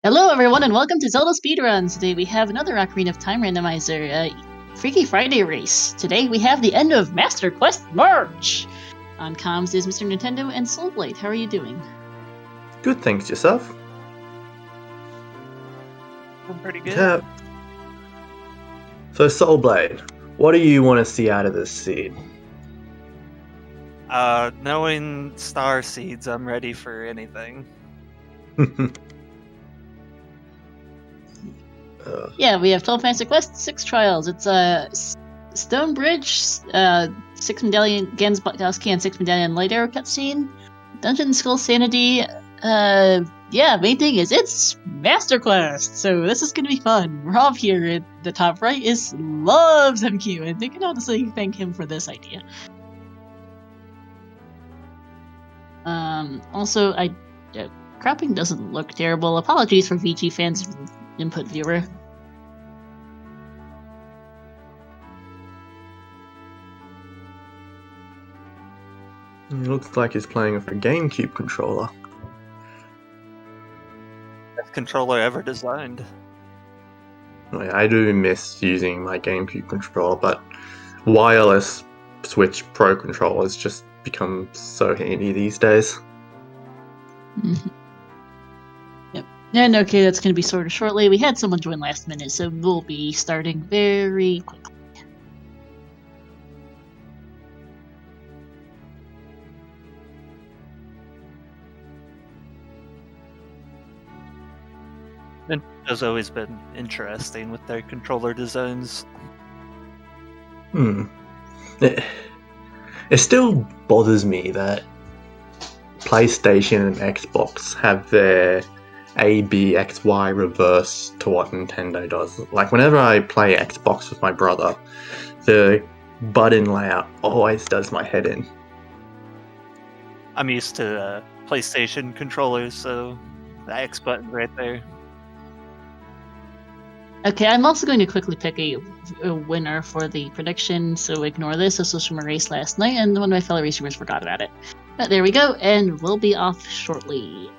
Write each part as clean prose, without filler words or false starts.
Hello, everyone, and welcome to ZeldaSpeedRuns. Today we have another Ocarina of Time Randomizer, Freaky Friday race. Today we have the end of Master Quest March. On comms is Mr. Nintendo and Soulblade. How are you doing? Good, thanks. Yourself? I'm pretty good. Yeah. So, Soulblade, what do you want to see out of this seed? Knowing Star Seeds, I'm ready for anything. Yeah, we have 12 Master Quest, 6 trials. It's Stone Bridge, 6 Medallion, Gans Bosky, and 6 Medallion Light Arrow cutscene, Dungeon Skull Sanity. Main thing is it's Master Quest, so this is gonna be fun. Rob here at the top right loves MQ, and they can honestly thank him for this idea. Also, cropping doesn't look terrible. Apologies for VG fans, input viewer. It looks like he's playing with a GameCube controller. Best controller ever designed. I do miss using my GameCube controller, but wireless Switch Pro controllers just become so handy these days. Mm-hmm. Yep. And okay, that's going to be sorted shortly. We had someone join last minute, so we'll be starting very quickly. Nintendo's always been interesting with their controller designs. It still bothers me that PlayStation and Xbox have their A, B, X, Y reverse to what Nintendo does. Like, whenever I play Xbox with my brother, the button layout always does my head in. I'm used to PlayStation controllers, so the X button right there. Okay, I'm also going to quickly pick a winner for the prediction, so ignore this. This was from a race last night, and one of my fellow racers forgot about it. But there we go, and we'll be off shortly.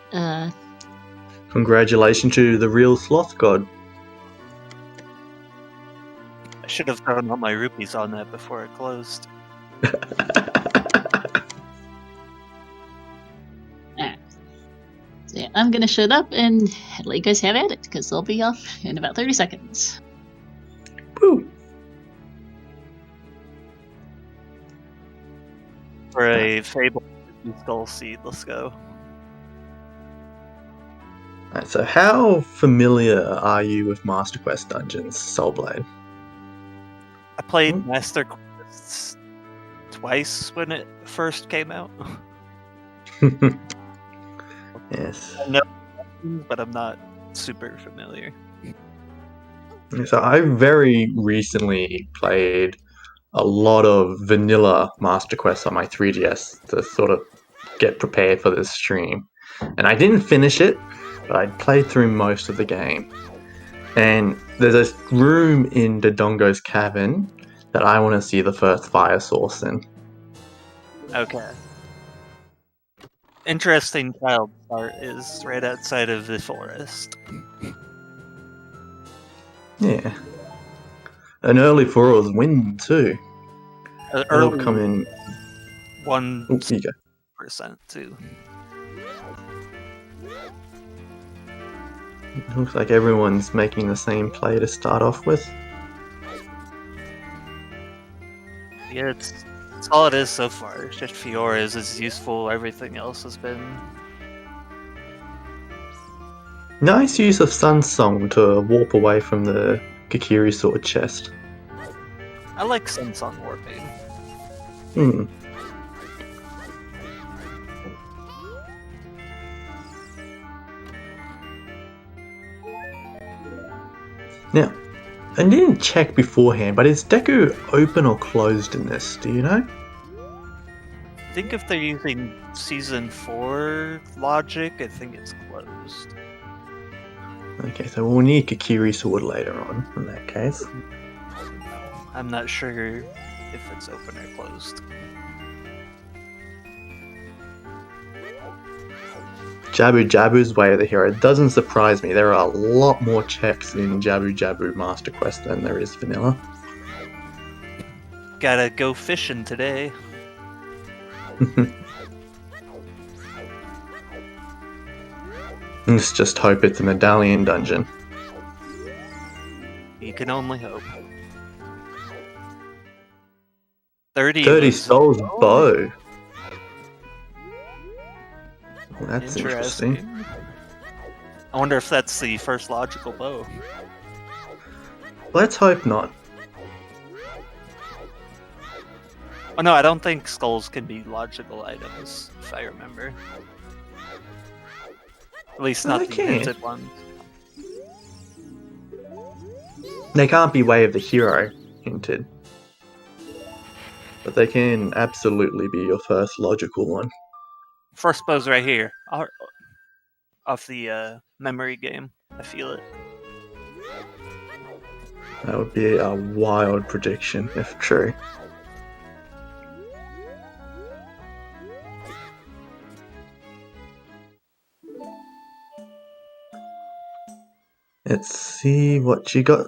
Congratulations to the real Sloth God. I should have thrown all my rupees on that before it closed. So yeah, I'm gonna shut up and let you guys have at it, because they'll be off in about 30 seconds. Woo! For a Fable Skull Seed, let's go. Right, so how familiar are you with Master Quest dungeons, Soulblade? I played Master Quest twice when it first came out. Yes. I know, but I'm not super familiar. So I very recently played a lot of vanilla Master Quest on my 3DS to sort of get prepared for this stream. And I didn't finish it, but I played through most of the game. And there's a room in Dodongo's Cavern that I want to see the first fire source in. Okay. Interesting child start is right outside of the forest. Yeah. An early Foros win too. It'll come in 1% too. It looks like everyone's making the same play to start off with. Yeah, it's all it is so far. Just Fiora is as useful. Everything else has been Nice use of Sun Song to warp away from the Kikiri sword chest. I like Sun Song warping. Now, I didn't check beforehand, but is Deku open or closed in this? Do you know? I think if they're using Season 4 logic, I think it's closed. Okay, so we'll need Kikiri sword later on, in that case. I'm not sure if it's open or closed. Jabu Jabu's way of the hero. It doesn't surprise me. There are a lot more checks in Jabu Jabu Master Quest than there is vanilla. Gotta go fishing today. Let's just hope it's a medallion dungeon. You can only hope. 30 30 souls bow. Well, that's Interesting. interesting. I wonder if that's the first logical bow. Let's hope not. Oh no, I don't think skulls can be logical items, if I remember. At least not They the can. hinted ones. They can't be way of the hero hinted. But they can absolutely be your first logical one. First bow's right here. Off the memory game. I feel it. That would be a wild prediction if true. Let's see what you got.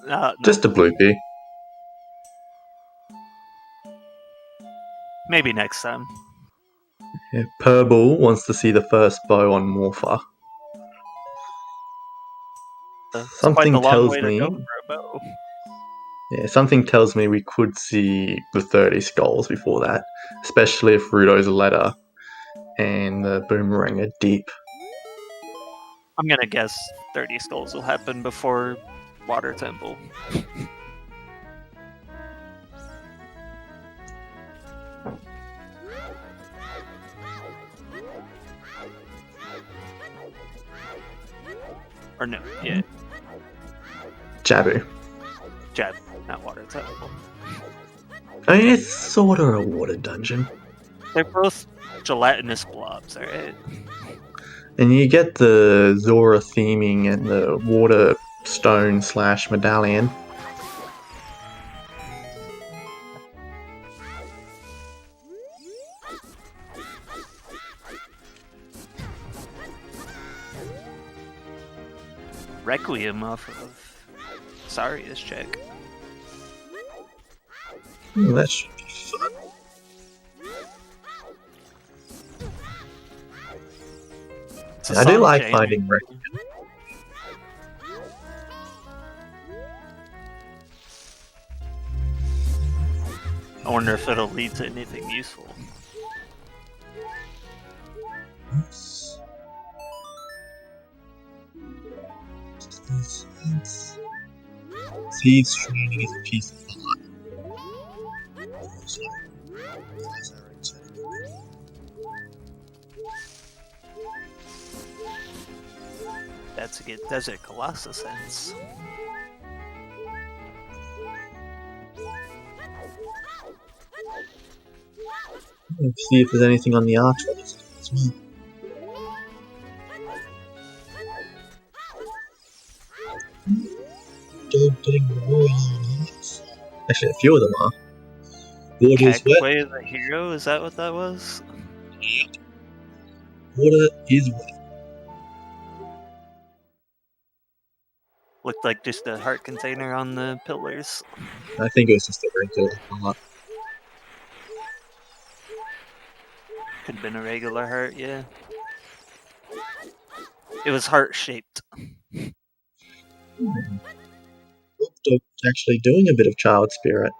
No. Just a bloopy. Maybe next time. Yeah, Purble wants to see the first bow on Morpher. It's Something quite the long tells way to me- go for a bow. Yeah, something tells me we could see the 30 skulls before that, especially if Rudo's letter and the boomerang are deep. I'm gonna guess 30 skulls will happen before Water Temple. Or no, yeah, Jabu. Jab, not Water Temple. I mean, it's sort of a water dungeon. They're both gelatinous blobs, alright? And you get the Zora theming and the water stone / medallion. Requiem off of Saria's check. That should be fun. It's a I do song like changer. finding Requiem. I wonder if it'll lead to anything useful. Seeds training is a piece of art. That's to get Desert Colossus sense. Let's see if there's anything on the archer list as well. Dog getting the royal arms. Actually, a few of them are. Water is wet. Cackway the hero, is that what that was? Water is wet. Looked like just a heart container on the pillars. I think it was just a regular heart. Could have been a regular heart, yeah. It was heart shaped. Dog's actually doing a bit of child spirit.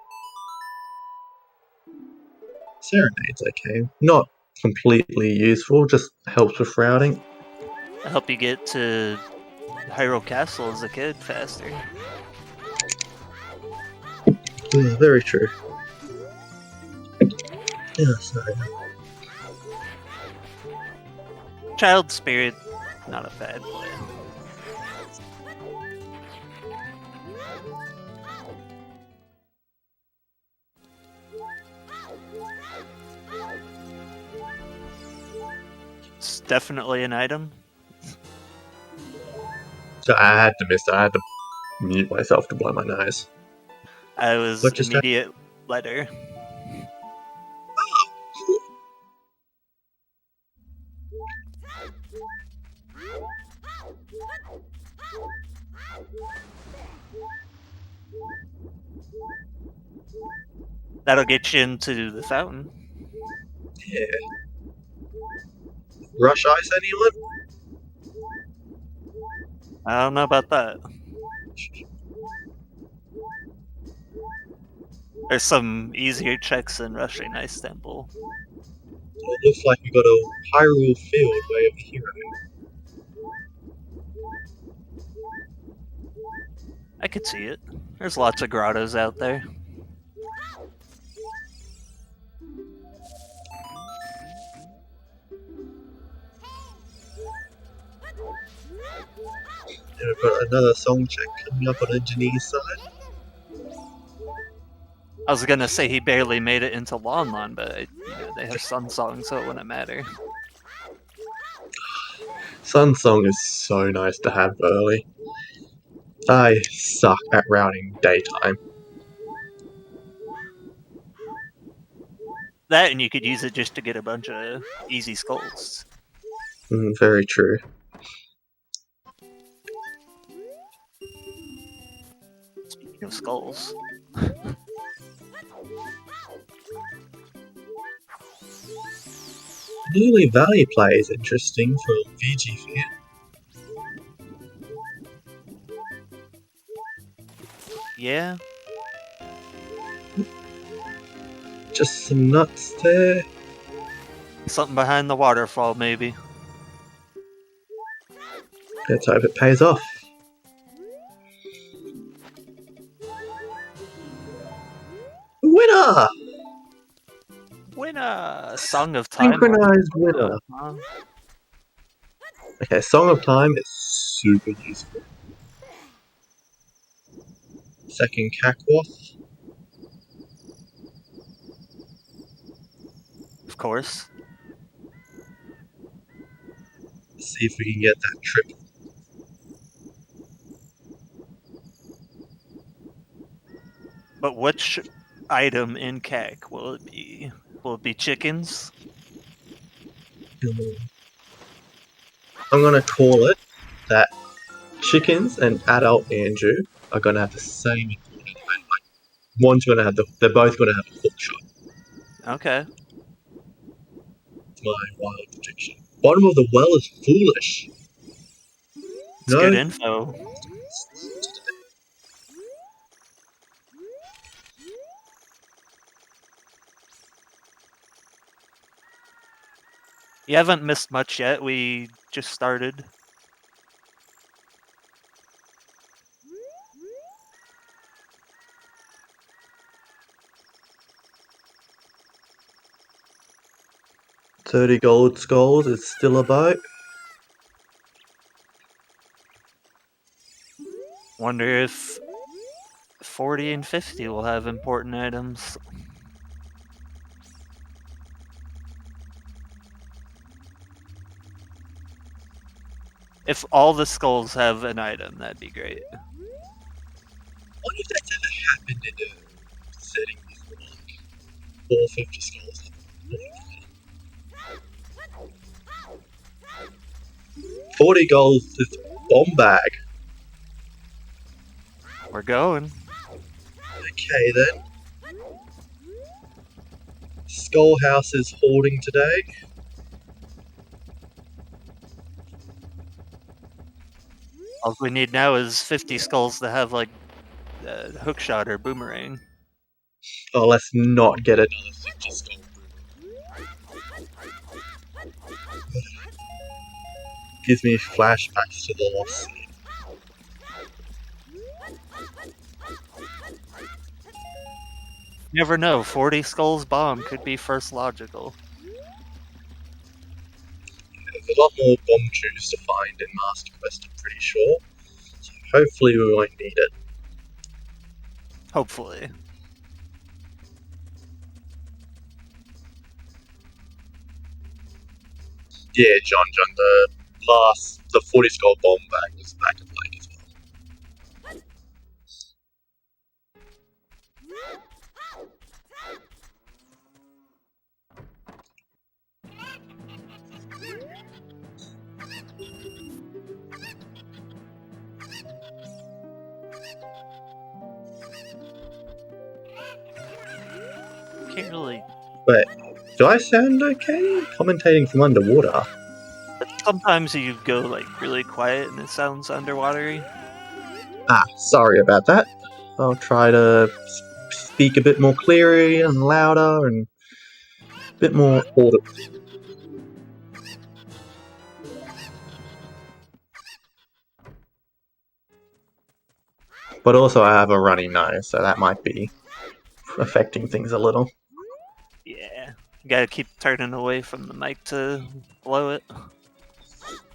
Serenade's okay. Not completely useful, just helps with routing. Help you get to Hyrule Castle as a kid faster. Yeah, very true. Yeah, sorry. Child Spirit, not a bad plan. It's definitely an item. So I had to miss it. I had to mute myself to blow my nose. I was What just immediate letter. That'll get you into the fountain. Yeah. Rush ice anyone? I don't know about that. There's some easier checks than rushing Ice Temple. It looks like we got a Hyrule Field way of the hero. I could see it. There's lots of grottos out there. And we've got another song check coming up on Engineer's side. I was gonna say he barely made it into Lon Lon, but they have Sun Song, so it wouldn't matter. Sun Song is so nice to have early. I suck at routing daytime. That, and you could use it just to get a bunch of easy skulls. Very true. Speaking of skulls. Lily Valley play is interesting from VG fan. Yeah. Just some nuts there. Something behind the waterfall, maybe. Let's hope it pays off. Winner! Winner! Song of Time. Synchronized winner. Huh? Okay, Song of Time is super useful. Second Kakwath. Of course. Let's see if we can get that triple. But which item in CAC will it be? Will it be chickens? I'm gonna call it that chickens and adult Andrew are gonna have the same important item. Like, one's gonna have they're both gonna have a hook shot. Okay. It's my wild prediction. Bottom of the well is foolish. It's good info. You haven't missed much yet. We just started. $30 gold skulls is still a boat. Wonder if 40 and 50 will have important items. If all the skulls have an item, that'd be great. I wonder if that's ever happened in a setting before, like all 50 skulls. 40 gold is bomb bag. We're going. Okay then. Skull House is hoarding today. All we need now is 50 skulls to have like hookshot or boomerang. Oh, let's not get another 50 skull boomerang. Gives me flashbacks to the Lost City. Never know, 40 skulls bomb could be first logical. There's a lot more bomb tubes to find in Master Quest, I'm pretty sure. So hopefully we won't need it. Hopefully. Yeah, John, the 40 skull bomb bag was back in play as well. Can't really. But do I sound okay commentating from underwater? But sometimes you go like really quiet and it sounds underwatery. Ah, sorry about that. I'll try to speak a bit more clearly and louder and a bit more audible. But also I have a runny nose, so that might be affecting things a little. Yeah. You gotta keep turning away from the mic to blow it.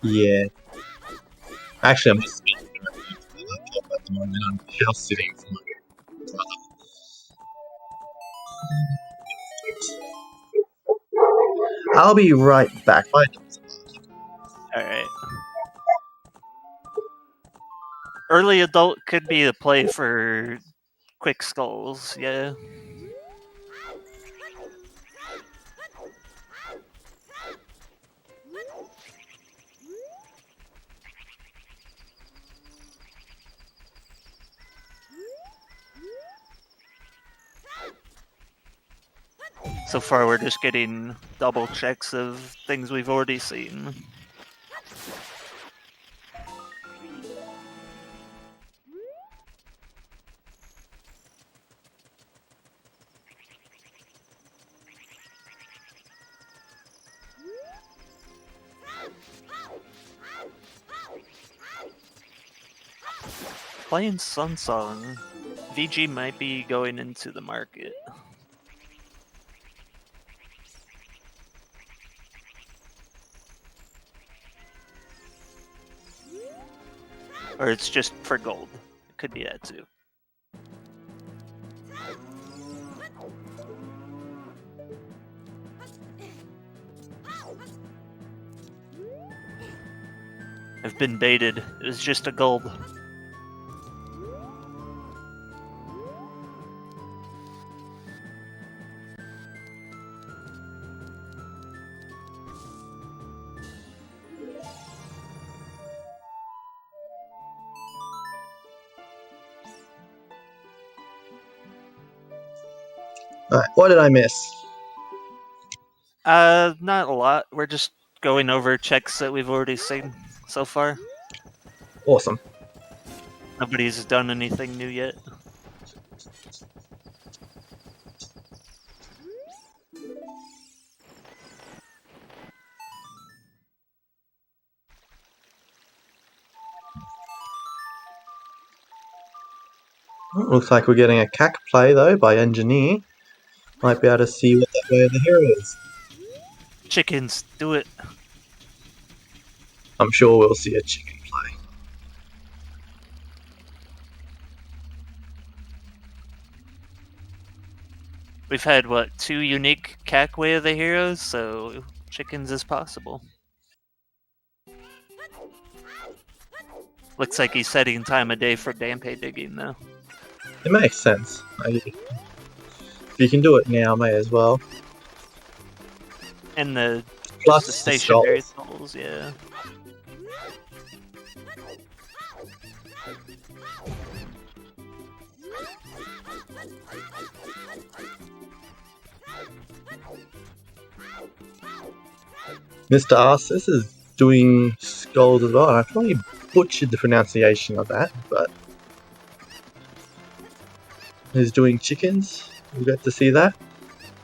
Yeah. Actually, I'm just speaking directly to the laptop at the moment. I'm house sitting for my brother. I'll be right back. Bye. Alright. Early adult could be a play for quick skulls, yeah. So far we're just getting double checks of things we've already seen. Playing Sun Song, VG might be going into the market. Or it's just for gold. It could be that too. I've been baited. It was just a gold. Alright, what did I miss? Not a lot. We're just going over checks that we've already seen so far. Awesome. Nobody's done anything new yet. Looks like we're getting a CAC play though by Engineer. Might be able to see what that way of the hero is. Chickens, do it. I'm sure we'll see a chicken play. We've had, what, 2 unique CAC way of the heroes, so chickens is possible. Looks like he's setting time of day for Dampe digging, though. It makes sense. If you can do it now, may as well. And the Plus the the stationary skulls. tools, yeah. Mr. Arsis is doing skulls as well. I probably butchered the pronunciation of that, but he's doing chickens. We got to see that.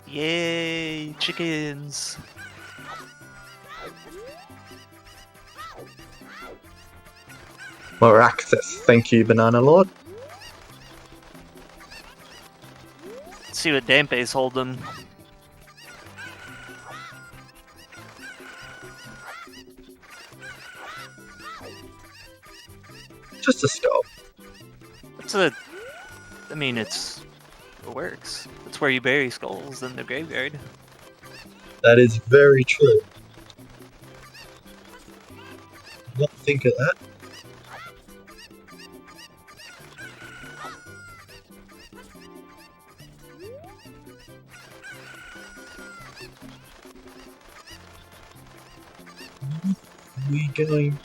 Yay, chickens! More access. Thank you, Banana Lord. Let's see what Dampe's holding. Just a skull. It's I mean, it works. It's where you bury skulls in the graveyard. That is very true. Not think of that. We going?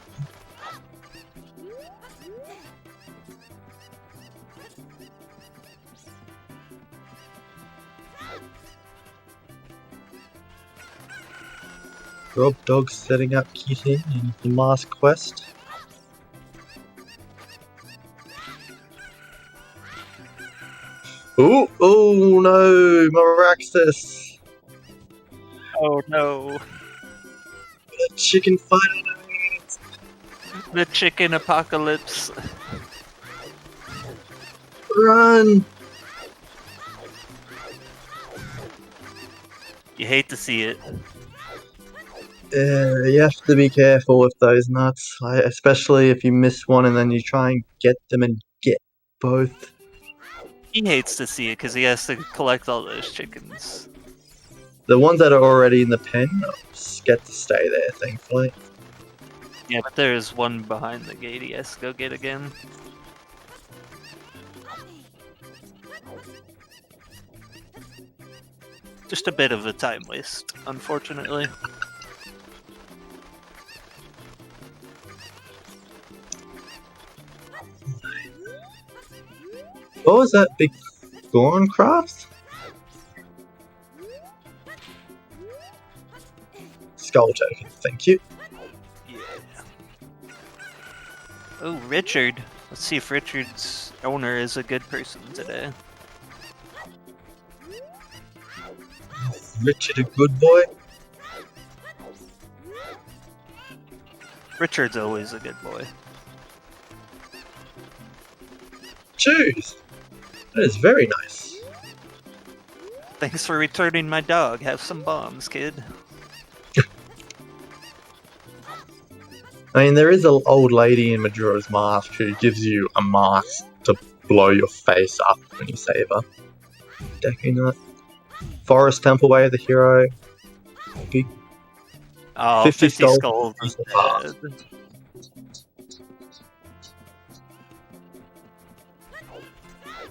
Rob Dog setting up Kitten in the Mask Quest. Ooh! Oh no! Maraxis! Oh no. The chicken fight! The chicken apocalypse. Run! You hate to see it. You have to be careful with those nuts, especially if you miss one and then you try and get them and get both. He hates to see it because he has to collect all those chickens. The ones that are already in the pen get to stay there, thankfully. Yeah, but there's one behind the gate he has to go get again. Just a bit of a time waste, unfortunately. What was that big Thorncraft? Skull token, thank you. Yeah. Oh, Richard. Let's see if Richard's owner is a good person today. Richard, a good boy? Richard's always a good boy. Choose! That is very nice. Thanks for returning my dog. Have some bombs, kid. I mean, there is an old lady in Majora's Mask who gives you a mask to blow your face up when you save her. Deku Nut. Forest Temple Way of the Hero. Big Oh, 50 50 skulls is path. dead.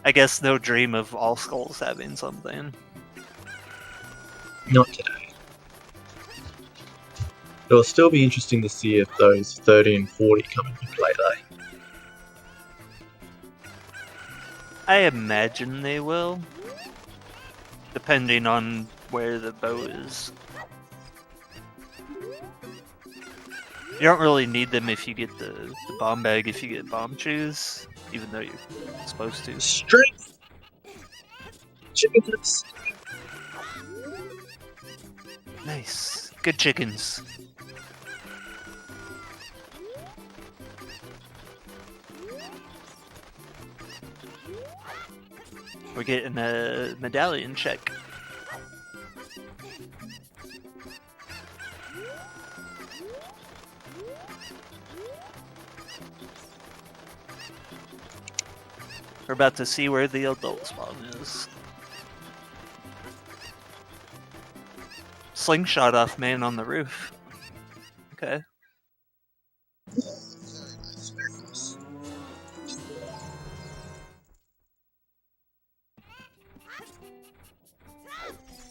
I guess no dream of all skulls having something. Not today. It'll still be interesting to see if those 30 and 40 come into play though. I imagine they will. Depending on where the bow is. You don't really need them if you get the bomb bag, if you get bomb shoes, even though you're supposed to. Strength! Chicken lips! Nice. Good chickens. We're getting a medallion check. We're about to see where the adult spawn is. Slingshot off man on the roof. Okay.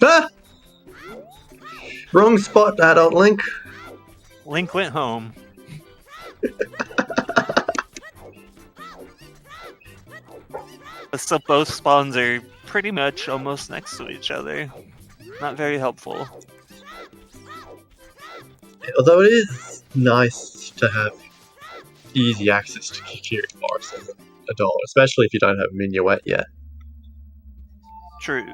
Ah! Wrong spot, adult Link. Link went home. But still, both spawns are pretty much almost next to each other. Not very helpful. Although it is nice to have easy access to Kikiri Forest as an adult, especially if you don't have Minuet yet. True.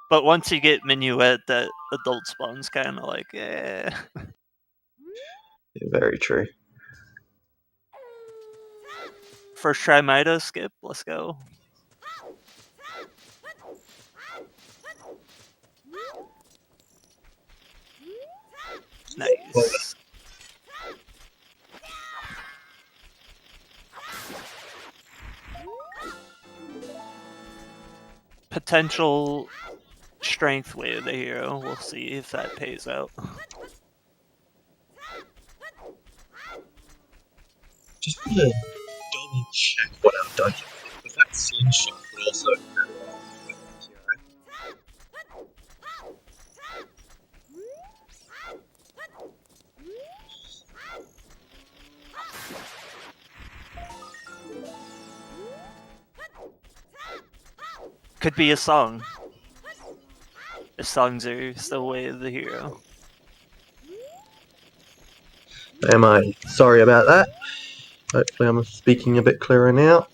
But once you get Minuet, that adult spawn's kind of like, eh. Yeah, very true. First try Mido skip, let's go. Nice. Potential strength way of the hero. We'll see if that pays out. Just want to double check what our dungeon is, because that slingshot would also very well be a hero. Could be a song. If songs are still way of the hero. Am I sorry about that? Hopefully I'm speaking a bit clearer now.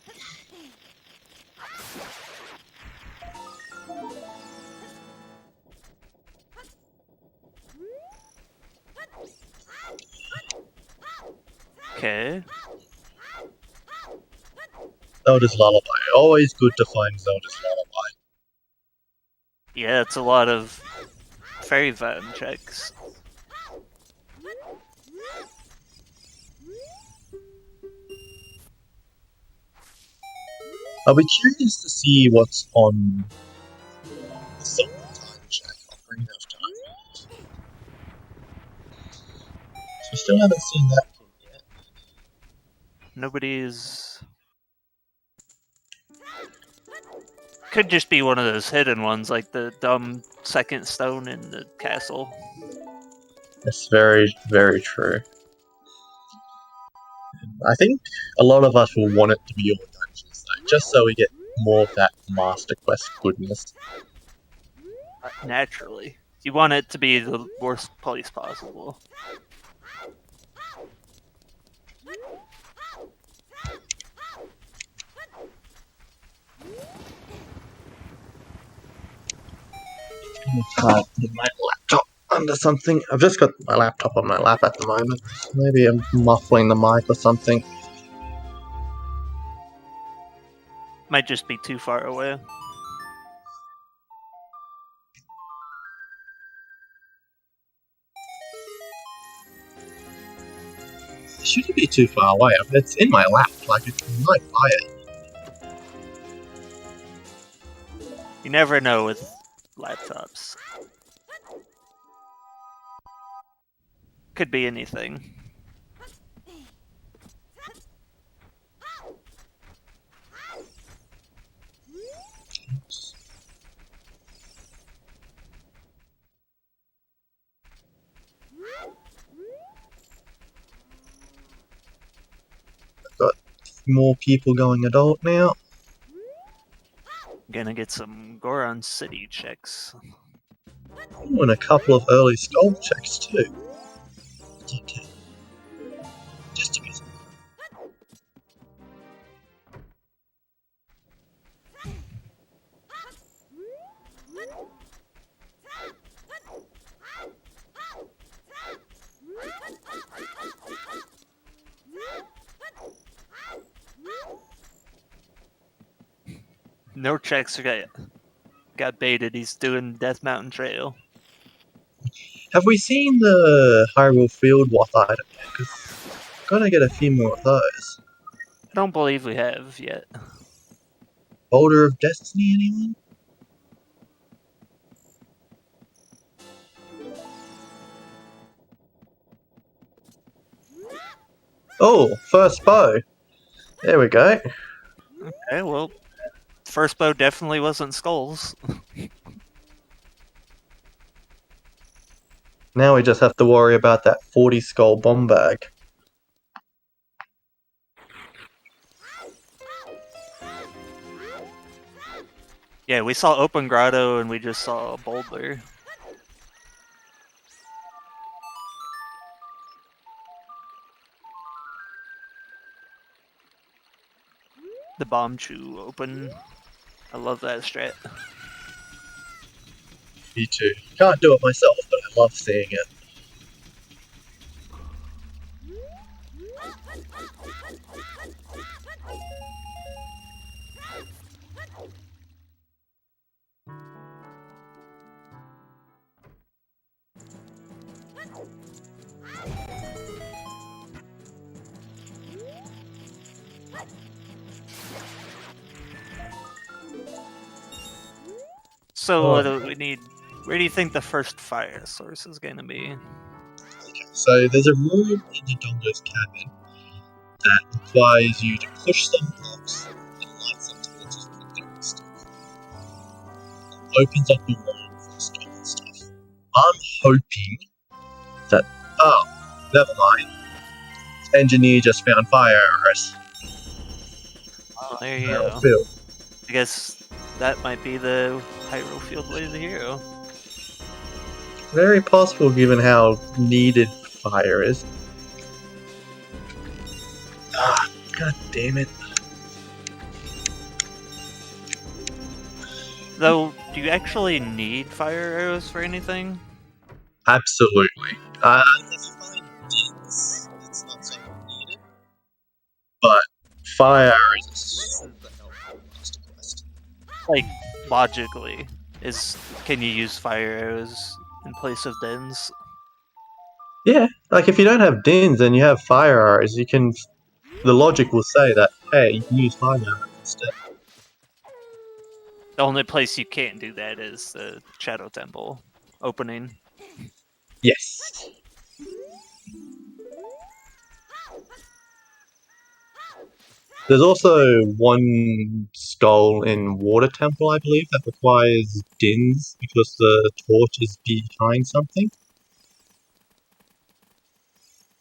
Okay. Zelda's Lullaby. Always good to find Zelda's Lullaby. Yeah, it's a lot of fairy fountain checks. I'll be curious to see what's on the second time check. I'll bring those times. We still haven't seen that one yet. Nobody's... Could just be one of those hidden ones, like the dumb second stone in the castle. That's very, very true. I think a lot of us will want it to be all dungeons, though, just so we get more of that Master Quest goodness. Naturally. You want it to be the worst place possible. Put my laptop under something. I've just got my laptop on my lap at the moment. Maybe I'm muffling the mic or something. Might just be too far away. It shouldn't be too far away. It's in my lap, like it's right by it. You never know with laptops. Could be anything. Got more people going adult now. Gonna get some Goron City checks. Oh, and a couple of early skull checks too. Okay. Just a bit. No checks got baited. He's doing Death Mountain Trail. Have we seen the Hyrule Field Wath item yet? 'Cause gotta get a few more of those. I don't believe we have yet. Boulder of Destiny, anyone? Oh, first bow. There we go. Okay, well, first bow definitely wasn't skulls. Now we just have to worry about that 40 skull bomb bag. Yeah, we saw Open Grotto and we just saw a boulder. The bomb chew open. I love that strat. Me too. Can't do it myself, but I love seeing it. So what do we need? Where do you think the first fire source is going to be? Okay, so there's a room in the Dongo's cabin that requires you to push some blocks and light some torches with different stuff. It opens up the room for stolen stuff. I'm hoping that... Oh, never mind. Engineer just found fire arrows. Oh, there you go. Field. I guess that might be the Hyrule Field way to the hero. Very possible given how needed fire is. God damn it. Though, do you actually need fire arrows for anything? Absolutely. If you find dins, it's not so needed. But fire arrows are super helpful in Master Quest. Like, logically, can you use fire arrows in place of dens? Yeah, like if you don't have dins and you have fire arrows, you can. The logic will say that, hey, you can use fire arrows instead. The only place you can't do that is the Shadow Temple opening. Yes. There's also one skull in Water Temple, I believe, that requires dins because the torch is behind something.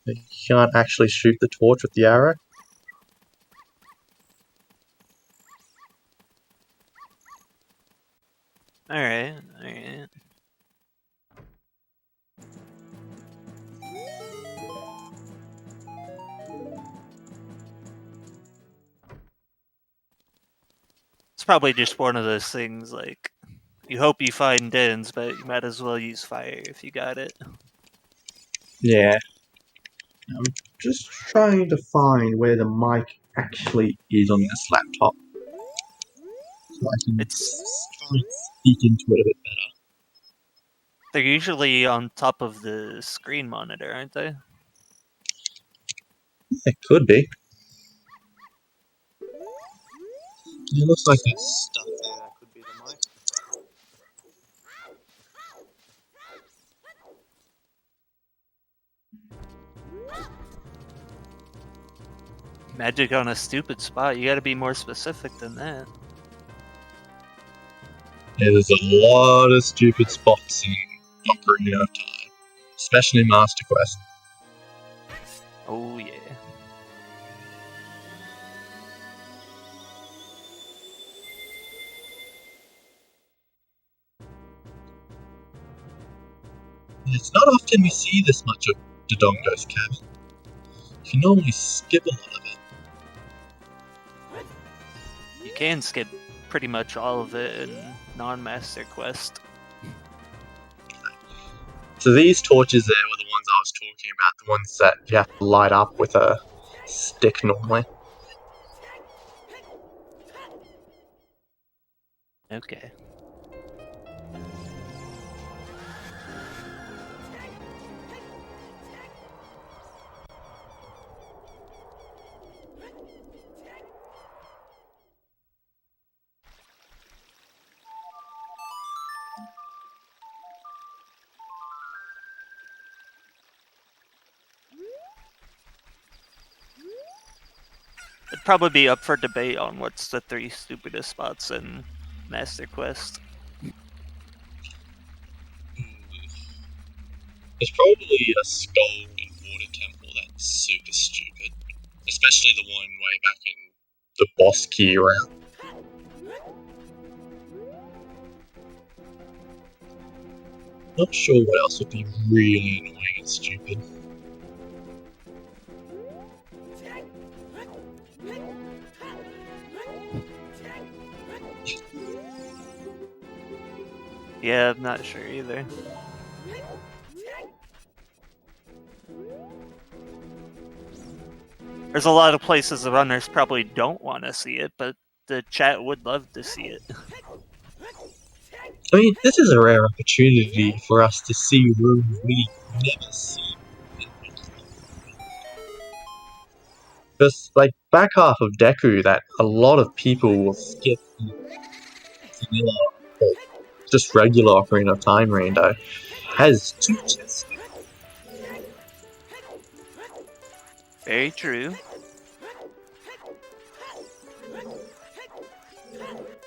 You can't actually shoot the torch with the arrow. Alright. It's probably just one of those things, like, you hope you find dens, but you might as well use fire if you got it. Yeah. I'm just trying to find where the mic actually is on this laptop. So I can try and speak into it a bit better. They're usually on top of the screen monitor, aren't they? It could be. It looks like there's stuff there that could be the mic. Magic on a stupid spot. You gotta be more specific than that. Yeah, there's a lot of stupid spots in Ocarina of Time, especially Master Quest. Oh, yeah. It's not often we see this much of Dodongo's cabin. You can normally skip a lot of it. You can skip pretty much all of it in non-Master Quest. So these torches there were the ones I was talking about, the ones that you have to light up with a stick normally. Okay. It'd probably be up for debate on what's the 3 stupidest spots in Master Quest. There's probably a skull in Water Temple that's super stupid. Especially the one way back in the boss key round. Not sure what else would be really annoying and stupid. Yeah, I'm not sure either. There's a lot of places the runners probably don't want to see it, but the chat would love to see it. I mean, this is a rare opportunity for us to see rooms we never see. Because, like, back half of Deku, that a lot of people will skip vanilla or just regular Ocarina of Time Rando, has 2 chests. Very true.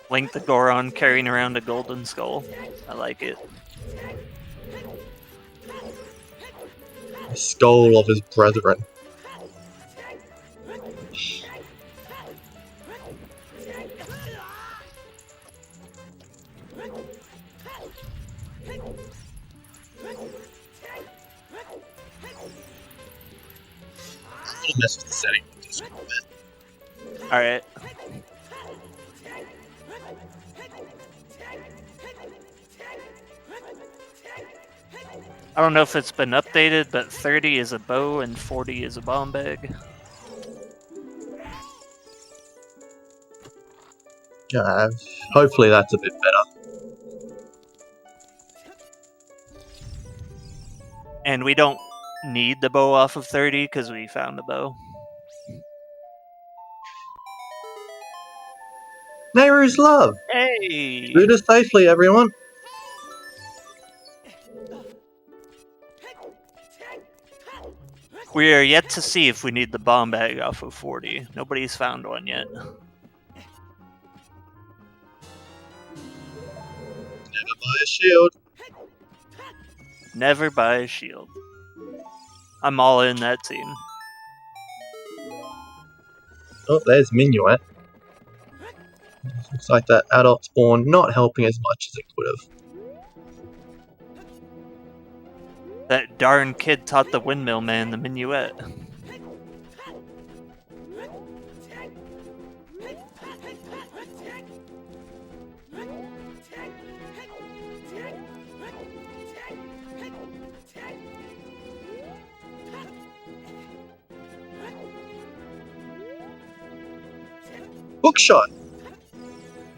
Link the Goron carrying around a golden skull. I like it. The skull of his brethren. Mess with the setting. Alright. I don't know if it's been updated, but 30 is a bow and 40 is a bomb bag. Hopefully that's a bit better. And we don't need the bow off of 30 because we found the bow. Nehru's love! Hey! Route us safely, everyone! We are yet to see if we need the bomb bag off of 40. Nobody's found one yet. Never buy a shield. Never buy a shield. I'm all in that team. Oh, there's Minuet. Looks like that adult spawn not helping as much as it could have. That darn kid taught the windmill man the minuet. Bookshot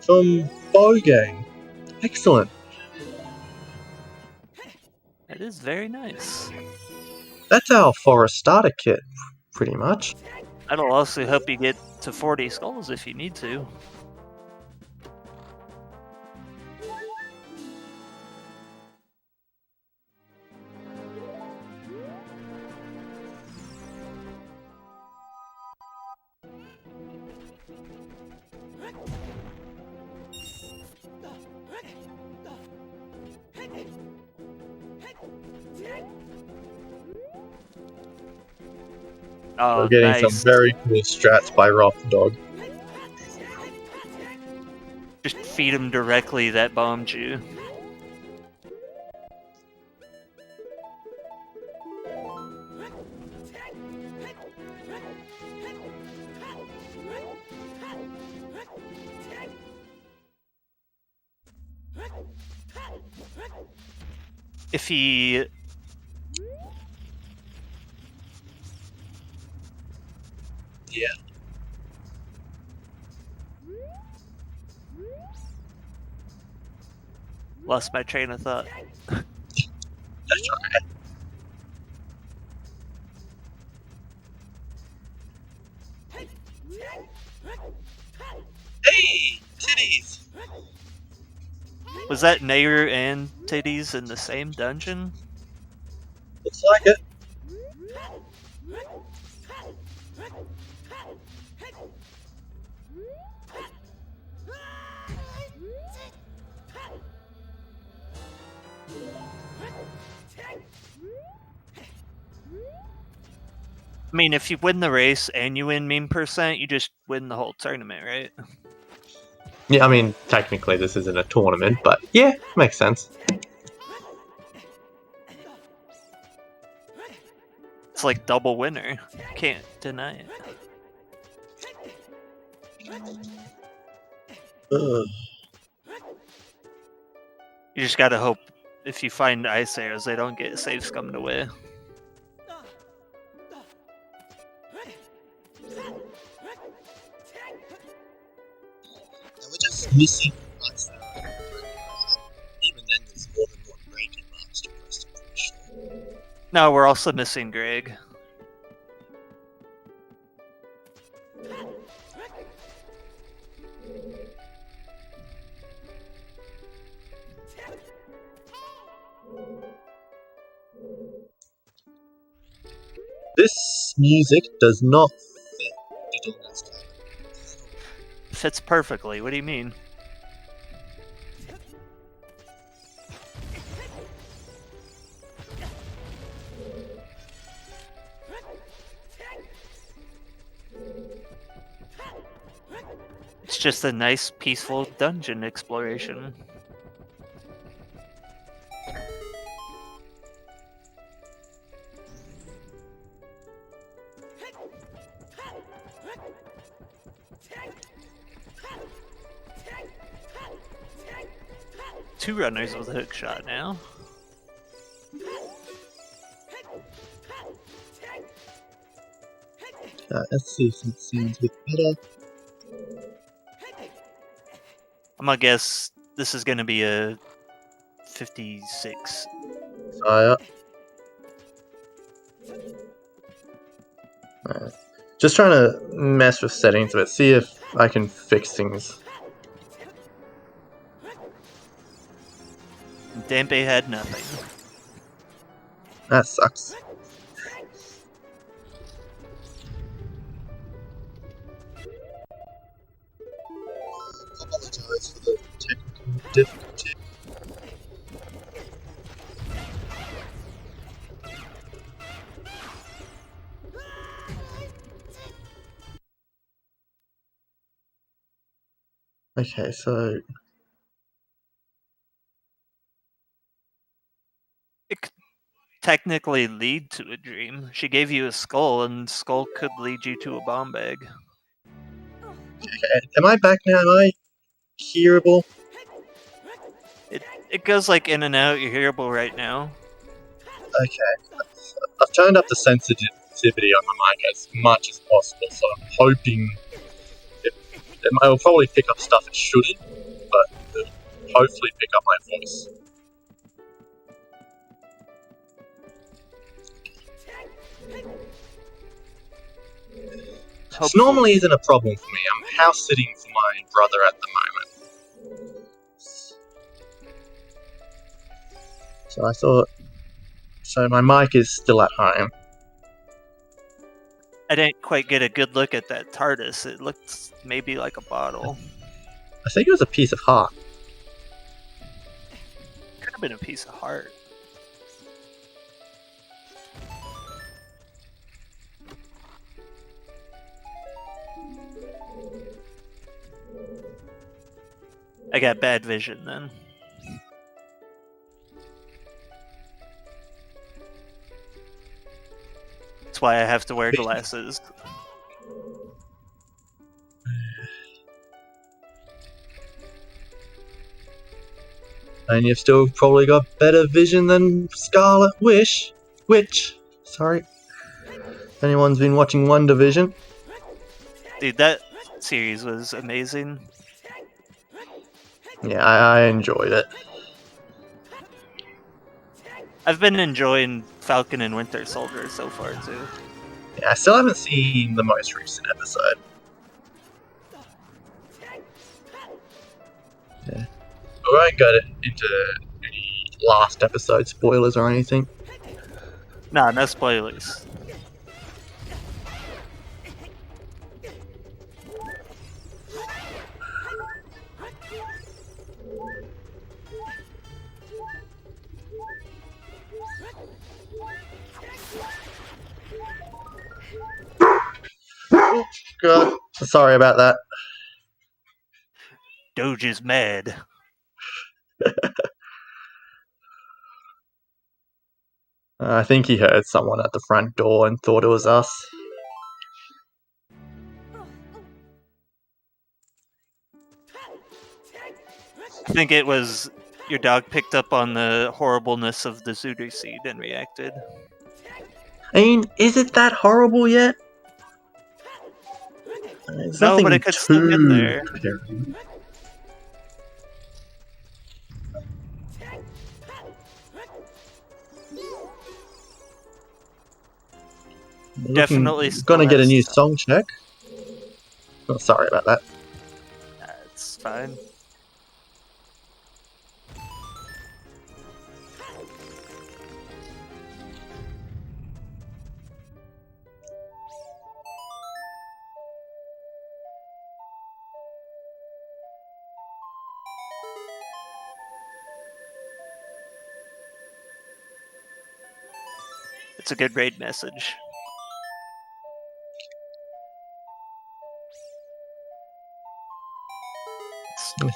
from Bow Gang. Excellent. That is very nice. That's our forest starter kit, pretty much. That'll also help you get to 40 skulls if you need to. Oh, We're getting nice. some very cool strats by Rock Dog. Just feed him directly that bombed you. If he... Yeah. Lost my train of thought. That's alright. Hey! Titties! Was that Nehru and Titties in the same dungeon? Looks like it. I mean, if you win the race and you win meme percent, you just win the whole tournament, right? Yeah, I mean, technically this isn't a tournament, but yeah, makes sense. It's like double winner. Can't deny it. Ugh. You just gotta hope if you find ice arrows, they don't get save scummed away. We're just missing ice arrow. Even then, there's more than one break in Master Quest, I'm pretty sure. No, we're also missing Greg. This music does not fit the Donut style. Fits perfectly. What do you mean? It's just a nice, peaceful dungeon exploration. 2 runners with a hook shot now. Let's see if it sounds a bit better. I'm gonna guess this is gonna be a 56. So, just trying to mess with settings a bit, see if I can fix things. Dampe had nothing. That sucks. Apologize for the technical difficulty. Okay, so It could technically lead to a dream. She gave you a skull, and skull could lead you to a bomb bag. okay, am I back now? Am I hearable? It goes like in and out. You're hearable right now. Okay, I've turned up the sensitivity on my mic as much as possible, so I'm hoping it will probably pick up stuff it shouldn't, but it'll hopefully pick up my voice. This normally isn't a problem for me. I'm house sitting for my brother at the moment. So I thought... So my mic is still at home. I didn't quite get a good look at that TARDIS. It looked maybe like a bottle. I think it was a piece of heart. Could have been a piece of heart. I got bad vision then. That's why I have to wear glasses. And you've still probably got better vision than Scarlet Witch. Sorry. If anyone's been watching WandaVision. Dude, that series was amazing. Yeah, I enjoyed it. I've been enjoying Falcon and Winter Soldier so far too. Yeah, I still haven't seen the most recent episode. Yeah. We won't go into any last episode spoilers or anything. Nah, no spoilers. God, sorry about that. Doge is mad. I think he heard someone at the front door and thought it was us. I think it was your dog picked up on the horribleness of the Zuder seed and reacted. I mean, is it that horrible yet? There's No, nothing but it could still get there. Definitely Gonna get a new still has- song check. Oh, sorry about that. It's fine. It's a good raid message.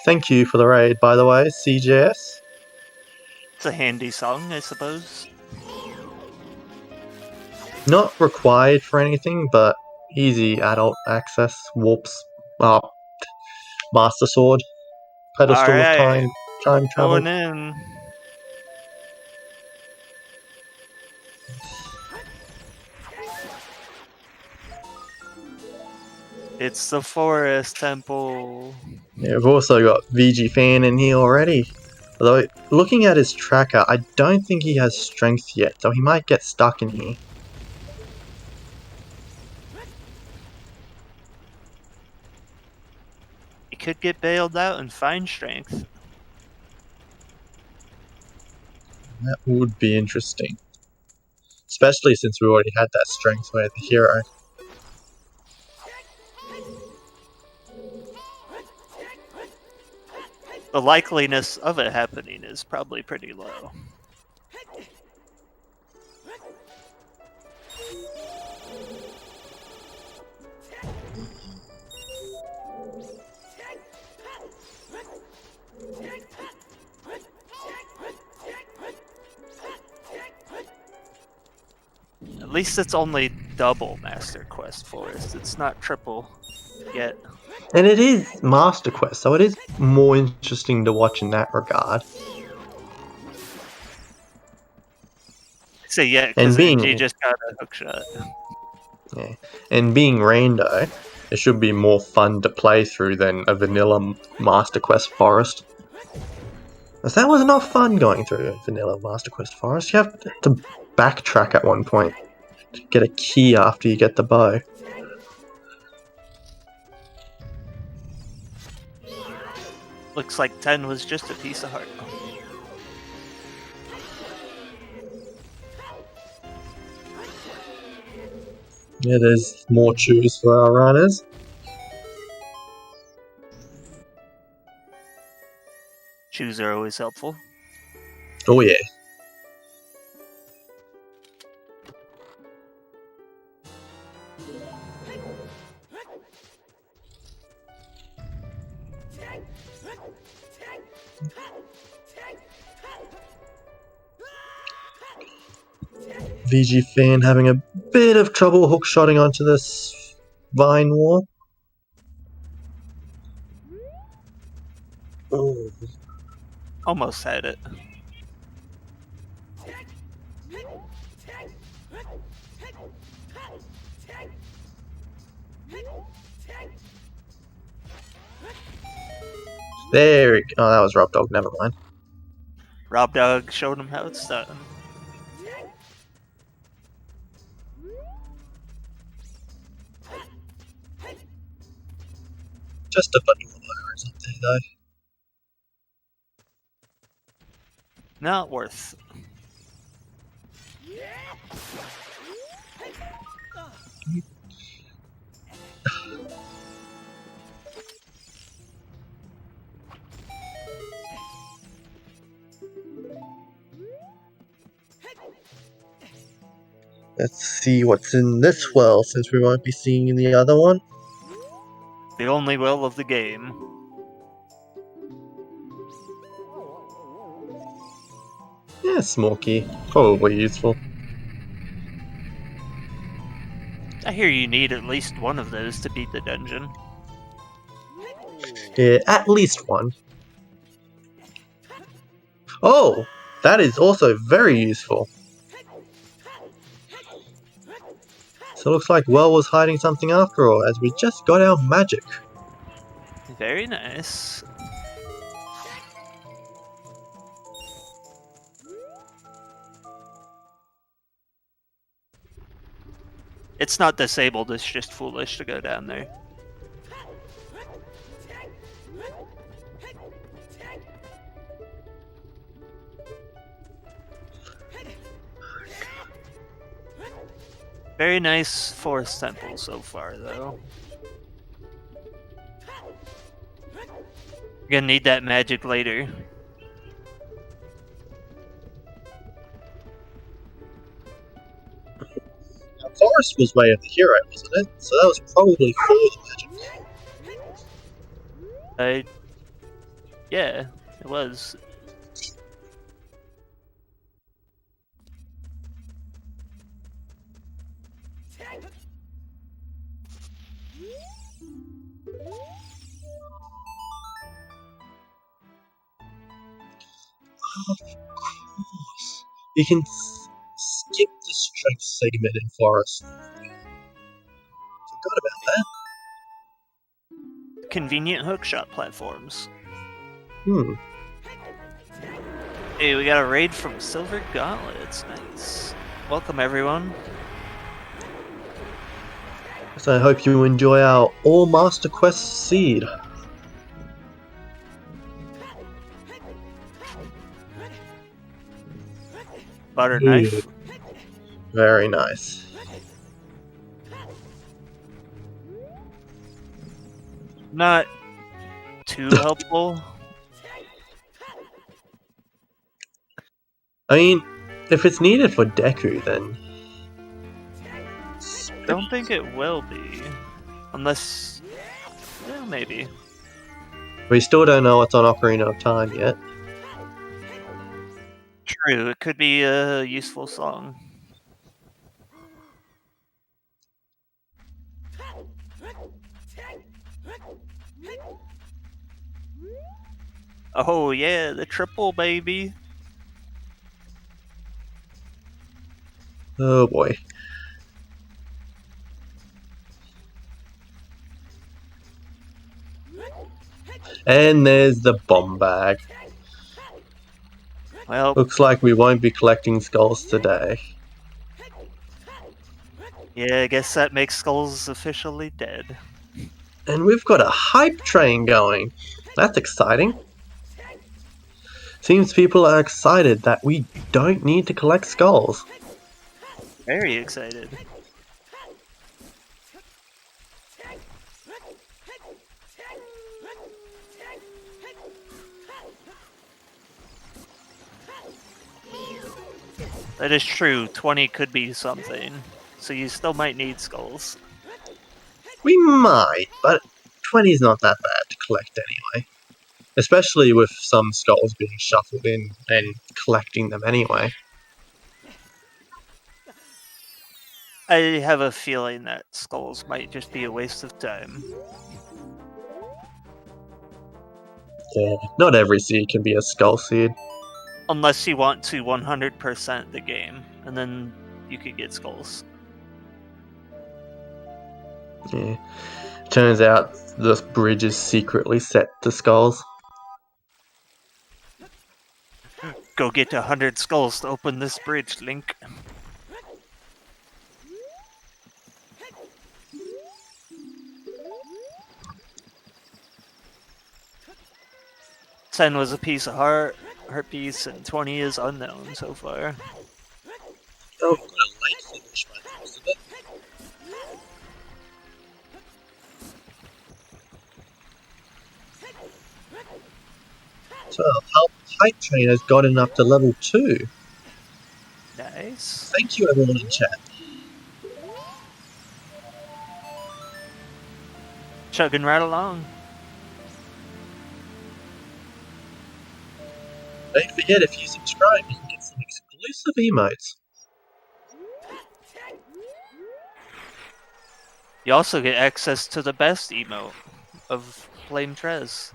Thank you for the raid, by the way, CJS. It's a handy song, I suppose. Not required for anything, but easy adult access. Warps, Master Sword, Pedestal of Alright. Time. time travel. Going in. It's the forest temple. Yeah, we've also got VG Fan in here already. Although, looking at his tracker, I don't think he has strength yet, so he might get stuck in here. He could get bailed out and find strength. That would be interesting. Especially since we already had that strength with the hero. The likeliness of it happening is probably pretty low. At least it's only double Master Quest Forest. It's not triple yet. And it is Master Quest, so it is more interesting to watch in that regard. So yeah, And because being- he just got a hook shot. Yeah. And being Rando, it should be more fun to play through than a vanilla Master Quest Forest. As that was not fun going through a vanilla Master Quest Forest. You have to backtrack at one point to get a key after you get the bow. Looks like 10 was just a piece of heart. Yeah, there's more choose for our runners. Shoes are always helpful. Oh yeah. VG Fan having a bit of trouble hookshotting onto this vine wall. Oh. Almost had it. There we go. Oh, that was Rob Dog, never mind. Rob Dog showed him how it's done. Just a button lower or something though. Not worth. Let's see what's in this well, since we won't be seeing in the other one. The only will of the game. Yeah, small key. Probably useful. I hear you need at least one of those to beat the dungeon. Yeah, at least one. Oh! That is also very useful. So it looks like Well was hiding something after all, as we just got our magic. Very nice. It's not disabled, it's just foolish to go down there. Very nice forest temple so far, though. Gonna need that magic later. Forest was way of the hero, wasn't it? So that was probably for the magic. Yeah, it was. Of course. You can skip the strength segment in Forest. Forgot about that. Convenient hookshot platforms. Hey, we got a raid from Silver Gauntlets. Nice. Welcome, everyone. So I hope you enjoy our All Master Quest seed. Butter knife. Very nice. Not too helpful. I mean, if it's needed for Deku, then... Don't think it will be. Unless... well, maybe. We still don't know what's on Ocarina of Time yet. True, it could be a useful song. Oh yeah, the triple, baby. Oh boy. And there's the bomb bag. Well, Looks like we won't be collecting skulls today. yeah, I guess that makes Skulls officially dead. And we've got a hype train going. That's exciting. Seems people are excited that we don't need to collect skulls. Very excited. That is true, 20 could be something, so you still might need skulls. We might, but 20 is not that bad to collect anyway. Especially with some skulls being shuffled in and collecting them anyway. I have a feeling that skulls might just be a waste of time. Yeah, not every seed can be a skull seed. Unless you want to 100% the game, and then you could get skulls. Yeah. Turns out this bridge is secretly set to skulls. Go get 100 skulls to open this bridge, Link. Ten was a piece of heart piece, and 20 is unknown so far. Oh, what a late finish by the looks of it. So, our hype train has gotten up to level 2. Nice. Thank you everyone in chat. Chugging right along. Don't forget, if you subscribe, you can get some exclusive emotes. You also get access to the best emote of Flame Trez.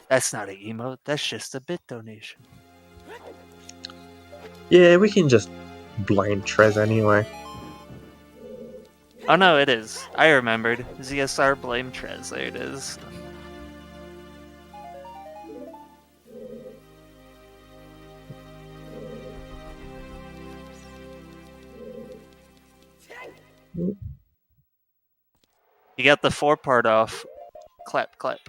That's not an emote, that's just a bit donation. Yeah, we can just blame Trez anyway. Oh no, it is. I remembered. ZSR Blame Trez, there it is. You got the 4-part off. Clap, clap.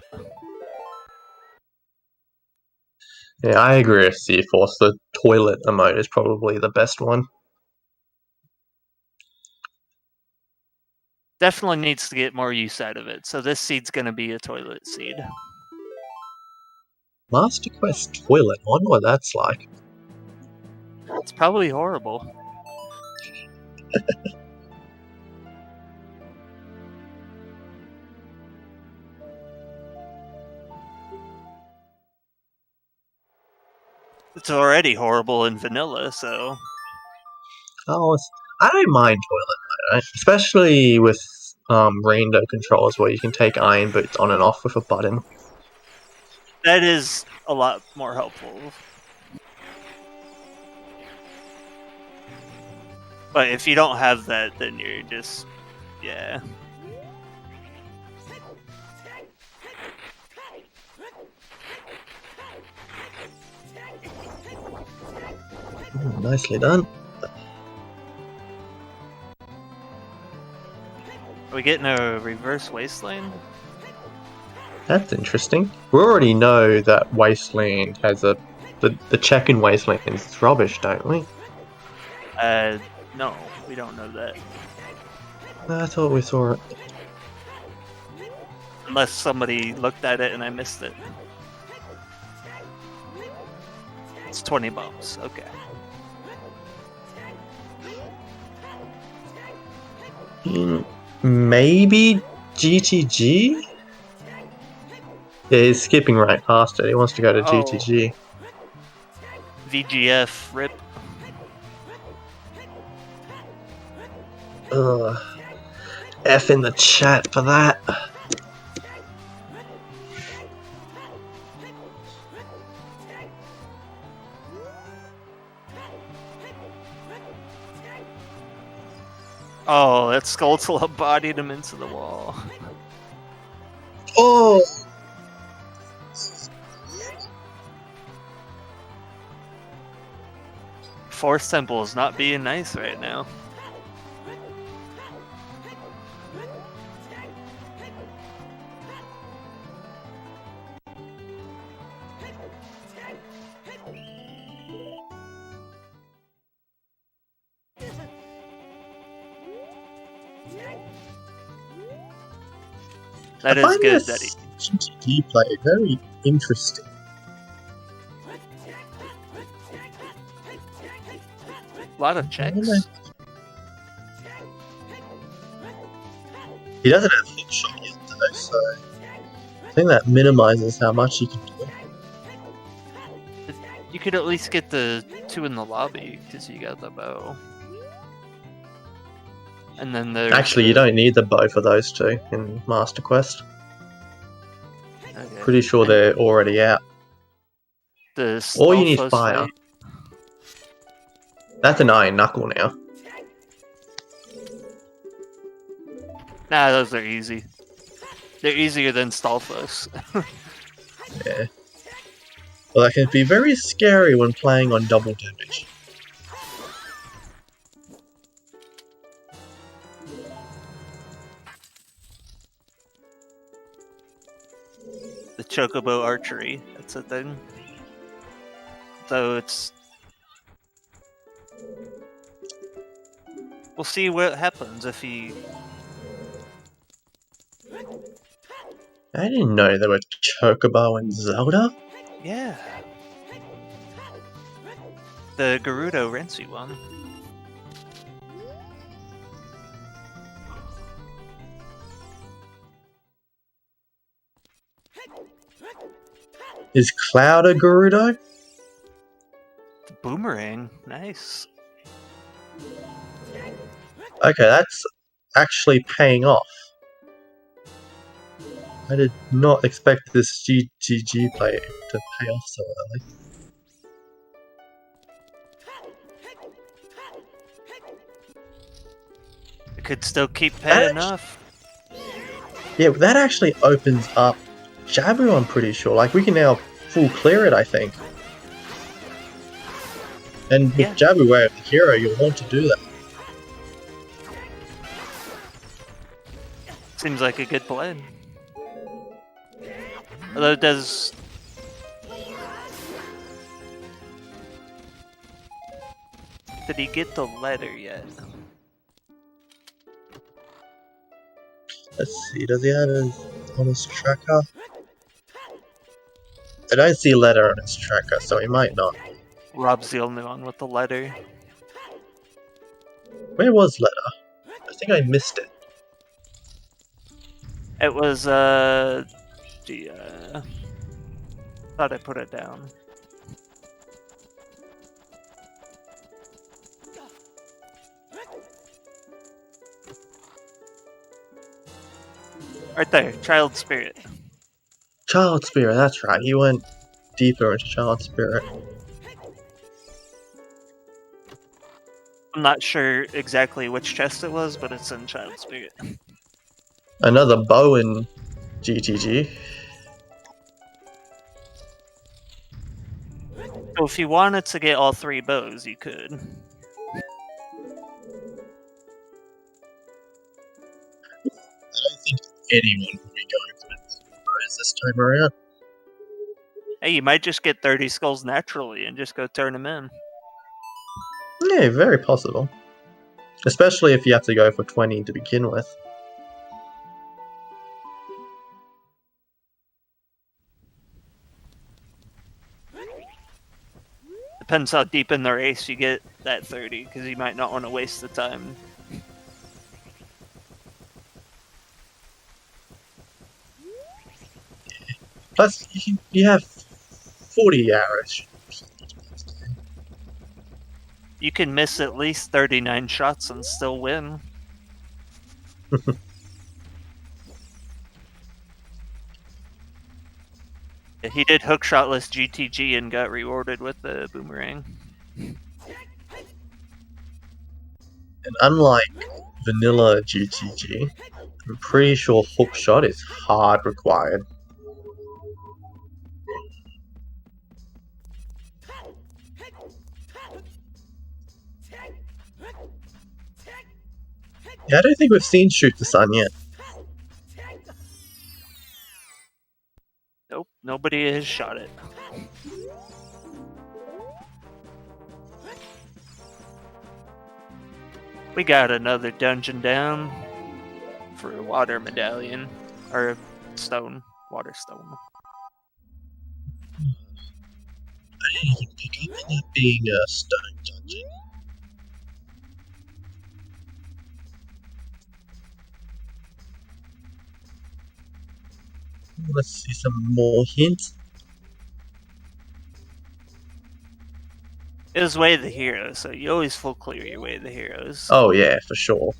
Yeah, I agree with C-Force. The toilet emote is probably the best one. Definitely needs to get more use out of it, so this seed's gonna be a toilet seed. Master Quest toilet, I wonder what that's like. It's probably horrible. It's already horrible in vanilla, so... Oh, I don't mind toilet mode, especially with Rainbow controllers where you can take iron boots on and off with a button. That is a lot more helpful. But if you don't have that, then you're just, yeah. Nicely done. Are we getting a reverse wasteland? That's interesting. We already know that Wasteland has the check in Wasteland is rubbish, don't we? No, we don't know that. I thought we saw it. Unless somebody looked at it and I missed it. It's 20 bumps, okay. Maybe GTG? Yeah, he's skipping right past it. He wants to go to GTG. VGF, rip. Ugh. F in the chat for that. Oh, that Skulltula bodied him into the wall. Oh! Force Temple is not being nice right now. That is good that he... GTG play very interesting. A lot of checks. He doesn't have hit shot yet though, so I think that minimizes how much he can do. You could at least get the 2 in the lobby because you got the bow. And then there's Actually, you don't need the bow for those two in Master Quest. Okay. Pretty sure they're already out. Or you need Stalfos fire. fight. That's an iron knuckle now. Nah, those are easy. They're easier than Stalfos. Yeah. Well, that can be very scary when playing on double damage. The Chocobo archery, that's a thing. So it's... We'll see what happens if he... I didn't know there were Chocobo in Zelda. Yeah. The Gerudo Rensu one. Is Cloud a Gerudo? The boomerang, nice. Okay, that's actually paying off. I did not expect this GTG play to pay off so early. It could still keep paying off. Yeah, that actually opens up Jabu, I'm pretty sure. Like, we can now full clear it, I think. And with Jabu Way of the Hero, you'll want to do that. Seems like a good plan. Although does... Did he get the letter yet? Let's see, does he have on his tracker? I don't see letter on his tracker, so he might not. Rob's the only one with the letter. Where was letter? I think I missed it. It was, thought I put it down. Right there, Child Spirit. Child Spirit, that's right. You went deeper into Child Spirit. I'm not sure exactly which chest it was, but it's in Child Spirit. Another bow in GTG. So if you wanted to get all 3 bows, you could. I don't think anyone will be going for bows this time around. Hey, you might just get 30 skulls naturally and just go turn them in. Yeah, very possible. Especially if you have to go for 20 to begin with. Depends how deep in the race you get that 30, because you might not want to waste the time. Plus, you have 40 hours. You can miss at least 39 shots and still win. He did hookshotless GTG and got rewarded with the boomerang. And unlike vanilla GTG, I'm pretty sure hookshot is hard required. Yeah, I don't think we've seen Shoot the Sun yet. Nope, nobody has shot it. We got another dungeon down for a water medallion, or a stone, water stone. I didn't even pick up on that being a stone dungeon. Let's see some more hints. It was Way of the Heroes, so you always full clear your Way of the Heroes. Oh yeah, for sure.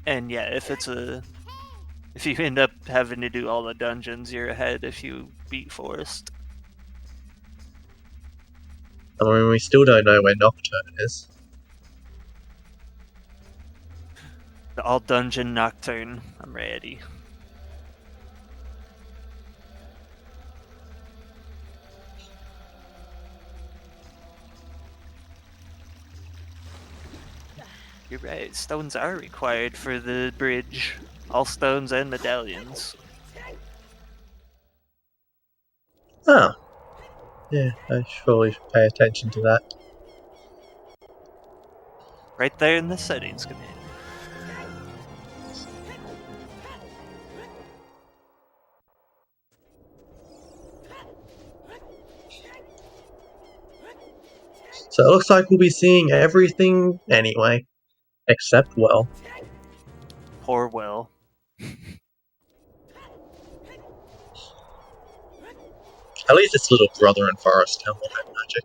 And yeah, if you end up having to do all the dungeons, you're ahead if you beat Forest. I mean, we still don't know where Nocturne is. The all dungeon Nocturne. I'm ready. You're right, stones are required for the bridge. All stones and medallions. Oh. Yeah, I surely should pay attention to that. Right there in the settings command. So it looks like we'll be seeing everything anyway. Except Well. Poor Will. At least its little brother in Forest Town will have magic.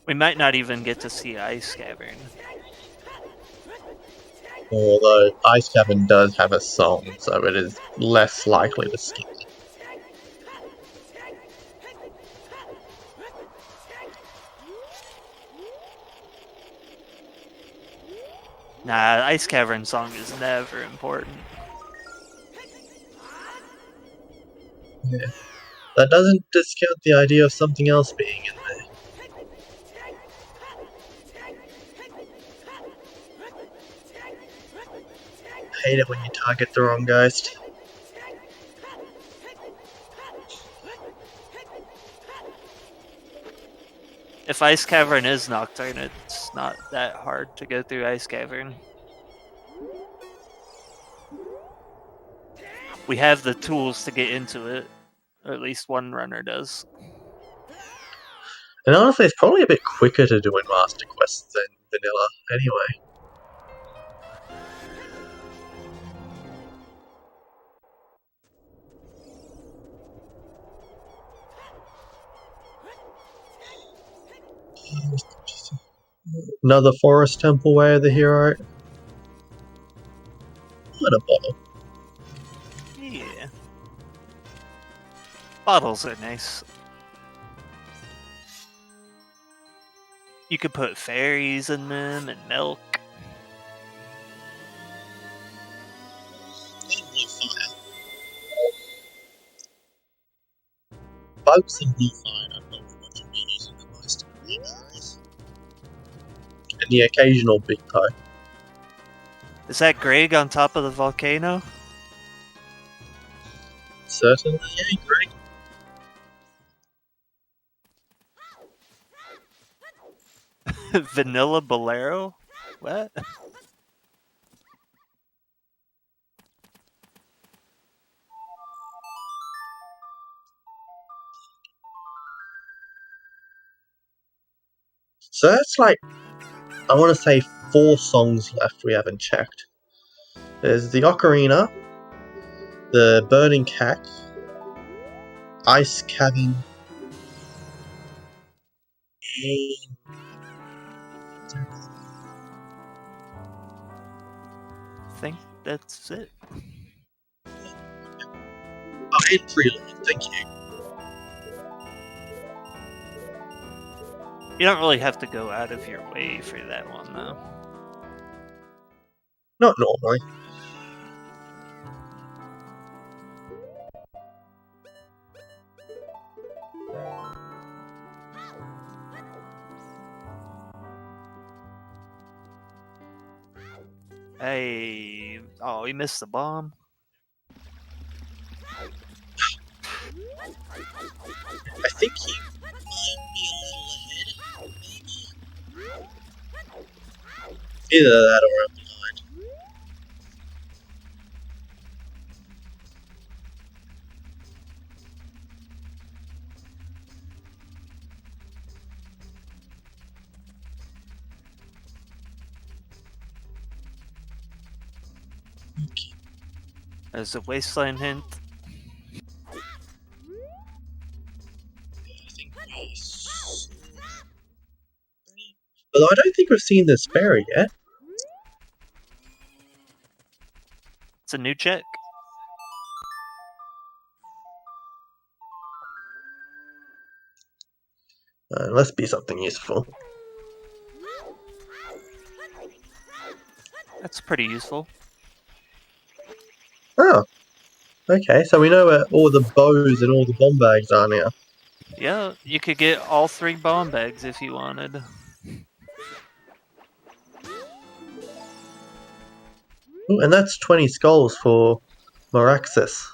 We might not even get to see Ice Cavern. Although Ice Cavern does have a song, so it is less likely to skip it. Nah, Ice Cavern song is never important. Yeah. That doesn't discount the idea of something else being in there. I hate it when you target the wrong ghost. If Ice Cavern is Nocturne, it's not that hard to go through Ice Cavern. We have the tools to get into it, or at least one runner does. And honestly, it's probably a bit quicker to do in Master Quest than Vanilla, anyway. Another forest temple where the hero. What a bottle. Yeah. Bottles are nice. You could put fairies in them and milk. Bugs and blue fire are probably what you'll be using the most in green areas. And the occasional big toe. Is that Greg on top of the volcano? Certainly, yeah, Greg. Vanilla Bolero? What? So that's like, I want to say 4 songs left we haven't checked. There's the Ocarina, the Burning Cat, Ice Cabin, and I think that's it. and Prelude, thank you. You don't really have to go out of your way for that one, though. Not normally. Hey, oh, he missed the bomb. I think he might be a little ahead, maybe? Either that or I'm behind. There's a wasteland hint. I think we saw that. Although I don't think we've seen this fairy yet. It's a new check. Let's be something useful. That's pretty useful. Oh. Okay, so we know where all the bows and all the bomb bags are now. Yeah, you could get all 3 bomb bags if you wanted. Ooh, and that's 20 skulls for Moraxis.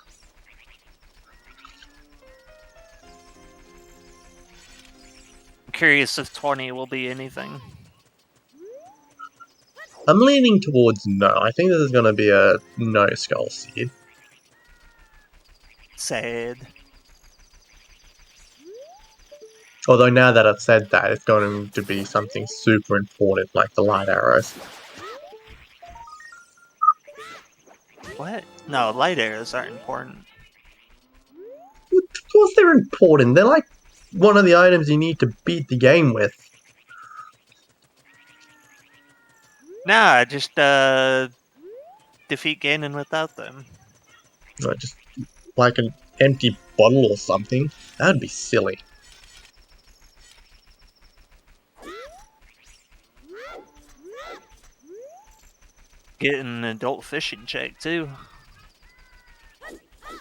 I'm curious if 20 will be anything. I'm leaning towards no. I think this is going to be a no skull seed. Sad. Although now that I've said that, it's going to be something super important like the light arrows. What? No, light arrows aren't important. Of course they're important. They're like one of the items you need to beat the game with. Nah, just defeat Ganon without them. Not just like an empty bottle or something. That'd be silly. Get an adult fishing check too.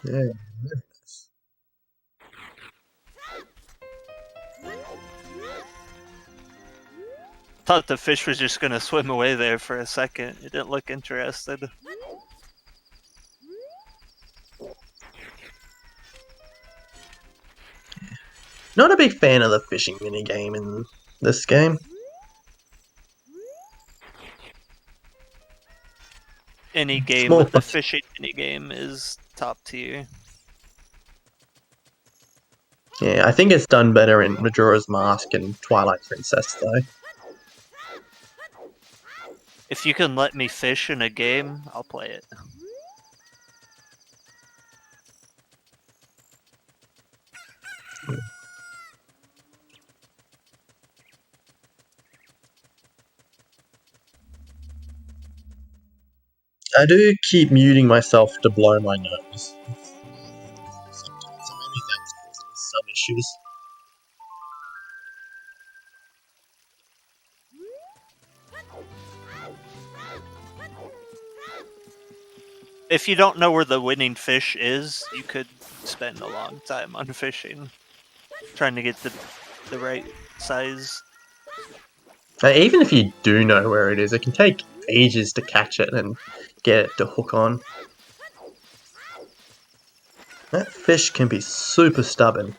Yeah. Thought the fish was just gonna swim away there for a second. It didn't look interested. Not a big fan of the fishing minigame in this game. Any game Small with the plus. fishing minigame is top tier. Yeah, I think it's done better in Majora's Mask and Twilight Princess, though. If you can let me fish in a game, I'll play it. I do keep muting myself to blow my nose. Sometimes, so maybe that's causing some issues. If you don't know where the winning fish is, you could spend a long time on fishing, trying to get the right size. Even if you do know where it is, it can take ages to catch it and get it to hook on. That fish can be super stubborn.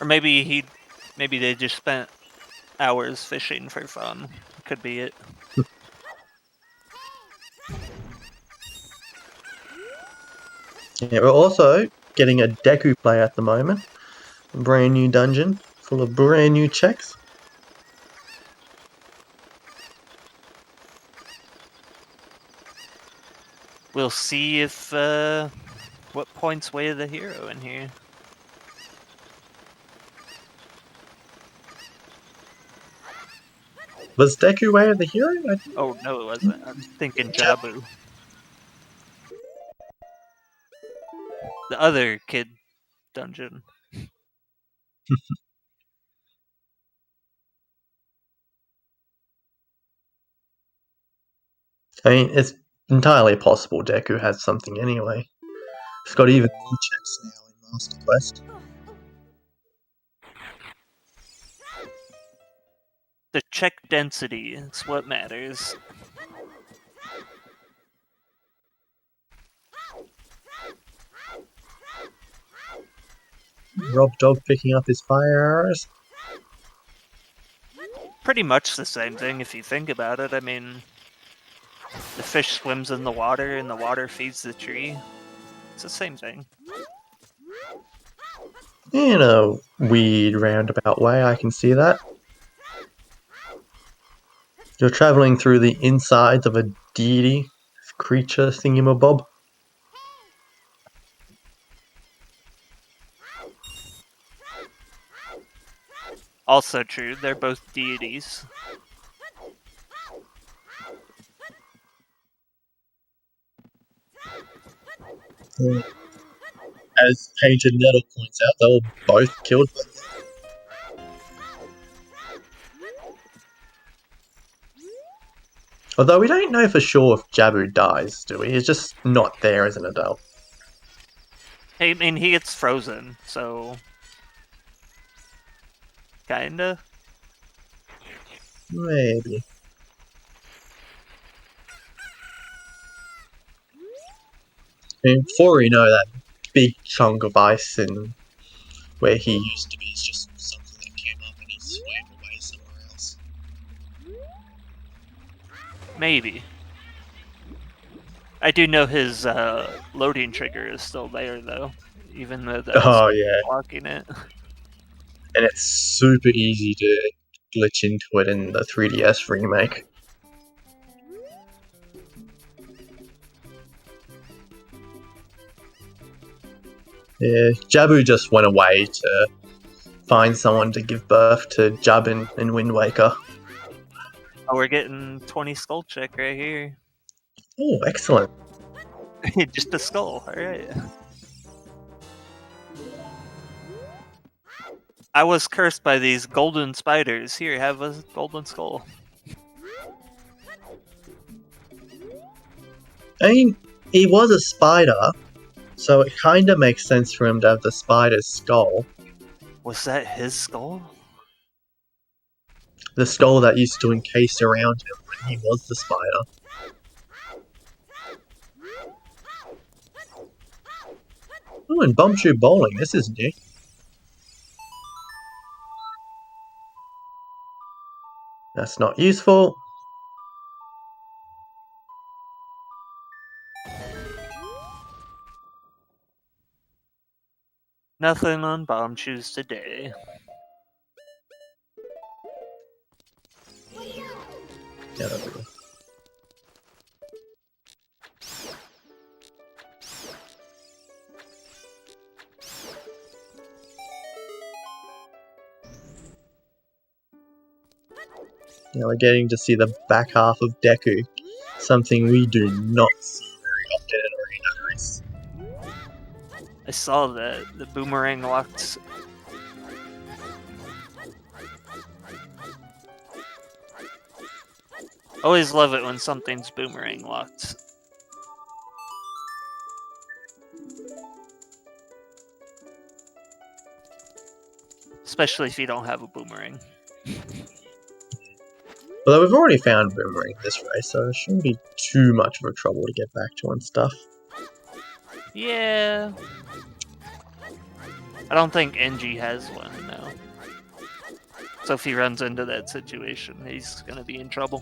Or maybe they just spent hours fishing for fun. Could be it. Yeah, we're also getting a Deku play at the moment. A brand new dungeon full of brand new checks. We'll see if what points way the hero in here. Was Deku Way of the hero? Oh no, it wasn't. I'm thinking Jabu. The other kid dungeon. I mean, it's entirely possible Deku has something anyway. It's got even more checks now in Master Quest. The check density is what matters. Rob Dog picking up his fire arrows. Pretty much the same thing if you think about it. I mean, the fish swims in the water and the water feeds the tree. It's the same thing. In a weird roundabout way, I can see that. You're travelling through the insides of a deity creature thingamabob. Also true, they're both deities. As Painted Nettle points out, they were both killed by death. Although we don't know for sure if Jabu dies, do we? He's just not there as an adult. I mean, he gets frozen, so... Kinda? Maybe. And before we know, that big chunk of ice in where he used to be is just something that came up and he swam away somewhere else. Maybe. I do know his loading trigger is still there, though. Even though that's blocking it. And it's super easy to glitch into it in the 3DS remake. Yeah, Jabu just went away to find someone to give birth to Jabin in Wind Waker. Oh, we're getting 20 skull check right here. Oh, excellent. Just a skull, alright. I was cursed by these golden spiders. Here, have a golden skull. I mean, he was a spider, so it kind of makes sense for him to have the spider's skull. Was that his skull? The skull that used to encase around him when he was the spider. Oh, and Bumshoe Bowling, this is new. That's not useful. Nothing on bomb shoes today. Yeah, that'll be good. Yeah, we're getting to see the back half of Deku. Something we do not see very often in Arena Race. I saw that the boomerang locked. Always love it when something's boomerang locked. Especially if you don't have a boomerang. Although we've already found boomerang this race, so it shouldn't be too much of a trouble to get back to and stuff. Yeah. I don't think NG has one now. So if he runs into that situation, he's gonna be in trouble.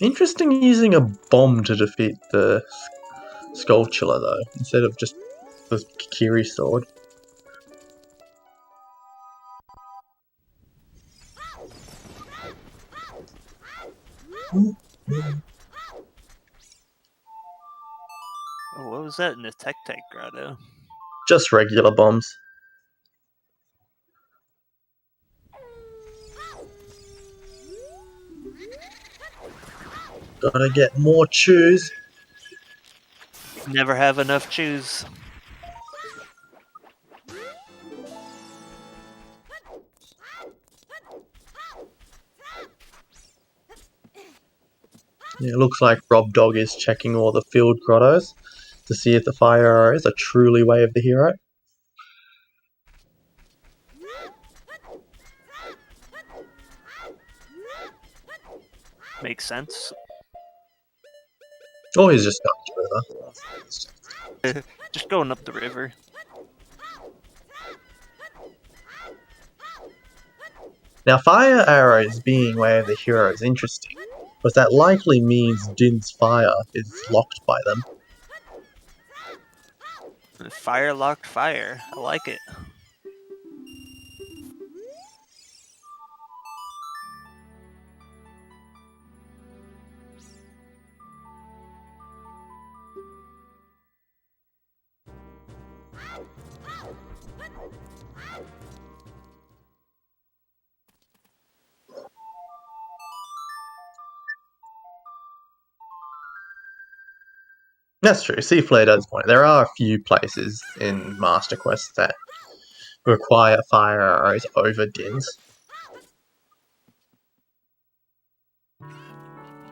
Interesting using a bomb to defeat the Skulltula though, instead of just the Kiri sword. Oh, what was that in the Tech Grotto? Just regular bombs. Gotta get more chews. Never have enough chews. Yeah, it looks like Rob Dog is checking all the field grottos to see if the fire arrows are truly way of the hero. Makes sense. Or he's just going to the river. Just going up the river. Now, fire arrows being way of the hero is interesting, but that likely means Din's fire is locked by them. Fire locked fire. I like it. That's true. Seaflare does point. There are a few places in Master Quest that require fire arrows over Dins.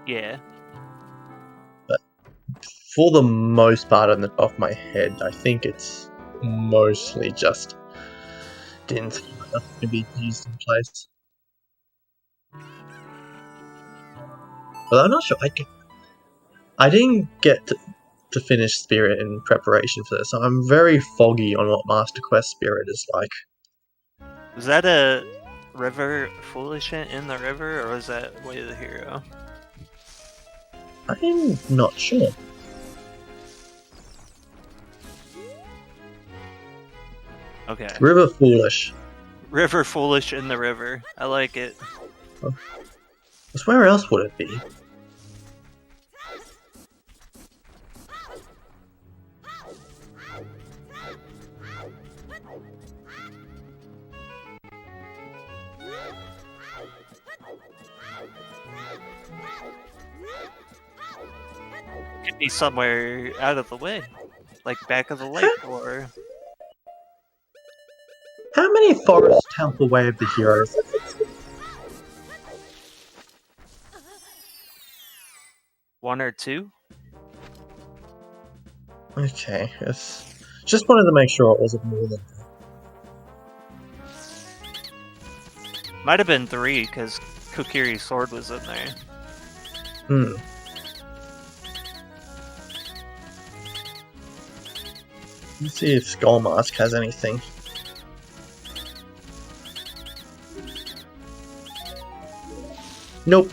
Yeah. But for the most part, on the top of my head, I think it's mostly just Din's fire to be used in place. But I'm not sure. I didn't get to finish Spirit in preparation for this. So I'm very foggy on what Master Quest Spirit is like. Was that a river foolish in the river, or was that Way of the Hero? I'm not sure. Okay. River Foolish. River foolish in the river. I like it. So where else would it be? Could be somewhere out of the way, like back of the lake, or How many Forest Temple Way of the Heroes? one or two. Okay, just wanted to make sure it wasn't more than that. Might have been three, because Kokiri's sword was in there. Hmm. Let's see if Skullmask has anything. Nope.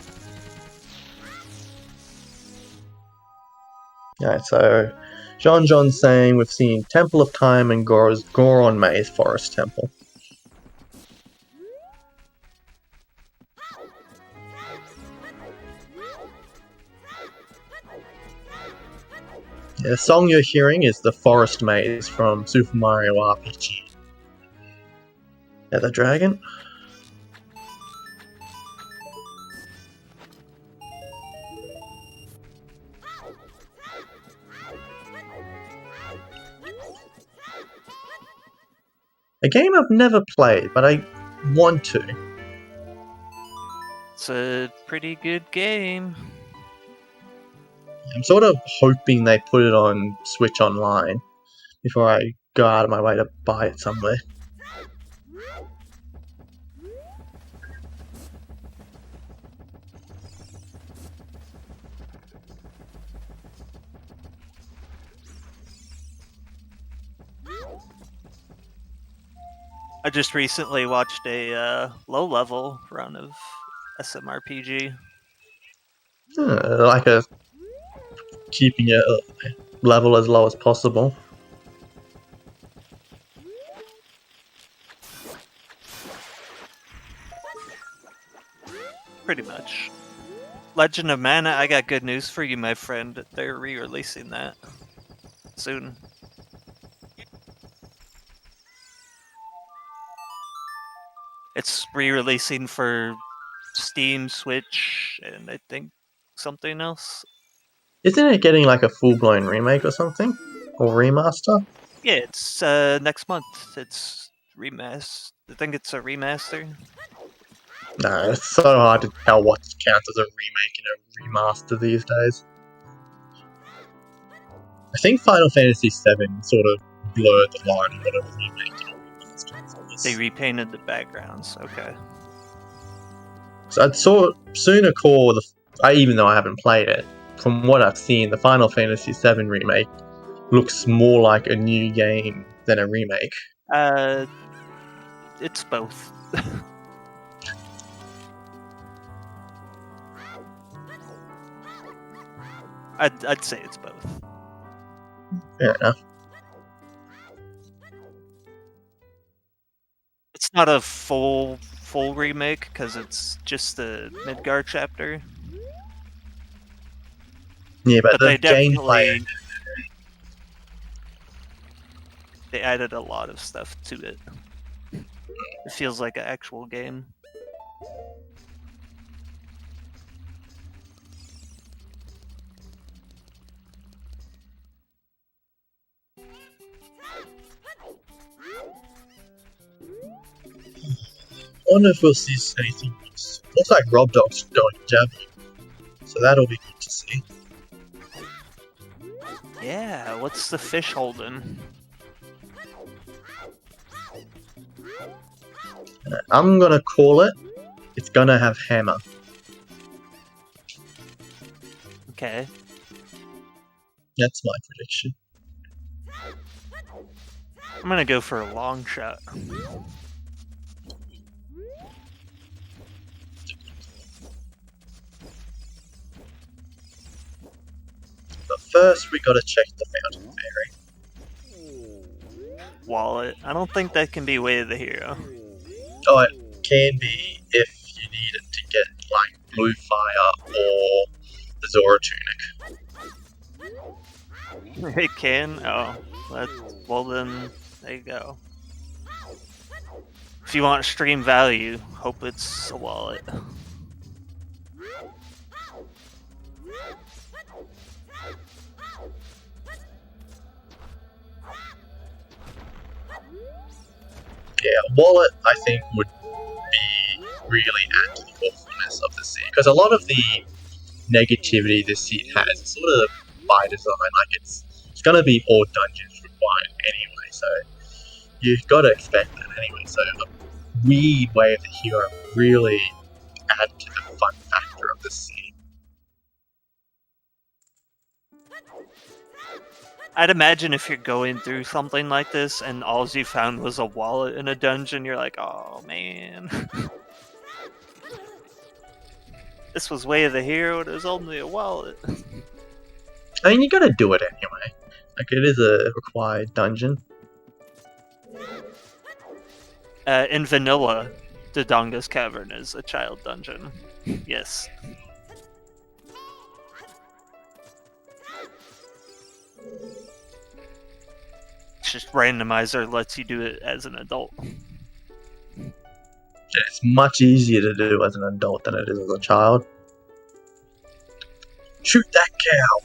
Alright, so John's saying we've seen Temple of Time and Goron Maze Forest Temple. Yeah, the song you're hearing is the Forest Maze from Super Mario RPG. Yeah, the dragon. A game I've never played, but I want to. It's a pretty good game. I'm sort of hoping they put it on Switch Online before I go out of my way to buy it somewhere. I just recently watched a low-level run of SMRPG. Like keeping it level as low as possible. Pretty much. Legend of Mana, I got good news for you, my friend. They're re-releasing that soon. It's re-releasing for Steam, Switch, and I think something else. Isn't it getting like a full-blown remake or something? Or remaster? Yeah, it's next month. It's remaster. I think it's a remaster. No, it's so hard to tell what counts as a remake and a remaster these days. I think Final Fantasy VII sort of blurred the line of what a remake and a remaster is. They repainted the backgrounds. Okay. So I'd sooner call even though I haven't played it, from what I've seen, the Final Fantasy VII remake looks more like a new game than a remake. It's both. I'd say it's both. Fair enough. It's not a full remake because it's just the Midgar chapter. Yeah, but the they gameplay. They added a lot of stuff to it. It feels like an actual game. I wonder if we'll see anything else. Looks like Rob Dog's going javelin, so that'll be good to see. Yeah, what's the fish holding? I'm gonna call it. It's gonna have hammer. Okay. That's my prediction. I'm gonna go for a long shot. But first, we gotta check the Fountain Fairy. Wallet. I don't think that can be Way of the Hero. Oh, it can be if you need it to get like Blue Fire or the Zora Tunic. It can? Oh. Well then, there you go. If you want stream value, hope it's a wallet. Yeah, wallet I think would be really add to the awfulness of the scene, because a lot of the negativity this scene has is sort of by design. Like it's gonna be all dungeons required anyway, so you've got to expect that anyway. So a weird Way of the Hero really add to the fun factor of the scene. I'd imagine if you're going through something like this and all you found was a wallet in a dungeon, you're like, oh man. This was Way of the Hero, it was only a wallet. I mean, you gotta do it anyway. Like, it is a required dungeon. In vanilla, Dodonga's Cavern is a child dungeon. Yes. It's just Randomizer lets you do it as an adult. It's much easier to do as an adult than it is as a child. Shoot that cow!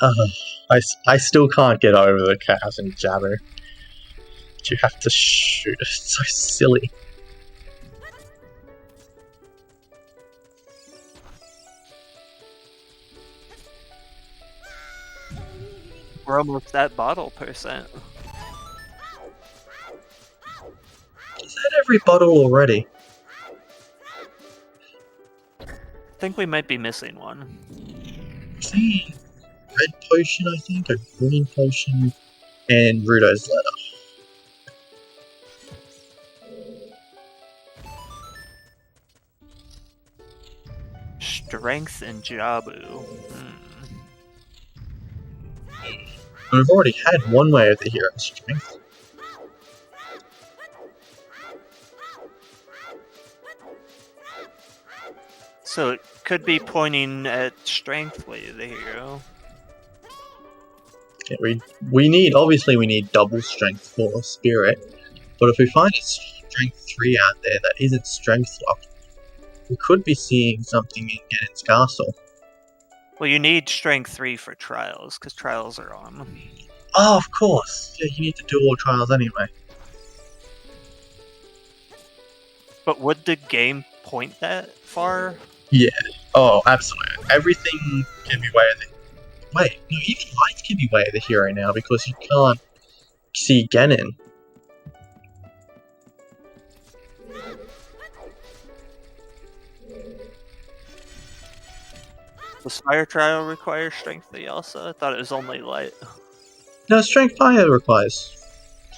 I still can't get over the cat and Jabber. You have to shoot. It's so silly. We're almost at bottle percent. Is that every bottle already? I think we might be missing one. See, red potion, I think, a green potion, and Rudo's letter. Strength and Jabu. We've already had one way of the hero strength. So it could be pointing at strength way of the hero. Yeah, we need double strength for spirit, but if we find a strength 3 out there that isn't strength locked, we could be seeing something in Ganon's castle. Well, you need strength 3 for trials, because trials are on. Oh, of course. Yeah, you need to do all trials anyway. But would the game point that far? Yeah. Oh, absolutely. Everything can be way of the... Wait, no, even lights can be way of the hero now because you can't see Ganon. Does fire trial require strength 3 also? I thought it was only light. No, Strength Fire requires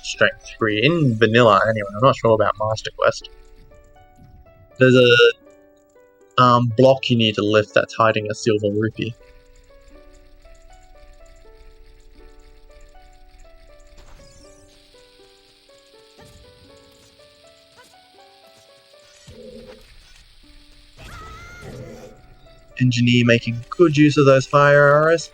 Strength 3 in vanilla anyway. I'm not sure about Master Quest. There's a block you need to lift that's hiding a silver rupee. Engineer making good use of those fire arrows.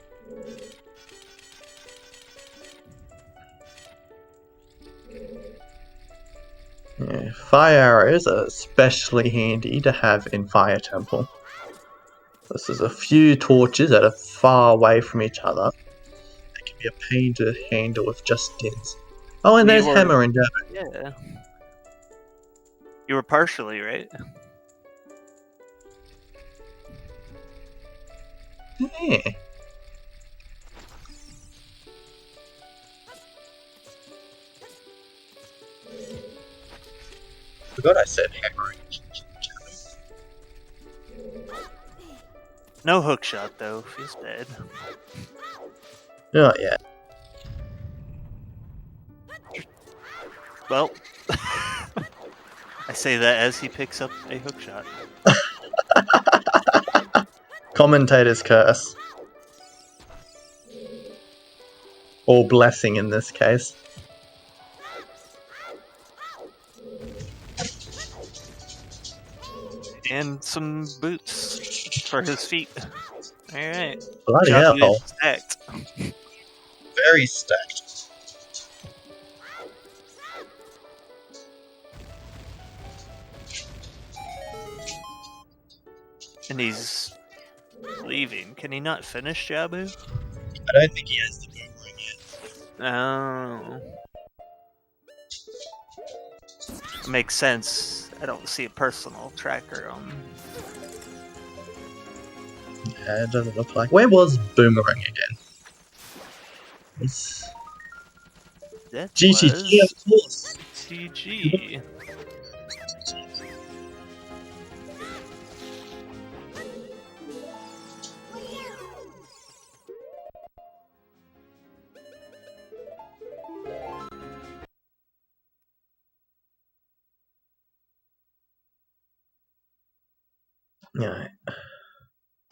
Yeah, fire arrows are especially handy to have in Fire Temple. This is a few torches that are far away from each other. They can be a pain to handle with just dins. Oh, and there's Hammer and Jabber. Yeah. You were partially right. Yeah. Forgot I said Hammer and Jabber. No hook shot though. Feels bad. Oh, yeah. Well, I say that as he picks up a hook shot. Commentator's curse. Or blessing in this case. And some boots for his feet. Alright. Bloody hell. Stacked. Very stacked. And he's leaving. Can he not finish Jabu? I don't think he has the boomerang yet. Oh. Makes sense. I don't see a personal tracker on. Yeah, it doesn't look like. Where was Boomerang again? It's That GTG, was of course. TG. Yeah,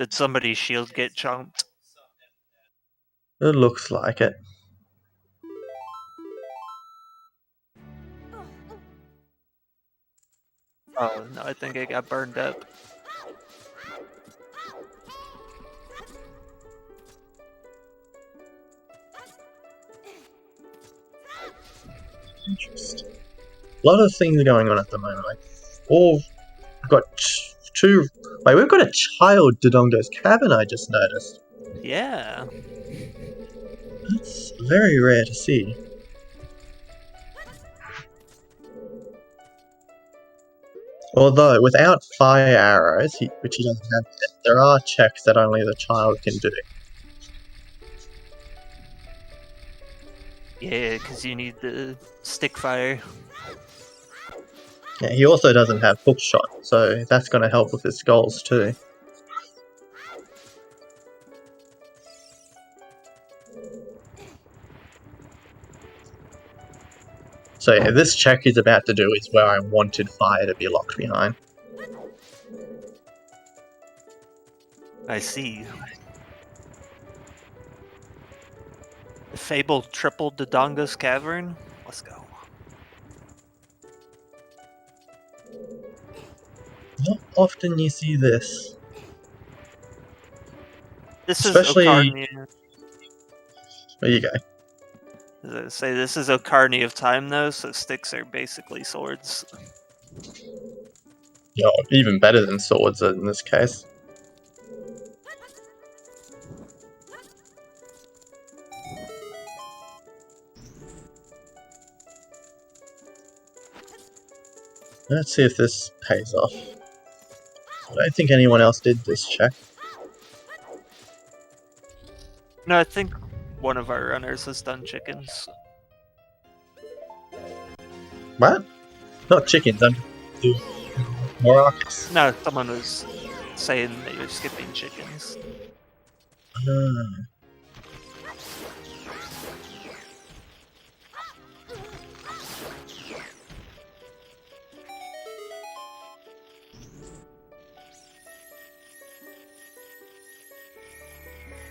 Did somebody's shield get chunked? it looks like it. Oh no, I think it got burned up. Interesting. A lot of things going on at the moment. Like, we've got two. Wait, we've got a child Dodongo's cabin. I just noticed. Yeah. That's very rare to see. Although, without fire arrows, which he doesn't have yet, there are checks that only the child can do. Yeah, because you need the stick fire. Yeah, he also doesn't have hook shot, so that's going to help with his goals too. So yeah, this check he's about to do is where I wanted fire to be locked behind. I see. The fabled triple Dodonga's Cavern? Let's go. Not often you see this. This Especially- is Ocarina. There you go. As I say, this is Ocarina of Time though, so sticks are basically swords. Yeah, even better than swords in this case. Let's see if this pays off. I don't think anyone else did this check. No, I think one of our runners has done chickens. What? Not chickens, I'm doing maracas. No, someone was saying that you're skipping chickens.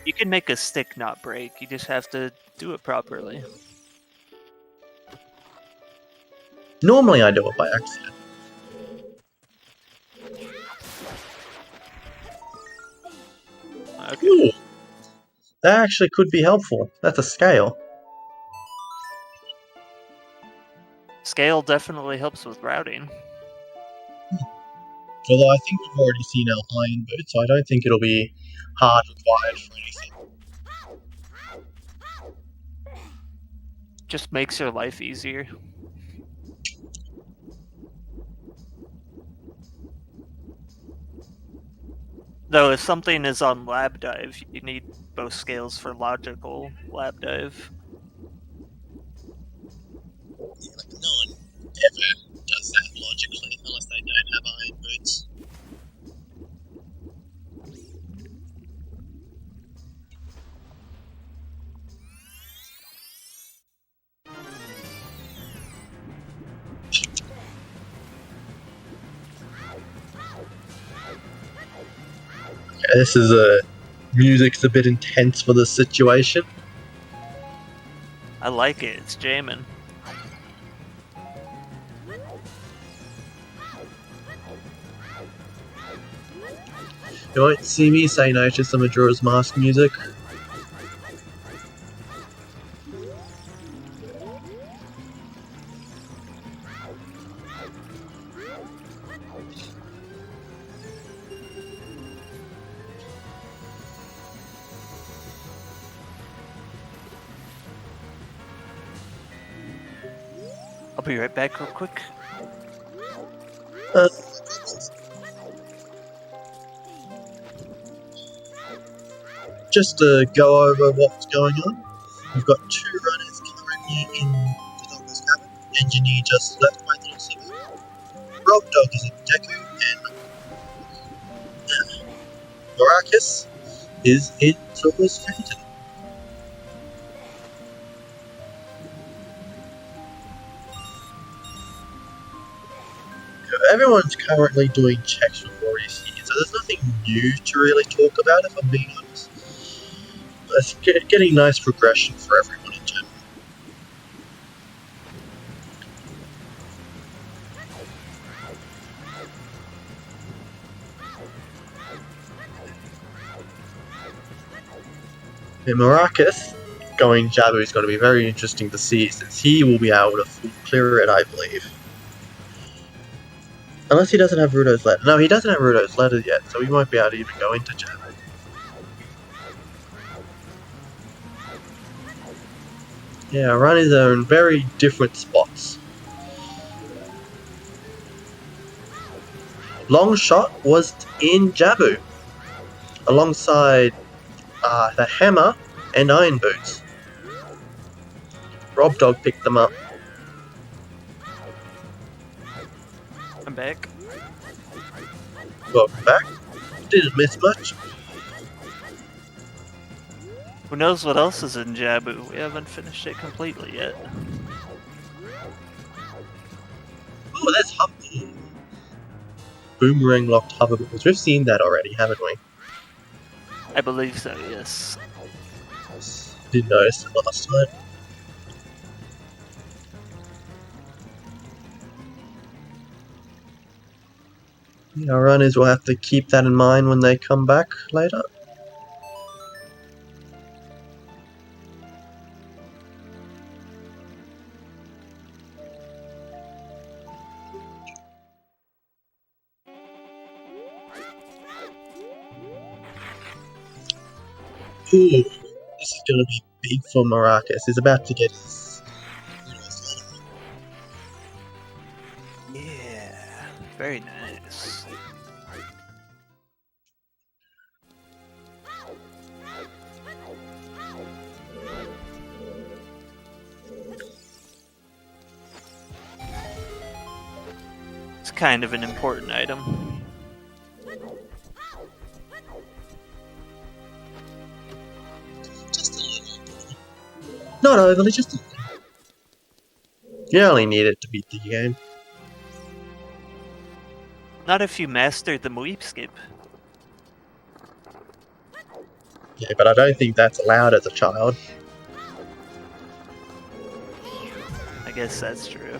You can make a stick not break, you just have to do it properly. Normally I do it by accident. Okay. Ooh, that actually could be helpful. That's a scale. Scale definitely helps with routing. Although I think we've already seen our iron boot, so I don't think it'll be hard required for anything. Just makes your life easier. Though if something is on lab dive, you need both scales for logical lab dive. Yeah, like no one ever does that logically unless they don't have iron boots. Okay, this is music's a bit intense for this situation. I like it, it's jamming. You won't see me say no to some Majora's Mask music. I'll be right back real quick. Just to go over what's going on, we've got two runners currently in the Doctor's cabin. Engineer just left my little saloon. Rob Dog is in Deku, and Maracus is in Silver's Fountain. Everyone's currently doing checks we've already seen, so there's nothing new to really talk about, if I'm being honest. But it's getting nice progression for everyone in general. And Maracus going Jabu is going to be very interesting to see, since he will be able to clear it, I believe. Unless he doesn't have Rudo's letter. No, he doesn't have Rudo's letter yet, so he won't be able to even go into Jabu. Yeah, our runners are in very different spots. Long shot was in Jabu, alongside the Hammer and Iron Boots. Rob Dog picked them up. I'm back. Welcome back. Didn't miss much. Who knows what else is in Jabu? We haven't finished it completely yet. Oh, that's Boomerang locked hoverboards. We've seen that already, haven't we? I believe so, yes. Didn't notice it last time. Yeah, our runners will have to keep that in mind when they come back later. Ooh, this is going to be big for Maracas. He's about to get his... Yeah, very nice. It's kind of an important item. Just a little. Not overly, just a little. You only need it to beat the game. Not if you master the Mweep skip. Yeah, but I don't think that's allowed as a child. I guess that's true.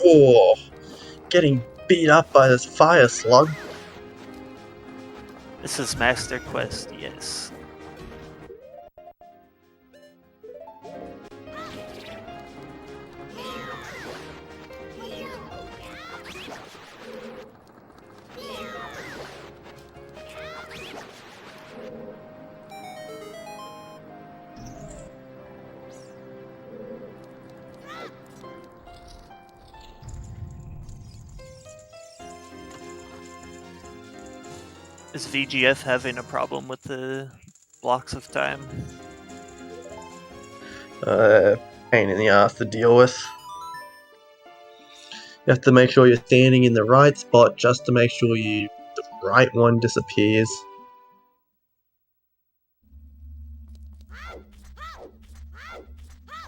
Oh, getting beat up by this fire slug. This is Master Quest, yes. Is VGF having a problem with the blocks of time? Pain in the ass to deal with. You have to make sure you're standing in the right spot just to make sure the right one disappears.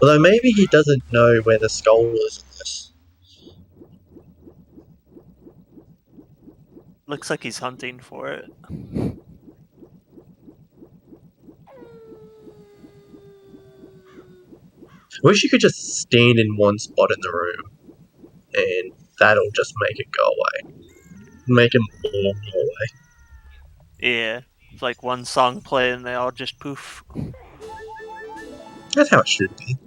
Although maybe he doesn't know where the skull is in this. Looks like he's hunting for it. I wish you could just stand in one spot in the room, and that'll just make it go away. Make him all go away. Yeah, it's like one song play and they all just poof. That's how it should be.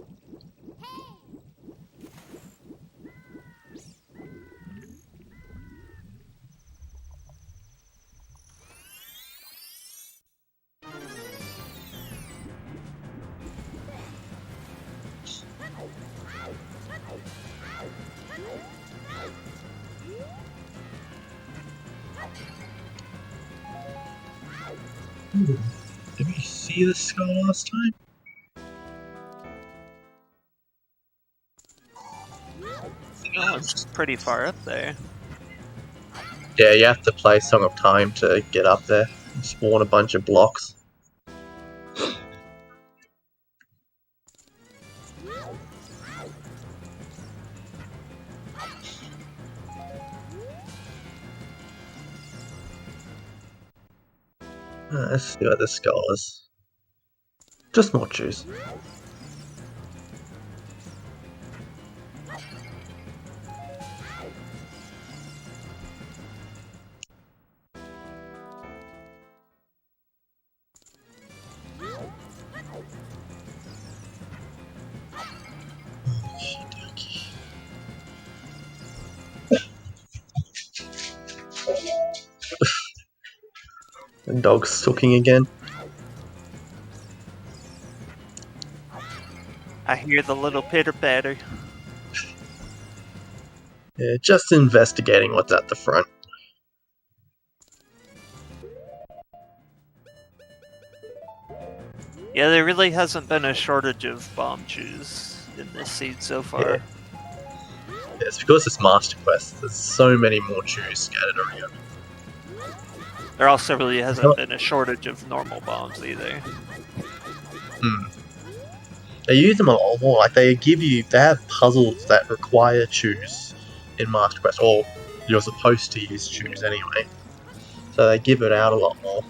Ooh, did we see the skull last time? Oh, it's pretty far up there. Yeah, you have to play Song of Time to get up there. Spawn a bunch of blocks. Let's see what the skull is. Just more juice. The dog's sulking again. I hear the little pitter patter. Yeah, just investigating what's at the front. Yeah, there really hasn't been a shortage of bomb chews in this seed so far. Yeah. It's because it's Master Quest. There's so many more chews scattered around. There also really hasn't been a shortage of normal bombs either. They use them a lot more. Like they have puzzles that require chews in Master Quest, or you're supposed to use chews anyway. So they give it out a lot more.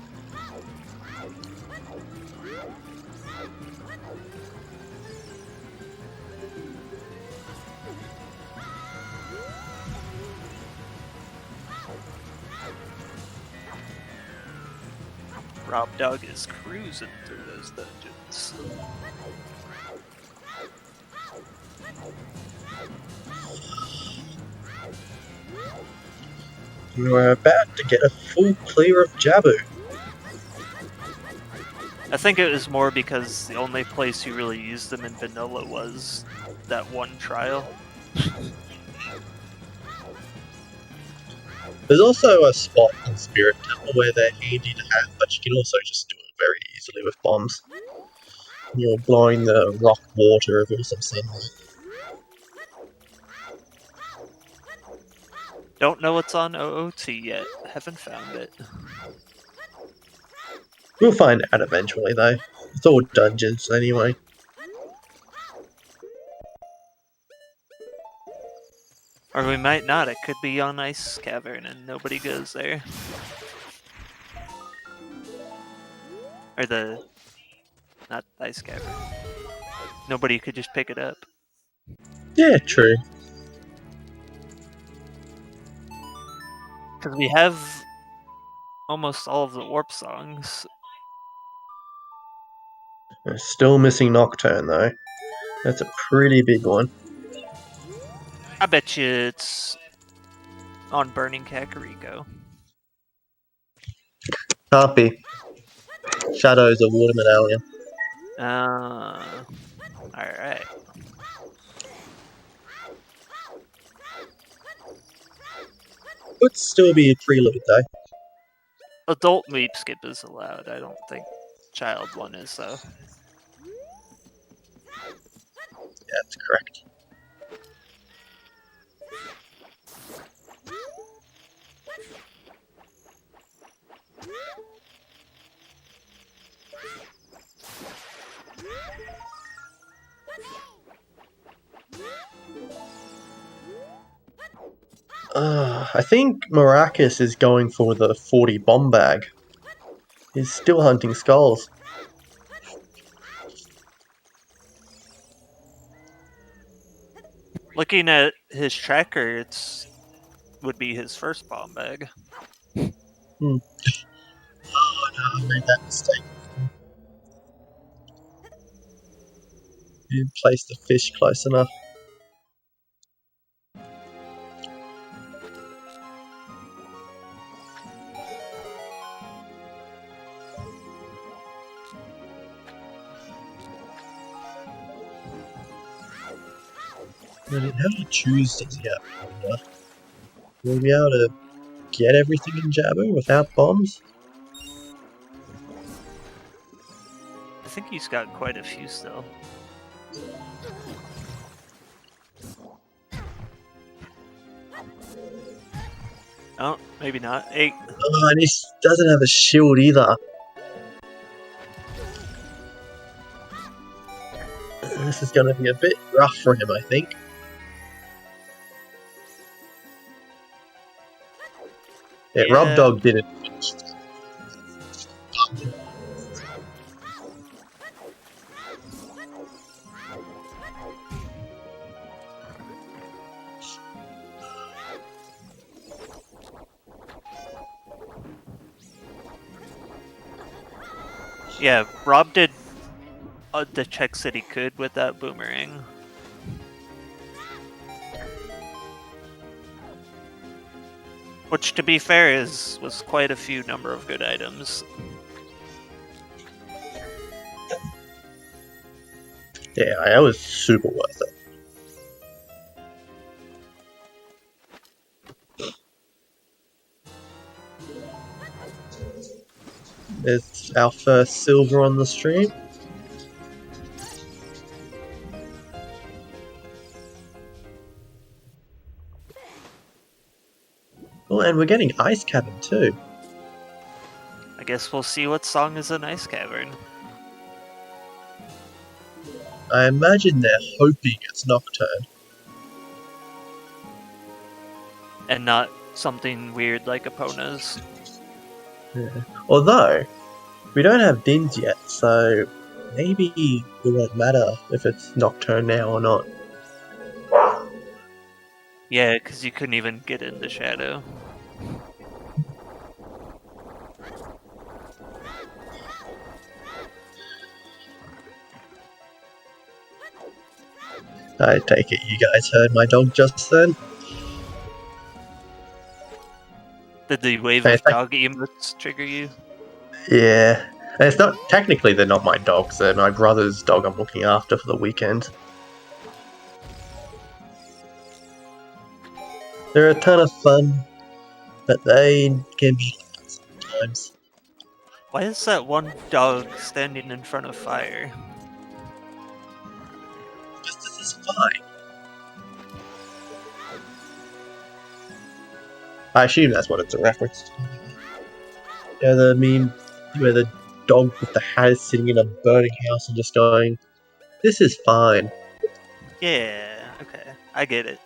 Rob Dog is cruising through those dungeons. We're about to get a full clear of Jabu. I think it was more because the only place you really used them in vanilla was that one trial. There's also a spot in Spirit Temple where they're handy to have, but you can also just do it very easily with bombs. You're blowing the rock water over some sunlight. Don't know what's on OOT yet. Haven't found it. We'll find out eventually, though. It's all dungeons anyway. Or we might not. It could be on Ice Cavern and nobody goes there. Or not Ice Cavern. Nobody could just pick it up. Yeah, true. Because we have almost all of the warp songs. We're still missing Nocturne, though. That's a pretty big one. I bet you it's on Burning Kakariko. Can't be. Shadow's a water medallion. Alright. Could still be a preload, though. Adult meep skip is allowed. I don't think child one is, though. Yeah, that's correct. I think Maracas is going for the 40 bomb bag. He's still hunting skulls. Looking at his tracker, would be his first bomb bag. Oh no, I made that mistake. You placed the fish close enough. I didn't have to choose this yet. Will we be able to get everything in Jabu without bombs? I think he's got quite a few still. Oh, maybe not. 8. Oh, and he doesn't have a shield either. This is going to be a bit rough for him, I think. Yeah, Rob Dog did it. Yeah, Rob did the checks that he could with that boomerang. Which, to be fair, was quite a few number of good items. Yeah, that was super worth it. It's our first silver on the stream. Oh, and we're getting Ice Cabin too. I guess we'll see what song is an Ice Cavern. I imagine they're hoping it's Nocturne. And not something weird like Epona's. Yeah. Although, we don't have Dins yet, so maybe it won't matter if it's Nocturne now or not. Yeah, because you couldn't even get into Shadow. I take it you guys heard my dog just then? Did the wave Hey, of dog emotes trigger you? Yeah. And it's not, technically they're not my dogs, they're my brother's dog I'm looking after for the weekend. They're a ton of fun, but they can be loud sometimes. Why is that one dog standing in front of fire? Because this is fine. I assume that's what it's a reference to. Yeah, the meme where the dog with the hat is sitting in a burning house and just going, "This is fine." Yeah, okay. I get it.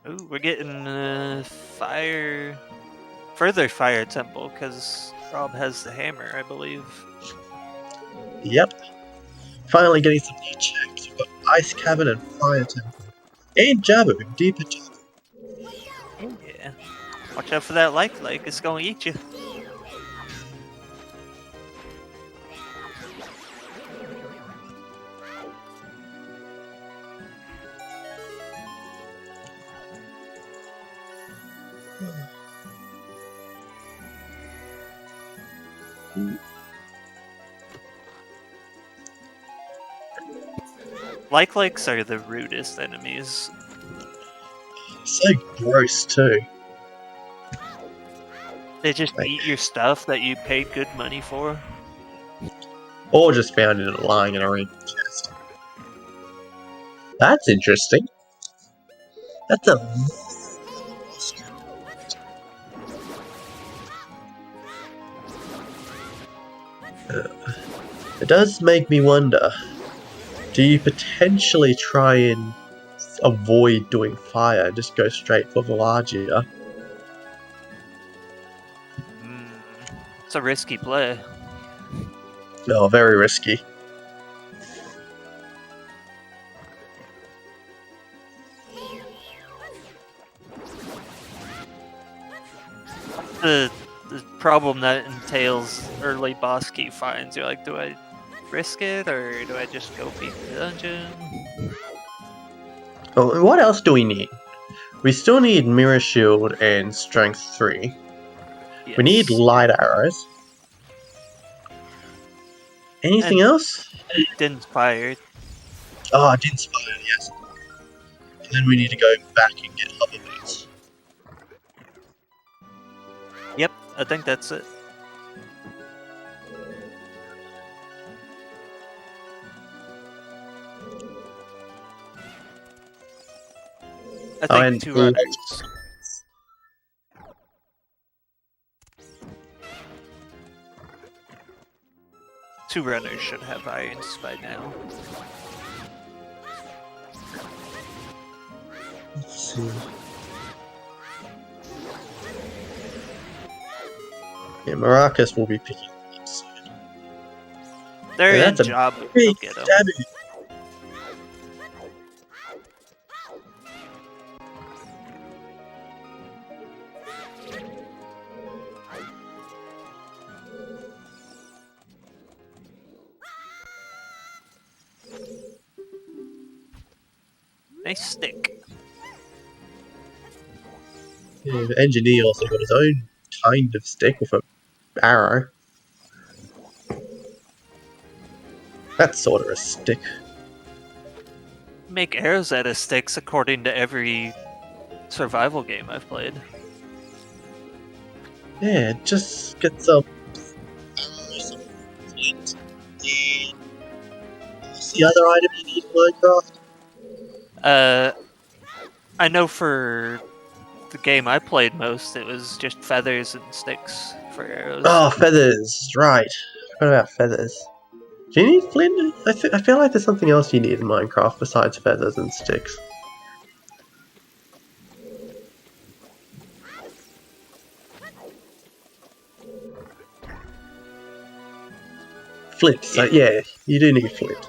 Ooh, we're getting further fire temple, because Rob has the hammer, I believe. Yep. Finally getting some new checks. We've got Ice Cabin and Fire Temple. And Jabu, deeper Jabu. Yeah. Watch out for that like, it's gonna eat you. Likes are the rudest enemies. So gross too. They just eat your stuff that you paid good money for. Or just found it lying in a random chest. That's interesting. That's a... It does make me wonder, do you potentially try and avoid doing fire and just go straight for Velagia? It's a risky play. No, very risky. The problem that entails early boss key finds. You're like, do I risk it or do I just go beat the dungeon? Well, what else do we need? We still need Mirror Shield and Strength 3. Yes. We need Light Arrows. Anything else? Din's Fire. Oh, Dinspire, yes. And then we need to go back and get Hover Boots. Yep, I think that's it. I think 2 runners. 2 runners should have irons by now. Let's see. Yeah, Maracas will be picking them up soon. They're Yeah, in that's a job. big Get them. stabby. a stick. Yeah, the engineer also got his own kind of stick with a arrow. That's sort of a stick. Make arrows out of sticks according to every survival game I've played. Yeah, just get some arrows, some flint, and what's the other item you need in Minecraft? I know for the game I played most, it was just feathers and sticks for arrows. Oh, feathers, right. I forgot about feathers. Do you need flint? I feel like there's something else you need in Minecraft besides feathers and sticks. Flint, so yeah, you do need flint.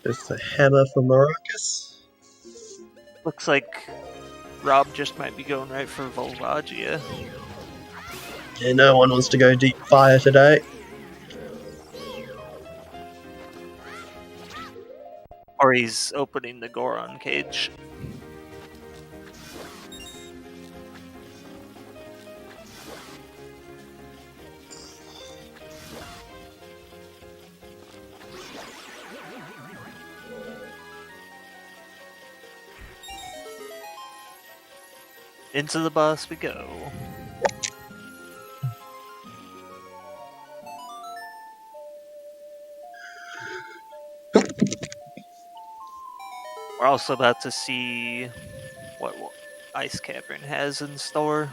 There's the hammer for Maracas. Looks like Rob just might be going right for Volvagia. Yeah, no one wants to go deep fire today. Or he's opening the Goron cage. Into the boss we go. We're also about to see what Ice Cavern has in store.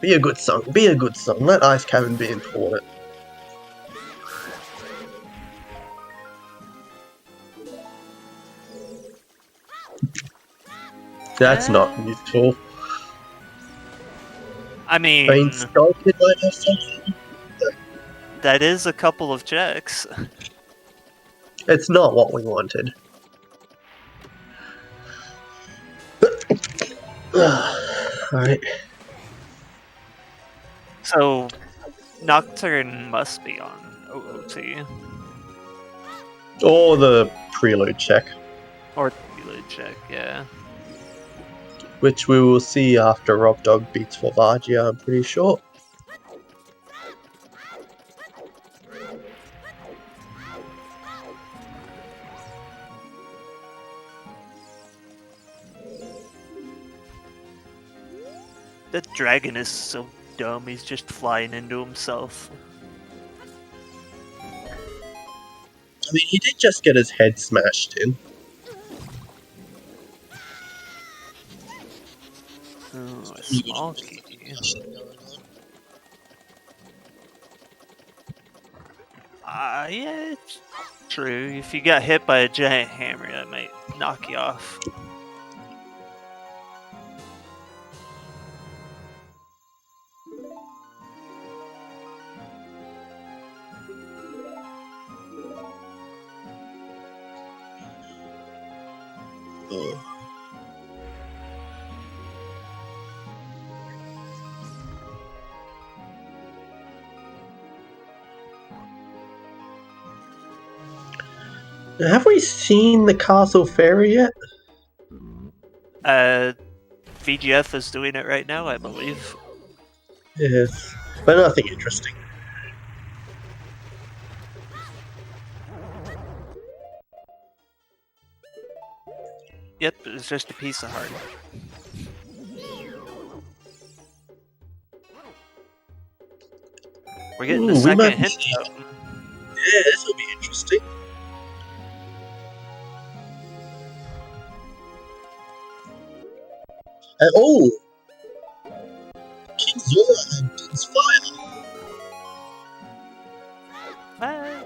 Be a good song. Be a good song. Let Ice Cavern be important. That's not useful. I mean, Being sculpted might have something. that is a couple of checks. It's not what we wanted. Alright. So, Nocturne must be on OOT. Or the prelude check, Or Prelude check, yeah. which we will see after Rob Dog beats Volvagia, I'm pretty sure. That dragon is so dumb, he's just flying into himself. I mean, he did just get his head smashed in. Ooh, a small key. Yeah, it's true. If you got hit by a giant hammer, that might knock you off. Oh. Have we seen the Castle Fairy yet? VGF is doing it right now, I believe. Yes, but nothing interesting. Yep, it's just a piece of heart. We're getting the Ooh, we second might be hint. seeing- Yeah, this will be interesting. Oh! King Zora had King's Fire.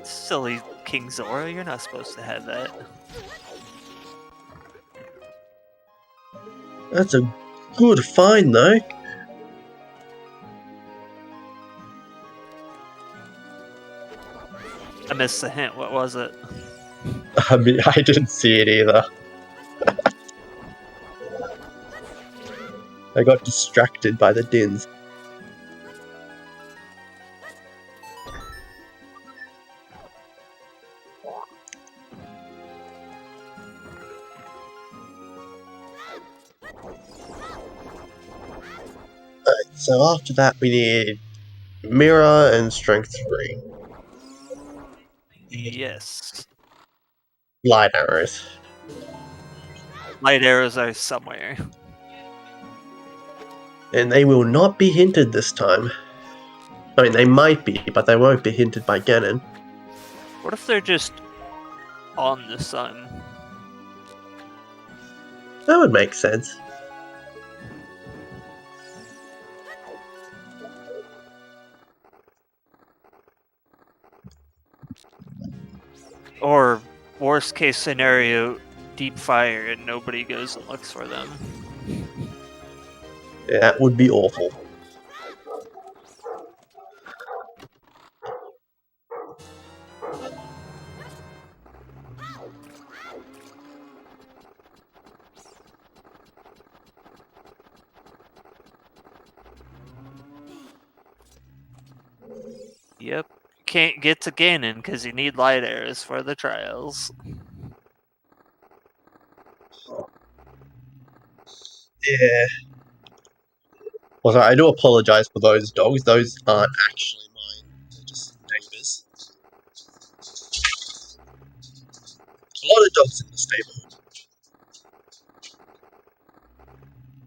Silly King Zora, you're not supposed to have that. That's a good find, though. I missed the hint, what was it? I mean, I didn't see it either. I got distracted by the dins. So after that, we need mirror and strength 3. Yes. Light arrows. Light arrows are somewhere. And they will not be hinted this time. I mean, they might be, but they won't be hinted by Ganon. What if they're just on the sun? That would make sense. Or, worst case scenario, deep fire and nobody goes and looks for them. Yeah, that would be awful. Yep. Can't get to Ganon because you need light arrows for the trials. Yeah. Also, I do apologize for those dogs. Those aren't actually mine. They're just neighbors. A lot of dogs in this neighborhood.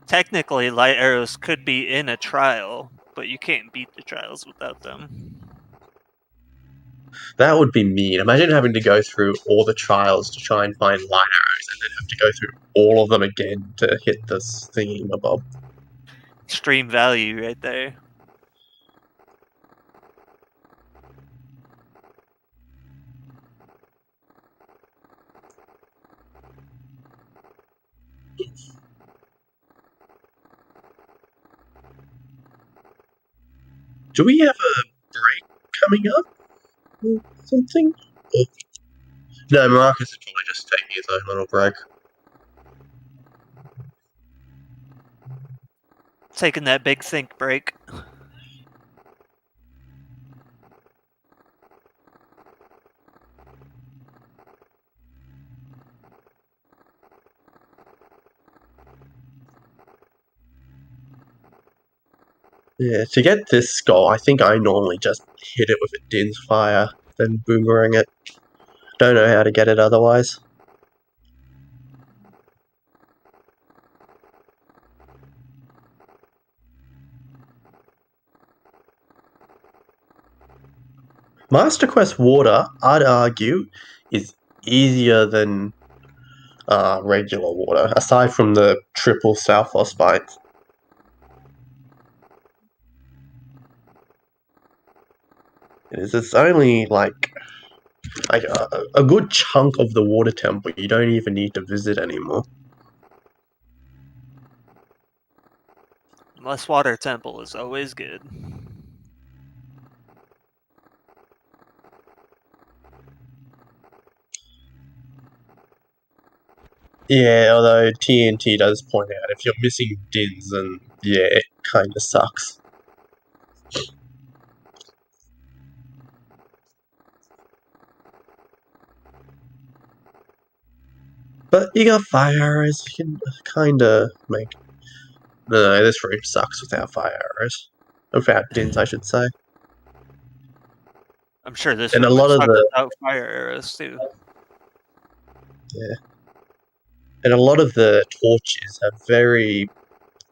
Technically, light arrows could be in a trial, but you can't beat the trials without them. That would be mean. Imagine having to go through all the trials to try and find light arrows, and then have to go through all of them again to hit this thingy-mabob. Extreme value right there. Do we have a break coming up? Or something? Oh. No, Marcus is probably just taking his own little break. Taking that big think break. Yeah, to get this skull, I think I normally just hit it with a Din's Fire, then boomerang it. Don't know how to get it otherwise. Master Quest Water, I'd argue, is easier than regular water, aside from the triple Southos bites. It's only like a good chunk of the water temple you don't even need to visit anymore. Less water temple is always good. Yeah, although TNT does point out if you're missing Dins, then yeah, it kind of sucks. But you got fire arrows, you can kind of make... No, this room sucks without fire arrows. Without Dins, I should say. I'm sure this And one a lot would of suck the... without fire arrows too. Yeah. And a lot of the torches have very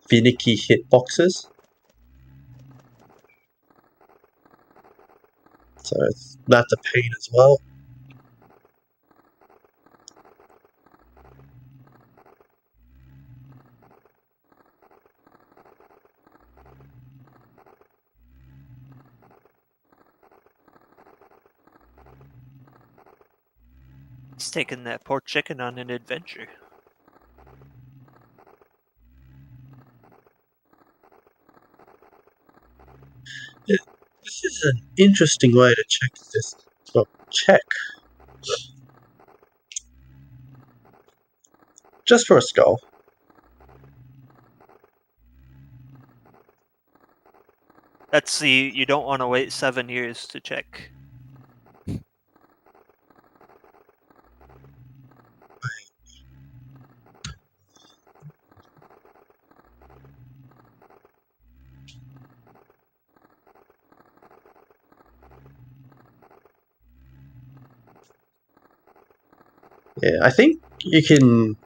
finicky hitboxes. So that's a pain as well. He's taking that poor chicken on an adventure. This is an interesting way to check this. Well, check. just for a skull. That's you don't want to wait 7 years to check. Yeah, I think you can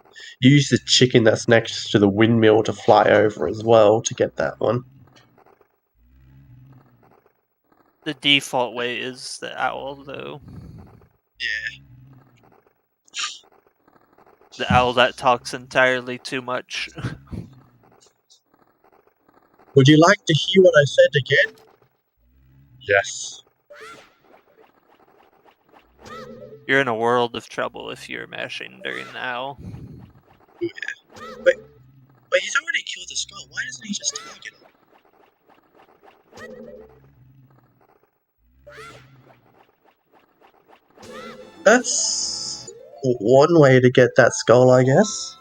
use the chicken that's next to the windmill to fly over as well to get that one. The default way is the owl, though. Yeah. The owl that talks entirely too much. Would you like to hear what I said again? Yes. You're in a world of trouble if you're mashing during the owl. Yeah. But he's already killed the skull. Why doesn't he just target him? That's one way to get that skull, I guess.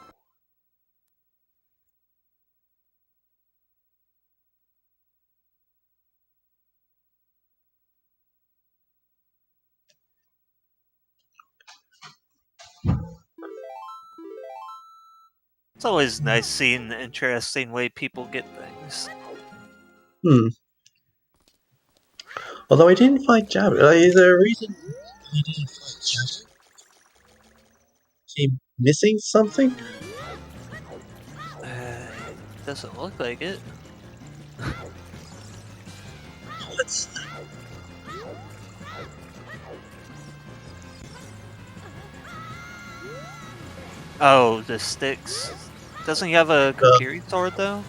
It's always nice seeing the interesting way people get things. Although he didn't fight Jabber. Is there a reason he didn't fight Jabber? Is he missing something? Doesn't look like it. What's that? Oh, the sticks. Doesn't he have a Kokiri sword, though?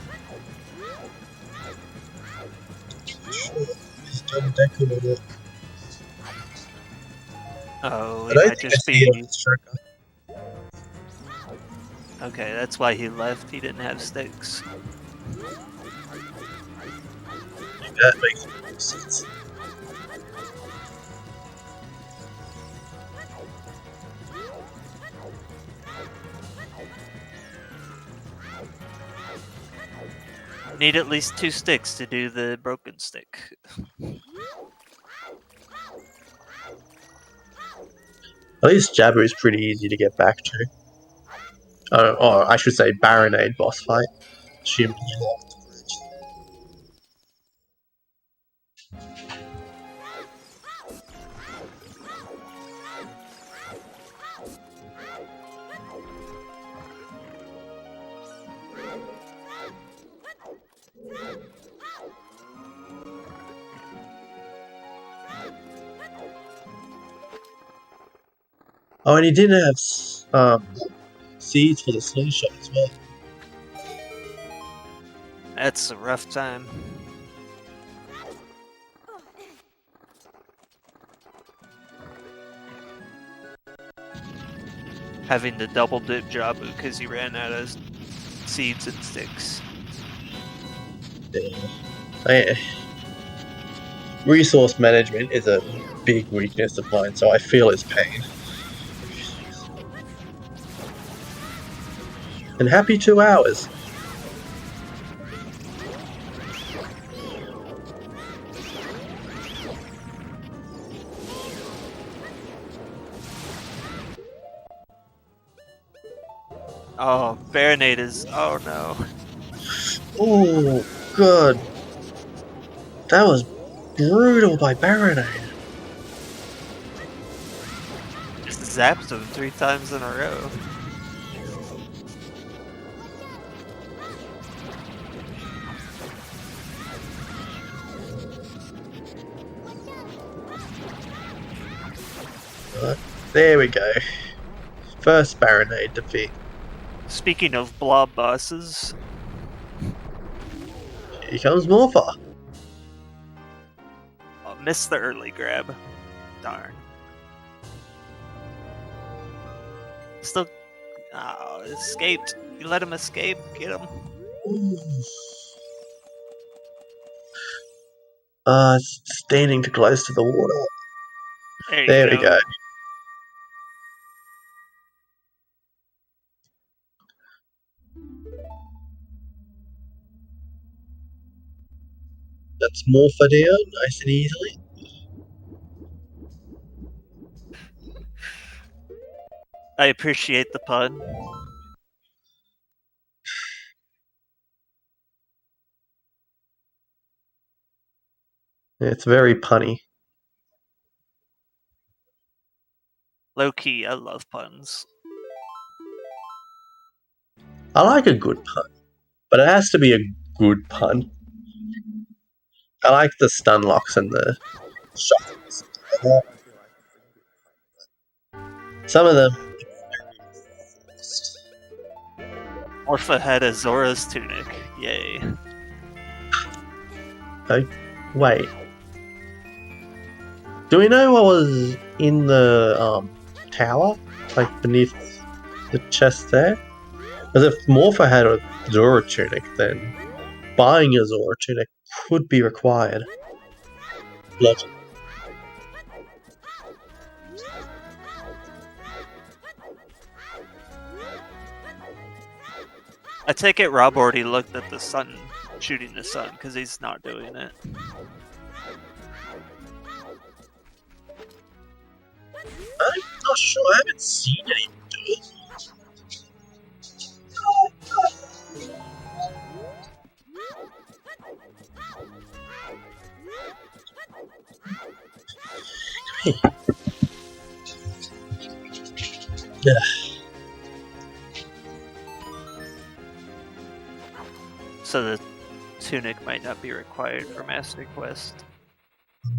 He's done Deku with it. Oh, I he don't might think just I see it on be... his tracker. Okay, that's why he left. He didn't have sticks. That makes more sense. Need at least 2 sticks to do the broken stick. At least Jabber is pretty easy to get back to. Or I should say Baronade boss fight. Assuming you locked the bridge. Oh, and he did have seeds for the slingshot as well. That's a rough time. Having to double dip Jabu because he ran out of seeds and sticks. Yeah. Resource management is a big weakness of mine, so I feel his pain. And happy 2 hours. Oh, Baronade is... Oh no. Oh, good. That was brutal by Baronade. Just zapped him 3 times in a row. There we go. First Baronade defeat. Speaking of blob bosses, Here comes Morpha. oh, missed the early grab. Darn. Still... Oh, escaped. You let him escape. Get him. Standing too close to the water. There We go. That's more for down, nice and easily. I appreciate the pun. It's very punny. Low key, I love puns. I like a good pun, but it has to be a good pun. I like the stun locks and the shuffles. Some of them. Orpha had a Zora's tunic. Yay. Wait. Do we know what was in the tower? Like beneath the chest there? Because if Morpha had a Zora tunic, then buying a Zora tunic could be required. Logic. I take it Rob already looked at the sun, shooting the sun, because he's not doing it. I'm not sure. I haven't seen anyone do it. Hey. Yeah. So the tunic might not be required for Master Quest.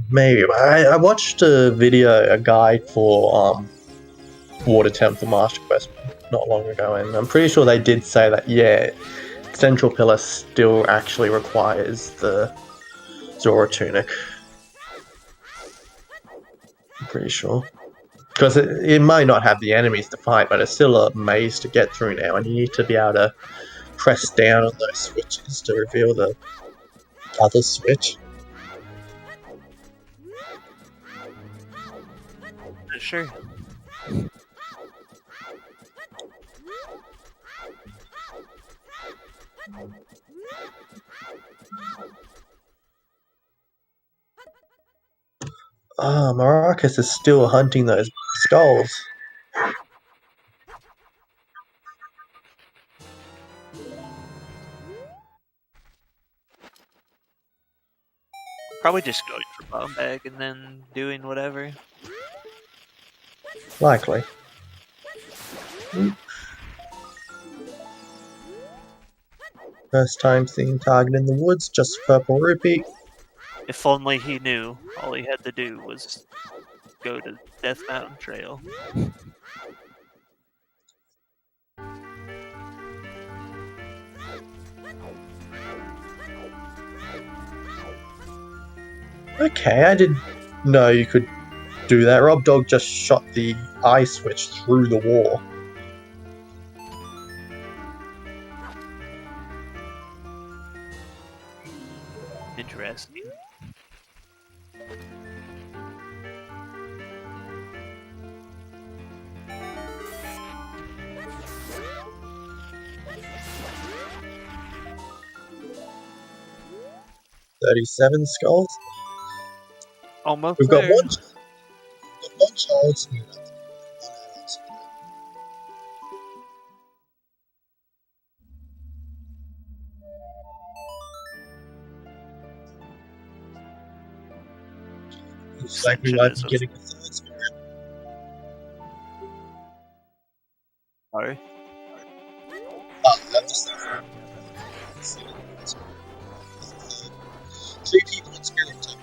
Maybe. I watched a video, a guide for Water Temple Master Quest not long ago, and I'm pretty sure they did say that, yeah, Central Pillar still actually requires the Zora tunic. I'm pretty sure. Because it might not have the enemies to fight, but it's still a maze to get through now, and you need to be able to press down on those switches to reveal the other switch. Sure. Maracas is still hunting those skulls. Probably just going for bomb bag and then doing whatever. Likely. First time seeing target in the woods, just purple rupee. If only he knew, all he had to do was go to Death Mountain Trail. Okay, I didn't know you could do that. Rob Dog just shot the eye switch through the wall. Interesting. $37 skulls. Almost We've there. got one child spirit. Looks like we might be getting a third spirit. Sorry. Oh, that's just 3 people in spirit temple.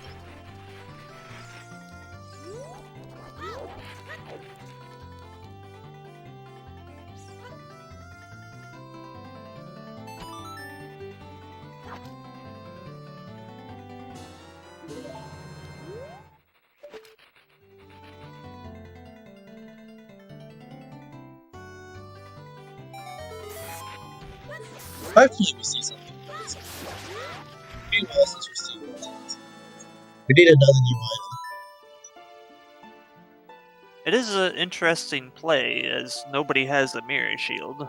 Hopefully we see something. Meanwhile, since we're still we need another new item. It is an interesting play, as nobody has a mirror shield.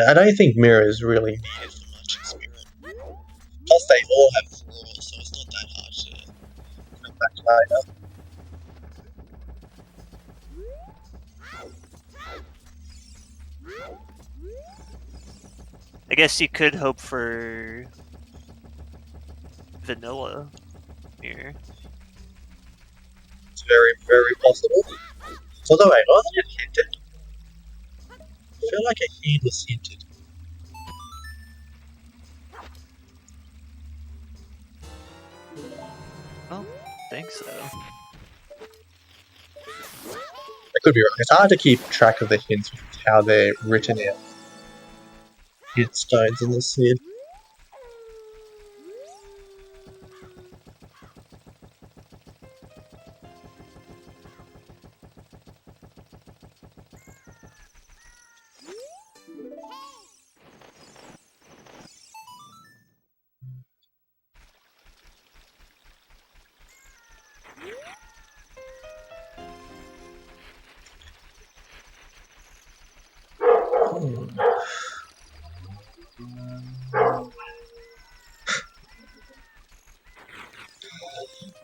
I don't think mirrors really needed for much in spirit. Plus, they all have flaws, so it's not that hard to come back later. I guess you could hope for vanilla here. It's very, very possible. Although, wait, wasn't it hinted? I feel like a hint was hinted. I think so. I could be wrong. It's hard to keep track of the hints with how they're written out. Hit stones in the seed.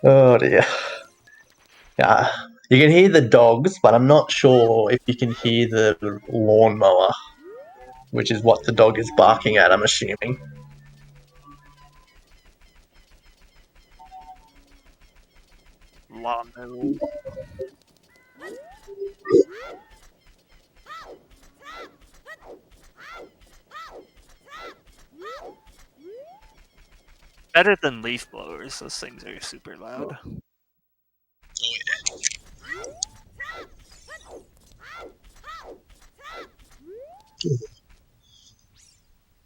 Oh dear. Yeah, you can hear the dogs, but I'm not sure if you can hear the lawnmower, which is what the dog is barking at, I'm assuming. Lawnmower. Better than leaf blowers. Those things are super loud.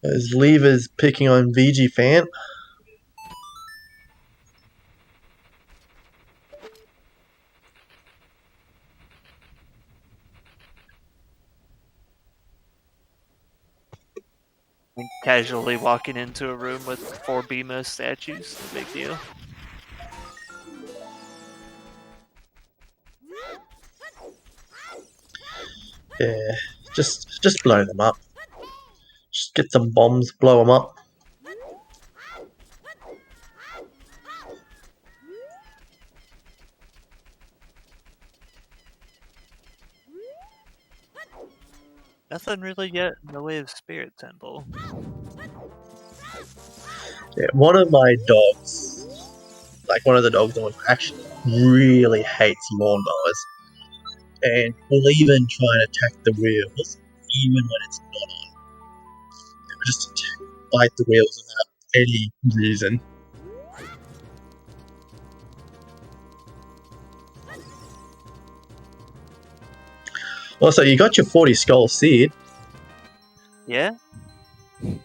Those levers picking on VG fan. Casually walking into a room with 4 BMO statues. No big deal. Yeah, just blow them up. Just get some bombs, blow them up. Nothing really yet in the way of Spirit Temple. Yeah, one of my dogs, like one of the dogs actually really hates lawnmowers. And will even try and attack the wheels, even when it's not on. It will just bite the wheels without any reason. Also, you got your 40 skull seed. Yeah? At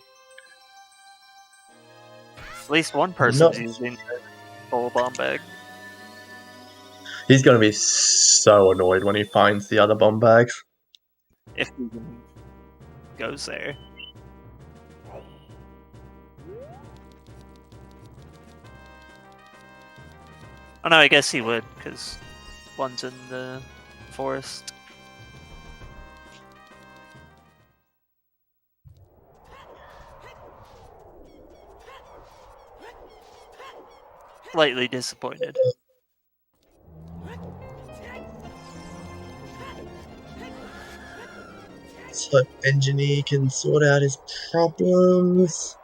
least one person's using the full bomb bag. He's gonna be so annoyed when he finds the other bomb bags. If he even goes there. Oh no, I guess he would, because one's in the forest. Slightly disappointed. So Engineer can sort out his problems.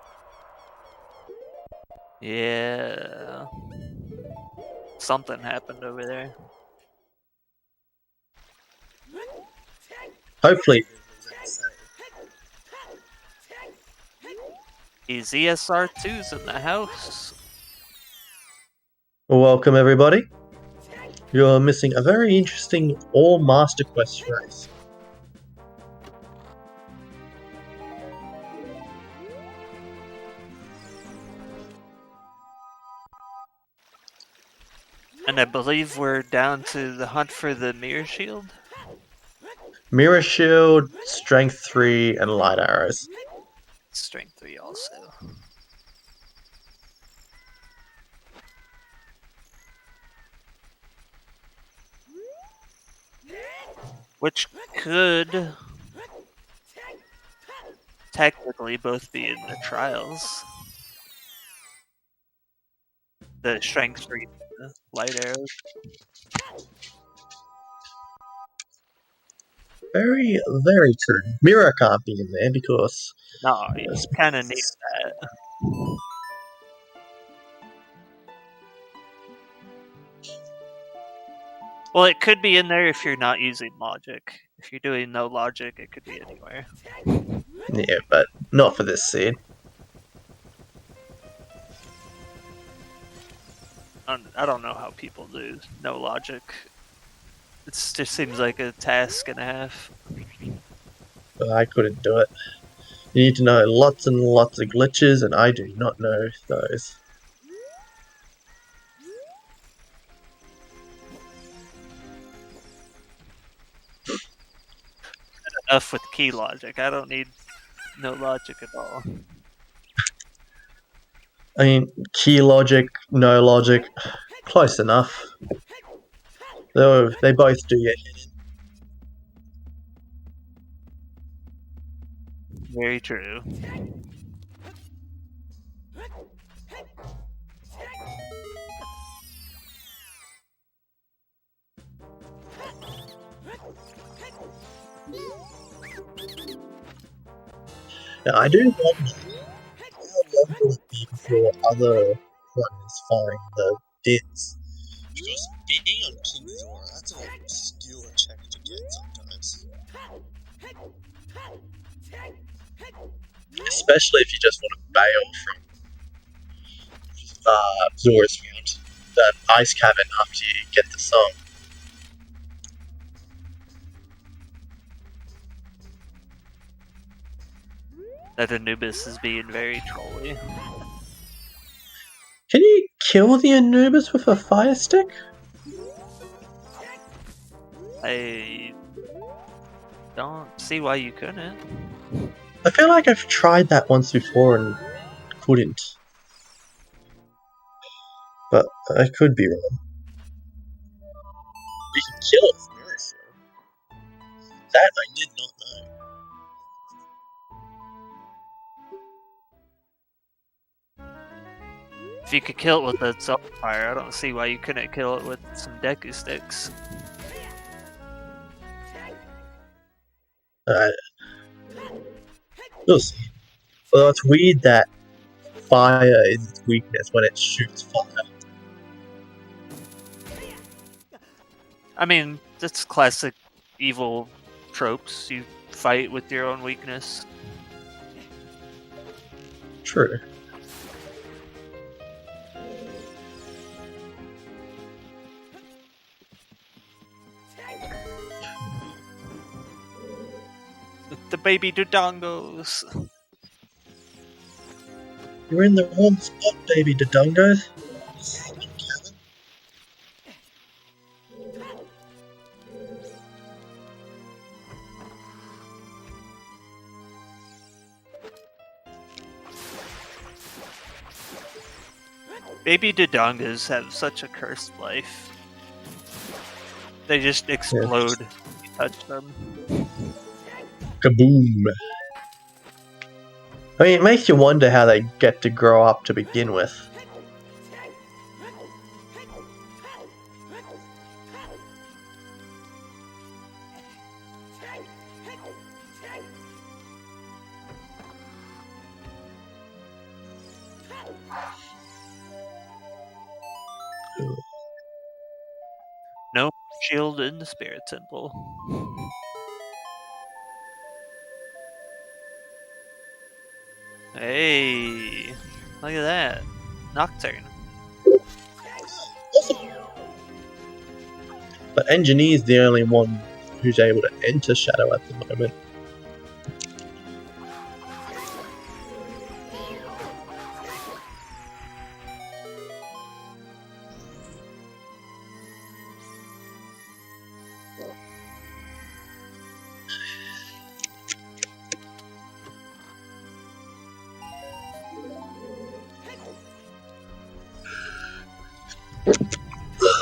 Yeah. Something happened over there. Hopefully. These ESR2's in the house. Welcome everybody. You're missing a very interesting all Master Quest race. And I believe we're down to the hunt for the mirror shield. Mirror Shield, Strength 3, and Light Arrows. Strength 3 also. Which could technically both be in the trials. the strength for the light arrows. Very, very true. Mirror can't be in there because No, you kind of need that. Well, it could be in there if you're not using logic. If you're doing no logic, it could be anywhere. yeah, but not for this seed. I don't know how people do no logic. It just seems like a task and a half. But I couldn't do it. You need to know lots and lots of glitches, and I do not know those. Enough with key logic. I don't need no logic at all. I mean, key logic, no logic, close enough. Though they both do get hit. Very true. Now, I do wonder how long will it be before other runners find the bits? Because being on King Zora, that's an obscure check to get sometimes. Especially if you just want to bail from Zora's Field, that ice cavern after you get the song. That Anubis is being very trolly. Can you kill the Anubis with a fire stick? I don't see why you couldn't. I feel like I've tried that once before and couldn't. But I could be wrong. You can kill it with Mirror Shield. That I did not know. If you could kill it with the Zelda fire, I don't see why you couldn't kill it with some Deku sticks. We'll see. Well, it's weird that fire is its weakness when it shoots fire. I mean, that's classic evil tropes. You fight with your own weakness. True. The baby Dodongos. You're in the wrong spot, baby Dodongos. Baby Dodongas have such a cursed life. They just explode when you touch them. Kaboom. I mean, it makes you wonder how they get to grow up to begin with. No shield in the Spirit Temple. Hey, look at that. Nocturne. But Engineer's the only one who's able to enter Shadow at the moment.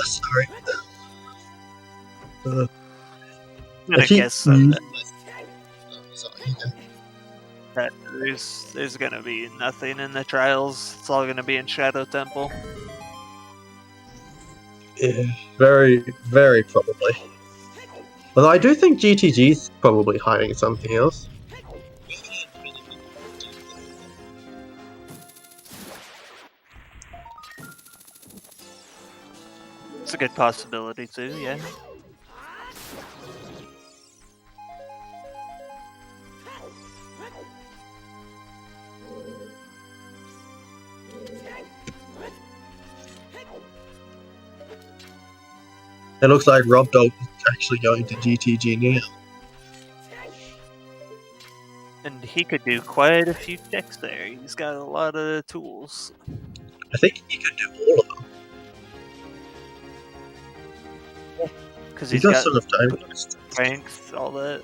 Sorry. I'm gonna guess that there's gonna be nothing in the trials. It's all gonna be in Shadow Temple. Yeah, very, very probably. Although I do think GTG's probably hiding something else. It's a good possibility too, yeah. It looks like Rob Dog is actually going to GTG now. And he could do quite a few checks there. He's got a lot of tools. I think he could do all of them. Because He's he's got got sort of time. strength, all that.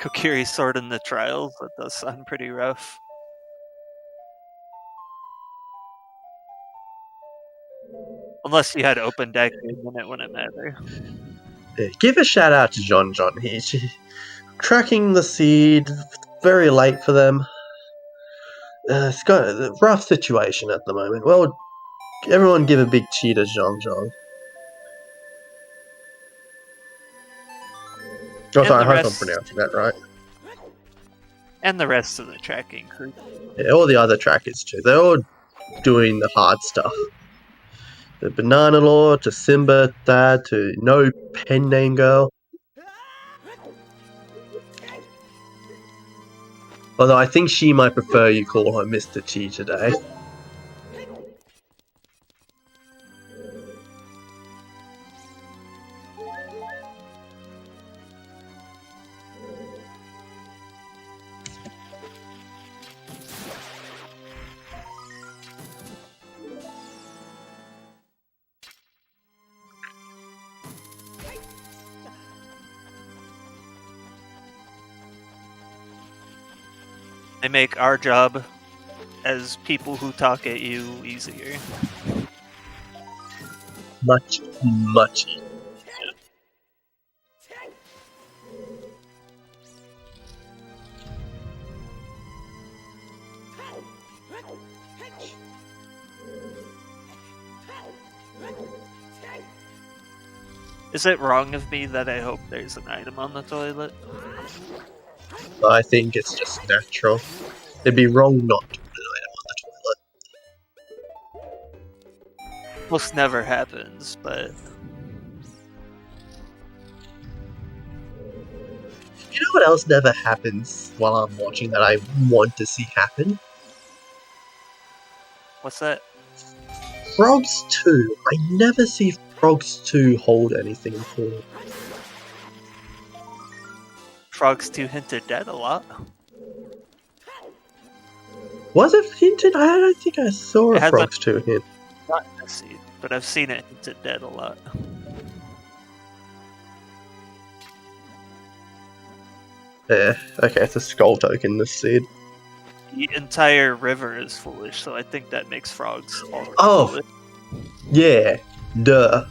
Kokiri's sword in the trials, that does sound pretty rough. Unless you had open deck, then it wouldn't matter. Yeah, give a shout out to John. He's tracking the seed very late for them. It's got a rough situation at the moment. Well, everyone give a big cheer to John. Oh, sorry, I hope I'm pronouncing that right. And the rest of the tracking crew. Yeah, all the other trackers too. They're all doing the hard stuff. The Banana Law to Simba Dad to No Pen Name Girl. Although I think she might prefer you call her Mr. T today. They make our job as people who talk at you easier. Much easier. Is it wrong of me that I hope there's an item on the toilet? I think it's just natural. It'd be wrong not to put an item on the toilet. Most never happens, but You know what else never happens while I'm watching that I want to see happen? what's that? Frogs 2. I never see Frogs 2 hold anything important. Frogs 2 hinted dead a lot. Was it hinted? I don't think I saw It a hasn't- Frogs 2 hint. Not in this seed, but I've seen it hinted dead a lot. Yeah, okay, it's a skull token this seed. The entire river is foolish, so I think that makes frogs all Oh. foolish. Yeah, duh.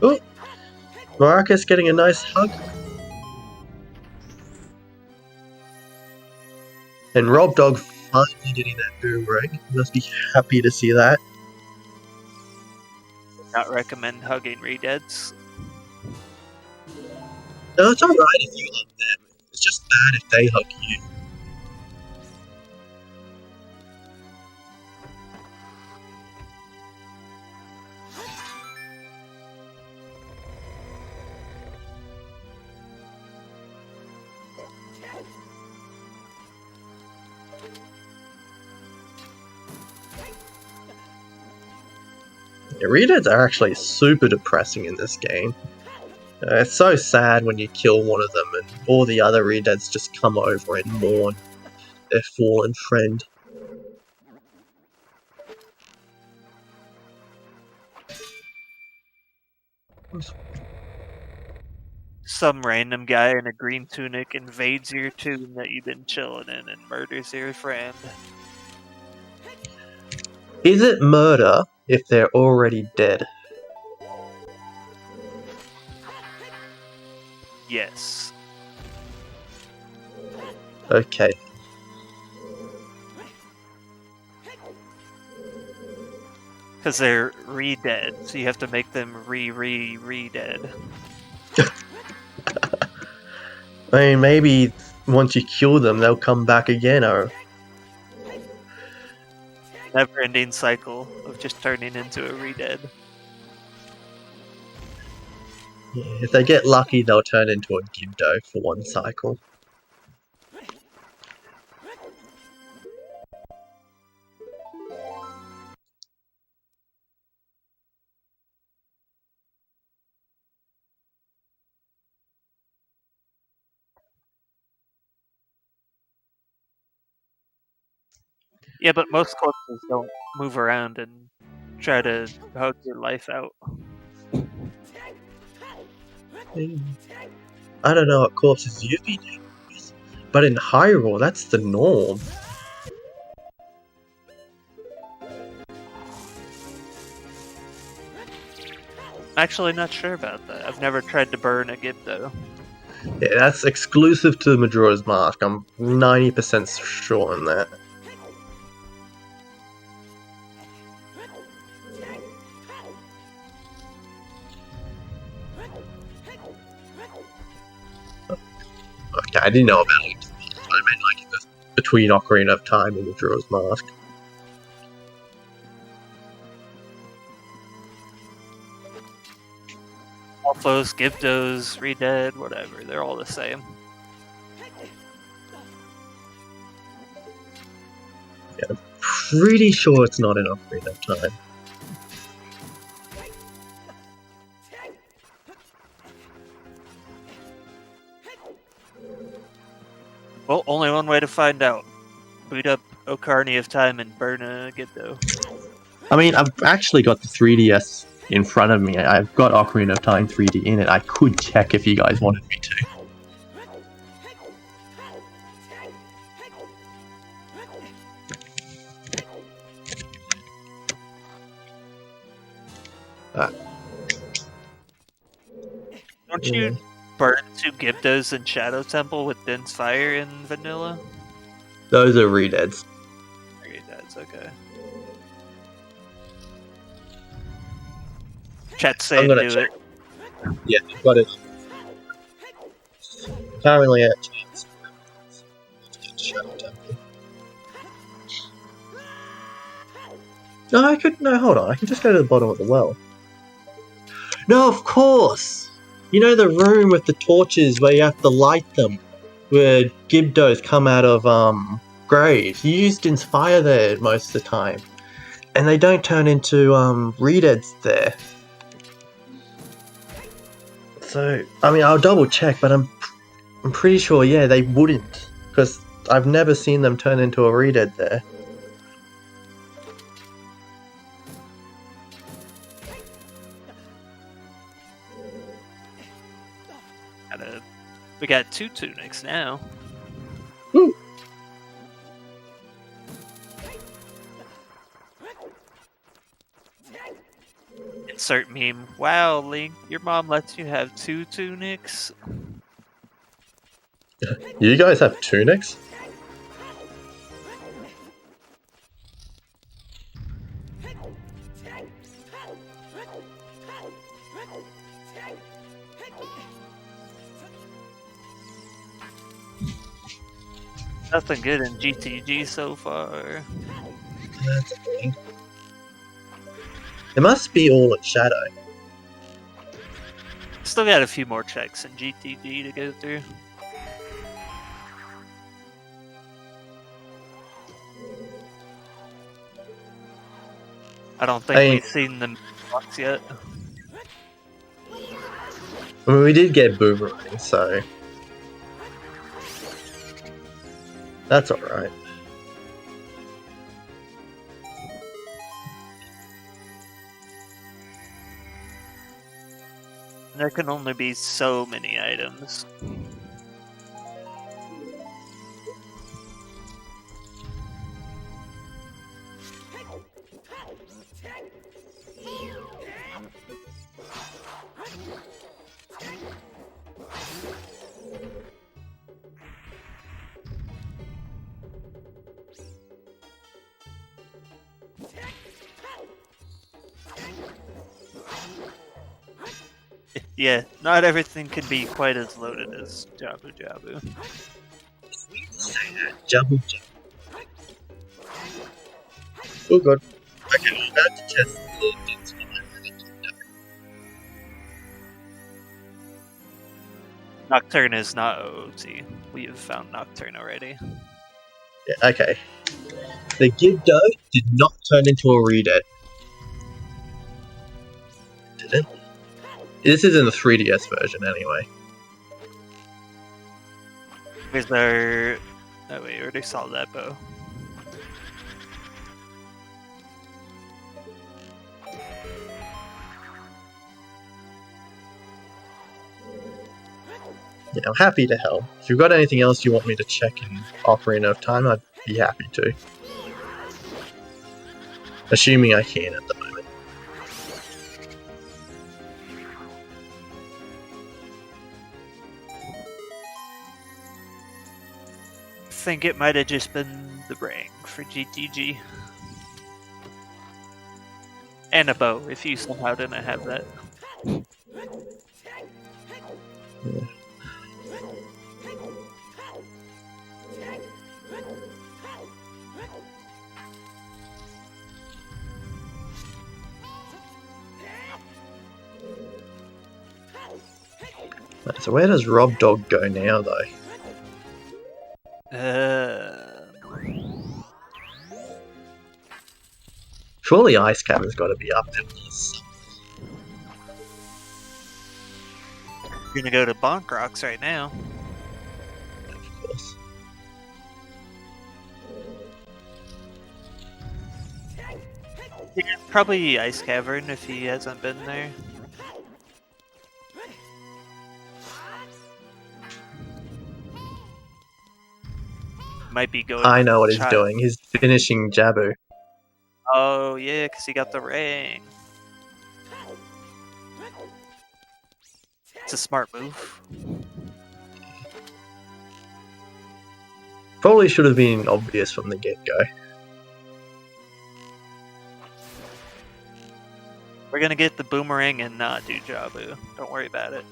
Oh, Marcus getting a nice hug. And Rob Dog finally getting that boomerang. He must be happy to see that. Not recommend hugging redeads. No, it's alright if you hug them. It's just bad if they hug you. Yeah, redeads are actually super depressing in this game. It's so sad when you kill one of them and all the other redeads just come over and mourn their fallen friend. some random guy in a green tunic invades your tomb that you've been chilling in and murders your friend. Is it murder if they're already dead? Yes. Okay. Because they're re-dead, so you have to make them re-dead. I mean, maybe once you kill them, they'll come back again, or... Never-ending cycle of just turning into a re-dead. Yeah, if they get lucky, they'll turn into a Gibdo for one cycle. Yeah, but most corpses don't move around and try to hug your life out. I don't know what corpses you've been dealing with, but in Hyrule, that's the norm. Actually, not sure about that. I've never tried to burn a Gibdo. Yeah, that's exclusive to Majora's Mask. I'm 90% sure on that. Okay, I didn't know about it. I meant like in the between Ocarina of Time and Majora's Mask. Alphos, Gibdos, re-dead, whatever. They're all the same. Yeah, I'm pretty sure it's not in Ocarina of Time. Well, only one way to find out. Boot up Ocarina of Time and burn a Gibdo. I mean, I've actually got the 3DS in front of me. I've got Ocarina of Time 3D in it. I could check if you guys wanted me to. Don't you burn 2 Gibdos in Shadow Temple with Dense Fire in Vanilla? Those are re-deads. That's okay. Chat saying gonna do check. it. Yeah, I've got it. Apparently, a chance. No, I could. No, hold on. I can just go to the bottom of the well. No, of course! You know the room with the torches where you have to light them? Where Gibdos come out of, graves. You used Inspire there most of the time. And they don't turn into, re-deads there. So, I mean, I'll double check, but I'm pretty sure, yeah, they wouldn't. Because I've never seen them turn into a re-dead there. We got 2 tunics now. Woo. Insert meme. Wow, Link, your mom lets you have 2 tunics? You guys have tunics? Nothing good in GTG so far. That's a thing. It must be all in Shadow. Still got a few more checks in GTG to go through. I don't think we've seen the box yet. I mean, we did get Boomerang, so... That's alright. There can only be so many items. Yeah, not everything can be quite as loaded as Jabu Jabu. Jabu Jabu. Oh god. Okay, I'm about to test the things for my Nocturne is not OoT. We have found Nocturne already. Yeah, okay. The Gibdo did not turn into a Redet. Did it? This is in the 3DS version anyway. Is there... Oh wait, we already saw that bow. Yeah, I'm happy to help. If you've got anything else you want me to check in Ocarina of Time, I'd be happy to. Assuming I can at the moment. I think it might have just been the ring for GTG. And a bow, if you somehow didn't have that. Yeah. So where does Rob Dog go now, though? Surely Ice Cabin's got to be up there. You're gonna go to Bonk Rocks right now. Of course. Yeah, probably Ice Cavern if he hasn't been there. Might be going. I know what he's doing. He's finishing Jabu. Oh yeah, because he got the ring. It's a smart move. Probably should have been obvious from the get-go. We're gonna get the boomerang and not do Jabu. Don't worry about it.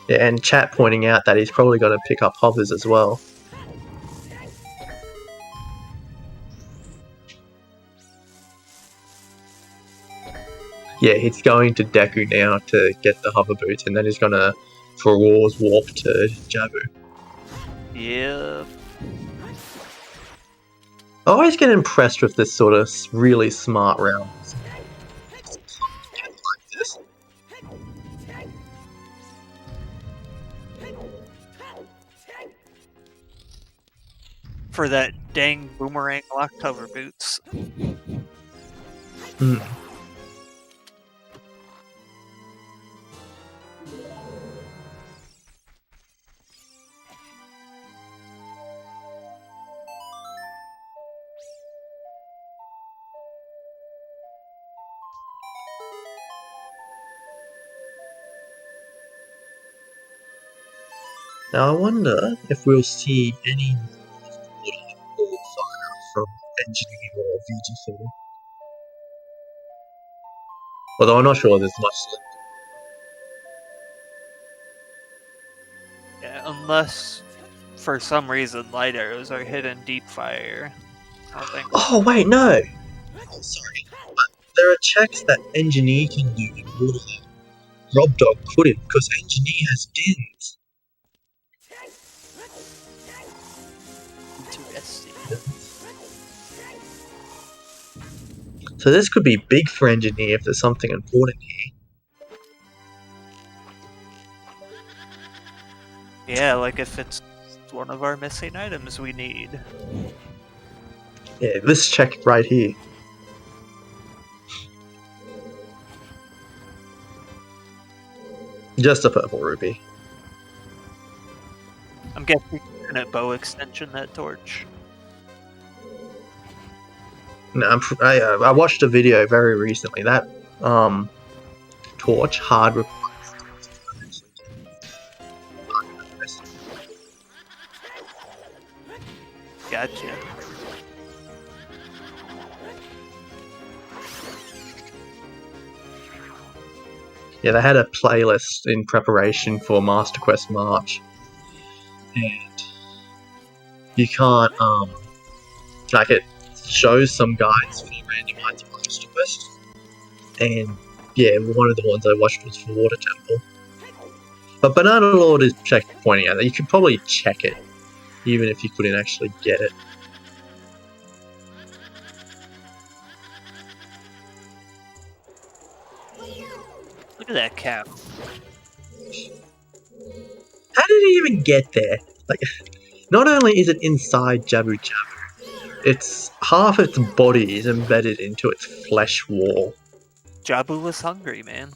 Yeah, and chat pointing out that he's probably got to pick up hovers as well. Yeah, he's going to Deku now to get the hover boots, and then he's gonna, for Wars, warp to Jabu. Yep. I always get impressed with this sort of really smart rounds. Like this. For that dang boomerang locked hover boots. Hmm. Now I wonder if we'll see any more fire from Engineer or VG Film. Although I'm not sure there's much left. Yeah, unless for some reason light arrows are hidden deep fire. I don't think. Oh wait, no! Oh, sorry. But there are checks that Engineer can do in water. Rob Dog couldn't, because Engineer has dins. Interesting. So this could be big for Engineer if there's something important here. Yeah, like if it's one of our missing items we need. Yeah, this check right here. Just a purple ruby. I'm guessing infinite bow extension that torch. No, I watched a video very recently. That torch hard requires. Gotcha. Yeah, they had a playlist in preparation for Master Quest March, and you can't like it shows some guides for Randomizer Master Quest, and yeah, one of the ones I watched was for Water Temple. But Banana Lord is pointing out that you could probably check it, even if you couldn't actually get it. Look at that cow. How did it even get there? Like, not only is it inside Jabu Jabu, it's half its body is embedded into its flesh wall. Jabu was hungry, man.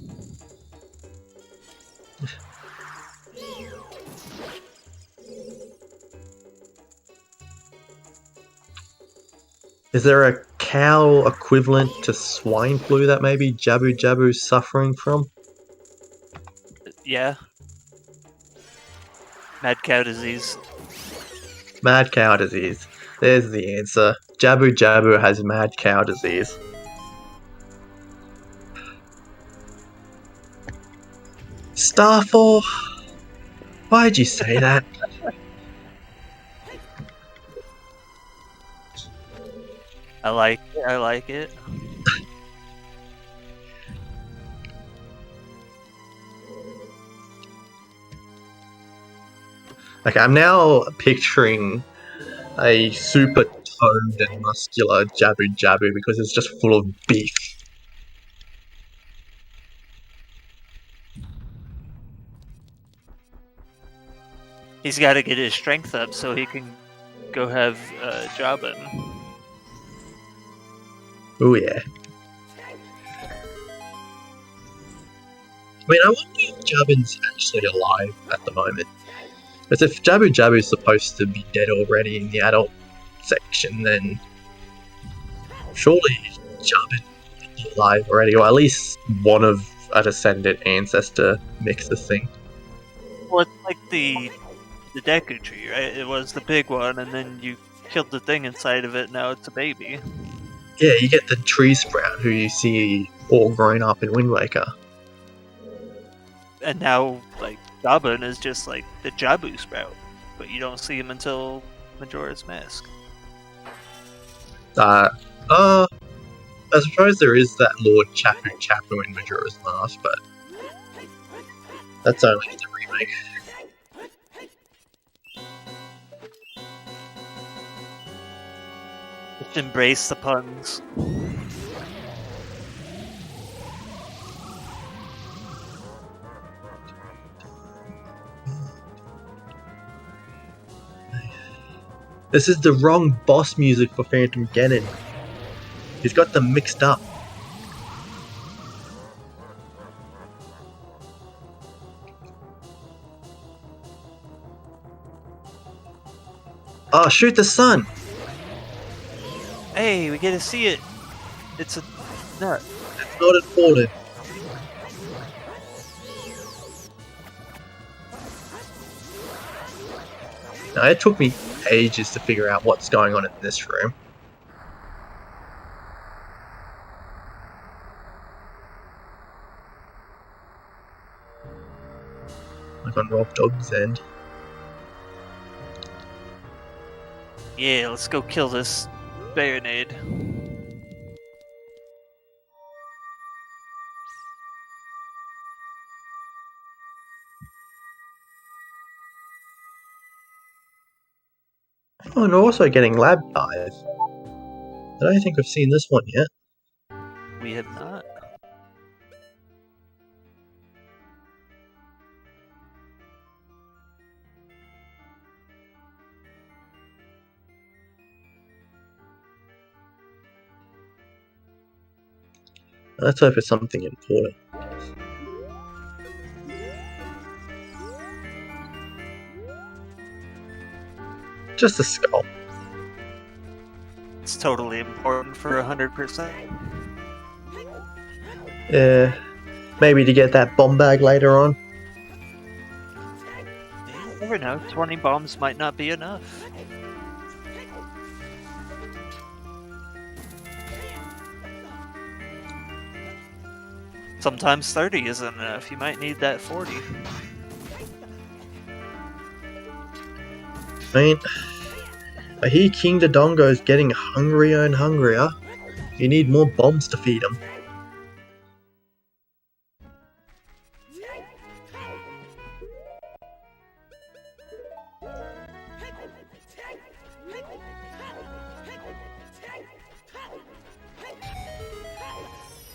Is there a cow equivalent to swine flu that maybe Jabu Jabu's suffering from? Yeah. Mad cow disease. Mad cow disease. There's the answer. Jabu Jabu has mad cow disease. Starfall? Why'd you say that? I like it. I like it. Okay, I'm now picturing a super toned and muscular Jabu Jabu because it's just full of beef. He's got to get his strength up so he can go have Jabin. Oh yeah. I mean, I wonder if Jabin's actually alive at the moment. Because if Jabu Jabu's supposed to be dead already in the adult section, then surely Jabin would be alive already, or at least one of a descendant ancestor mix this thing. Well, it's like the Deku tree, right? It was the big one, and then you killed the thing inside of it. Now it's a baby. Yeah, you get the tree sprout who you see all grown up in Wind Waker. And now, like, Jabin is just like the Jabu sprout, but you don't see him until Majora's Mask. I suppose there is that Lord Chapu Chapu in Majora's Mask, but that's only in the remake. Just embrace the puns. This is the wrong boss music for Phantom Ganon. He's got them mixed up. Oh, shoot the sun! Hey, we get to see it. It's a nut. It's not important. Now, it took me ages to figure out what's going on in this room. Like on Rob Dog's end. Yeah, let's go kill this Baronade. Oh, and we're also getting Lab Dive. I don't think I've seen this one yet. We have not. Let's hope it's something important. Just a skull. It's totally important for 100%. Yeah. Maybe to get that bomb bag later on. You never know. 20 bombs might not be enough. Sometimes 30 isn't enough. You might need that 40. I mean, I hear King Dodongo's getting hungrier and hungrier. You need more bombs to feed him.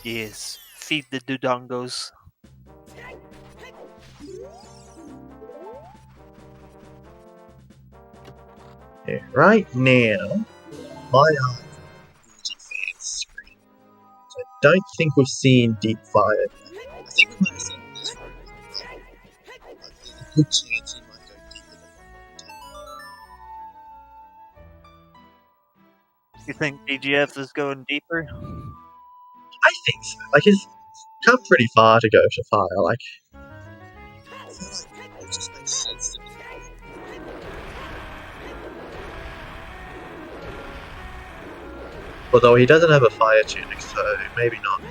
Yes, feed the Dodongos. Yeah, right now, my eyes are fan screen. So I don't think we've seen Deep Fire. I think we might have seen this one. But there's a good chance he might go deeper than You think DGF is going deeper? I think so. Like, it's come pretty far to go to fire. Like, I feel like it just makes sense to me. Although he doesn't have a fire tunic, so maybe not.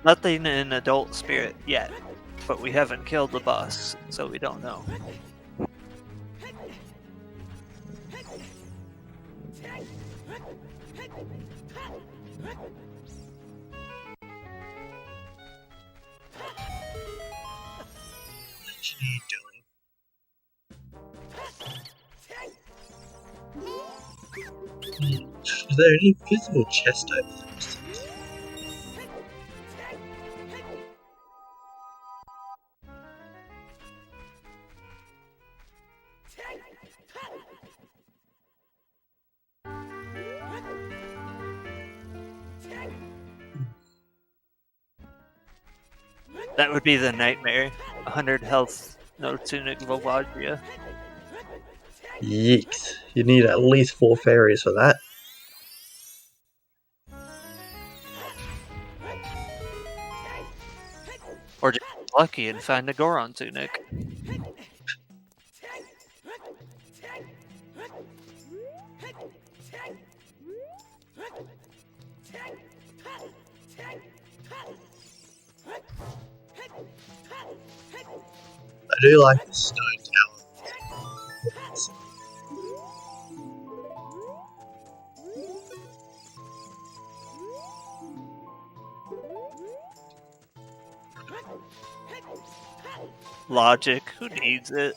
Nothing in Adult Spirit yet, but we haven't killed the boss, so we don't know. What are you doing? Is there any visible chest over there? That would be the nightmare. 100 health, no tunic Volvagia. Yeeks. You need at least 4 fairies for that. Or just get lucky and find a Goron tunic. I do like the stone tower. Logic, who needs it?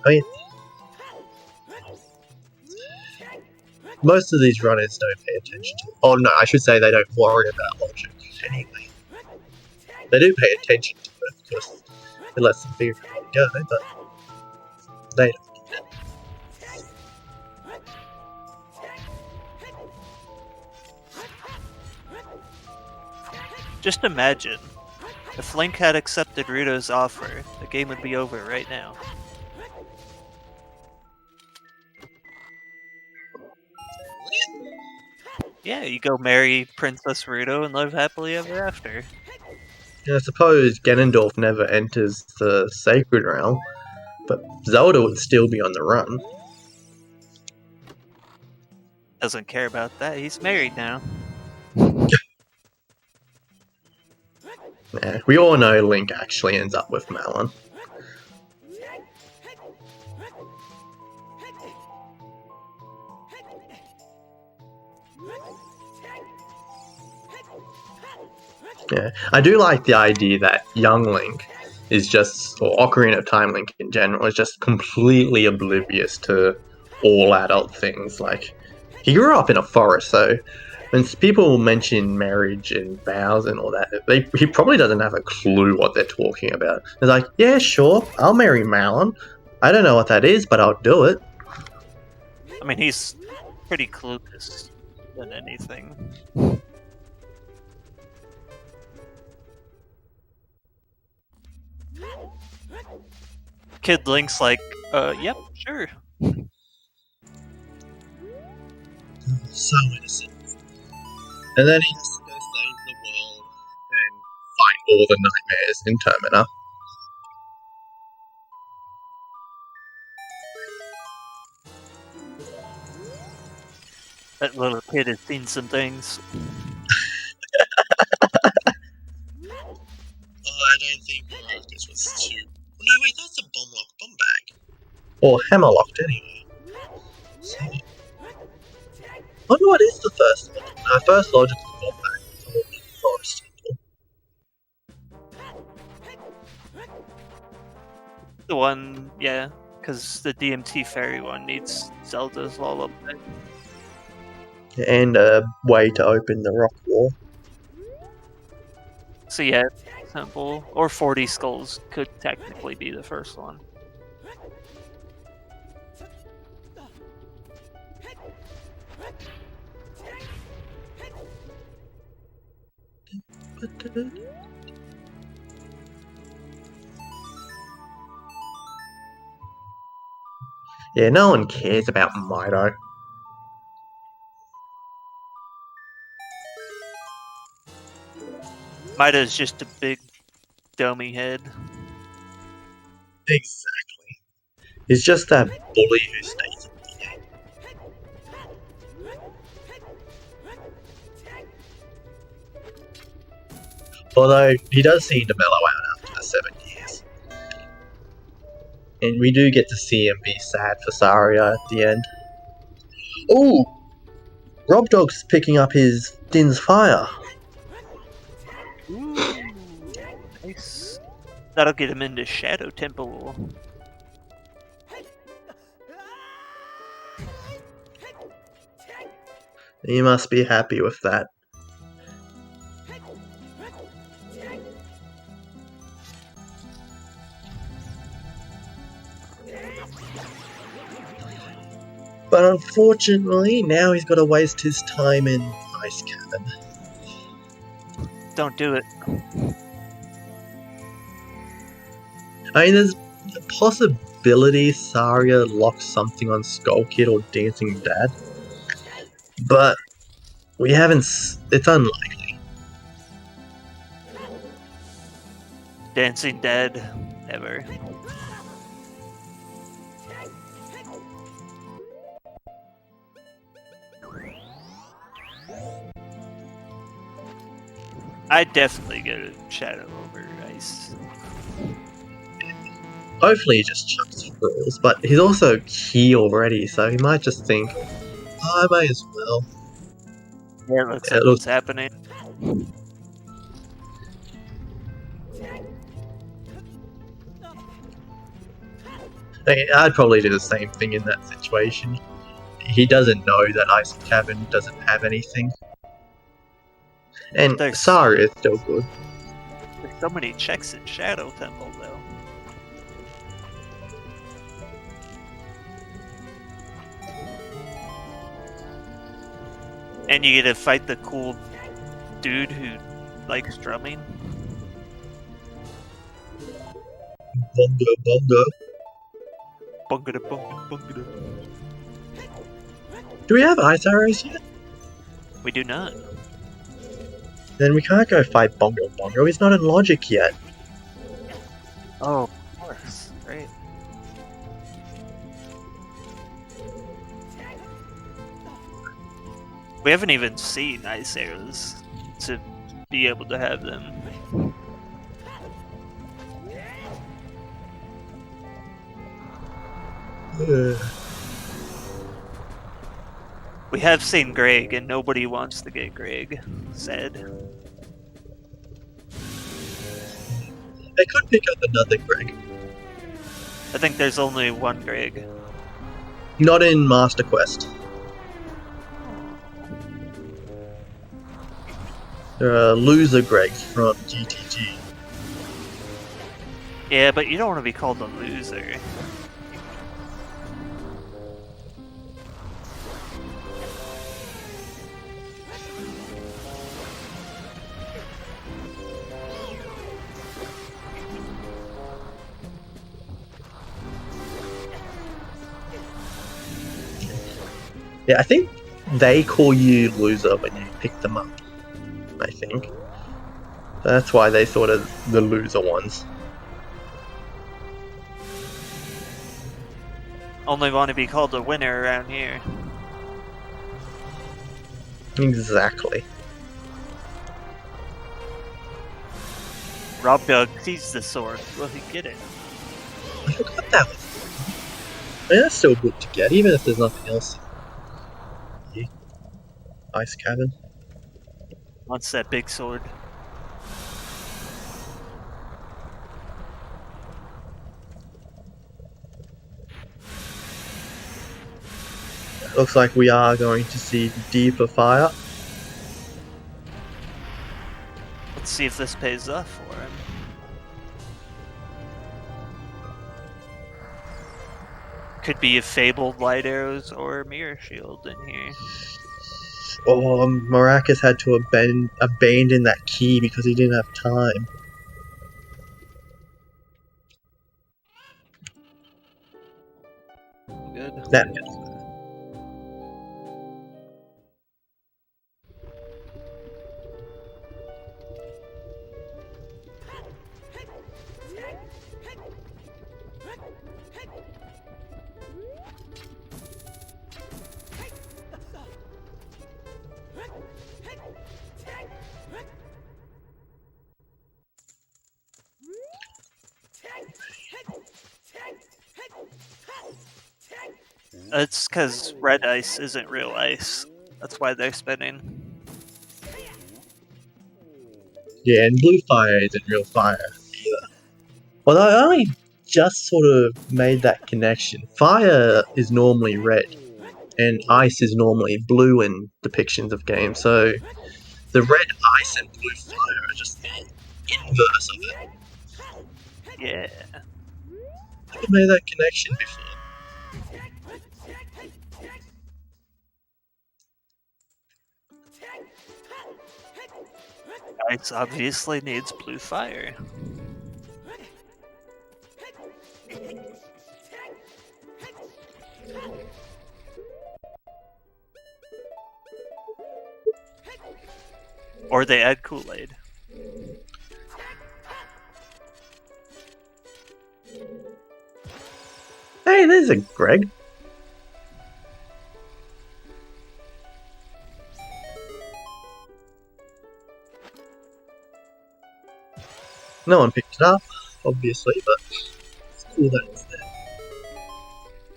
I mean, most of these runners don't pay attention to. Oh no, I should say they don't worry about logic anyway. They do pay attention to it because it lets them figure out how to go, but they don't. Just imagine, if Link had accepted Rito's offer, the game would be over right now. Yeah, you go marry Princess Rito and live happily ever after. I suppose Ganondorf never enters the Sacred Realm, but Zelda would still be on the run. Doesn't care about that, he's married now. Yeah, we all know Link actually ends up with Malon. Yeah, I do like the idea that young Link is just, or Ocarina of Time Link in general, is just completely oblivious to all adult things. Like, he grew up in a forest, so when people mention marriage and vows and all that, he probably doesn't have a clue what they're talking about. He's like, yeah, sure, I'll marry Malon. I don't know what that is, but I'll do it. I mean, he's pretty clueless than anything. Kid Link's like, yep, sure. So innocent. And then he has to go save the world and fight all the nightmares in Termina. That little kid has seen some things. I don't think this was too... No, wait, that's a bomb-locked bomb bag. Or hammer-locked, anyway. So... I wonder what is the first logic. No, first logic is the bomb bag. It's a forest temple. The one, yeah, because the DMT fairy one needs Zelda's lullaby. And a way to open the rock wall. So yeah, temple or 40 skulls could technically be the first one. Yeah, no one cares about Mido. Mida's just a big dummy head. Exactly. He's just that bully who stays in the game. Although, he does seem to mellow out after the 7 years. And we do get to see him be sad for Saria at the end. Ooh! Rob Dog's picking up his Din's Fire. Ooh, nice. That'll get him into Shadow Temple. You must be happy with that. But unfortunately, now he's got to waste his time in Ice Cabin. Don't do it. I mean, there's a possibility Saria locks something on Skull Kid or Dancing Dad. But we haven't... It's unlikely. Dancing Dead, never. I'd definitely go to Shadow over Ice. Hopefully he just chucks rules, but he's also key already, so he might just think, oh, I may as well. Yeah, it looks like what's happening. I'd probably do the same thing in that situation. He doesn't know that Ice Cabin doesn't have anything. And Saria is still good. There's so many checks in Shadow Temple, though. And you get to fight the cool dude who likes drumming. Bongo, bongo. Bungada, bungada, bungada. Do we have ice arrows yet? We do not. Then we can't go fight Bongo Bongo, he's not in Logic yet. Oh, of course. Right. We haven't even seen ice arrows to be able to have them. We have seen Greg, and nobody wants to get Greg. Said. They could pick up another Greg. I think there's only one Greg. Not in Master Quest. There are loser Gregs from GTG. Yeah, but you don't want to be called a loser. Yeah, I think they call you loser when you pick them up. I think. That's why they sort of the loser ones. Only want to be called a winner around here. Exactly. Rob Dog sees the sword. Will he get it? I forgot that was. I mean, that's still good to get, even if there's nothing else. Yeah. Ice cabin. Wants that big sword. Looks like we are going to see deeper fire. Let's see if this pays off for him. Could be a fabled light arrows or a mirror shield in here. Oh, Maracas had to abandon that key because he didn't have time. Good. That It's because red ice isn't real ice. That's why they're spinning. Yeah, and blue fire isn't real fire either. Well, I only just sort of made that connection. Fire is normally red, and ice is normally blue in depictions of games. So the red ice and blue fire are just the inverse of it. Yeah. I've made that connection before. Ice obviously needs blue fire. Or they add Kool-Aid. Hey, there's a Greg. No one picked it up, obviously, but it's cool that it's there.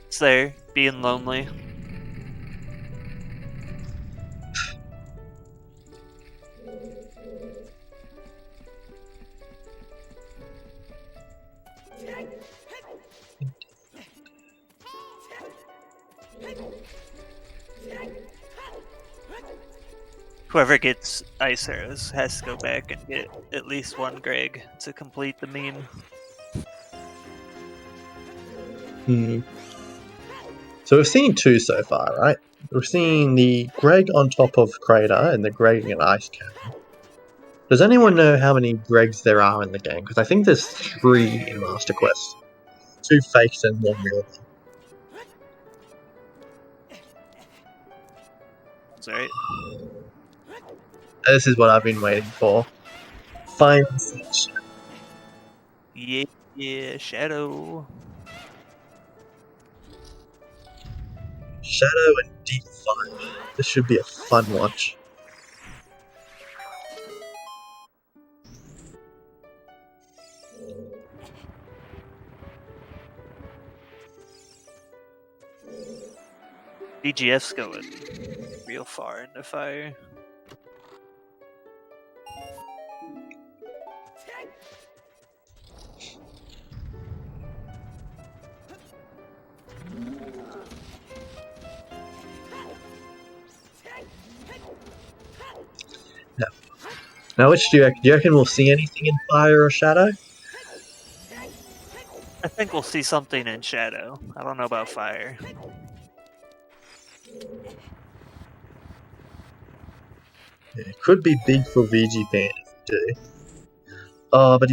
It's there, being lonely. Whoever gets ice arrows has to go back and get at least one Greg to complete the meme. So we've seen two so far, right? We've seen the Greg on top of Crater and the Greg in Ice Cabin. Does anyone know how many Gregs there are in the game? Because I think there's 3 in Master Quest. 2 fakes and 1 real one. That's right. This is what I've been waiting for. Final selection. Yeah, Shadow. Shadow and Deep Fire. This should be a fun watch. BGF's going real far into fire. Now, which do you reckon? Do you reckon we'll see anything in Fire or Shadow? I think we'll see something in Shadow. I don't know about fire. Yeah, it could be big for VG Pan if you do. Oh, but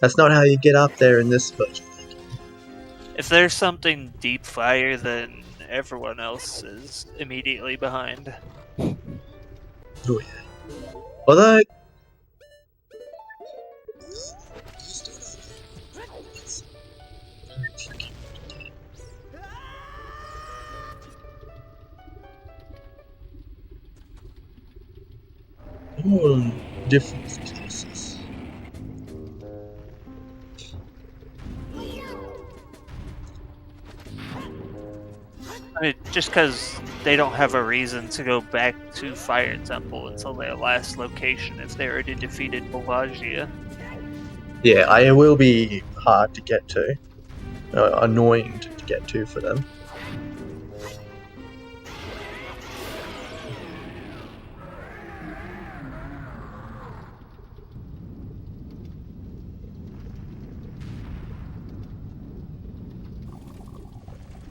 that's not how you get up there in this version. If there's something deep fire, then everyone else is immediately behind. Oh yeah. Although all different places. I mean, just because they don't have a reason to go back to Fire Temple until their last location if they already defeated Bavagia. Yeah, it will be hard to get to, annoying to get to for them.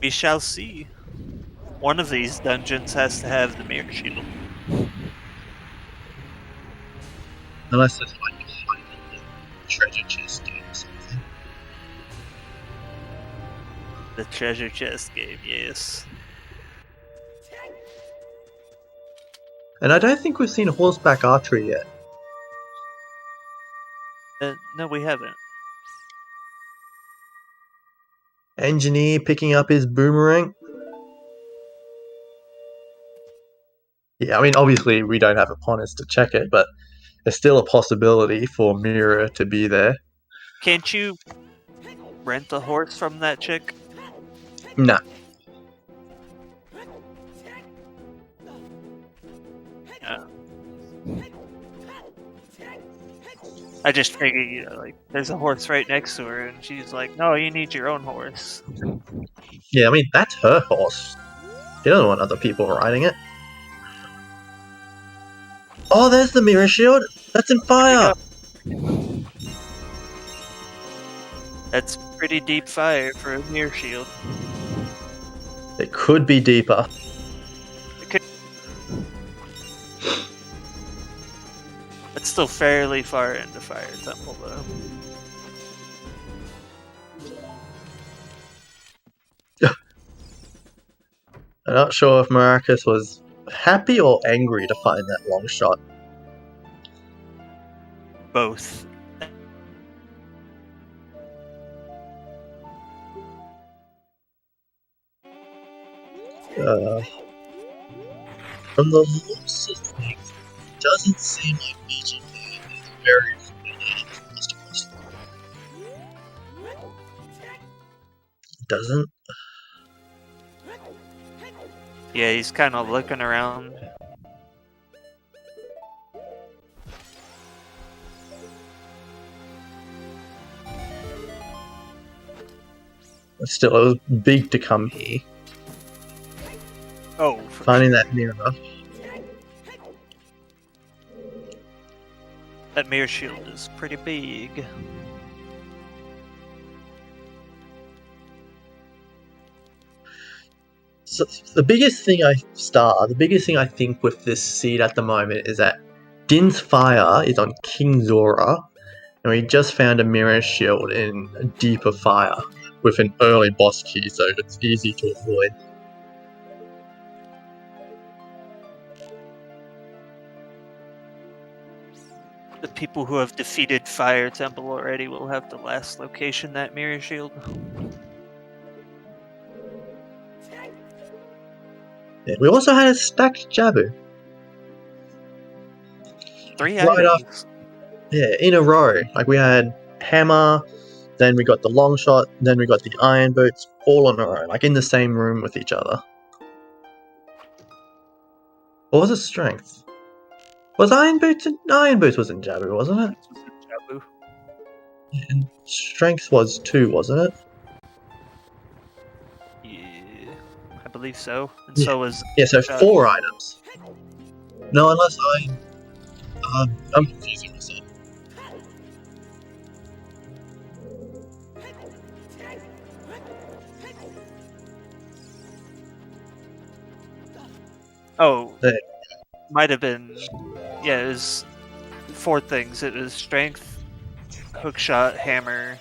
We shall see. One of these dungeons has to have the mirror shield. Unless it's like a treasure chest game or something. The treasure chest game, yes. And I don't think we've seen horseback archery yet. No, we haven't. Engineer picking up his boomerang. Yeah, I mean, obviously we don't have upon us to check it, but there's still a possibility for Mira to be there. Can't you rent a horse from that chick? Nah. I just figured, you know, like, there's a horse right next to her, and she's like, no, you need your own horse. Yeah, I mean, that's her horse. She doesn't want other people riding it. Oh, there's the mirror shield. That's in fire. That's pretty deep fire for a mirror shield. It could be deeper. It's still fairly far into Fire Temple, though. I'm not sure if Maracus was happy or angry to find that long shot. Both. From the looks of things, it doesn't seem like BGP is very familiar with Mr. Quest. It doesn't? Yeah, he's kind of looking around. Still, it was big to come here. Oh, Finding that mirror. that mirror shield is pretty big. So the biggest thing I think with this seed at the moment is that Din's fire is on King Zora, and we just found a mirror shield in a deeper fire with an early boss key, so it's easy to avoid. The people who have defeated Fire Temple already will have the last location that mirror shield. Yeah, we also had a stacked Jabu. 3 Right items. Yeah, in a row. Like we had hammer, then we got the long shot, then we got the iron boots, all on a row, like in the same room with each other. What was his strength? Was iron boots was in Jabu, wasn't it? Jabu. Yeah, and strength was 2, wasn't it? Yeah, I believe so. And Yeah. so was. Yeah, so Shot. 4 items. No, unless I'm confusing myself. Oh, There. might have been. Yeah, it was 4 things. It was strength, hookshot, hammer,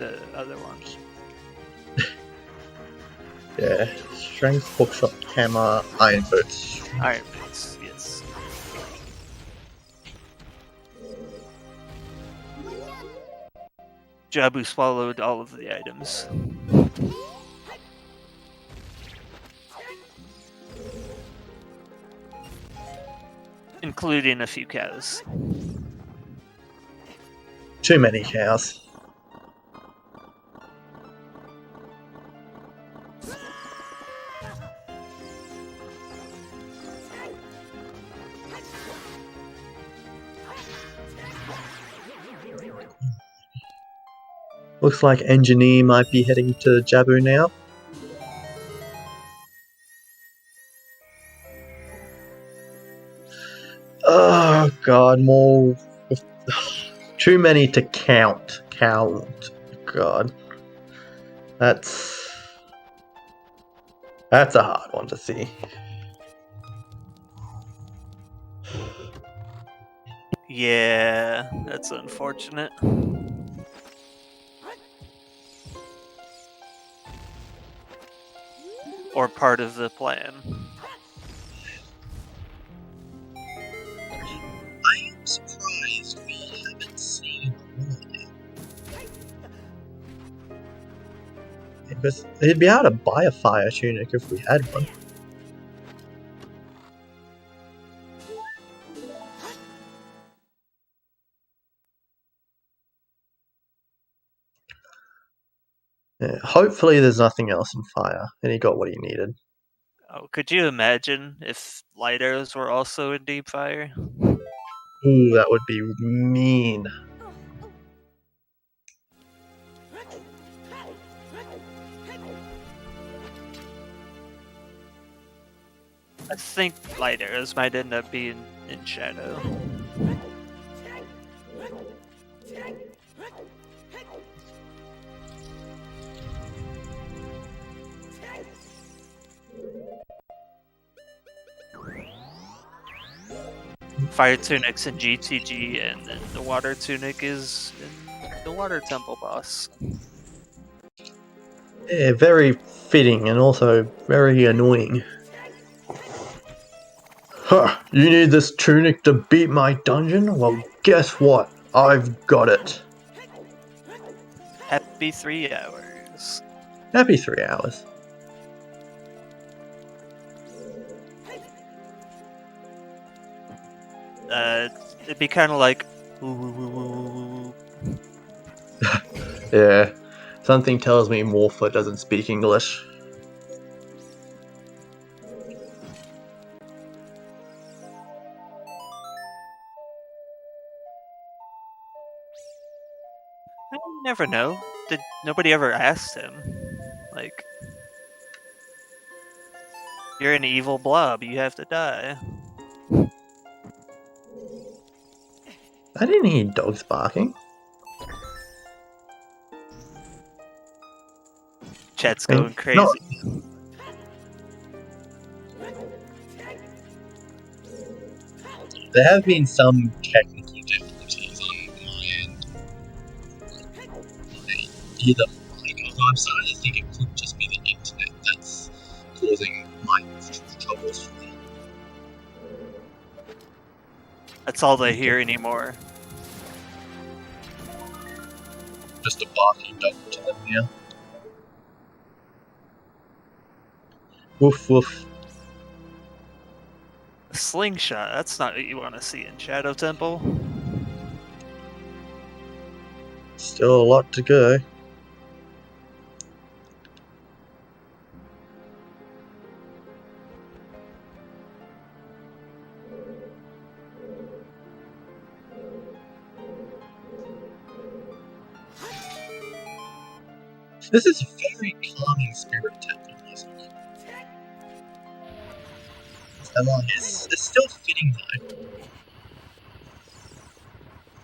the other ones. Yeah, strength, hookshot, hammer, iron boots. Iron Boots, yes. Jabu swallowed all of the items. Including a few cows. Too many cows. Looks like Engineer might be heading to Jabu now. Oh god, more. Too many to count. God. That's a hard one to see. Yeah, that's unfortunate. Or part of the plan. I am surprised we haven't seen because he'd be able to buy a fire tunic if we had one. Yeah, hopefully there's nothing else in fire, and he got what he needed. Oh, could you imagine if light arrows were also in deep fire? Ooh, that would be mean. I think light arrows might end up being in shadow. Fire tunic's in GTG, and then the water tunic is in the water temple boss. Yeah, very fitting and also very annoying. Huh, you need this tunic to beat my dungeon? Well, guess what? I've got it. Happy 3 hours. Happy 3 hours. It'd be kind of like, ooh. Yeah. Something tells me Morpher doesn't speak English. You never know. Did nobody ever asked him? Like, you're an evil blob. You have to die. I didn't hear dogs barking. Chat's I mean, going crazy. no. There have been some technical difficulties on my end. Either, I'm starting to think it could just be the internet that's causing my troubles for me. That's all they hear anymore. Just a barking dog to them now. Woof woof. A slingshot. That's not what you want to see in Shadow Temple. Still a lot to go. This is very calming spirit temple music. It's still fitting though.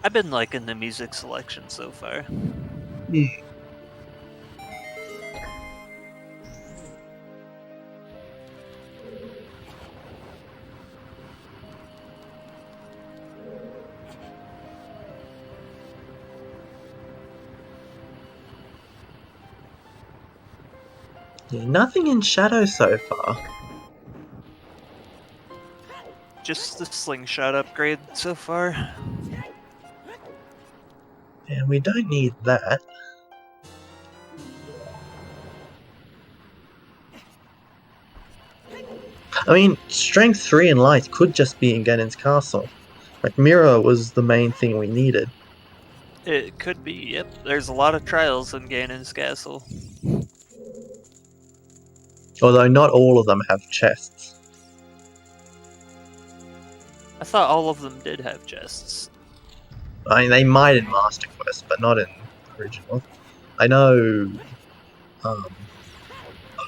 I've been liking the music selection so far. Yeah, nothing in shadow so far. Just the slingshot upgrade so far. And we don't need that. I mean, Strength 3 and Light could just be in Ganon's castle. Like, Mirror was the main thing we needed. It could be, yep. There's a lot of trials in Ganon's castle. Although not all of them have chests. I thought all of them did have chests. I mean, they might in Master Quest, but not in original. I know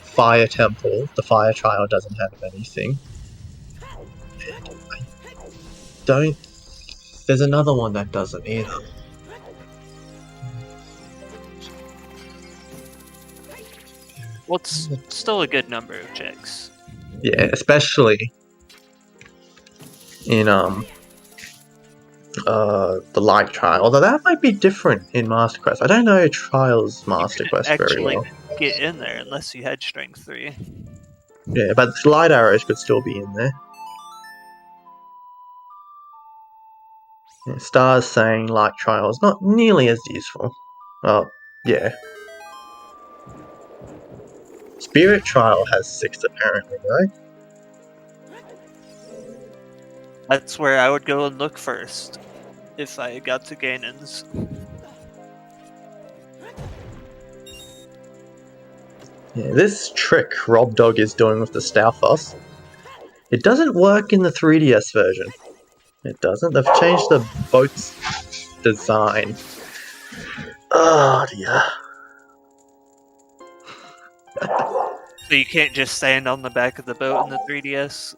Fire Temple, the Fire Trial doesn't have anything. And I don't... There's another one that doesn't either. Well, it's still a good number of checks. Yeah, especially in the Light Trial. Although that might be different in Master Quest. I don't know Trials Master Quest very well. Get in there unless you had Strength 3. Yeah, but Light Arrows could still be in there. Yeah, Stars saying Light Trial is not nearly as useful. Oh, yeah. Spirit Trial has 6 apparently, right? That's where I would go and look first, if I got to Ganon's. Yeah, this trick Rob Dog is doing with the Stalfos, it doesn't work in the 3DS version. It doesn't. They've changed the boat's design. Oh dear. So you can't just stand on the back of the boat in the 3DS?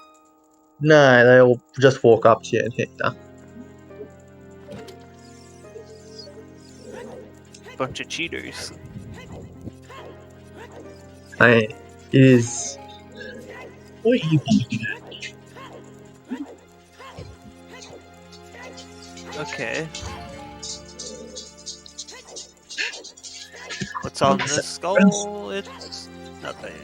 No, they'll just walk up to you and hit you. Bunch of cheaters. It is... What are you looking at? Okay. What's on this skull? It's nothing.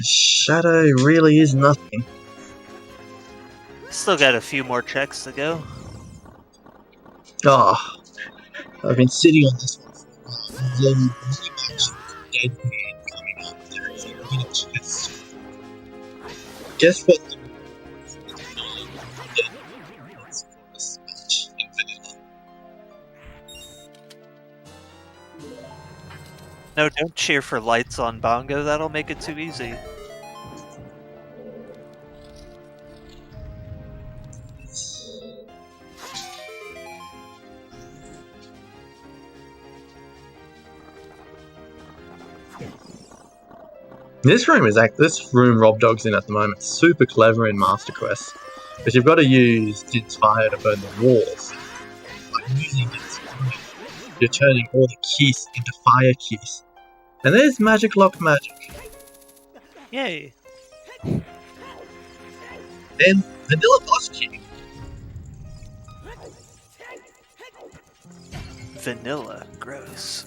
Shadow really is nothing. Still got a few more checks to go. Oh, I've been sitting on this one for a while. There's a dead man coming up. There is a minute chest. Guess what? No, don't cheer for lights on Bongo, that'll make it too easy. This room Rob Dog's in at the moment, super clever in Master Quest. Because you've got to use Din's fire to burn the walls. By using Din's fire, you're turning all the keys into fire keys. And there's magic lock magic. Yay! Then vanilla boss key. Vanilla, gross.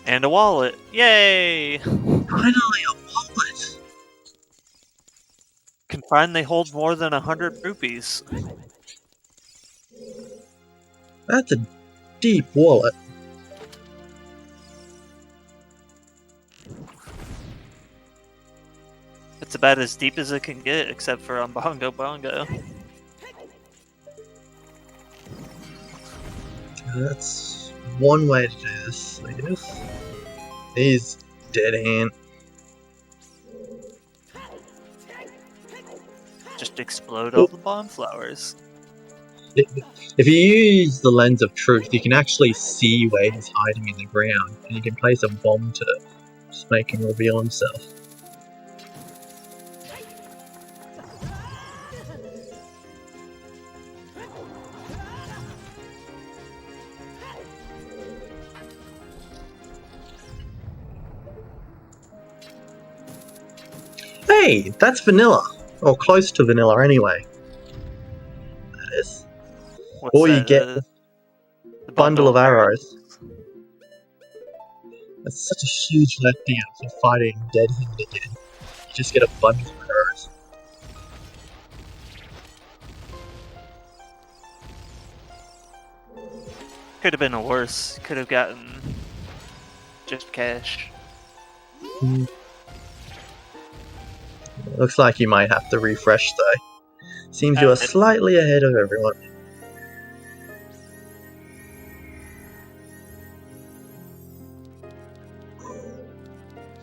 And a wallet, yay! Finally a wallet. Can find they hold more than 100 rupees. That's a deep wallet. It's about as deep as it can get, except for on Bongo Bongo. That's one way to do this, I guess. He's dead hand. Just explode all the bomb flowers. If you use the lens of truth, you can actually see where he's hiding in the ground, and you can place a bomb to just make him reveal himself. Hey, that's vanilla. Or close to vanilla anyway. That is. What's Or you that, get the bundle of arrows. That's such a huge letdown for fighting Dead Hand again. You just get a bundle of arrows. Could have been worse. Could have gotten just cash. Looks like you might have to refresh though. Seems you are slightly ahead of everyone.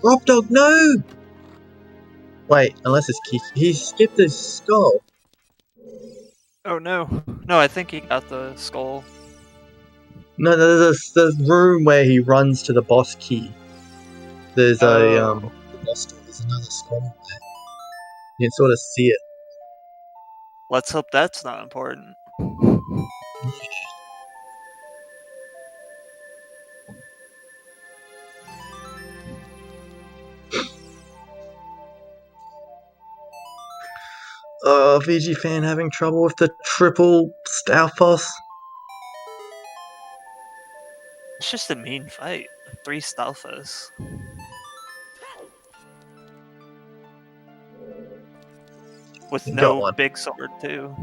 Rob Dog, no! Wait, unless it's Keith. He skipped his skull. Oh no. No, I think he got the skull. No, there's the room where he runs to the boss key. There's a boss door. There's another skull there. You can sort of see it. Let's hope that's not important. VG fan having trouble with the triple stealth boss. It's just a mean fight. 3 Stalfos. With Got no one. big sword too.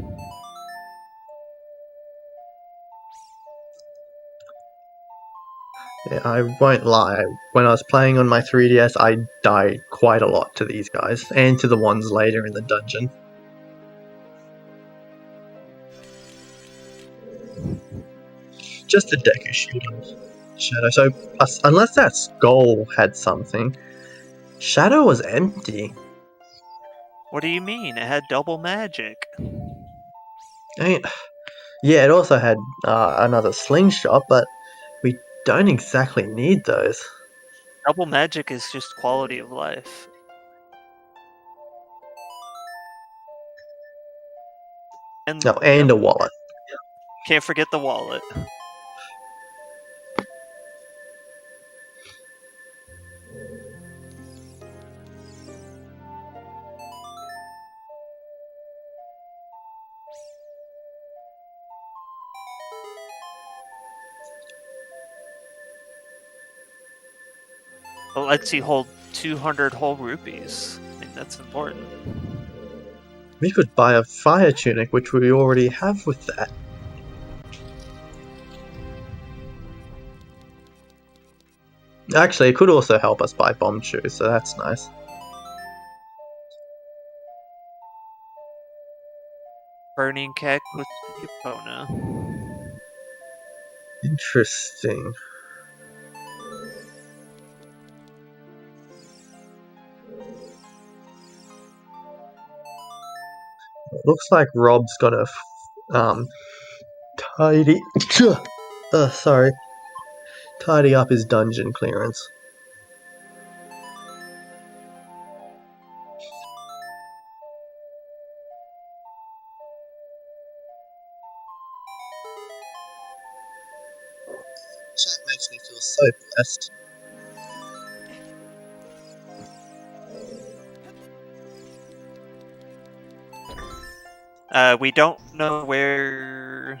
Yeah, I won't lie. When I was playing on my 3DS, I died quite a lot to these guys, and to the ones later in the dungeon. Just a Deku Shield and Shadow. So, unless that skull had something, Shadow was empty. What do you mean? It had double magic. I mean, yeah, it also had another slingshot, but we don't exactly need those. Double magic is just quality of life. And No, and a wallet. can't forget the wallet. It lets you hold 200 whole rupees. I mean, that's important. We could buy a fire tunic, which we already have with that. Actually, it could also help us buy bomb shoes, so that's nice. Burning Kek with Epona. Interesting. Looks like Rob's got a tidy tidy up his dungeon clearance. Chat makes me feel so blessed. We don't know where...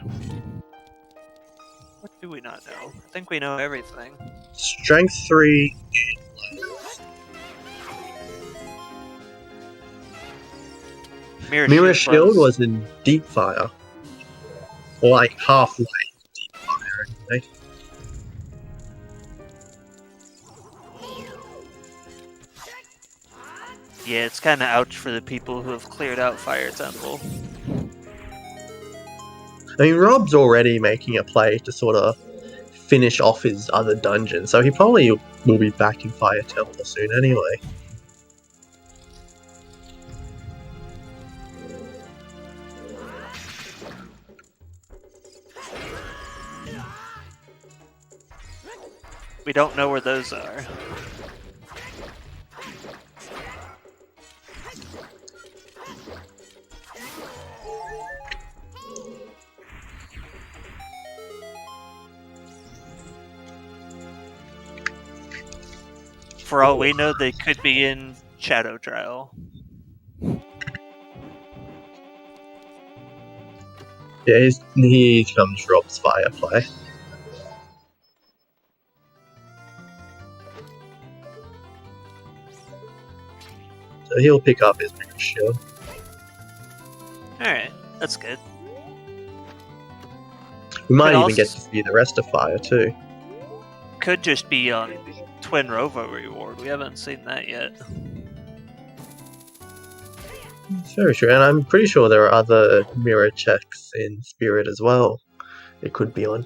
What do we not know? I think we know everything. Strength 3 and Mirror Shield was in Deep Fire. Or like halfway Deep Fire anyway. Yeah, it's kind of ouch for the people who have cleared out Fire Temple. I mean, Rob's already making a play to sort of finish off his other dungeon, so he probably will be back in Fire Temple soon anyway. We don't know where those are. For all we know, they could be in Shadow Trial. Yeah, here comes Rob's fire play. So he'll pick up his big shield. Alright, that's good. We might Could even get also- to see the rest of fire too. Could just be on Twin Rovo reward. We haven't seen that yet. It's very true, and I'm pretty sure there are other mirror checks in Spirit as well. It could be on.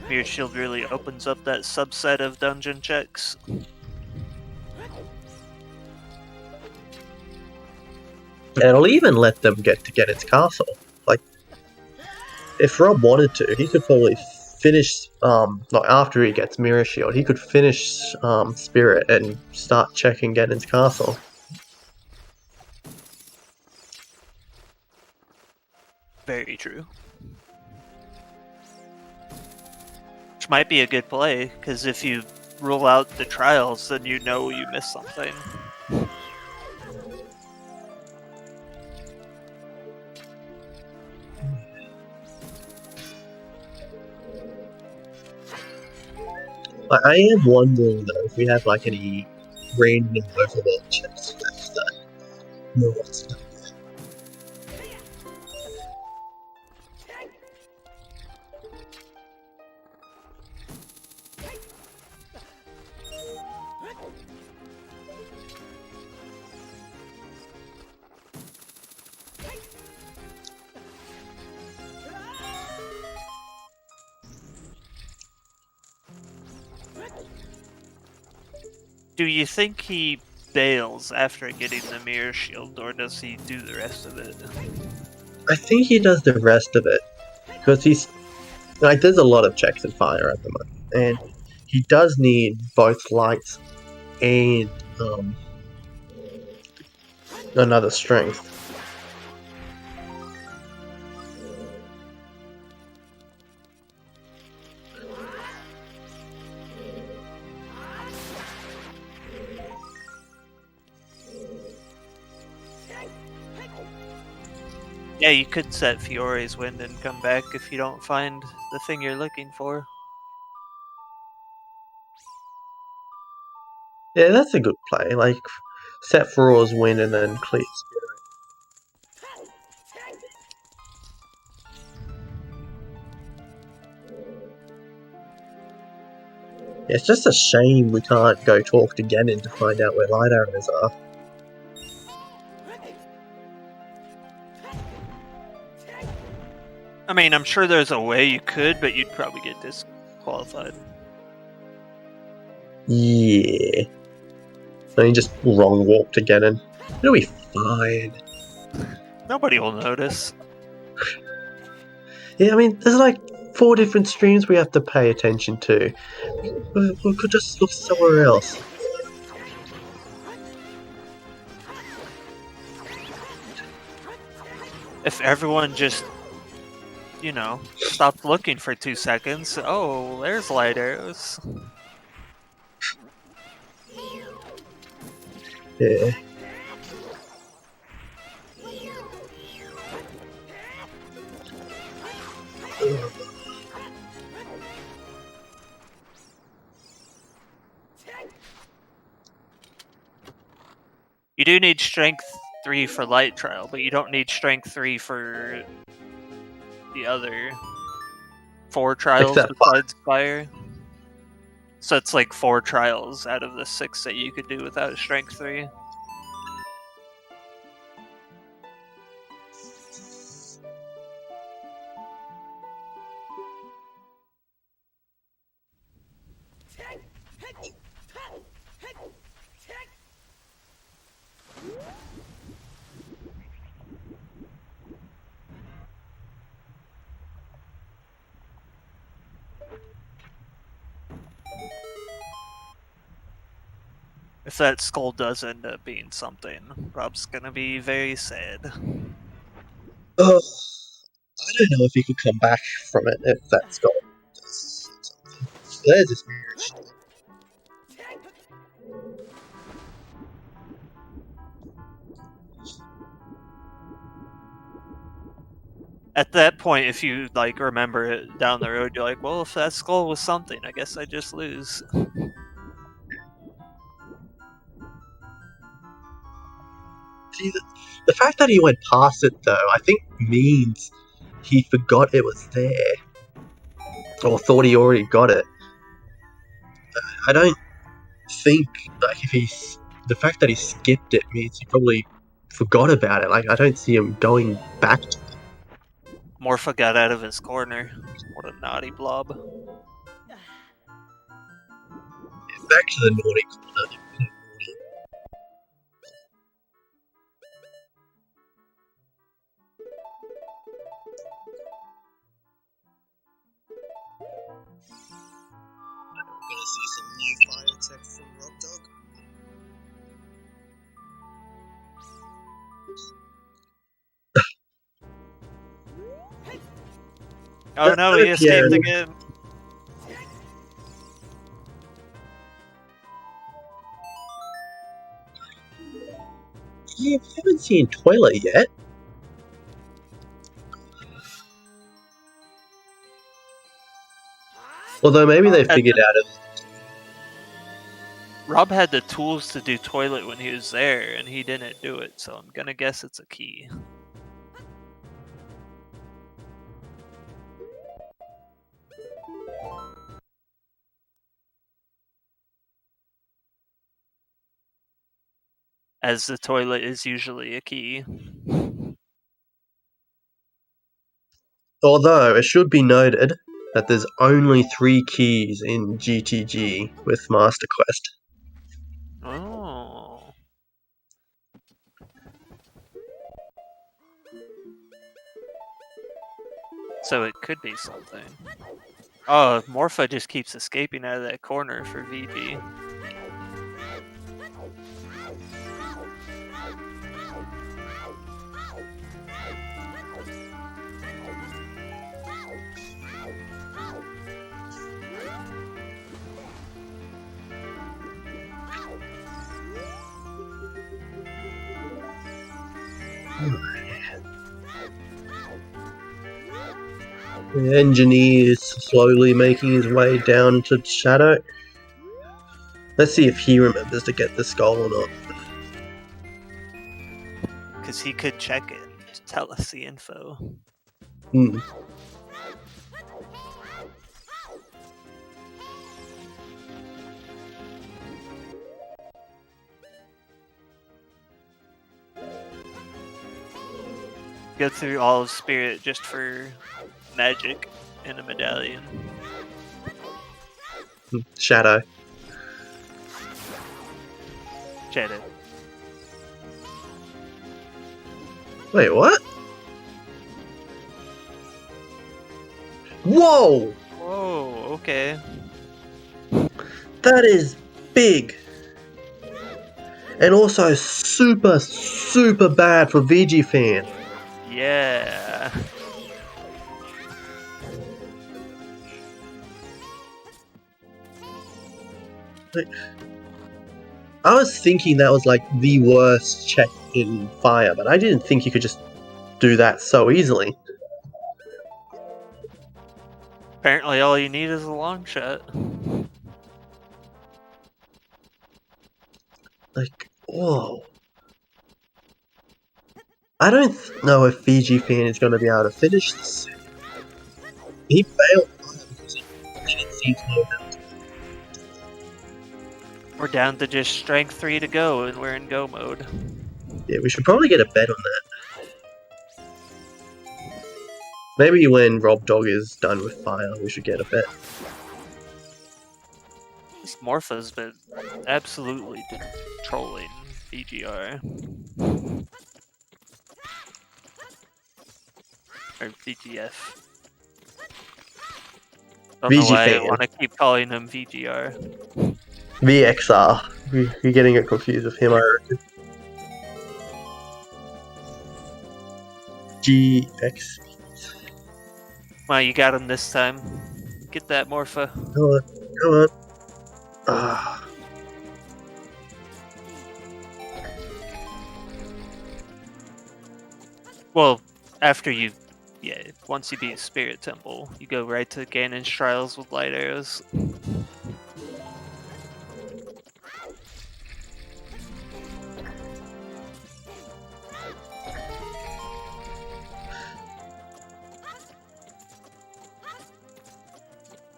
Mirror Shield really opens up that subset of dungeon checks. And it'll even let them get to Ganon's castle. Like, if Rob wanted to, he could probably finish, like after he gets Mirror Shield, he could finish Spirit and start checking Ganon's castle. Very true. Which might be a good play, because if you rule out the trials, then you know you missed something. I am wondering though if we have like any random overworld checks left that no one's done. Do you think he bails after getting the Mirror Shield, or does he do the rest of it? I think he does the rest of it because he's like there's a lot of checks in fire at the moment, and he does need both lights and another strength. Yeah, you could set Fiore's Wind and come back if you don't find the thing you're looking for. Yeah, that's a good play. Like set Ferora's Wind and then clear Spirit. Yeah, it's just a shame we can't go talk to Ganon to find out where light arrows are. I mean, I'm sure there's a way you could, but you'd probably get disqualified. Yeah. Then you just wrong walk to Ganon. It'll be fine. Nobody will notice. Yeah, I mean, there's like 4 different streams we have to pay attention to. We could just look somewhere else. If everyone just, you know, stopped looking for 2 seconds, oh, there's light arrows. Yeah. You do need strength 3 for light trial, but you don't need strength 3 for the other 4 trials Except besides fire. So it's like 4 trials out of the 6 that you could do without strength 3. If that skull does end up being something, Rob's gonna be very sad. Ugh. don't know if he could come back from it if that skull does something. There's his marriage. At that point, if you like remember it down the road, you're like, well, if that skull was something, I guess I just lose. See, the fact that he went past it, though, I think means he forgot it was there. Or thought he already got it. I don't think, like, if he's... The fact that he skipped it means he probably forgot about it. Like, I don't see him going back to it. Morpha got out of his corner. What a naughty blob. Back to the naughty corner. Gonna see some new fire tech from Rob Dog. Oh no, he escaped again. Yeah, we haven't seen Toilet yet. Although maybe they figured out it. Rob had the tools to do toilet when he was there, and he didn't do it, so I'm gonna guess it's a key. As the toilet is usually a key. Although it should be noted that there's only 3 keys in GTG with Master Quest. Oh. So it could be something. Oh, Morpha just keeps escaping out of that corner for VG. The engineer is slowly making his way down to Shadow. Let's see if he remembers to get the skull or not. Because he could check it to tell us the info. Hmm. Go through all of Spirit just for magic in a medallion. Shadow. Shadow. Wait, what? Whoa! Whoa, okay. That is big! And also super, super bad for VG fan. Yeah. Like, I was thinking that was like the worst check in Fire, but I didn't think you could just do that so easily. Apparently all you need is a long shot. Like, whoa. I don't know if VG fan is going to be able to finish this. He failed because he didn't seem to know how to. We're down to just strength 3 to go, and we're in go mode. Yeah, we should probably get a bet on that. Maybe when Rob Dog is done with Fire, we should get a bet. This Morpha's been absolutely trolling VGR. Or VGF. Don't know why I want to keep calling him VGR. VXR. You're getting it confused with him, I reckon. GX. Well, you got him this time. Get that Morpha. Come on, come on. Ah. Well, after you, once you beat Spirit Temple, you go right to Ganon's Trials with light arrows.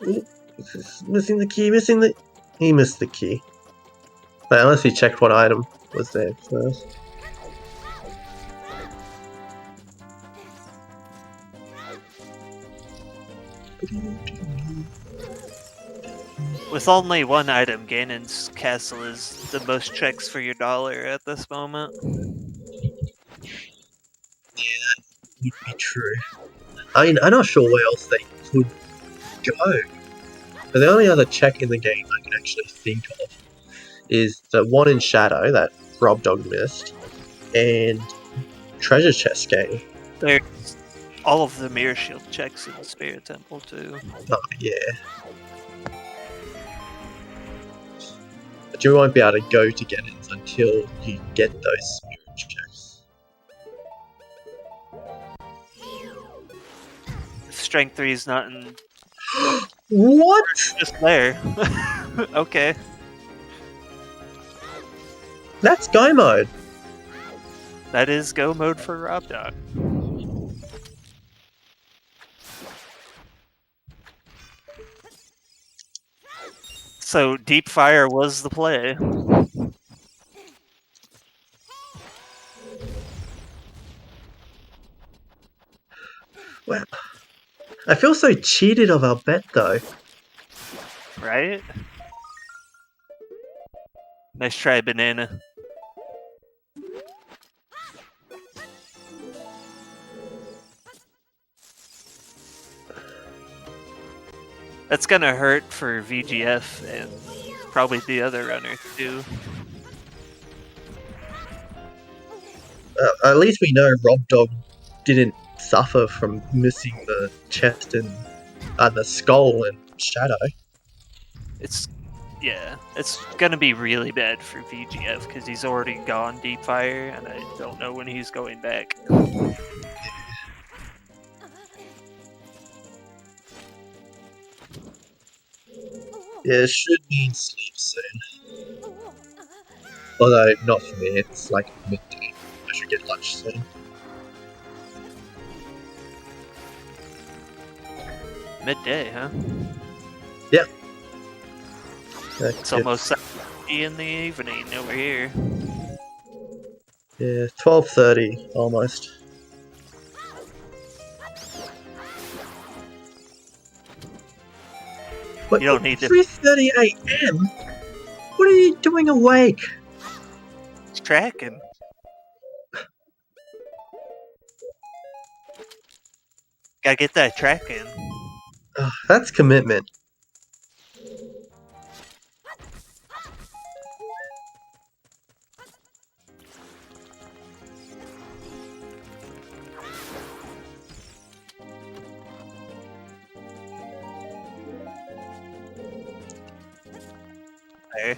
Ooh, missing the key, missing the... He missed the key. But unless he checked what item was there first. With only one item, Ganon's Castle is the most checks for your dollar at this moment. Yeah, that would be true. I mean, I'm not sure where else they could go. But the only other check in the game I can actually think of is the one in Shadow that Rob Dog missed, and Treasure Chest game. There's all of the Mirror Shield checks in the Spirit Temple too. Oh, yeah. But you won't be able to go to get it until you get those spirit checks. Strength 3 is not in. What? Just there. Okay. That's go mode. That is go mode for Rob Dog. So Deep Fire was the play. Wow. I feel so cheated of our bet though. Right? Nice try, Banana. That's gonna hurt for VGF and probably the other runner too. At least we know Rob Dog didn't suffer from missing the chest and the skull and Shadow. It's gonna be really bad for VGF because he's already gone Deep Fire, and I don't know when he's going back. Yeah, it should be in sleep soon. Although, not for me, it's like midday. I should get lunch soon. Midday, huh? Yep. It's almost 7 in the evening over here. Yeah, 12:30 almost. What, You don't need to 3:30 a.m.? What are you doing awake? tracking. Gotta get that track in. That's commitment. There.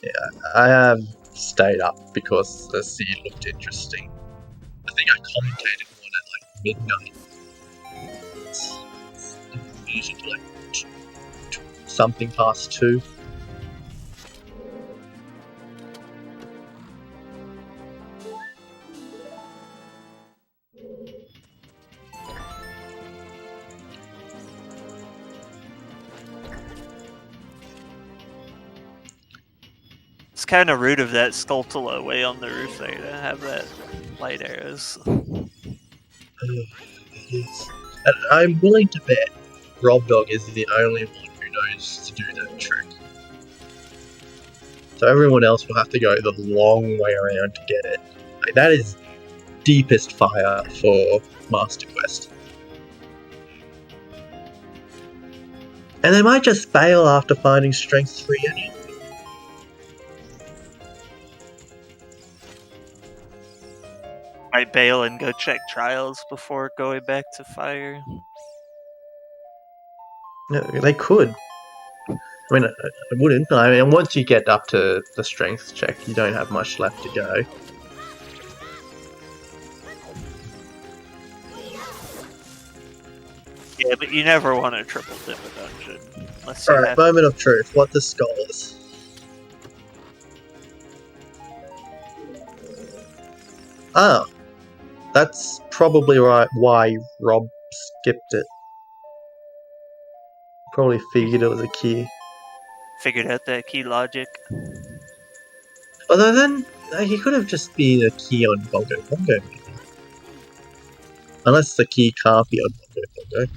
Yeah, I have stayed up because the sea looked interesting. I think I commentated one at like midnight. It's usually like something past 2. It's kind of rude of that Skulltula way on the roof there to have that light arrows. Yes. And I'm willing to bet Rob Dog is the only one who knows to do that trick. So everyone else will have to go the long way around to get it. Like, that is deepest fire for Master Quest. And they might just fail after finding Strength 3 anyway. Might bail and go check trials before going back to fire. No, they could. I mean, I wouldn't. I mean, once you get up to the strength check, you don't have much left to go. Yeah, but you never want to triple dip a dungeon. Unless you Alright, have moment of truth. What the scholars? Ah, that's probably right. Why Rob skipped it. Probably figured it was a key. figured out that key logic. Although then, he could have just been a key on Bongo Bongo. Maybe. Unless the key can't be on Bongo Bongo.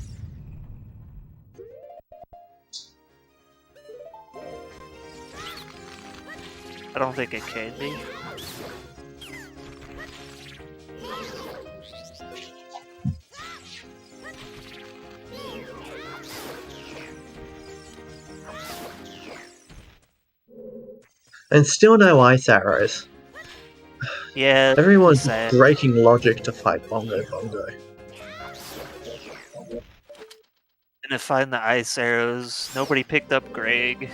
I don't think it can be. And still no ice arrows. Yeah, Everyone's sad. breaking logic to fight Bongo Bongo. And to find the ice arrows, nobody picked up Greg.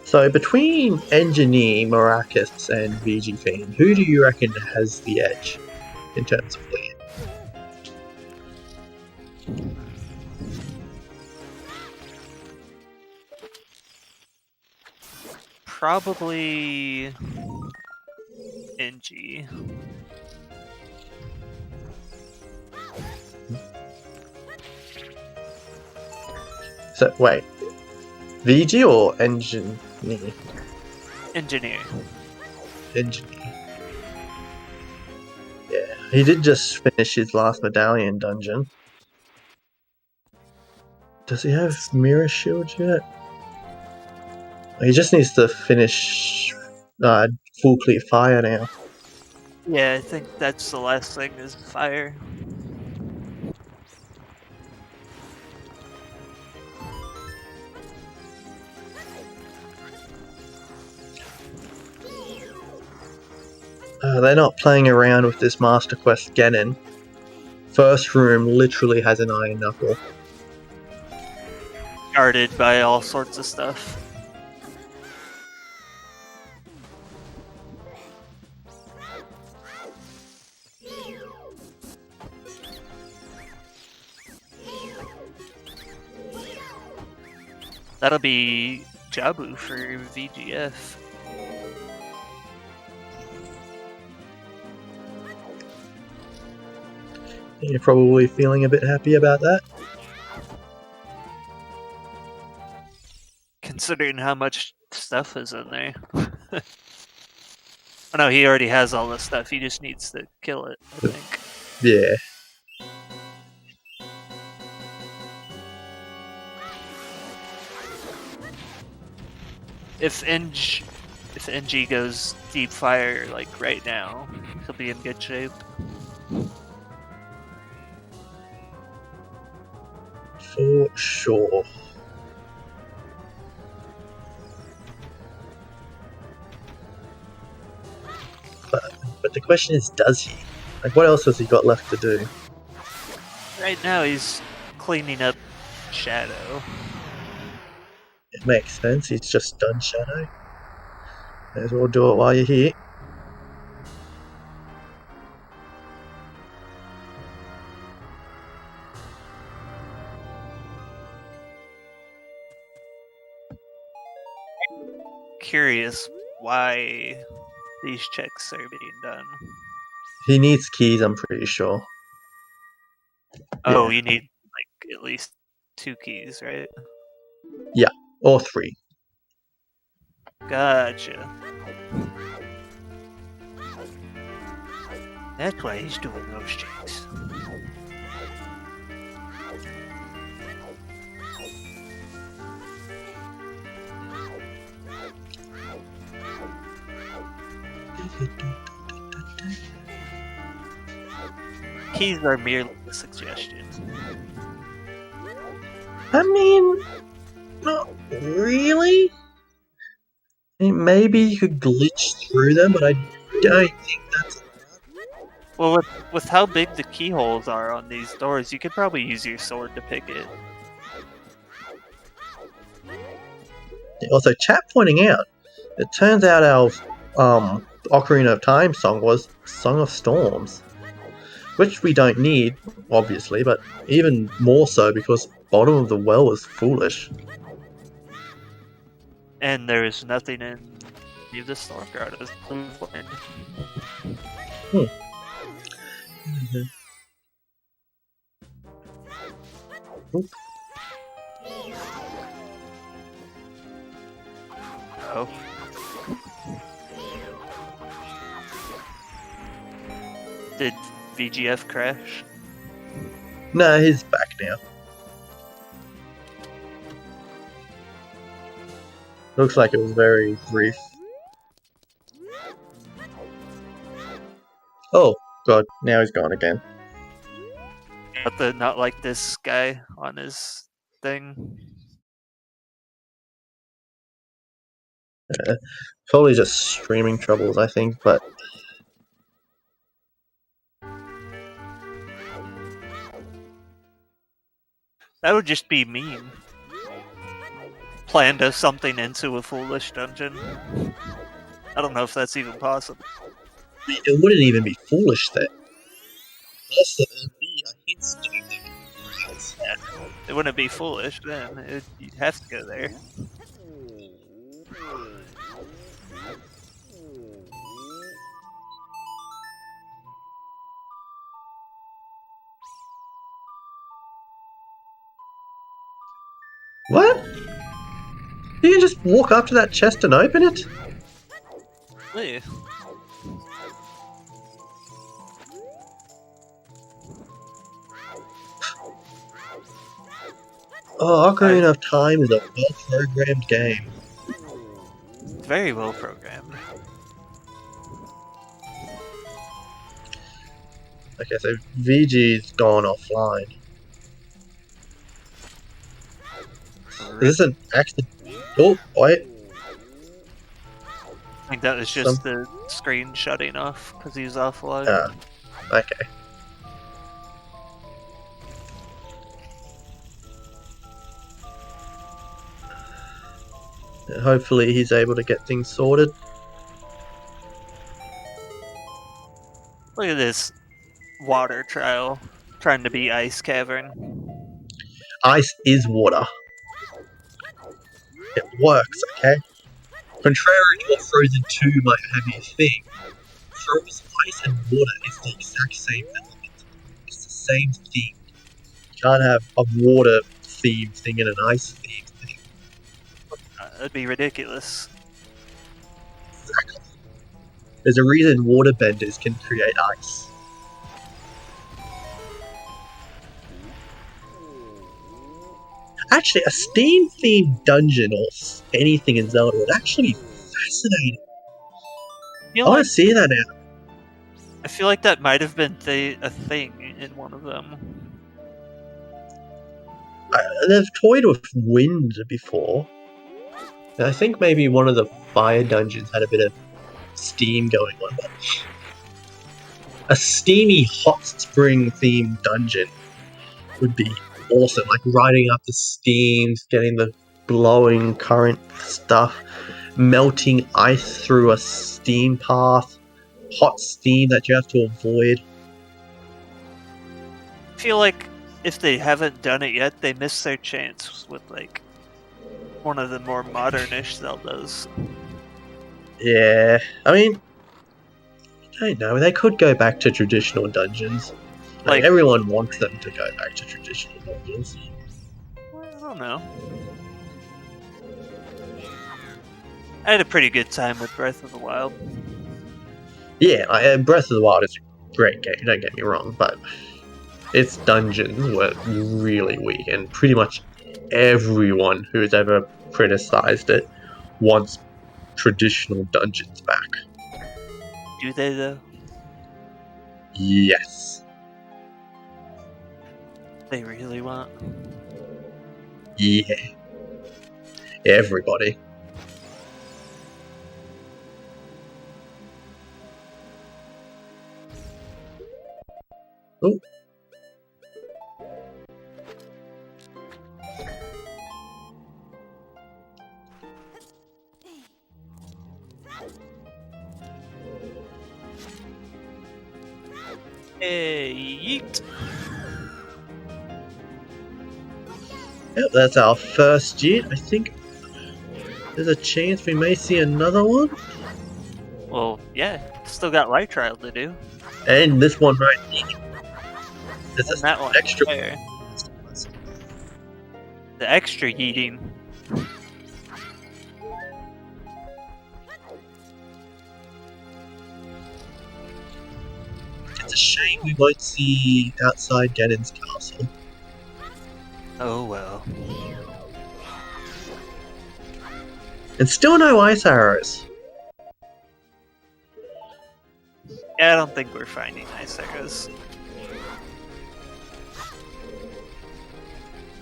So between Engineer, Maracas, and VG Fiend, who do you reckon has the edge in terms of lead? Probably NG. So wait, VG or Engineer? Engineer. Engineer. Yeah, he did just finish his last medallion dungeon. Does he have mirror shield yet? He just needs to finish full clear fire now. Yeah, I think that's the last thing is fire. They're not playing around with this Master Quest Genin. First room literally has an iron knuckle. Guarded by all sorts of stuff. That'll be Jabu for VGF. You're probably feeling a bit happy about that. Considering how much stuff is in there. Oh no, he already has all the stuff. He just needs to kill it, I think. Yeah. If NG goes deep fire like right now, he'll be in good shape. For sure. But the question is, does he? Like, what else has he got left to do? Right now he's cleaning up Shadow. It makes sense, he's just done Shadow. May as well do it while you're here. Curious why these checks are being done. He needs keys, I'm pretty sure. Oh, Yeah. you need like at least 2 keys, right? Or 3. Gotcha. That's why he's doing those checks. Keys are merely a suggestion. I mean, not really. I mean, maybe you could glitch through them, but I don't think that's. Well, with how big the keyholes are on these doors, you could probably use your sword to pick it. Also, chat pointing out, it turns out our Ocarina of Time song was Song of Storms, which we don't need, obviously, but even more so because Bottom of the Well is foolish. And there is nothing in the Stormguard as planned. Oop. Oh. Did VGF crash? No, he's back now. Looks like it was very brief. Oh, God, now he's gone again. But not like this guy on his thing. Probably just streaming troubles, I think, but That would just be mean. Planned something into a foolish dungeon. I don't know if that's even possible. it wouldn't even be foolish then. Unless it would be a hint stone that It wouldn't be foolish then. You'd have to go there. What? You can just walk up to that chest and open it? Really? Oh, Ocarina of Time is a well-programmed game. Very well programmed. Okay, so VG's gone offline. Is this an accident? Oh, wait. I think that was just the screen shutting off because he's offline. Okay. Hopefully he's able to get things sorted. Look at this water trial trying to be Ice Cavern. Ice is water. It works, okay? Contrary to what Frozen 2 might have you think, Frozen ice and water is the exact same element. It's the same thing. You can't have a water themed thing and an ice themed thing. That'd be ridiculous. Exactly. There's a reason waterbenders can create ice. Actually, a Steam-themed dungeon or anything in Zelda would actually be fascinating. I want to see that now. I feel like that might have been a thing in one of them. They've toyed with wind before. And I think maybe one of the fire dungeons had a bit of steam going on. But a steamy hot spring themed dungeon would be awesome. Like riding up the steams, getting the blowing current stuff, melting ice through a steam path, hot steam that you have to avoid. I feel like if they haven't done it yet, they missed their chance with like one of the more modernish Zeldas. Yeah, I mean, I don't know. They could go back to traditional dungeons. Like everyone wants them to go back to traditional dungeons. I don't know. I had a pretty good time with Breath of the Wild. Yeah, Breath of the Wild is a great game, don't get me wrong, but its dungeons were really weak, and pretty much everyone who's ever criticized it wants traditional dungeons back. Do they though? Yes. They really want. Yeah. Everybody. Oh. Hey, yeet. Yep, that's our first yeet. I think there's a chance we may see another one. Well, yeah, still got light trial to do. And this one right here. There's And that one extra. there. The extra yeeting. It's a shame we won't see outside Ganon's castle. Oh well. And still no ice arrows. Yeah, I don't think we're finding ice arrows.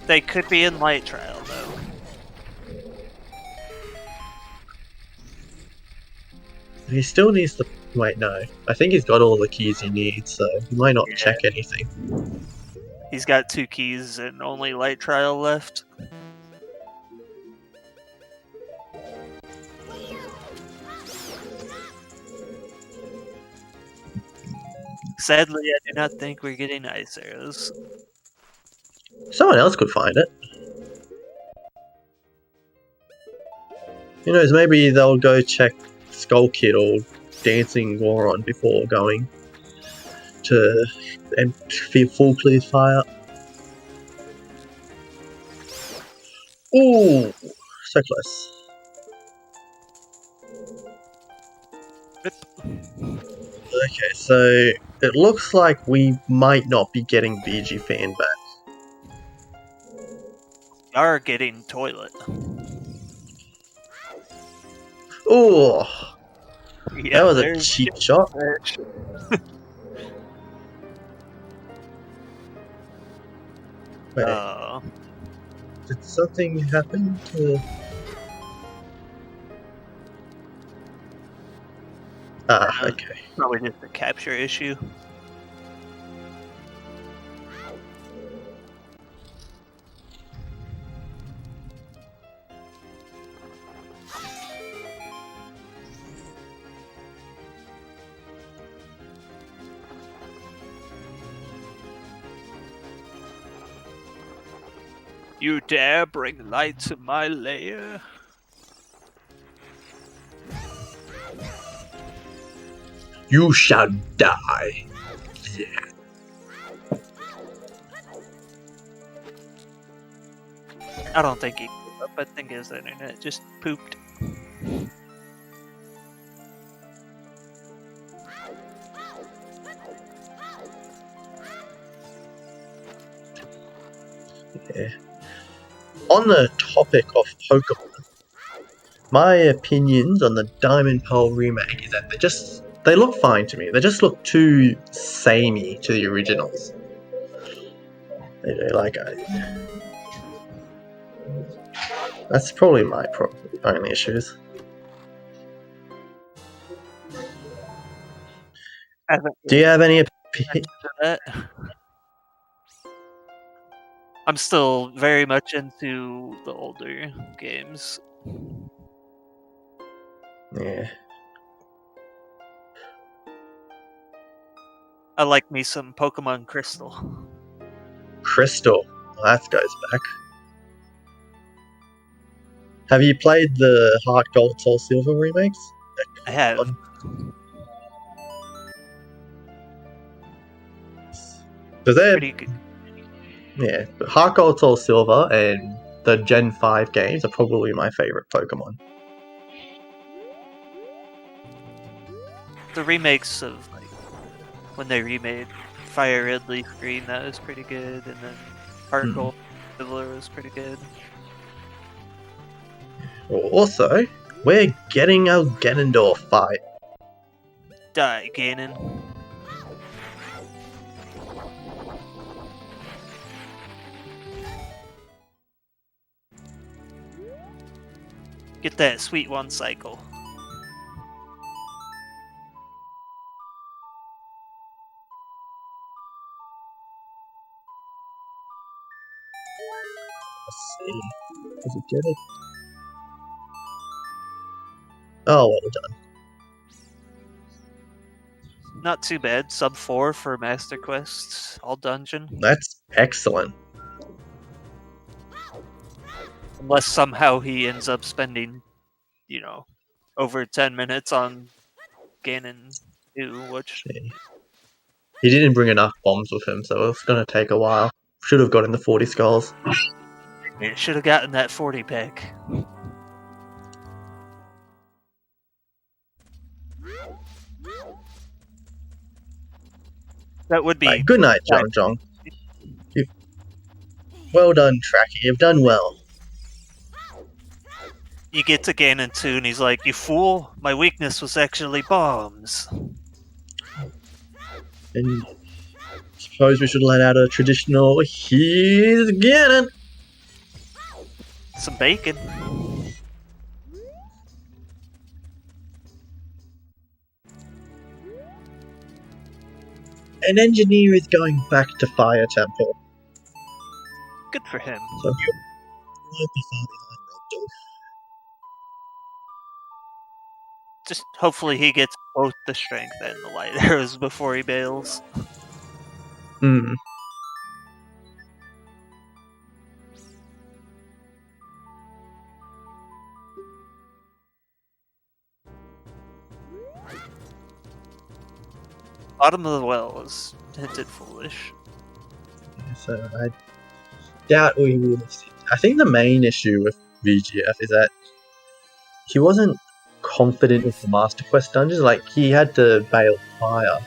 They could be in light trial though. He still needs to. Wait, no. I think he's got all the keys he needs, so he might not Yeah. check anything. He's got 2 keys and only light trial left. Sadly, I do not think we're getting ice arrows. Someone else could find it. Who knows, maybe they'll go check Skull Kid or Dancing Goron before going to full clear fire. Ooh, so close. Okay, so it looks like we might not be getting BG Fan back. We are getting toilet. Ooh, Yeah, that was a there's- cheap shot. Wait, did something happen to... Ah, okay. Probably just a capture issue. You dare bring light to my lair? You shall die. Yeah. I don't think he gave up. I think his internet just pooped. Yeah. On the topic of Pokemon, my opinions on the Diamond Pearl remake is that they look fine to me. They just look too samey to the originals. They do, like that's probably my only issues. Do you have any opinion? That. I'm still very much into the older games. Yeah. I like me some Pokemon Crystal. Crystal. Well, that goes back. Have you played the Heart Gold Soul Silver remakes? I have. Because they're Pretty good. yeah, Heart Gold Soul Silver and the Gen 5 games are probably my favorite Pokemon. The remakes of like when they remade Fire Red, Leaf Green, that was pretty good, and then Heart Gold Silver was pretty good. Also, we're getting a Ganondorf fight. Die, Ganon. Get that sweet one cycle. Let's see. Does it get it? Oh, well done. Not too bad. Sub 4 for Master Quest. All dungeon. That's excellent. Unless somehow he ends up spending, you know, over 10 minutes on Ganon 2, which... See. He didn't bring enough bombs with him, so it's going to take a while. Should have gotten the 40 skulls. It should have gotten that 40 pack. That would be... Right, good night, John Jong. Well done, Tracky. You've done well. You get to Ganon 2 and he's like, you fool, my weakness was actually bombs. And suppose we should let out a traditional he's Ganon. Some bacon. An engineer is going back to Fire Temple. Good for him. So you won't be far behind, Rob Dog. Just hopefully he gets both the strength and the light arrows before he bails. Hmm. Bottom of the well is hinted foolish. So I doubt we will see. I think the main issue with VGF is that he wasn't confident with the Master Quest dungeons. Like, he had to bail fire.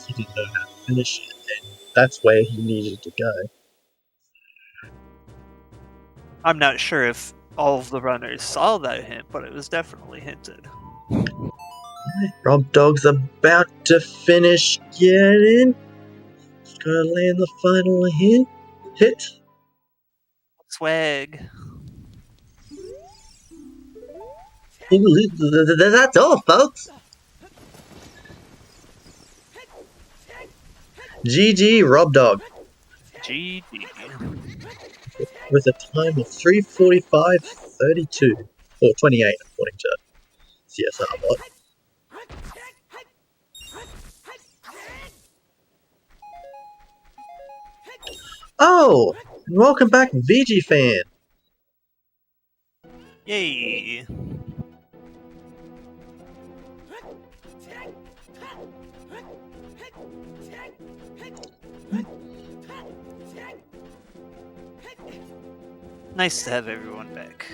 He didn't know how to finish it, and that's where he needed to go. I'm not sure if all of the runners saw that hint, but it was definitely hinted. Rob Dog's about to finish getting. He's gonna land the final hit. Swag. That's all, folks. GG, Rob Dog. GG. With a time of 3:45:32 or 28, according to CSR bot. Oh, and welcome back, VG fan. Yay. Nice to have everyone back.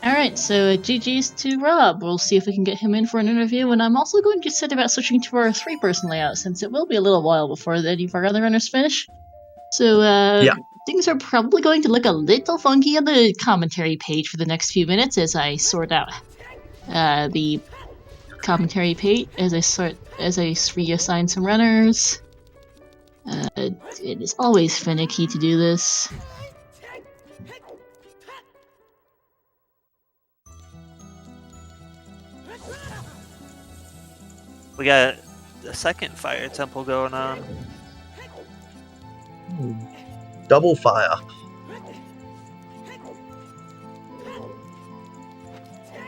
Alright, so GG's to Rob. We'll see if we can get him in for an interview, and I'm also going to set about switching to our 3-person layout, since it will be a little while before any of our other runners finish. So, things are probably going to look a little funky on the commentary page for the next few minutes as I sort out the commentary page, as I reassign some runners. It is always finicky to do this. We got a second fire temple going on. Double fire.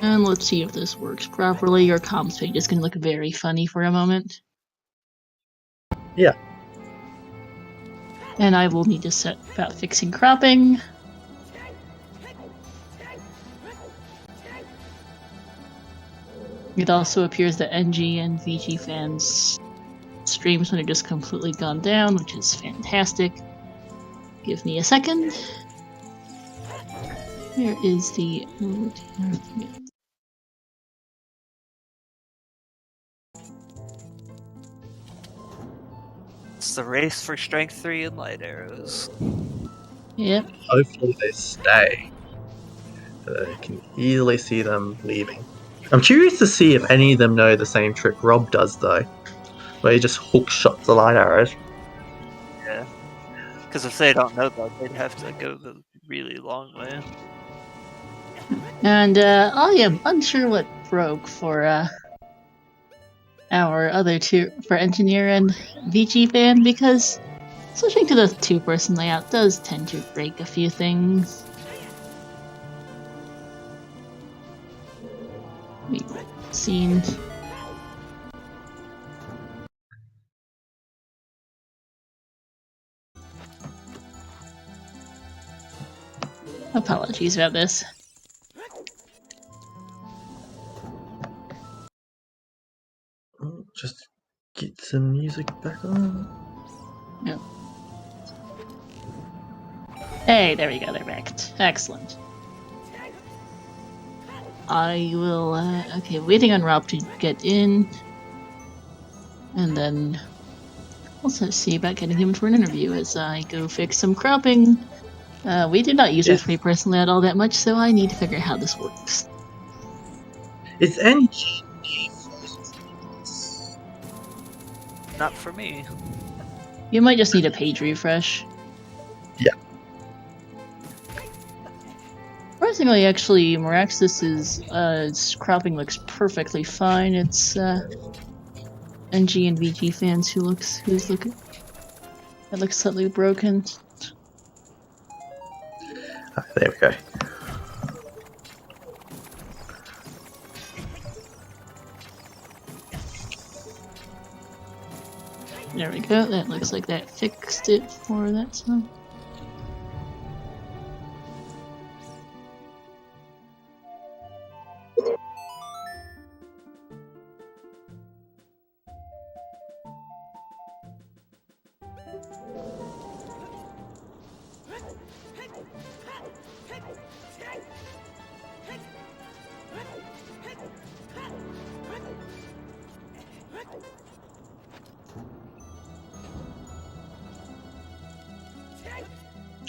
And let's see if this works properly. Your comms page is going to look very funny for a moment. Yeah. And I will need to set about fixing cropping. It also appears that NG and VG fans' streams have just completely gone down, which is fantastic. Give me a second. Where is the... It's the race for strength 3 and light arrows. Yep. Hopefully they stay. I can easily see them leaving. I'm curious to see if any of them know the same trick Rob does, though, where he just hook shots the light arrows. Yeah. Because if they don't know that, they'd have to go the really long way. And I am unsure what broke for our other two, for engineer and VG fan, because switching to the two-person layout does tend to break a few things. We've seen. Apologies about this. Just get some music back on. Yep. Hey, there we go, they're back. Excellent. I will, okay, waiting on Rob to get in. And then also see about getting him for an interview as I go fix some cropping. We do not use our free person layout all that much, so I need to figure out how this works. It's NG. Not for me. You might just need a page refresh. Yeah. Surprisingly, actually, Miraxis's cropping looks perfectly fine. It's NG and VG fans who's looking. That looks slightly broken. There we go. There we go. That looks like that fixed it for that song.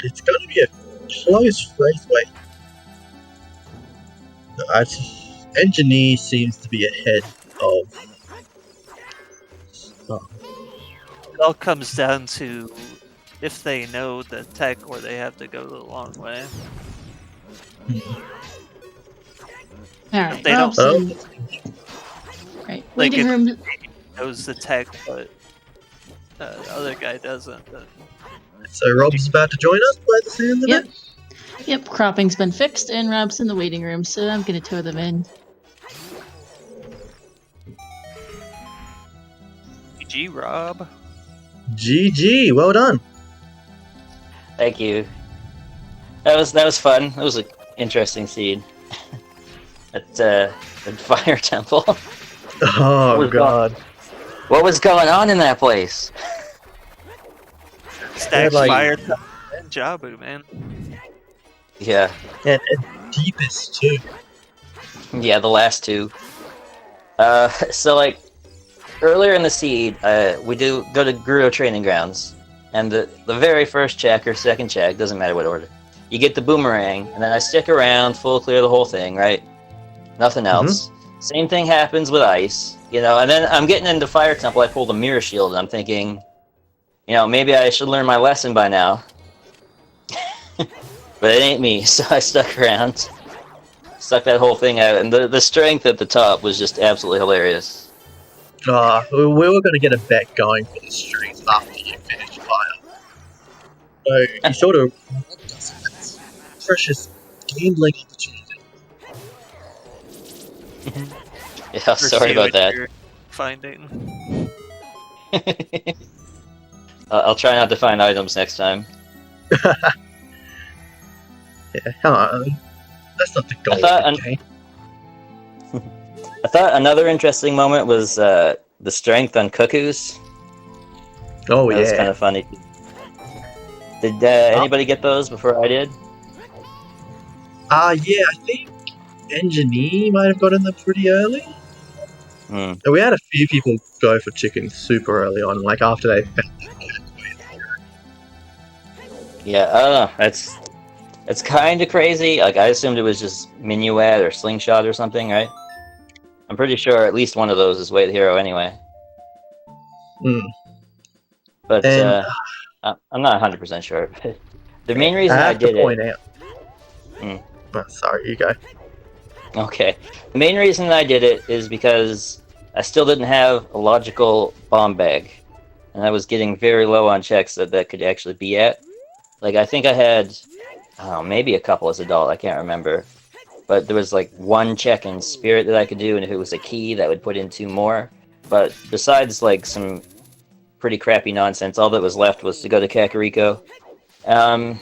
It's going to be a close raceway. Engineer seems to be ahead of. It all comes down to if they know the tech or they have to go the long way. Alright, They don't- Robson. Right, Like waiting room. Knows the tech, but the other guy doesn't. Then So Rob's about to join us by the sound of Yep. it. Yep, cropping's been fixed, and Rob's in the waiting room, so I'm gonna tow them in. GG, Rob. GG, well done. Thank you. That was fun. That was an interesting scene. at Fire Temple. Oh was god. What was going on in that place? Stacks like- fire and Jabu, man. Yeah, And deepest too. yeah, the last two. So like earlier in the seed, we do go to Guru Training Grounds, and the very first check or second check, doesn't matter what order, you get the boomerang, and then I stick around, full clear the whole thing, right? Nothing else. Same thing happens with ice, you know, and then I'm getting into Fire Temple, I pull the mirror shield, and I'm thinking, you know, maybe I should learn my lesson by now. But it ain't me, so I stuck around. Stuck that whole thing out, and the strength at the top was just absolutely hilarious. We were going to get a bet going for the strength after you finished fire. So you sort of precious gambling opportunity. Yeah, For sorry see about what that. you're Finding. I'll try not to find items next time. Yeah, come on. That's not the goal thought of the game. I thought another interesting moment was the strength on cuckoos. Oh That was kind yeah. of funny. Did anybody get those before I did? Yeah, I think Engineer might have gotten them pretty early. Hmm. And we had a few people go for chicken super early on, like after they found that Yeah, I don't know. It's kind of crazy. Like, I assumed it was just Minuet or Slingshot or something, right? I'm pretty sure at least one of those is Way the Hero anyway. Mm. But And I'm not 100% sure. The main I reason I have to did point it. out. Mm. Oh, sorry, you go. Okay. The main reason I did it is because I still didn't have a logical bomb bag. And I was getting very low on checks that could actually be at. Like, I think I had, maybe a couple as adult, I can't remember. But there was like one check in Spirit that I could do, and if it was a key, that would put in 2 more. But besides like some pretty crappy nonsense, all that was left was to go to Kakariko. And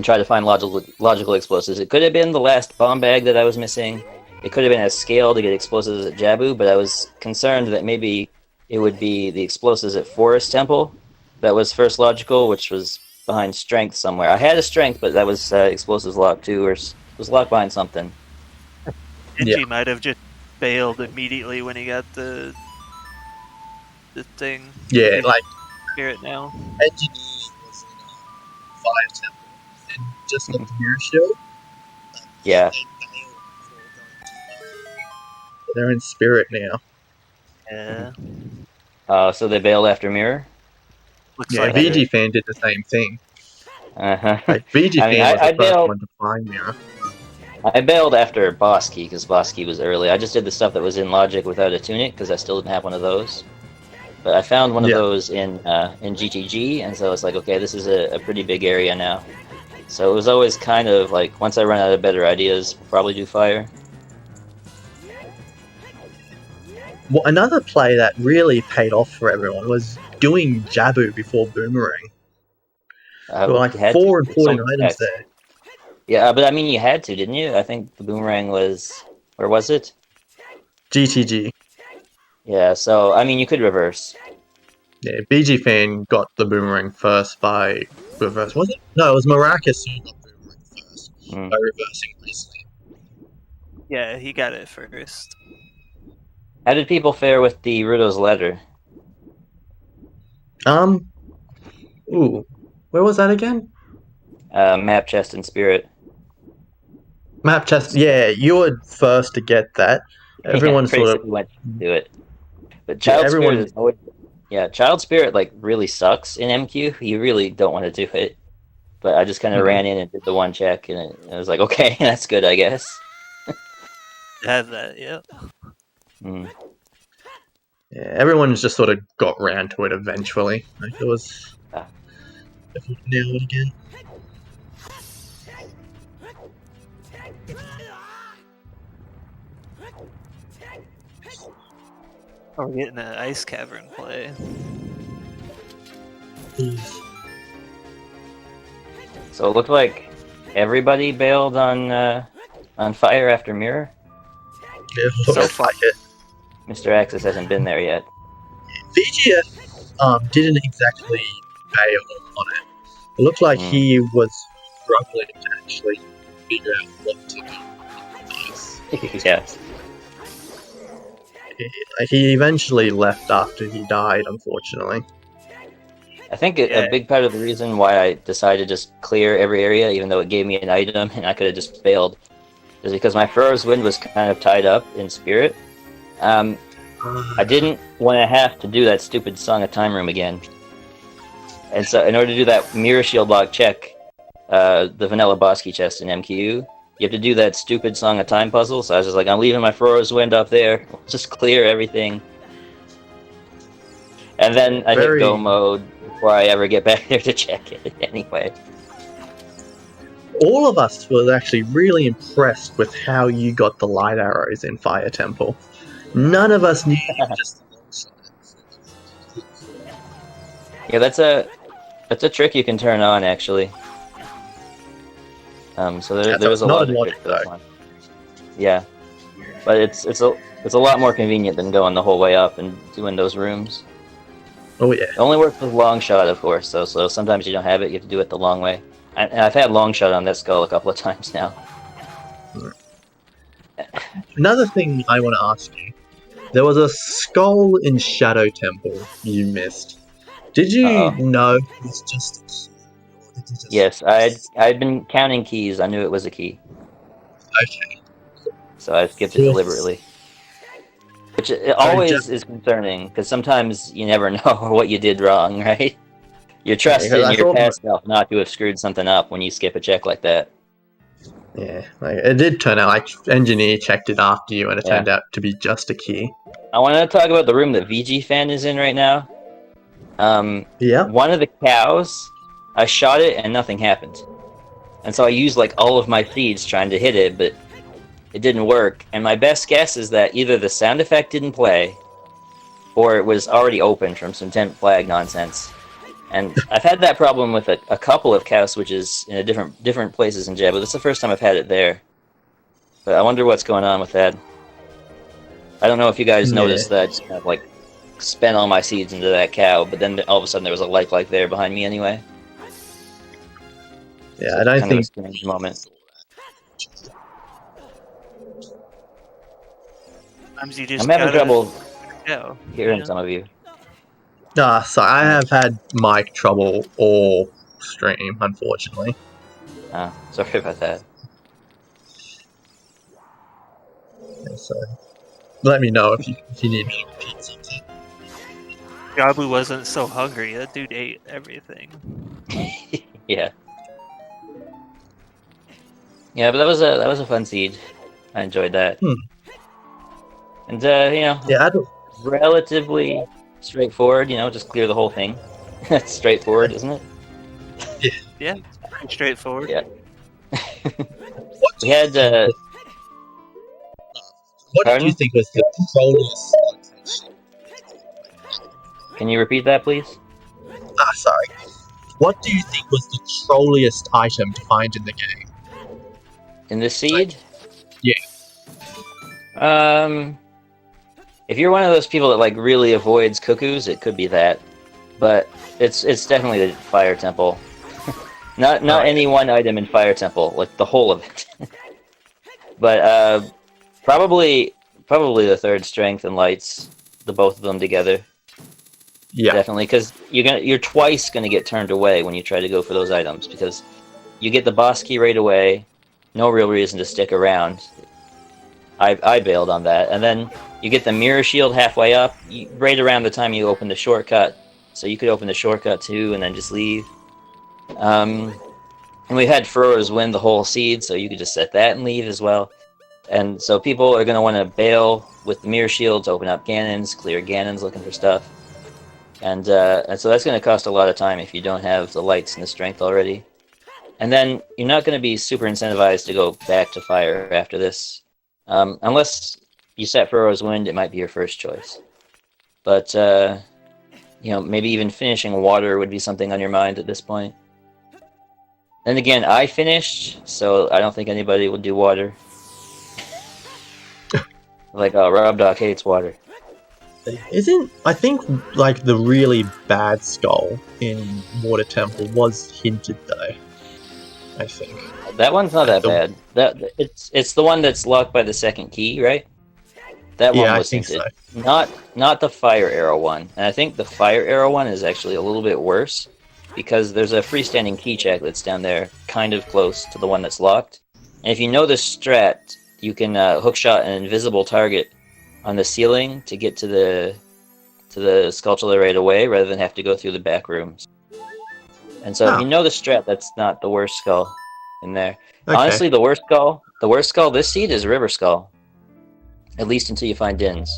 try to find logical explosives. It could have been the last bomb bag that I was missing. It could have been a scale to get explosives at Jabu, but I was concerned that maybe it would be the explosives at Forest Temple that was first logical, which was behind strength somewhere. I had a strength, but that was explosives locked too, or was locked behind something. Genji might have just bailed immediately when he got the thing. Yeah, like Spirit now. Engineer was in a fire temple and just got the mirror shield. Yeah. They bailed before going to They're in Spirit now. Yeah. So they bailed after Mirror? Looks yeah, like VG it. fan did the same thing. Uh-huh. Like VG I mean, fan was I the first bailed- one to find Mirror. I bailed after Boss Key, because Boss Key was early. I just did the stuff that was in Logic without a tunic, because I still didn't have one of those. But I found one of those in GTG, and so it's like, okay, this is a pretty big area now. So it was always kind of like, once I run out of better ideas, probably do Fire. Well, another play that really paid off for everyone was doing Jabu before Boomerang. There were like You had 4 to. important Some items checks. there. Yeah, but I mean, you had to, didn't you? I think the Boomerang was... Where was it? GTG. Yeah, so, I mean, you could reverse. Yeah, BG fan got the boomerang first by reverse. Was it? No, it was Maracas who got Boomerang first Mm. by reversing recently. Yeah, he got it first. How did people fare with the Rudo's letter? Ooh, where was that again? Map, chest, and spirit. Map chest. Yeah, you were first to get that. Everyone Yeah, sort of... basically went to do it. But Child everyone- Spirit is always... Yeah, Child Spirit, like, really sucks in MQ. You really don't want to do it. But I just kind of ran in and did the one check, and it was like, okay, that's good, I guess. Have that, yeah. Mm. Yeah, everyone's just sort of got round to it eventually. Like, it was... Ah. If you can nail it again. We're getting an ice cavern play. So it looked like everybody bailed on Fire after Mirror. It So looks far. like it. Mr. Axis hasn't been there yet. VGF didn't exactly bail on it. It looked like he was struggling to actually figure out what to do. Yeah. He eventually left after he died, unfortunately. I think a big part of the reason why I decided to just clear every area, even though it gave me an item and I could have just failed, is because my Furrow's Wind was kind of tied up in Spirit. I didn't want to have to do that stupid Song of Time room again. And so in order to do that Mirror Shield lock check, the vanilla Bosky chest in MQ, you have to do that stupid Song of Time puzzle. So I was just like, I'm leaving my Furrow's Wind up there. Just clear everything. And then I hit go mode before I ever get back there to check it anyway. All of us were actually really impressed with how you got the light arrows in Fire Temple. None of us knew Just Yeah, that's a trick you can turn on actually. So there was a not lot in of Logic, tricks to that one. Yeah, but it's a lot more convenient than going the whole way up and doing those rooms. Oh yeah. It only works with long shot, of course. So sometimes you don't have it, you have to do it the long way. And I've had long shot on that skull a couple of times now. Another thing I want to ask you. There was a skull in Shadow Temple you missed. Did you know it's just Yes, I'd been counting keys. I knew it was a key, Okay. so I skipped it deliberately. Which it always is concerning, because sometimes you never know what you did wrong, right? You're trusting I your thought- past self not to have screwed something up when you skip a check like that. Yeah, like, it did turn out like engineer checked it after you, and it Yeah. turned out to be just a key. I want to talk about the room that VG Fan is in right now. Yeah. One of the cows, I shot it and nothing happened. And so I used like all of my seeds trying to hit it, but it didn't work. And my best guess is that either the sound effect didn't play, or it was already open from some temp flag nonsense. And I've had that problem with a couple of cow switches in a different places in Jab, but it's the first time I've had it there. But I wonder what's going on with that. I don't know if you guys Yeah. noticed that I just kind of like spent all my seeds into that cow, but then all of a sudden there was a lifelike there behind me anyway. Yeah, So I don't kind of a think. strange moment. Sometimes you just I'm having gotta trouble go. hearing Yeah. some of you. So I have had mic trouble all stream, unfortunately. Sorry about that. Yeah, so let me know if you need me to repeat something. Gabu wasn't so hungry. That dude ate everything. Yeah. Yeah, but that was a fun seed. I enjoyed that. And Yeah, relatively straightforward. Just clear the whole thing. That's straightforward, isn't it? Yeah, pretty straightforward. Yeah. What do We had what did you pardon? think was the trolliest? Can you repeat that, please? Sorry. What do you think was the trolliest item to find in the game? In the seed? Yeah. If you're one of those people that like really avoids cuckoos, it could be that. But it's definitely the fire temple. Not any one item in fire temple, like the whole of it. But probably the third strength and lights, the both of them together. Yeah, Definitely, because you're twice gonna get turned away when you try to go for those items, because you get the boss key right away, no real reason to stick around. I bailed on that, and then you get the mirror shield halfway up, right around the time you open the shortcut. So you could open the shortcut too, and then just leave. And we had Furrow's win the whole seed, so you could just set that and leave as well. And so people are gonna want to bail with the mirror shield to open up Ganons, clear Ganons looking for stuff. And so that's going to cost a lot of time if you don't have the lights and the strength already. And then you're not going to be super incentivized to go back to fire after this. Unless you set Furrow's Wind, it might be your first choice. But, maybe even finishing water would be something on your mind at this point. Then again, I finished, so I don't think anybody would do water. Like, Rob Doc hates water. I think like the really bad skull in Water Temple was hinted though. I think. That one's not that bad. It's the one that's locked by the second key, right? That one Yeah, was I think hinted. so. Not the fire arrow one. And I think the fire arrow one is actually a little bit worse because there's a freestanding key check that's down there, kind of close to the one that's locked. And if you know the strat, you can hookshot an invisible target on the ceiling to get to the Skulltula right away, rather than have to go through the back rooms. And so if you know the strat, that's not the worst skull in there. Okay. Honestly, the worst skull this seed is River Skull. At least until you find Dins.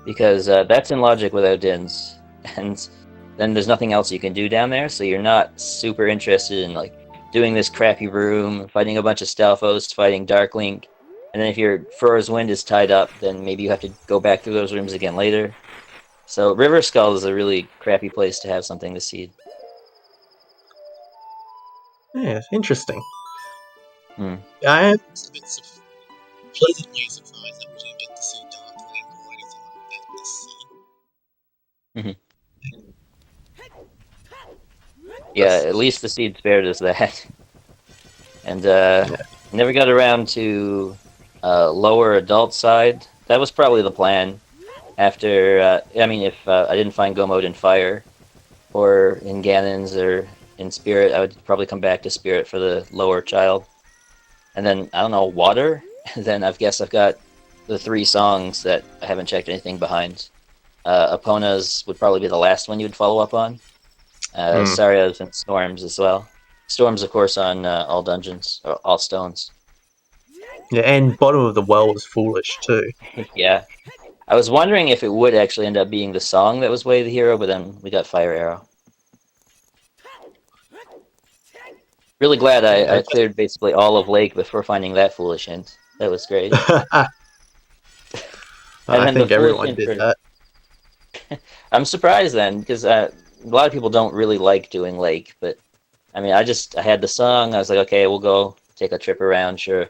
Because that's in logic without Dins. And then there's nothing else you can do down there, so you're not super interested in like doing this crappy room, fighting a bunch of Stalfos, fighting Darklink. And then if your Furrow's Wind is tied up, then maybe you have to go back through those rooms again later. So River Skull is a really crappy place to have something to seed. yeah, interesting. I am I was a bit pleasantly surprised that we didn't get to see Darkling or anything like that this scene. Yeah, at least the seed spared us that. And never got around to lower adult side. That was probably the plan. After, if I didn't find Go Mode in Fire, or in Ganon's, or in Spirit, I would probably come back to Spirit for the lower child. And then, I don't know, Water? And then I guess I've got the 3 songs that I haven't checked anything behind. Epona's would probably be the last one you would follow up on. Saria's and Storms as well. Storms, of course, on all dungeons, or all stones. Yeah, and Bottom of the Well was Foolish too. Yeah. I was wondering if it would actually end up being the song that was Way of the Hero, but then we got Fire Arrow. Really glad I cleared basically all of Lake before finding that foolish hint. That was great. I think everyone did that. I'm surprised then, because a lot of people don't really like doing Lake, but I mean, I had the song, I was like, okay, we'll go take a trip around, sure.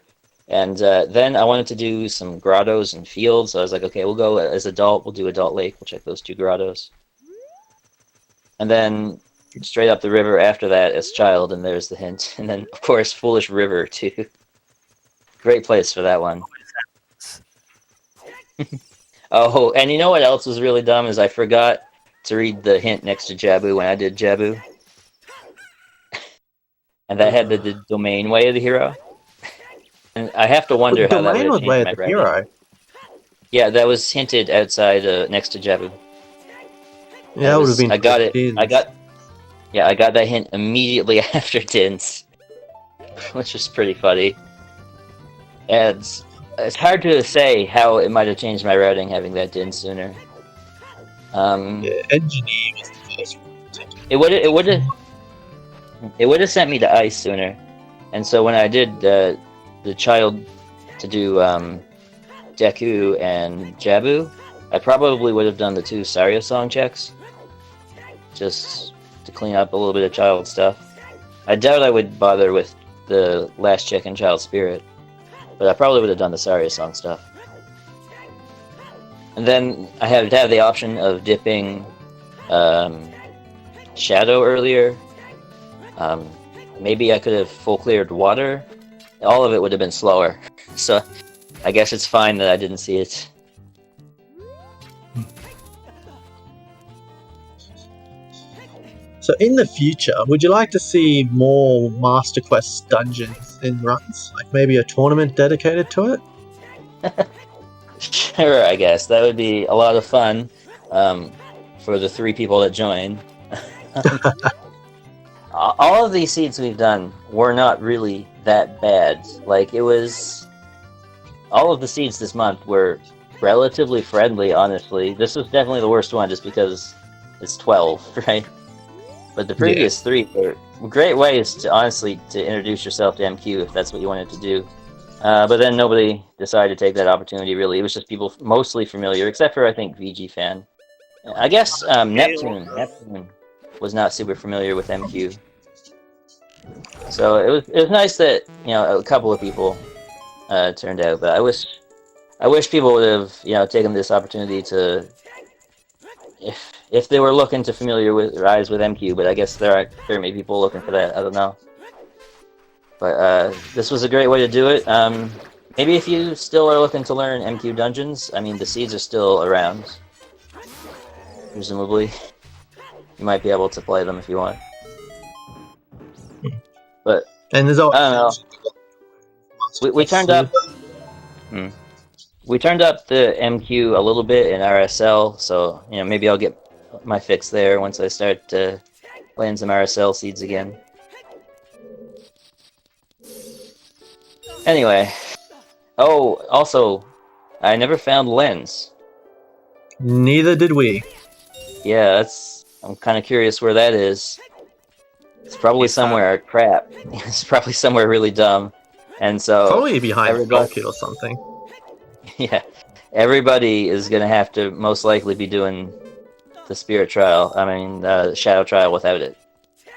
And then I wanted to do some grottos and fields, so I was like, okay, we'll go as adult, we'll do Adult Lake, we'll check those 2 grottos. And then straight up the river after that as child, and there's the hint. And then, of course, Foolish River, too. Great place for that one. Oh, and you know what else was really dumb is I forgot to read the hint next to Jabu when I did Jabu. And that had the domain Way of the Hero. And I have to wonder how that would have changed Way my of the writing. Hero. Yeah, that was hinted outside next to Jabu. Yeah, that would have been. I got it. I got that hint immediately after Dins, which was pretty funny. And it's hard to say how it might have changed my routing having that Dins sooner. Engineer was the first one. It would have sent me to Ice sooner, and so when I did the child to do Deku and Jabu, I probably would have done the 2 Saria song checks, just to clean up a little bit of child stuff. I doubt I would bother with the last check in Child Spirit, but I probably would have done the Saria song stuff. And then I had to have the option of dipping Shadow earlier. Maybe I could have full cleared Water. All of it would have been slower. So I guess it's fine that I didn't see it. So in the future, would you like to see more Master Quest dungeons in runs? Like maybe a tournament dedicated to it? Sure, I guess. That would be a lot of fun for the 3 people that join. All of these seeds we've done were not really that bad. Like, it was... All of the seeds this month were relatively friendly, honestly. This was definitely the worst one just because it's 12, right? But the previous 3 were great ways to, honestly, to introduce yourself to MQ if that's what you wanted to do. But then nobody decided to take that opportunity, really. It was just people mostly familiar, except for, I think, VG Fan. I guess Neptune was not super familiar with MQ. So it was nice that, you know, a couple of people turned out, but I wish people would have, you know, taken this opportunity to, if they were looking to familiarize with MQ, but I guess there aren't very many people looking for that. I don't know. But this was a great way to do it. Maybe if you still are looking to learn MQ dungeons, I mean, the seeds are still around. Presumably, you might be able to play them if you want. But and there's I don't know. We turned up. We turned up the MQ a little bit in RSL, so you know maybe I'll get my fix there once I start playing some RSL seeds again. Anyway, oh, also, I never found Lens. Neither did we. Yeah, I'm kind of curious where that is. It's probably somewhere crap. It's probably somewhere really dumb. And so Probably behind Bulkhead or something. Yeah, everybody is going to have to most likely be doing the Spirit Trial. I mean, Shadow Trial without it,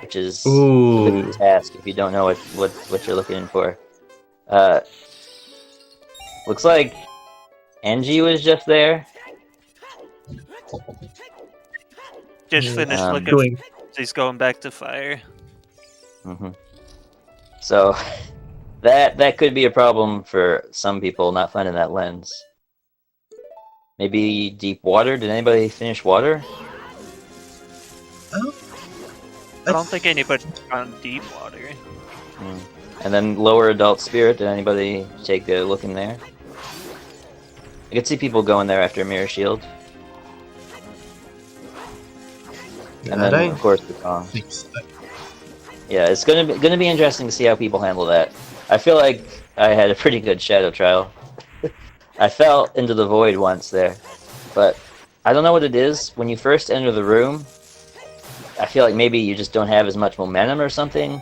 which is a bit of a task if you don't know what you're looking for. Looks like Angie was just there. Just finished looking. He's going back to fire. So that could be a problem for some people not finding that lens. Maybe deep water. Did anybody finish water? I don't think anybody's gone deep water. Mm. And then lower adult spirit. Did anybody take a look in there? I could see people going there after Mirror Shield. And I then, don't of course, the song. think so. Yeah, it's gonna be interesting to see how people handle that. I feel like I had a pretty good shadow trial. I fell into the void once there, but I don't know what it is. When you first enter the room, I feel like maybe you just don't have as much momentum or something,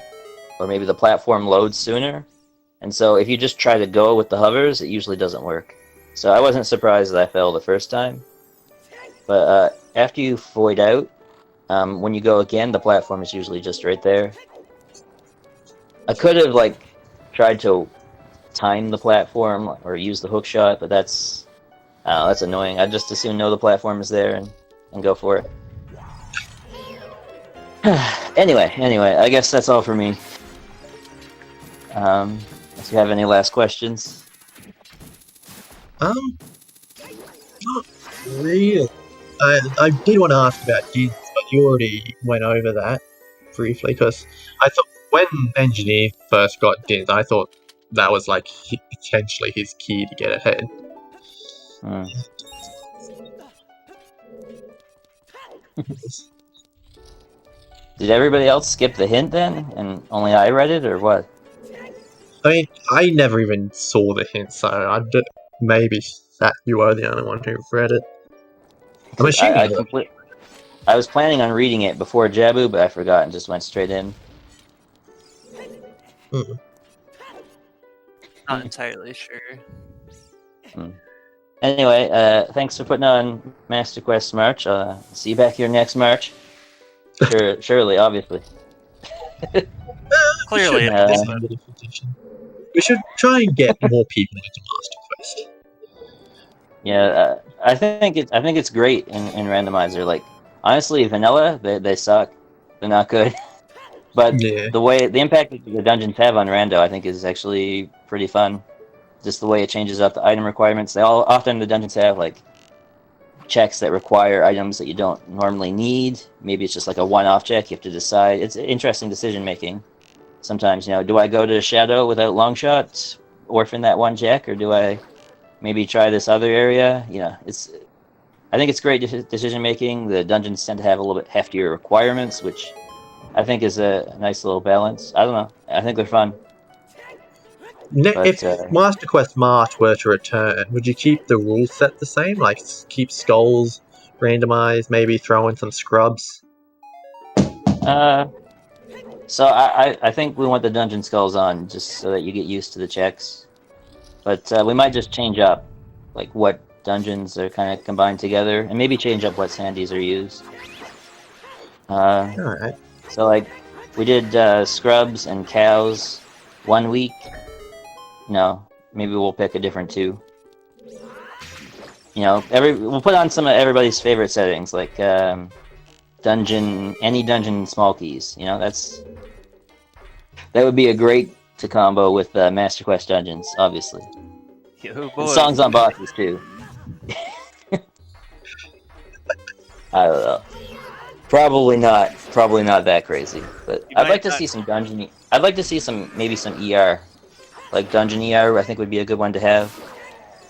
or maybe the platform loads sooner. And so if you just try to go with the hovers, it usually doesn't work. So I wasn't surprised that I fell the first time. But after you void out, when you go again, the platform is usually just right there. I could have tried to time the platform or use the hook shot, but that's annoying. I'd just as soon know the platform is there and go for it. Anyway, I guess that's all for me. If you have any last questions. Not really. I did want to ask about Diz, but you already went over that briefly, because I thought when Engineer first got Diz, I thought that was potentially his key to get ahead. Hmm. Did everybody else skip the hint then, and only I read it, or what? I mean, I never even saw the hint, so maybe that you are the only one who read it. I'm assuming. I was planning on reading it before Jabu, but I forgot and just went straight in. Not entirely sure. Anyway, thanks for putting on Master Quest March. See you back here next March. Surely, obviously. Clearly, Yeah. it isn't. We should try and get more people into Master Quest. Yeah, I think it's great in Randomizer. Honestly, vanilla, they suck. They're not good. But Yeah. the impact that the dungeons have on Rando, I think, is actually pretty fun. Just the way it changes up the item requirements. Often the dungeons have checks that require items that you don't normally need. Maybe it's just a one-off check. You have to decide. It's interesting decision making. Sometimes, do I go to Shadow without Longshot, orphan that one check, or do I maybe try this other area? I think it's great decision making. The dungeons tend to have a little bit heftier requirements, which I think is a nice little balance. I don't know. I think they're fun. If Master Quest March were to return, would you keep the rule set the same? Keep skulls randomized, maybe throw in some scrubs? So I think we want the dungeon skulls on just so that you get used to the checks. But we might just change up what dungeons are kind of combined together, and maybe change up what sandies are used. Alright. So we did scrubs and cows 1 week. No, maybe we'll pick a different two. We'll put on some of everybody's favorite settings, any dungeon small keys. That would be a great to combo with Master Quest dungeons, obviously. Oh And boy. songs on bosses too. I don't know. Probably not that crazy. But I'd like to see some dungeon. I'd like to see maybe some ER, dungeon ER. I think would be a good one to have.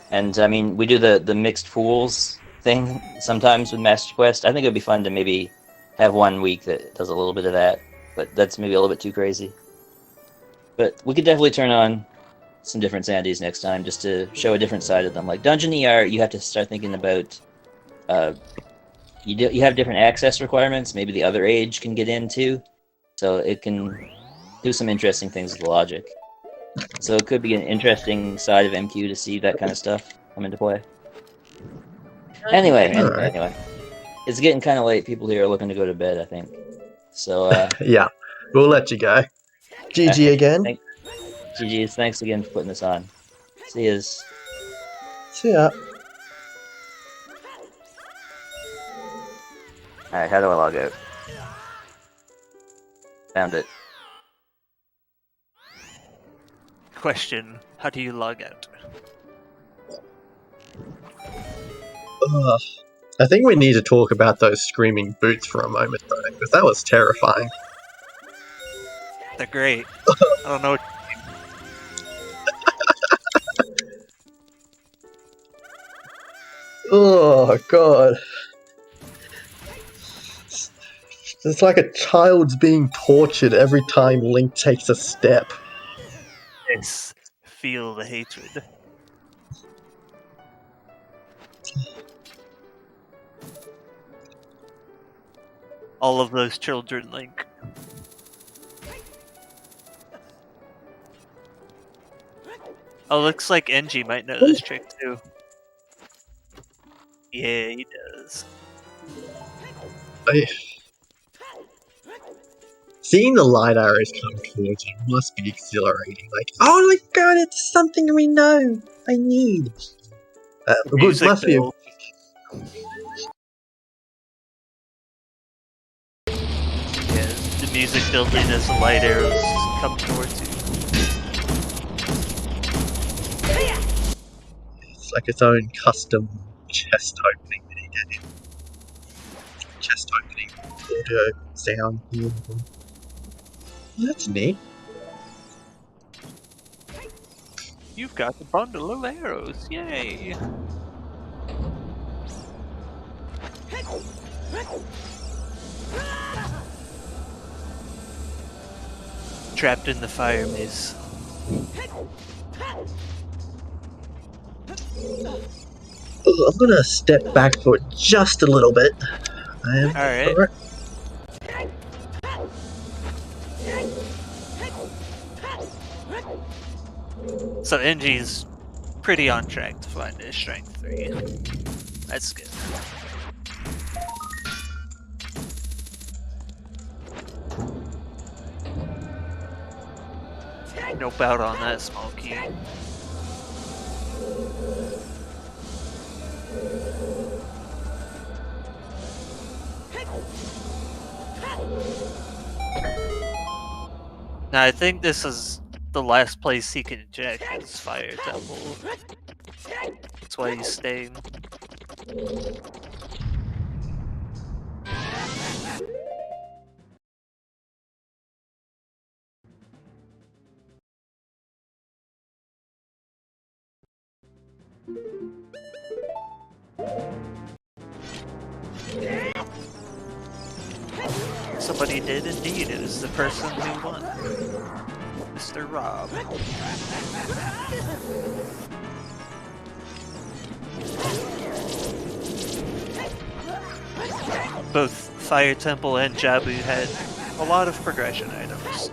And I mean, we do the mixed fools thing sometimes with Master Quest. I think it'd be fun to maybe have 1 week that does a little bit of that. But that's maybe a little bit too crazy. But we could definitely turn on some different sandies next time just to show a different side of them. Dungeon ER, you have to start thinking about. You have different access requirements. Maybe the other age can get in too, so it can do some interesting things with the logic. So it could be an interesting side of MQ to see that kind of stuff come into play. Anyway, it's getting kind of late. People here are looking to go to bed, I think. So Yeah, we'll let you go. GG again. GG's. Thanks again for putting this on. See yous. See ya. Alright, how do I log out? Found it. Question: how do you log out? I think we need to talk about those screaming boots for a moment, though, because that was terrifying. they're great. I don't know. Oh god. It's like a child's being tortured every time Link takes a step. Yes. Feel the hatred. All of those children, Link. Oh, looks like Engie might know this trick too. Yeah, he does. Seeing the light arrows come towards you must be exhilarating. Like, oh my god, it's something we know. I need. Music Must be. build. Yeah, the music building as the light arrows come towards you. It's like its own custom chest opening that he did. Chest opening audio sound. That's neat. You've got a bundle of arrows, yay! Trapped in the fire maze. I'm gonna step back for just a little bit. Alright. So Engie's pretty on track to find his strength 3. That's good. Nope out on that small key. Now I think this is the last place he can eject is Fire Temple. That's why he's staying. Somebody did indeed. It was the person who won. Mr. Rob. Both Fire Temple and Jabu had a lot of progression items.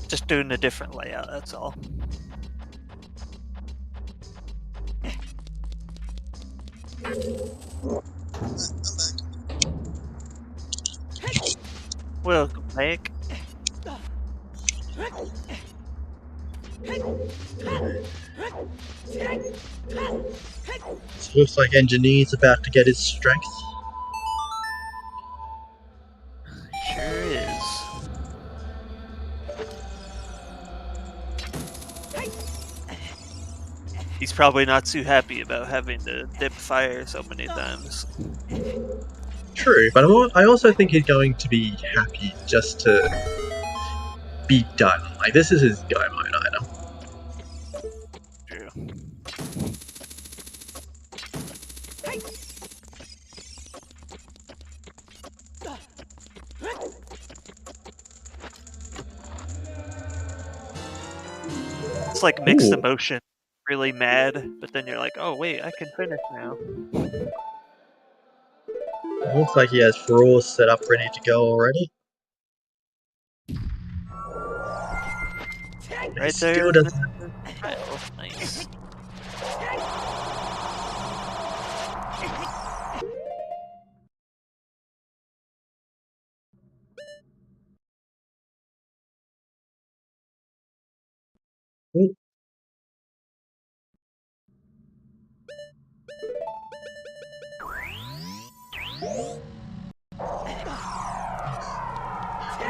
Just doing a different layout, that's all. Welcome back. So looks like Engineer's about to get his strength. Sure is. He's probably not too happy about having to dip fire so many times. True, but I also think he's going to be happy just to be done. Like, this is his go mode item. True. It's like mixed Ooh. emotion. Really mad, but then you're like, oh wait, I can finish now. Looks like he has Frost set up ready to go already. Right Still there. doesn't Nice.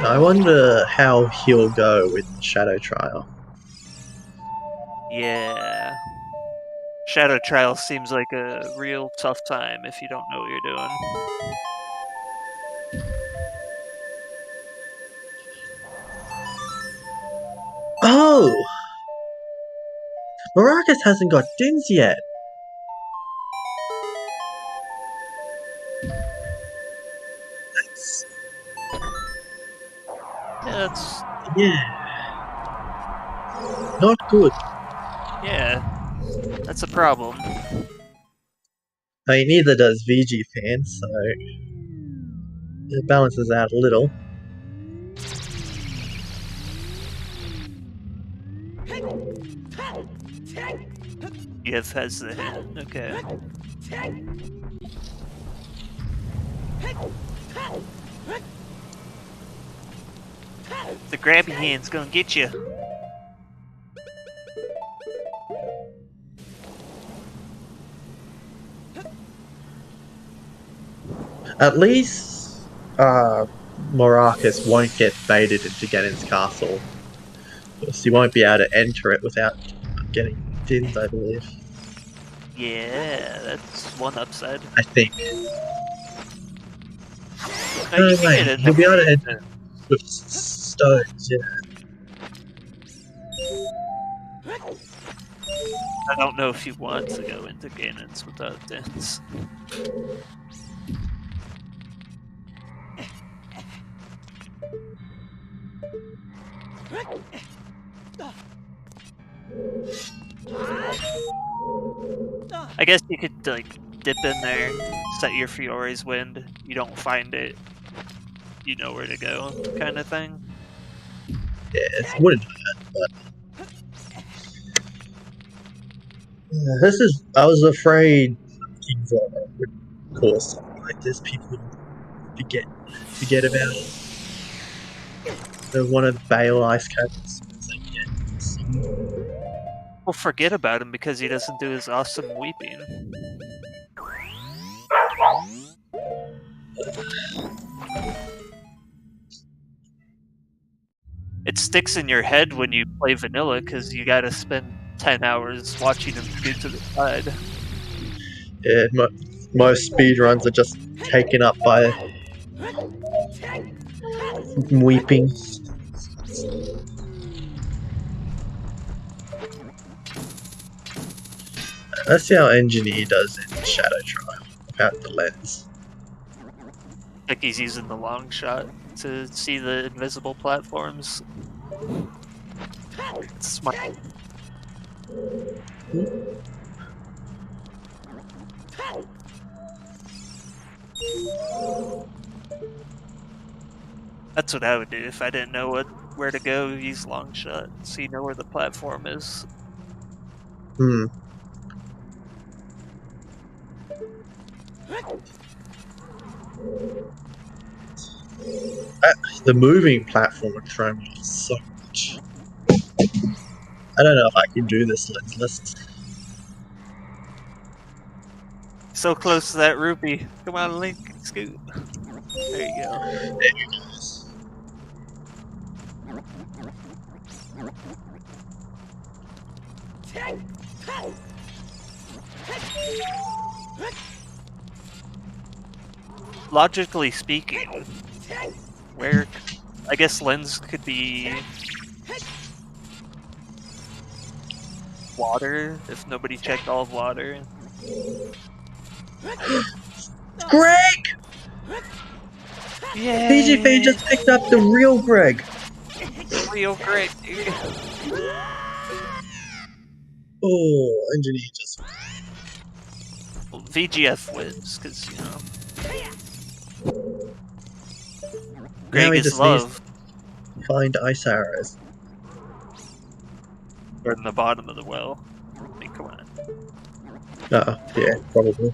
I wonder how he'll go with the Shadow Trial. Yeah. Shadow Trial seems like a real tough time if you don't know what you're doing. Oh! Maracas hasn't got Dins yet. Yeah, that's Not good. that's a problem. I mean, neither does VG fans, so it balances out a little. EF has the hit. Okay. The grabby hand's gonna get you. At least, Maracas won't get baited into Ganon's castle. Because he won't be able to enter it without getting Dins, I believe. Yeah, that's one upside. I think. No, you No, can wait, get in he'll be able to there. enter with stones, yeah. I don't know if you want to go into Ganon's without Dins. I guess you could like dip in there, set your Fiore's wind. You don't find it, you know where to go, kind of thing. Yeah, it wouldn't hurt, but... This is... I was afraid King Zelda would cause something like this. People would forget about it. They want to bail Ice Cap as soon as they get some... Well, forget about him because he doesn't do his awesome weeping. It sticks in your head when you play vanilla because you gotta spend 10 hours watching him scoot to the side. Yeah, most speedruns are just taken up by weeping. Let's see how Engineer does in Shadow Trial without the lens. Like he's using the long shot to see the invisible platforms. It's smart. That's what I would do if I didn't know where to go. Use long shot, so you know where the platform is. Hmm. The moving platform would throw me off so much. I don't know if I can do this lensless. So close to that rupee. Come on, Link, scoot. There you go. There you go. Logically speaking, where I guess lens could be water if nobody checked all of water. Greg! Yeah. PGP just picked up the real Greg. Real great, dude. Oh, Engineer just... Well, VGF wins because you know. Now Greg he is just love. needs to find ice arrows. Or in the bottom of the well. I mean, come on. Yeah, probably.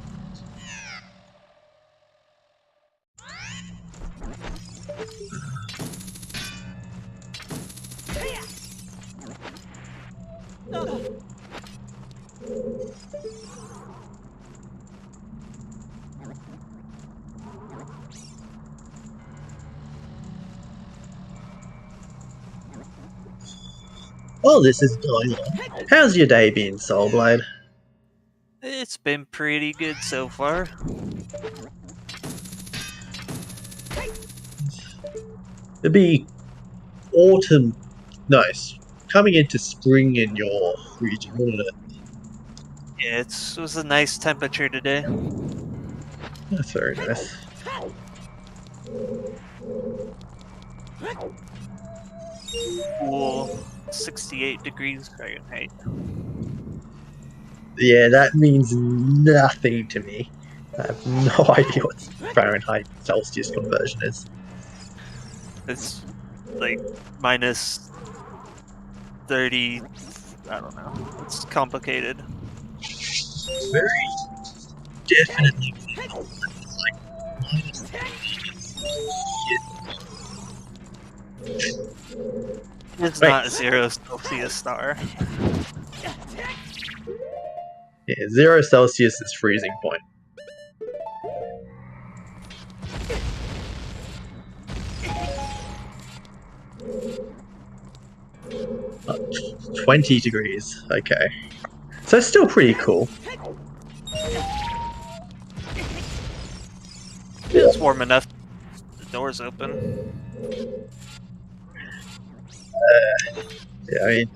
While this is going on, how's your day been, Soulblade? It's been pretty good so far. It'd be autumn. Nice. Coming into spring in your region, wouldn't it? Yeah, it was a nice temperature today. That's very nice. Cool, 68 degrees Fahrenheit. Yeah, that means nothing to me. I have no idea what Fahrenheit Celsius conversion is. It's like minus 30. I don't know. It's complicated. Very definitely like minus. It's Wait. not 0 Celsius star. Yeah, 0 Celsius is freezing point. Uh, 20 degrees. Okay. So it's still pretty cool. It's warm enough. The door's open. Yeah, I mean,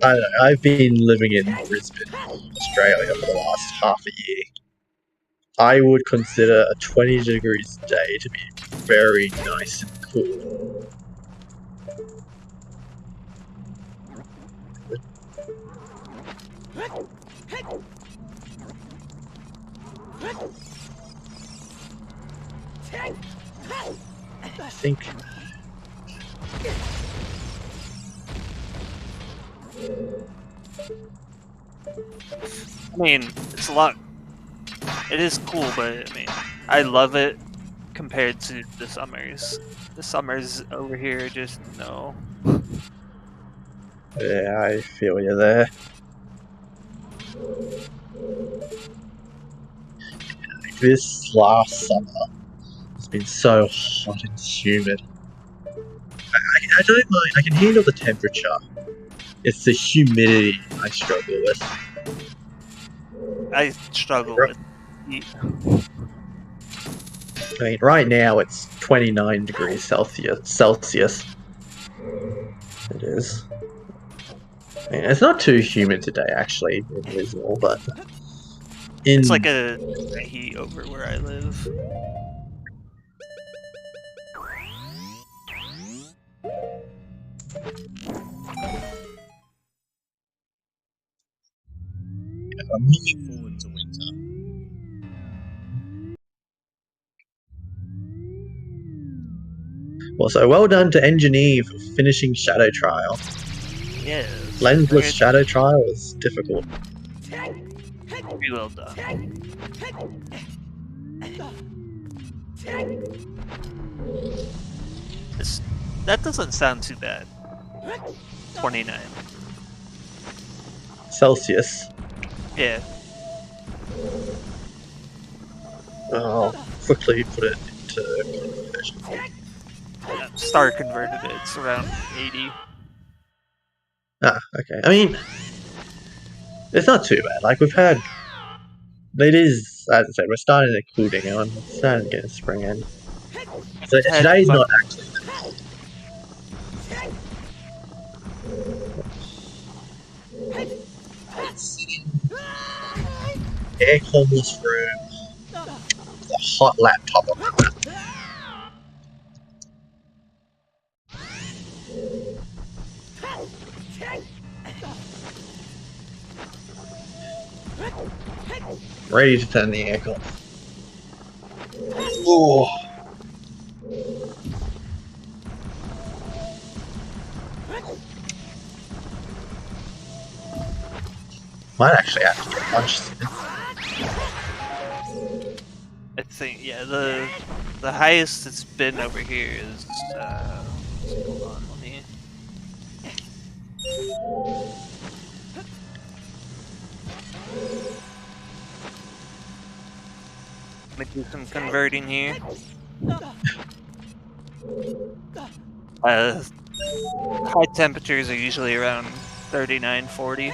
I don't know. I've been living in Brisbane, Australia for the last half a year. I would consider a 20 degrees day to be very nice and cool. I think. I mean, it's a lot. It is cool, but I mean, I love it compared to the summers. The summers over here are just no. Yeah, I feel you there. This last summer has been so hot and humid. I don't mind. I can handle the temperature. It's the humidity I struggle with. I struggle with heat. I mean, right now it's 29 degrees Celsius. It is. I mean, it's not too humid today, actually. It is all, but It's like a heat over where I live. I'm looking forward to winter. Well, so well done to Engineer for finishing Shadow Trial. Yes. Lensless Shadow Trial is difficult. Very well done. That doesn't sound too bad. 29. Celsius. Yeah. I'll quickly put it into conversion. Star converted it. It's around 80. Ah, okay. I mean, it's not too bad. Like, we've had... It is, as I said, we're starting to cool down. It's starting to get a spring in. So today's not actually... Airconless room. The hot laptop on my lap. Ready to turn the aircon. Oh. Might actually have to get lunch soon. I think, yeah, the highest it's been over here is, hold on, let me... Let me do some converting here. High temperatures are usually around 39, 40.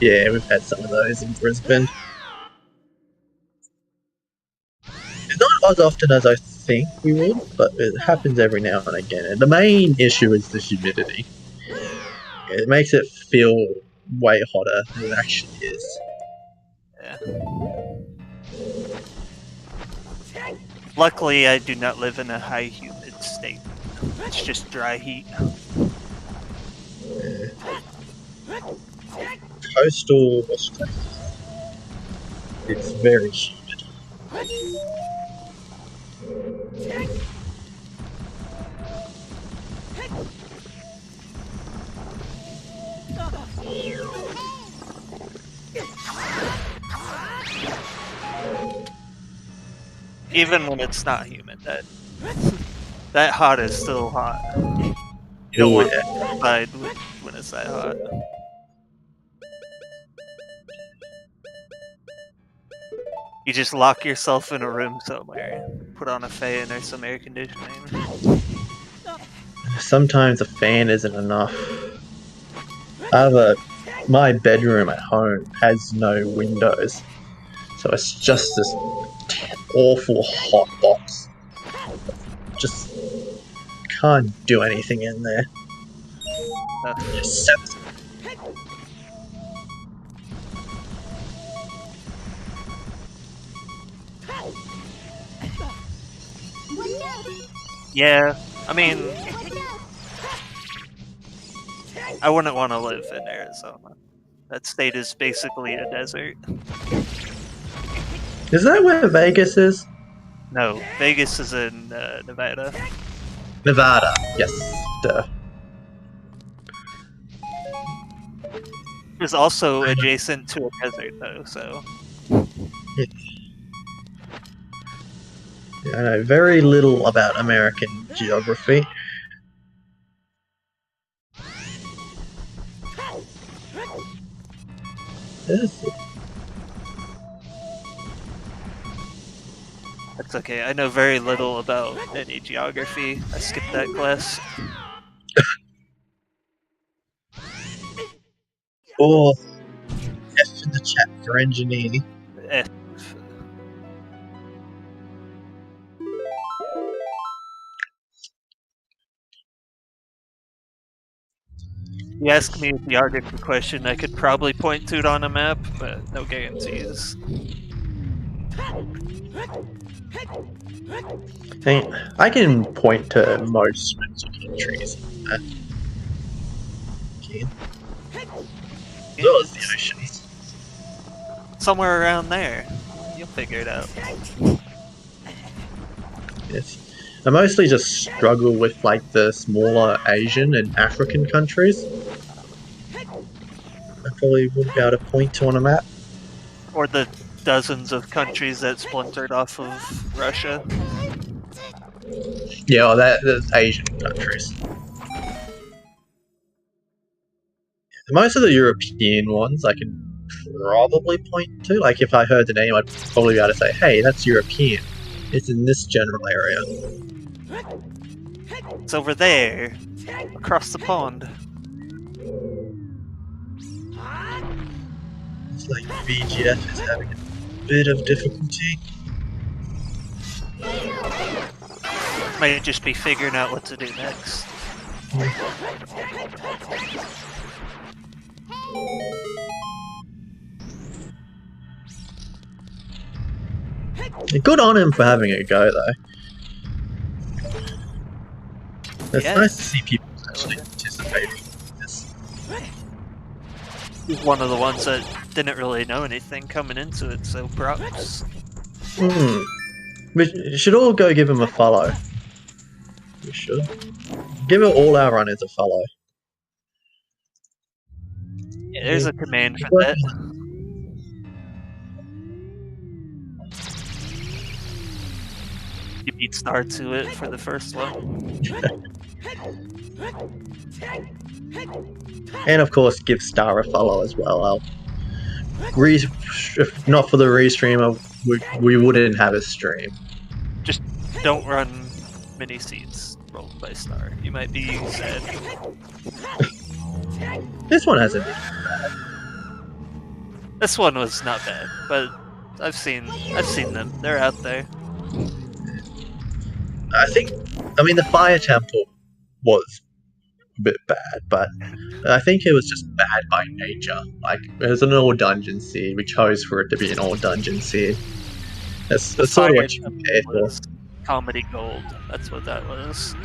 Yeah, we've had some of those in Brisbane. It's not as often as I think we would, but it happens every now and again. And the main issue is the humidity. It makes it feel way hotter than it actually is. Yeah. Luckily, I do not live in a high humid state. It's just dry heat. Yeah. Coastal Australia. It's very humid. Even when it's not humid, that hot is still hot. You don't want to be outside when it's that hot. You just lock yourself in a room somewhere, put on a fan or some air conditioning. Sometimes a fan isn't enough. My bedroom at home has no windows, so it's just this awful hot box. Just can't do anything in there. Except Yeah, I mean, I wouldn't want to live in Arizona. That state is basically a desert. is that where Vegas is? No, Vegas is in Nevada. Nevada, yes. Duh. It's also adjacent to a desert, though, so. I know very little about American geography. Yes. That's okay. I know very little about any geography. I skipped that class. Or F in the chat for engineering. Eh. You ask me a geography question, I could probably point to it on a map, but no guarantees. I can point to most countries. As well as the oceans. Somewhere around there. You'll figure it out. Yes. I mostly just struggle with like the smaller Asian and African countries. I probably wouldn't be able to point to on a map. Or the dozens of countries that splintered off of Russia. Yeah, well, that's Asian countries. Most of the European ones I can probably point to. Like if I heard the name, I'd probably be able to say, hey, that's European. It's in this general area. It's over there, across the pond. It's like VGF is having a bit of difficulty. Might just be figuring out what to do next. Good on him for having a go, though. It's nice to see people actually participating in this. He's one of the ones that didn't really know anything coming into it, so props. We should all go give him a follow. We should. Give all our runners a follow. Yeah, there's a command for that. You beat star to it for the first one. And of course, give Star a follow as well. If not for the restreamer, we wouldn't have a stream. Just don't run mini seeds. rolled by Star. You might be sad. This one hasn't been. This one was not bad, but I've seen them. They're out there. I mean, the Fire Temple was a bit bad, but I think it was just bad by nature. Like, it was an all dungeon seed. We chose for it to be an all dungeon seed. That's sort of what you prepared for. Comedy gold. That's what that was.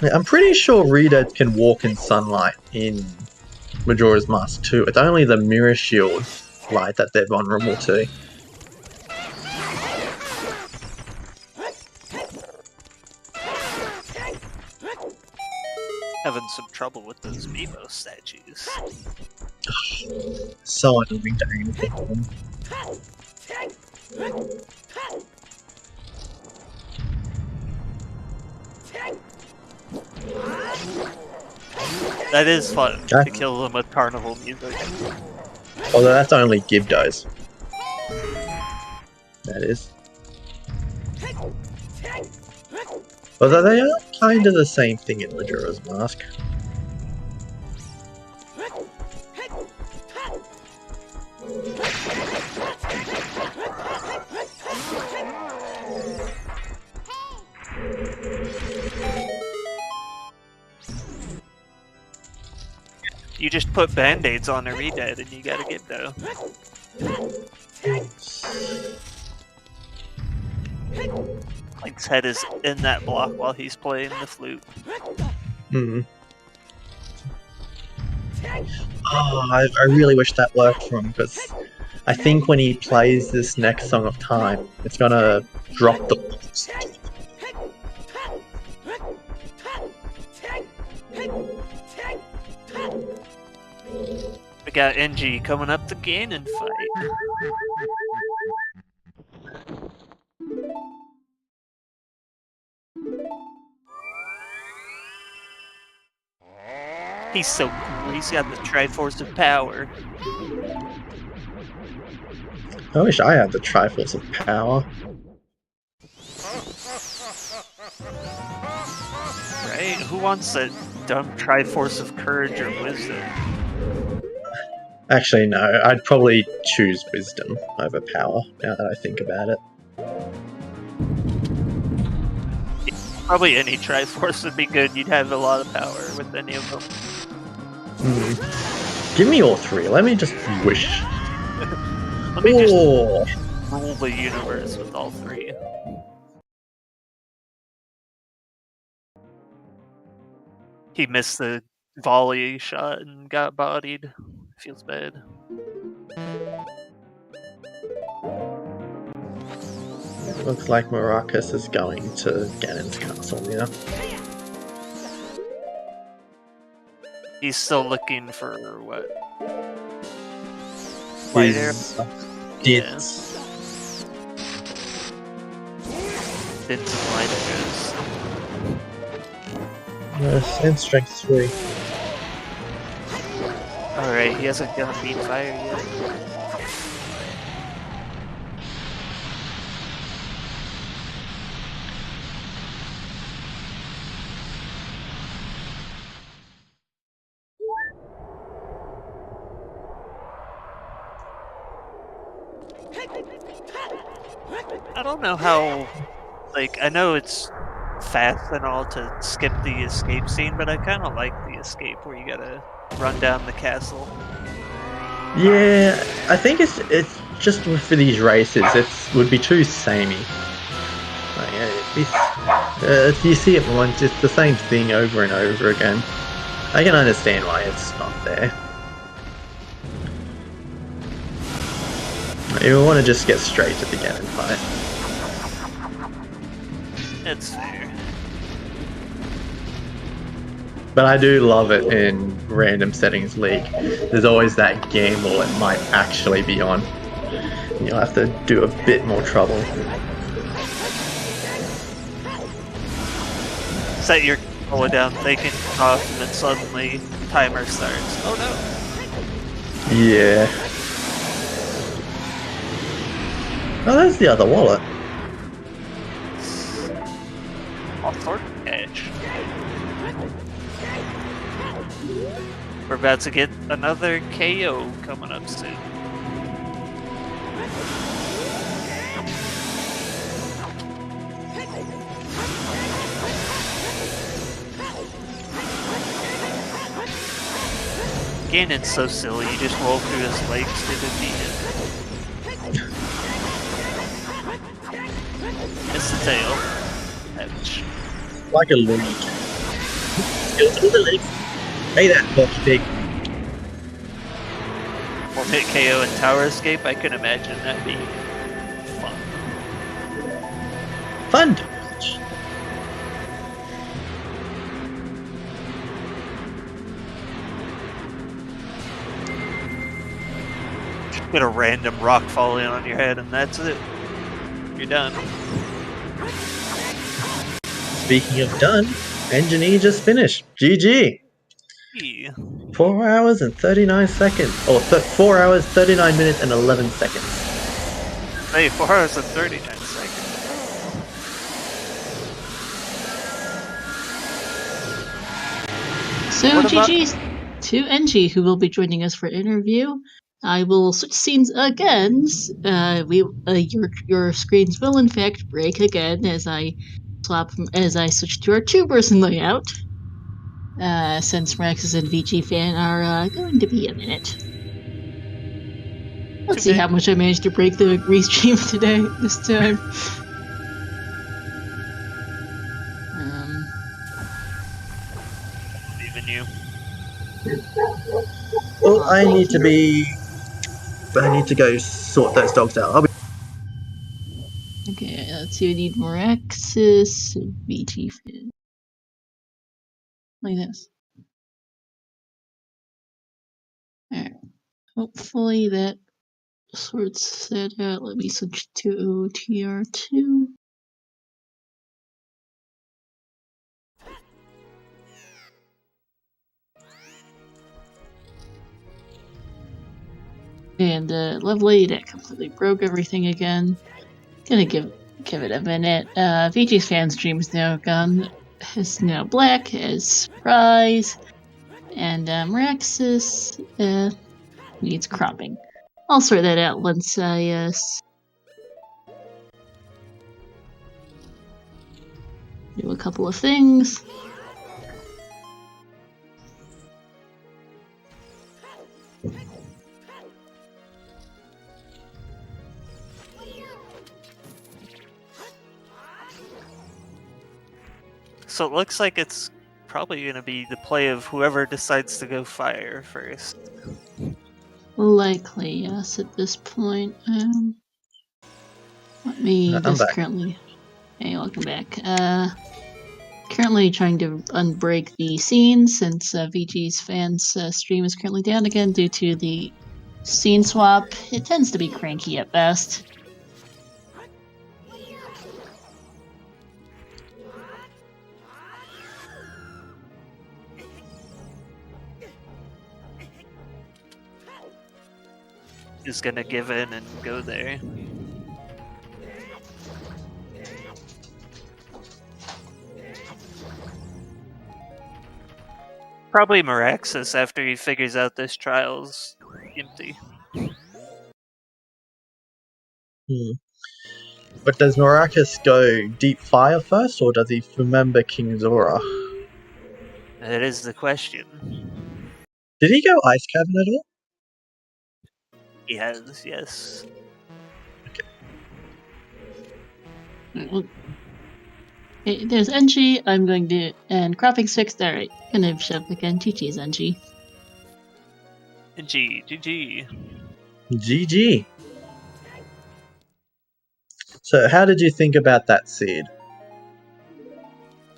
Yeah, I'm pretty sure Reader can walk in sunlight in Majora's Mask 2. It's only the mirror shield light that they're vulnerable to. Having some trouble with those Mimo statues. So annoying to anything on them. That is fun to kill them with carnival music. Although that's only Gibdos. That is. Although they are kind of the same thing in Majora's Mask. You just put band-aids on a Redead and you got a Gibdo. Link's head is in that block while he's playing the flute. Hmm. Oh, I really wish that worked for him, because I think when he plays this next Song of Time, it's gonna drop the box. We got NG coming up to Ganon fight. He's so cool. He's got the Triforce of Power. I wish I had the Triforce of Power. Right? Who wants that dumb Triforce of Courage or Wisdom? Actually, no. I'd probably choose Wisdom over Power, now that I think about it. Probably any Triforce would be good. You'd have a lot of power with any of them. Give me all three. Let me just wish. Let me just rule the universe with all three. He missed the volley shot and got bodied. Feels bad. Looks like Maracas is going to Ganon's castle now. He's still looking for what? Light arrow? Dints. Dints and light arrows. And strength 3. Alright, he hasn't got beat fire yet. I don't know how, like, I know it's fast and all to skip the escape scene, but I kind of like the escape where you gotta run down the castle. Yeah, I think it's just for these races, it would be too samey. Like, you see it once, it's the same thing over and over again. I can understand why it's not there. You want to just get straight to the Ganon fight. It's fair. But I do love it in Random Settings League. There's always that gamble it might actually be on. you'll have to do a bit more trouble. Set your controller down, thinking off, and then suddenly timer starts. Oh no! Yeah. Oh, there's the other wallet. All sort of cash. We're about to get another KO coming up soon. Ganon's so silly, you just roll through his legs to defeat it. It's the tail. Ouch. Like a leak. Skills with the legs. Hey, that lucky pig. One hit KO and tower escape, I can imagine that being fun. Fun to watch. Get a random rock fall in on your head and that's it. You're done. Speaking of done, Engineer just finished. GG. Yeah. 4 hours and 39 seconds. Or 4 hours, 39 minutes and 11 seconds. Hey, 4 hours and 39 seconds. So What about- GG's to NG, who will be joining us for interview. I will switch scenes again. Your screens will in fact break again as I switch to our two-person layout. Since Rexus and VG Fan are going to be in it. Let's see Okay. how much I managed to break the restream today this time. Even you. Well, I need to go sort those dogs out. I'll be Okay, let's see. We need more Rexus, VG Fan. Like this. Alright. Hopefully that sorts that out. Let me switch to OTR2. And lovely, that completely broke everything again. Gonna give it a minute. VG's fan stream is now gone. Is now black as surprise. And Rexus needs cropping. I'll sort that out once I do a couple of things. So it looks like it's probably going to be the play of whoever decides to go fire first. Likely, yes, at this point. Let me I'm just back. currently. Hey, welcome back. Currently trying to unbreak the scene since VG's fans stream is currently down again due to the scene swap. It tends to be cranky at best. Is going to give in and go there. Probably Meraxis after he figures out this trial's empty. But does Maracas go deep fire first, or does he remember King Zora? That is the question. Did he go Ice Cavern at all? He has, yes. Well, okay, there's NG. I'm going to and cropping's fixed. All right, gonna shove again. GG's NG. GG. GG. So, how did you think about that seed?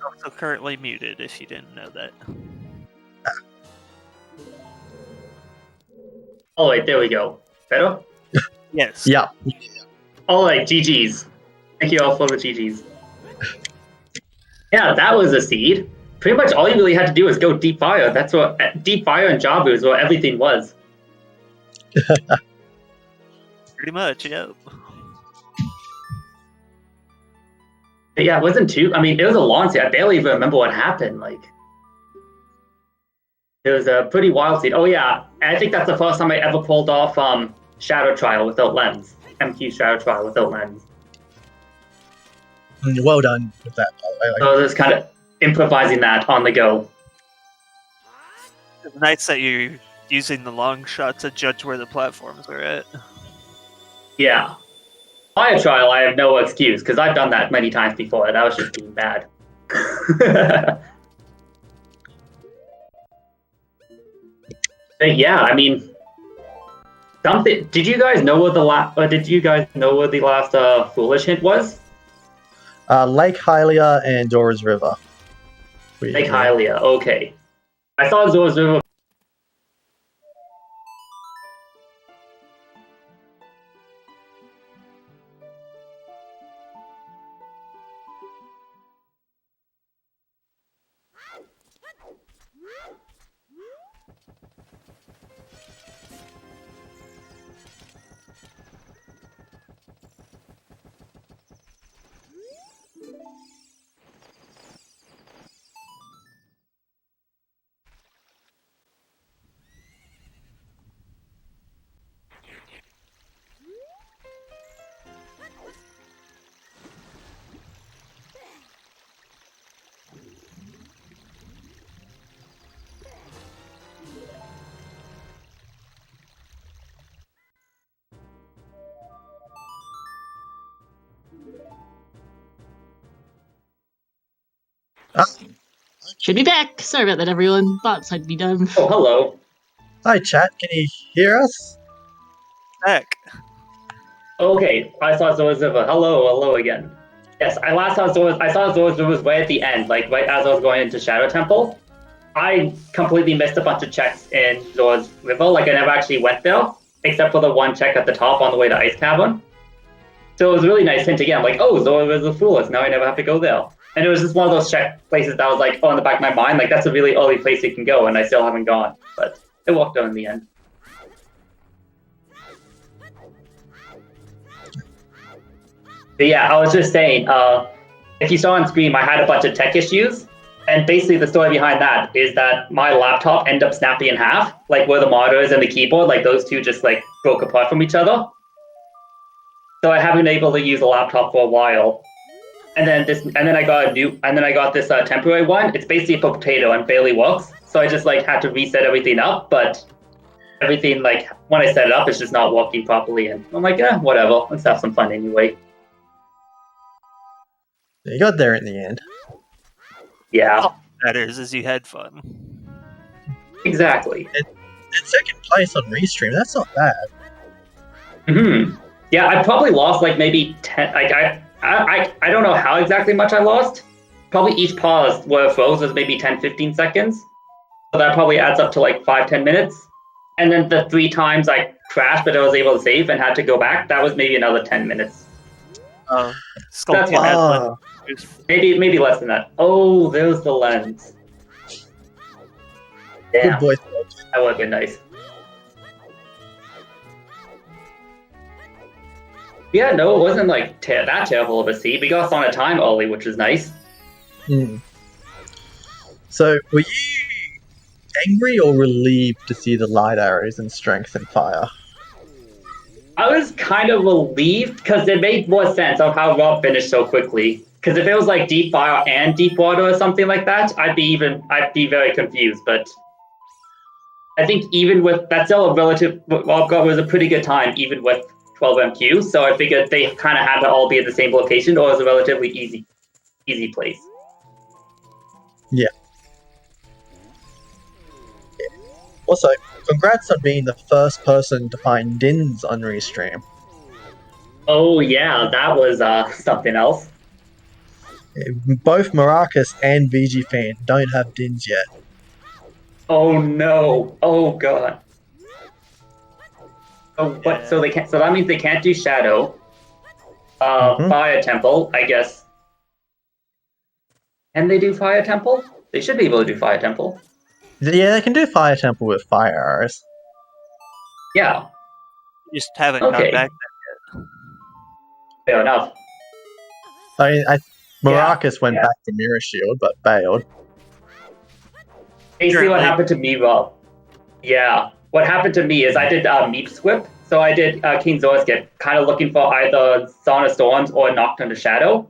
Also currently muted, if you didn't know that. Oh wait, there we go. Better? Yes. Yeah. All right, GG's. Thank you all for the GG's. Yeah, that was a seed. Pretty much all you really had to do was go deep fire. That's what deep fire and Jabu is what everything was. Pretty much, yeah. Yeah, it wasn't too. I mean, it was a long seed. I barely even remember what happened. Like, it was a pretty wild seed. Oh yeah, I think that's the first time I ever pulled off Shadow Trial without lens. MQ Shadow Trial without lens. Well done with that, by the way. So I was just kind of improvising that on the go. It's nice that you're using the long shot to judge where the platforms are at. Yeah. Fire Trial, I have no excuse, because I've done that many times before, and that was just being bad. But yeah, I mean, something. Did you guys know what the last foolish hint was? Lake Hylia and Dora's River. Lake Hylia, okay. I saw Dora's River. Should be back. Sorry about that, everyone. Thoughts I'd be done. Oh, hello. Hi, chat. Can you hear us? Heck. Okay, I saw Dora's River. Hello again. Yes, I saw Dora's River was way at the end, like right as I was going into Shadow Temple. I completely missed a bunch of checks in Zora's River. Like, I never actually went there, except for the one check at the top on the way to Ice Cavern. So it was a really nice hint again, like, oh, Zora's River Foolish, now I never have to go there. And it was just one of those check places that was like, oh, in the back of my mind, like, that's a really early place you can go, and I still haven't gone. But it worked out in the end. But yeah, I was just saying, if you saw on screen, I had a bunch of tech issues. And basically the story behind that is that my laptop ended up snapping in half, like where the monitor is and the keyboard, like those two just like broke apart from each other. So I haven't been able to use the laptop for a while. And then I got this temporary one. It's basically a potato and barely works. So I just like had to reset everything up, but everything like when I set it up, it's just not working properly. And I'm like, yeah, whatever. Let's have some fun anyway. You got there in the end. Yeah, All that matters is you had fun. exactly. And second place on Restream, that's not bad. Hmm. Yeah, I probably lost like maybe 10. Like I don't know how exactly much I lost. Probably each pause where it froze was maybe 10, 15 seconds. So that probably adds up to like 5-10 minutes. And then the 3 times I crashed, but I was able to save and had to go back, that was maybe another 10 minutes. Sculpting what- had Ah. Maybe less than that. Oh, there's the lens. Good Damn, boy. that would have been nice. Yeah, no, it wasn't like that terrible of a seed. We got us on a time early, which was nice. Hmm. So, were you angry or relieved to see the light arrows and strength and fire? I was kind of relieved because it made more sense of how Rob finished so quickly. Because if it was like deep fire and deep water or something like that, I'd be very confused. But I think even with that's still a relative, Rob got was a pretty good time even with 12 MQ. So I figured they kind of had to all be at the same location, or it was a relatively easy place. Yeah. Also, congrats on being the first person to find Dins on Restream. Oh yeah, that was something else. Both Maracas and VG Fan don't have Dins yet. Oh no! Oh god! Oh, but so they can't. So that means they can't do Shadow. Mhm. Fire Temple, I guess. Can they do Fire Temple? They should be able to do Fire Temple. Yeah, they can do Fire Temple with fire arrows. Yeah. Just haven't Okay. gone back. Fair enough. I mean, Maracas went back to Mirror Shield, but bailed. Basically, what happened to me, well, yeah. What happened to me is I did Meep Squip. So I did King Zora's Gift, kind of looking for either Song of Storms or Nocturne to Shadow.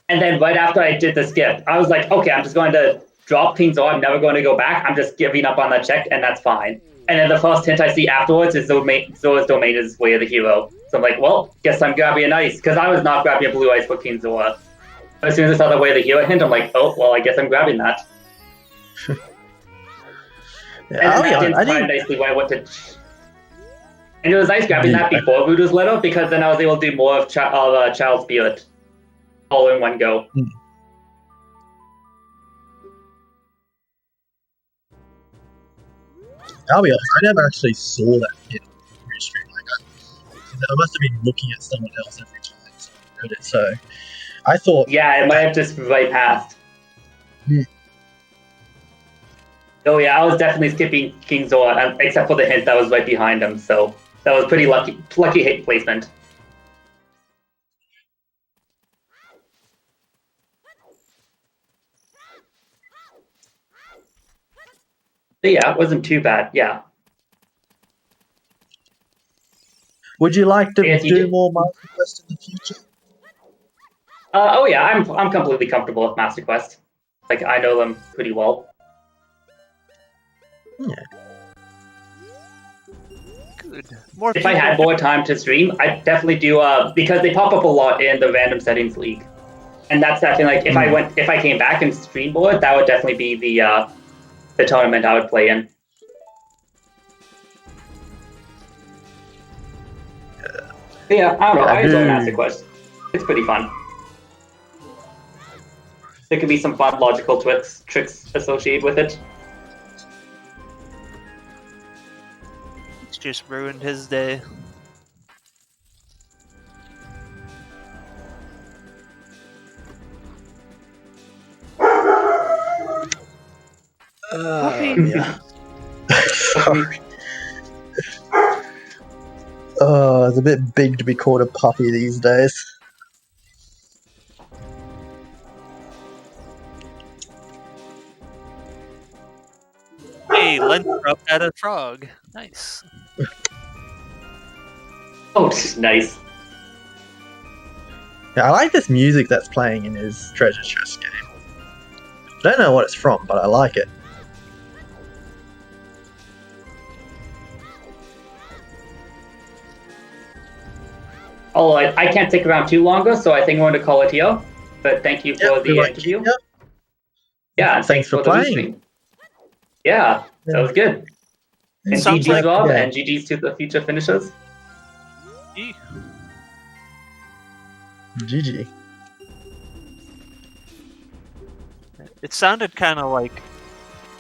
And then right after I did the skip, I was like, okay, I'm just going to drop King Zora. I'm never going to go back. I'm just giving up on that check, and that's fine. And then the first hint I see afterwards is Zora's Domain is Way of the Hero. So I'm like, well, guess I'm grabbing an ice, because I was not grabbing a blue ice for King Zora. But as soon as I saw the Way of the Hero hint, I'm like, oh, well, I guess I'm grabbing that. And then that didn't quite nicely when I went to... And it was nice grabbing that before Voodoo's Letter, because then I was able to do more of Child's Spirit all in one go. I'll be honest, I never actually saw that hit on the stream. I must have been looking at someone else every time I heard it, so I thought... Yeah, it might have just right past. Oh yeah, I was definitely skipping King Zora, except for the hint that was right behind him, so that was pretty lucky hit placement. But yeah, it wasn't too bad, yeah. Would you like to Yes, you do did. more Master Quest in the future? Oh yeah, I'm completely comfortable with Master Quest. Like, I know them pretty well. Yeah. Good. More If I had more time to stream, I'd definitely do because they pop up a lot in the Random Settings League, and that's definitely like if I came back and stream more, that would definitely be the tournament I would play in. But yeah, I don't know. I enjoy Master Quest. It's pretty fun. There could be some fun logical tricks associated with it. It's just ruined his day. Yeah. Sorry. Oh, it's a bit big to be called a puppy these days. Hey, Lender up at a frog. Nice. Oh, nice. Yeah, I like this music that's playing in his treasure chest game. I don't know what it's from, but I like it. Oh, I can't stick around too longer, so I think I'm going to call it here. But thank you for the interview. Yep. Yeah, and Thanks for the playing. restream. Yeah, that was good. And Sounds GG's, like- Rob, yeah. and GG's to the future finishers. GG. It sounded kind of like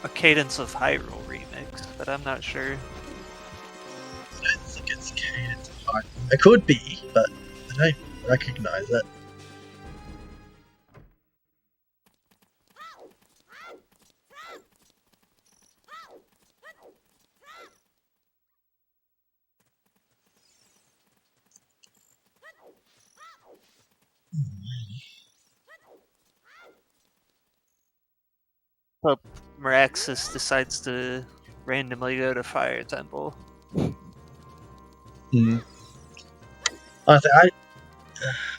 a Cadence of Hyrule remix, but I'm not sure. I don't think it's Cadence of Hyrule. It could be, but I don't recognize it. But Meraxis decides to randomly go to Fire Temple. Honestly,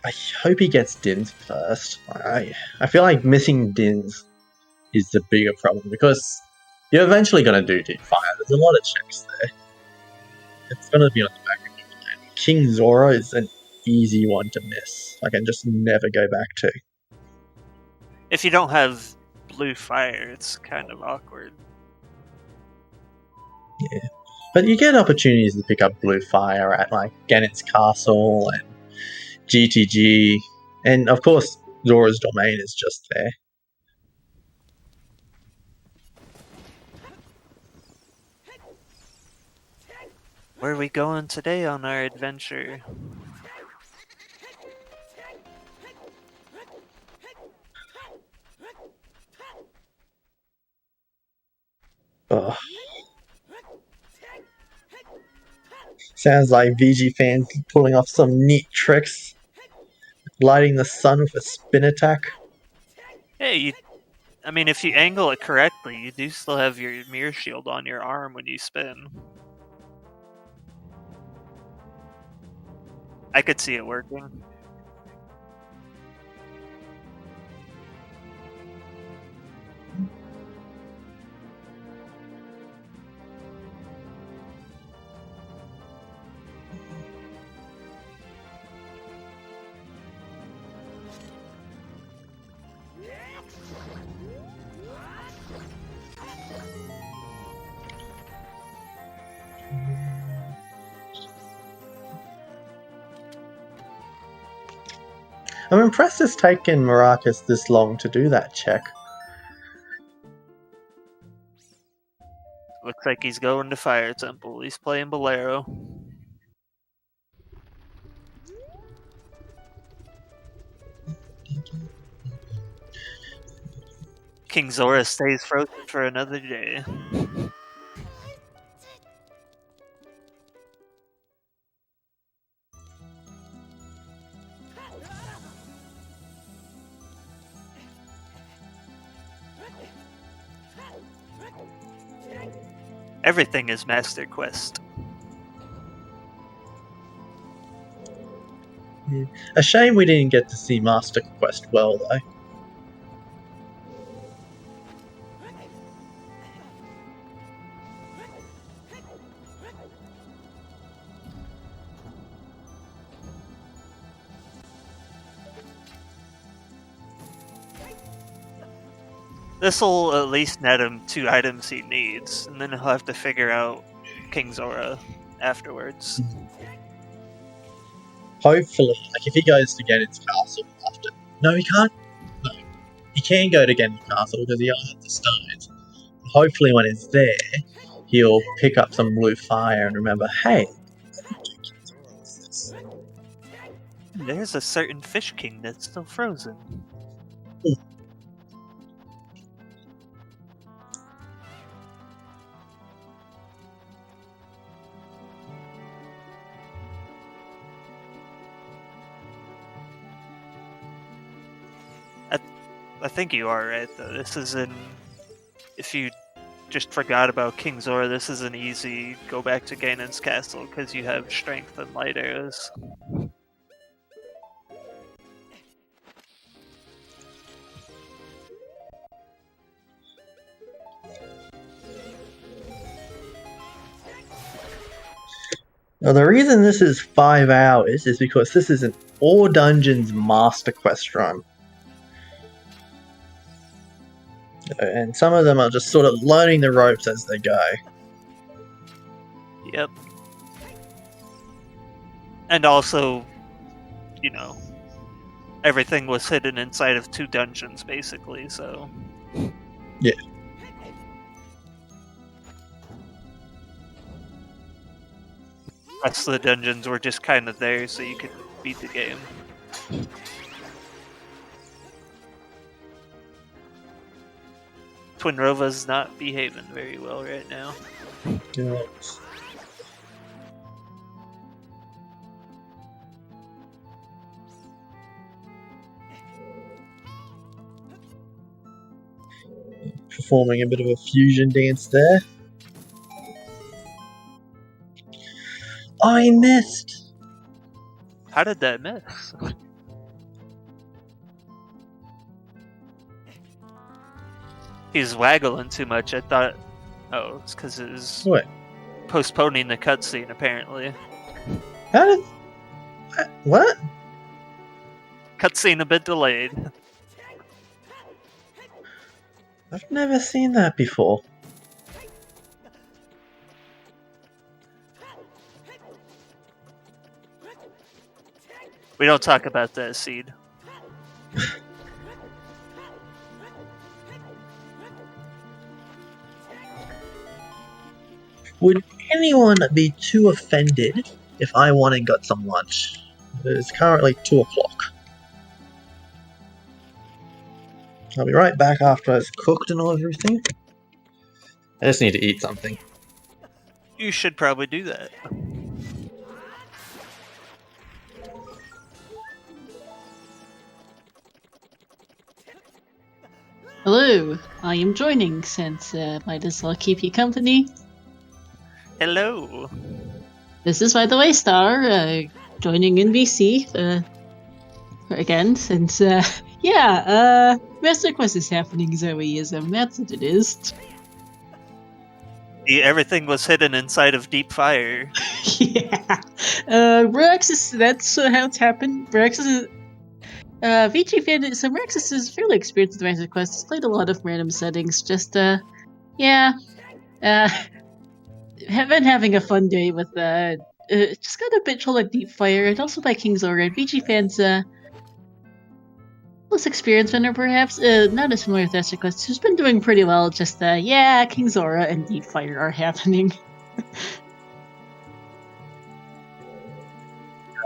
I hope he gets Dins first. I feel like missing Dins is the bigger problem because you're eventually going to do Fire. There's a lot of checks there. It's going to be on the back of your mind. King Zora is an easy one to miss. I can just never go back to. If you don't have blue fire, it's kind of awkward. Yeah. But you get opportunities to pick up blue fire at like Gannett's Castle and GTG. And of course, Zora's Domain is just there. Where are we going today on our adventure? Ugh. Sounds like VG fans pulling off some neat tricks. Lighting the sun with a spin attack. Hey, I mean, if you angle it correctly, you do still have your mirror shield on your arm when you spin. I could see it working. I'm impressed it's taken Maracas this long to do that check. Looks like he's going to Fire Temple. He's playing Bolero. King Zora stays frozen for another day. Everything is Master Quest. A shame we didn't get to see Master Quest well, though. This'll at least net him 2 items he needs, and then he'll have to figure out King Zora afterwards. Hopefully, like if he goes to Ganon's castle after... No, he can't. No, he can go to Ganon's castle because he owns the stones. Hopefully when he's there, he'll pick up some blue fire and remember, hey, There's a certain Fish King that's still frozen. I think you are right, though. This is an... If you just forgot about King Zora, this is an easy go back to Ganon's castle, because you have strength and light arrows. Now, the reason this is 5 hours is because this is an all dungeons Master Quest run. And some of them are just sort of learning the ropes as they go. Yep. And also, you know, everything was hidden inside of 2 dungeons, basically, so... Yeah. The rest of the dungeons were just kind of there so you could beat the game. Twin Rova's not behaving very well right now. Yeah. Performing a bit of a fusion dance there. I missed! How did that miss? He's waggling too much. I thought... Oh, it's because it was What? postponing the cutscene, apparently. How did... What? Cutscene a bit delayed. I've never seen that before. We don't talk about that, Seed. Would anyone be too offended if I went and got some lunch? It's currently 2 o'clock. I'll be right back after it's cooked and everything. I just need to eat something. You should probably do that. Hello, I am joining since might as well keep you company. Hello. This is, by the way, Star, joining in BC, again, since, Master Quest is happening, Zoeism, that's what it is. Everything was hidden inside of deep fire. Yeah. Raxus, that's how it's happened. Raxus is, VG fan, so Raxus is fairly experienced with Master Quest, he's played a lot of random settings, just, been having a fun day with, just got a bit trolled at Deep Fire, and also by King's Aura. VG fans, less experienced vendor perhaps, not as familiar with Master Quest, who's been doing pretty well, just, King's Aura and Deep Fire are happening.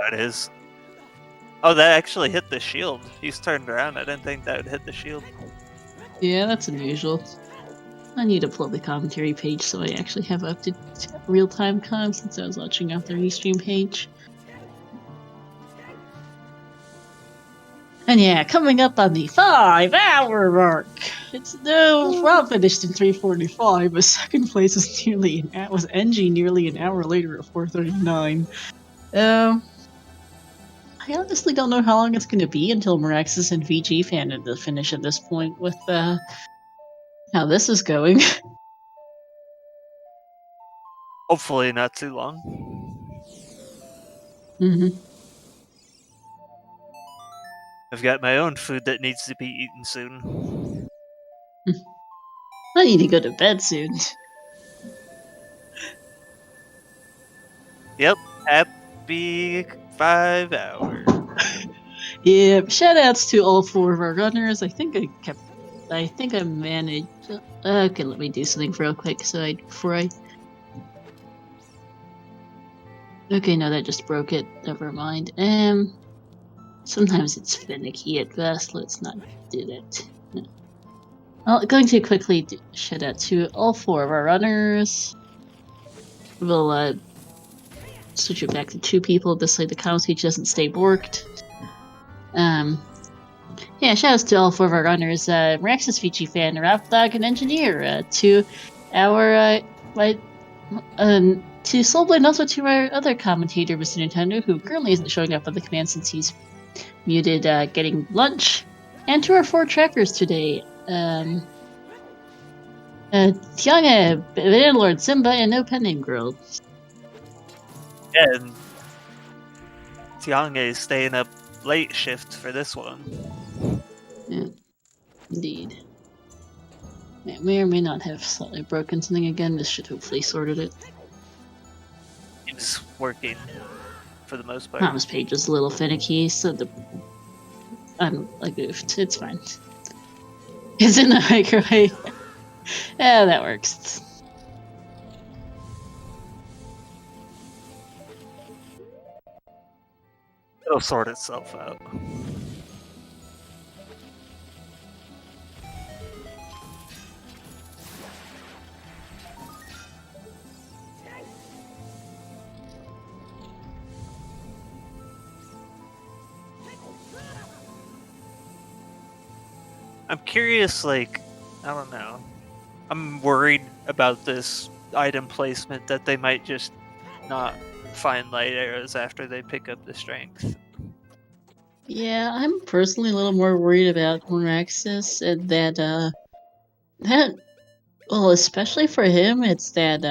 That is. Oh, that actually hit the shield. He's turned around. I didn't think that would hit the shield. Yeah, that's unusual. I need to pull up the commentary page so I actually have up to real-time com since I was watching off the restream page. And yeah, coming up on the 5-hour mark. Rob finished in 3:45, but second place was NG nearly an hour later at 4:39. I honestly don't know how long it's going to be until Miraxis and VG fan at the finish at this point with how this is going. Hopefully not too long. Mm-hmm. I've got my own food that needs to be eaten soon. I need to go to bed soon. Yep, happy 5 hours. Yeah, shoutouts to all 4 of our runners. I think I managed. Okay, let me do something real quick Okay, no, that just broke it. Never mind. Sometimes it's finicky at best. Let's not do that. No. Well, going to quickly shout out to all 4 of our runners. We'll switch it back to 2 people. This way the count page doesn't stay borked. Yeah, shoutouts to all 4 of our runners, Raxus VG fan, Rapdog, and Engineer, to our, to Soulblade, and also to our other commentator, Mr. Nintendo, who currently isn't showing up on the command since he's muted, getting lunch, and to our 4 trackers today, Tianga, Banana Lord, Simba, and No Pen Name Girl. And Tianga is staying up late shift for this one. Yeah, indeed. It may or may not have slightly broken something again. This should hopefully sorted it. It's working for the most part. Promise page is a little finicky, so I goofed. It's fine. It's in the microwave. Yeah, that works. It'll sort itself out. I'm curious, I don't know. I'm worried about this item placement that they might just not find light arrows after they pick up the strength. Yeah, I'm personally a little more worried about Moraxis and that well, especially for him, it's that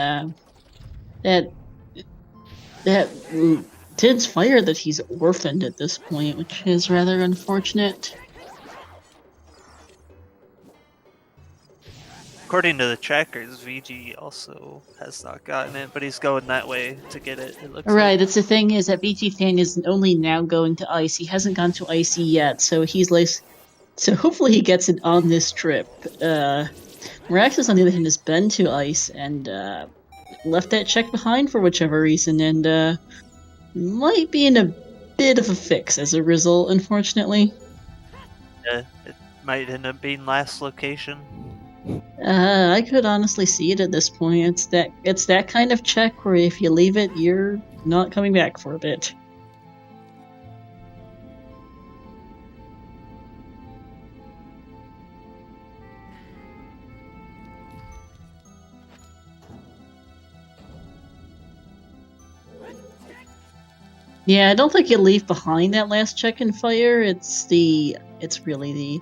Tid's fire that he's orphaned at this point, which is rather unfortunate. According to the trackers, VG also has not gotten it, but he's going that way to get it. It looks Right, like. that's the thing is that VG Fan is only now going to Ice. He hasn't gone to Icy yet, so so hopefully he gets it on this trip. Miraxis, on the other hand, has been to Ice, and left that check behind for whichever reason, and might be in a bit of a fix as a result, unfortunately. Yeah, it might end up being last location. I could honestly see it at this point. It's that kind of check where if you leave it, you're not coming back for a bit. Yeah, I don't think you leave behind that last check and fire. It's really the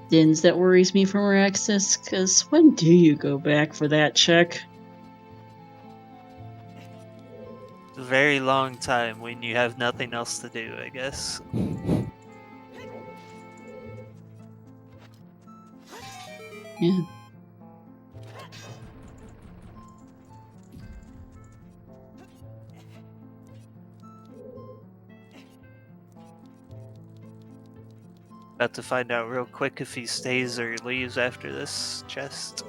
Dins that worries me from Araxis, because when do you go back for that check? A very long time when you have nothing else to do, I guess. Yeah. About to find out real quick if he stays or leaves after this chest.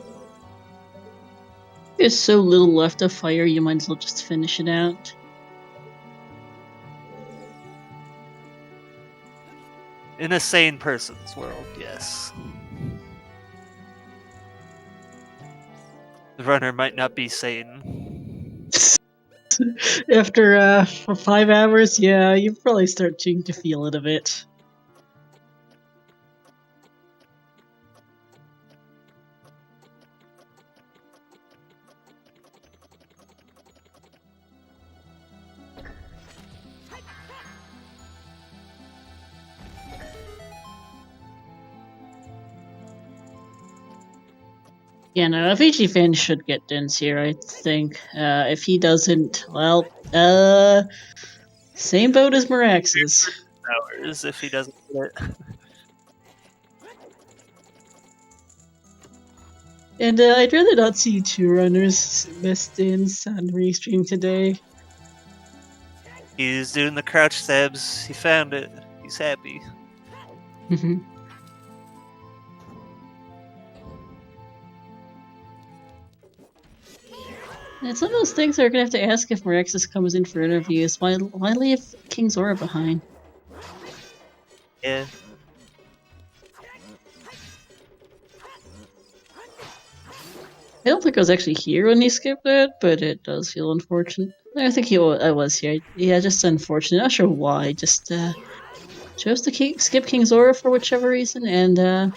There's so little left of fire, you might as well just finish it out. In a sane person's world, yes. The runner might not be sane. After for 5 hours, yeah, you probably start to feel it a bit. Yeah, no, FHG fan should get Dins here, I think. If he doesn't, well, same boat as Marax's. Hours if he doesn't get it. And I'd rather not see 2 runners miss Dins on restream today. He's doing the crouch stabs. He found it. He's happy. It's one of those things we're gonna have to ask if Maraxis comes in for interviews. Why leave King Zora behind? Yeah. I don't think I was actually here when he skipped it, but it does feel unfortunate. I think I was here. Yeah, just unfortunate. Not sure why. Just chose to skip King Zora for whichever reason, and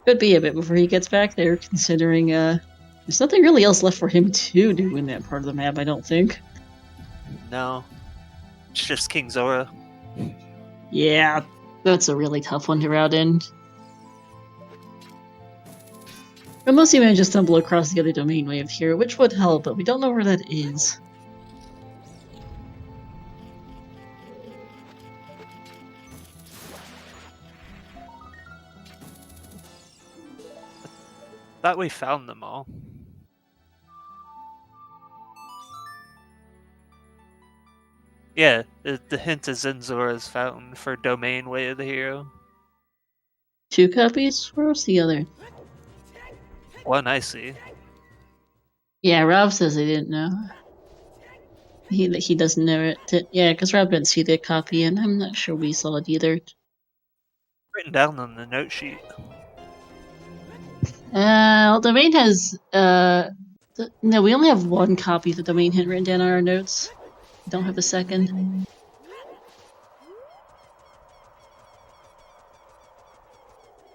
could be a bit before he gets back there, considering there's nothing really else left for him to do in that part of the map, I don't think. No. It's just King Zora. Yeah, that's a really tough one to route in. Unless you manage to stumble across the other domain wave here, which would help, but we don't know where that is. Thought we found them all. Yeah, the hint is in Zora's fountain for Domain Way of the Hero. 2 copies? Where's the other? One I see. Yeah, Rob says he didn't know. He doesn't know it. Yeah, because Rob didn't see the copy, and I'm not sure we saw it either. Written down on the note sheet. Well, Domain has, no, we only have 1 copy of the Domain hint written down on our notes. We don't have a second.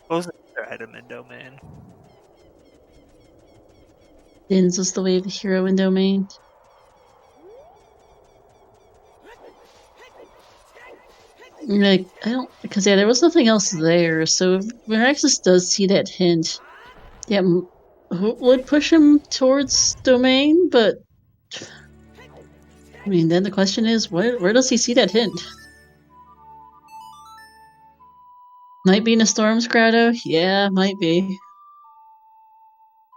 What was the other item in Domain? Dins was the way of the hero in Domain. Like, I don't, because yeah, there was nothing else there, so if Maraxis does see that hint, yeah, would push him towards Domain, but I mean, then the question is, where does he see that hint? Might be in a Storm's Grotto? Yeah, might be.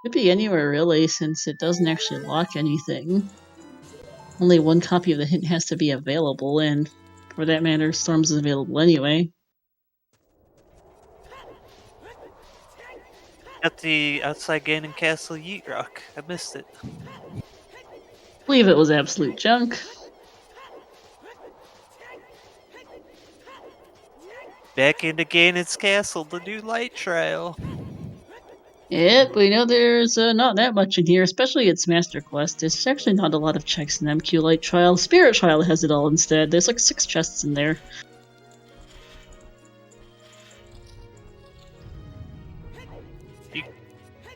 Could be anywhere really, since it doesn't actually lock anything. Only 1 copy of the hint has to be available, and for that matter, Storms is available anyway. got the outside Ganon Castle Yeet Rock. I missed it. Believe it was absolute junk. Back into Ganon's Castle, the new light trial. Yep, we know there's not that much in here, especially its Master Quest. There's actually not a lot of checks in MQ Light Trial. Spirit Trial has it all instead. There's like 6 chests in there.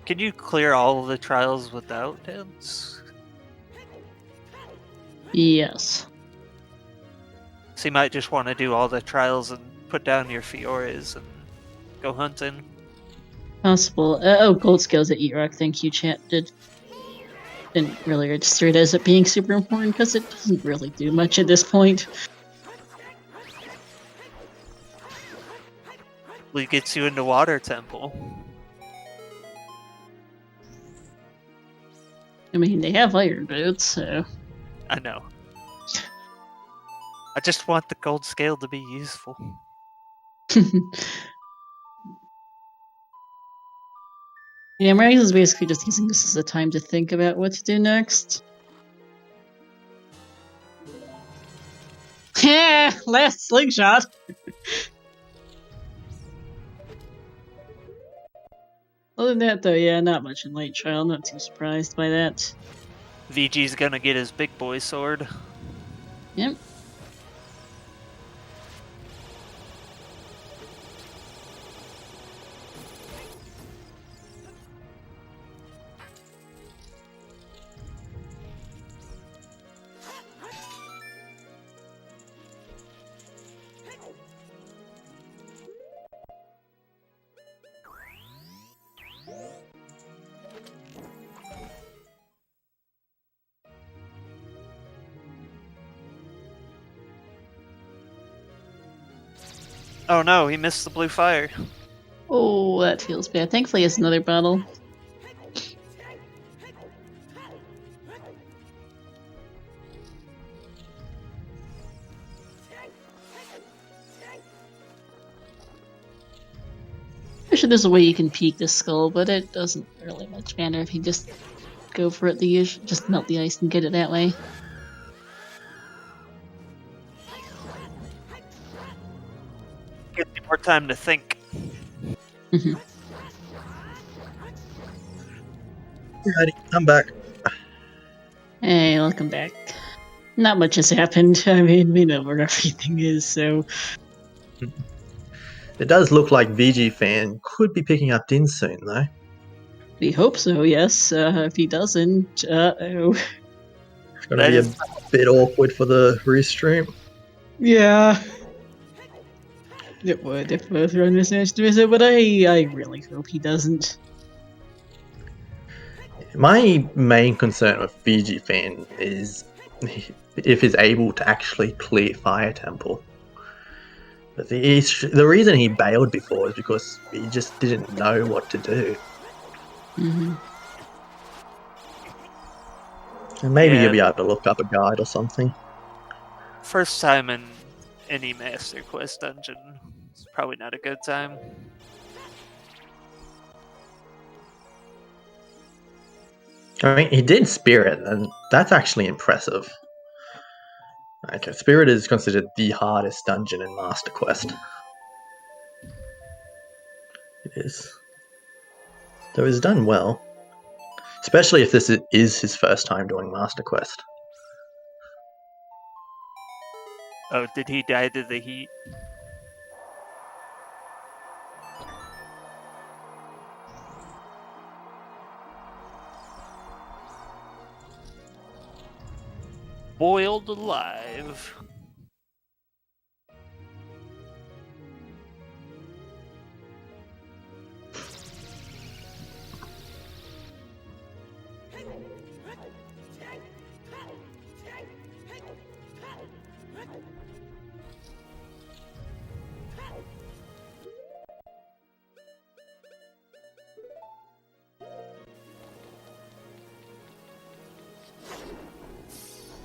Can you clear all of the trials without hints? Yes. So you might just want to do all the trials and put down your Fioras and go hunting. Possible. Oh, gold scales at Eat-Rock. Thank you, chat. Didn't really register it as it being super important because it doesn't really do much at this point. It gets you into Water Temple. I mean, they have iron boots, so... I know. I just want the gold scale to be useful. Yeah, Marius is basically just using this as a time to think about what to do next. Yeah, last slingshot! Other than that, though, yeah, not much in Light Trial. Not too surprised by that. VG's gonna get his big boy sword. Yep. Oh no, he missed the blue fire. Oh, that feels bad. Thankfully, it's another bottle. I'm sure there's a way you can peek the skull, but it doesn't really much matter if you just go for it the usual, just melt the ice and get it that way. Gives you more time to think. Mhm. Alrighty, I'm back. Hey, welcome back. Not much has happened. I mean, we know where everything is, so... It does look like VG Fan could be picking up Din soon, though. We hope so, yes. If he doesn't, uh-oh. It's going to be a bit awkward for the restream. Yeah. It would if both runners managed to visit, but I really hope he doesn't. My main concern with VG Fan is if he's able to actually clear Fire Temple. But the reason he bailed before is because he just didn't know what to do. Mm-hmm. And maybe Yeah. you'll be able to look up a guide or something. First time in any Master Quest dungeon. It's probably not a good time. I mean, he did Spirit, and that's actually impressive. Like, Spirit is considered the hardest dungeon in Master Quest. It is. So he's done well. Especially if this is his first time doing Master Quest. Oh, did he die to the heat? Boiled alive.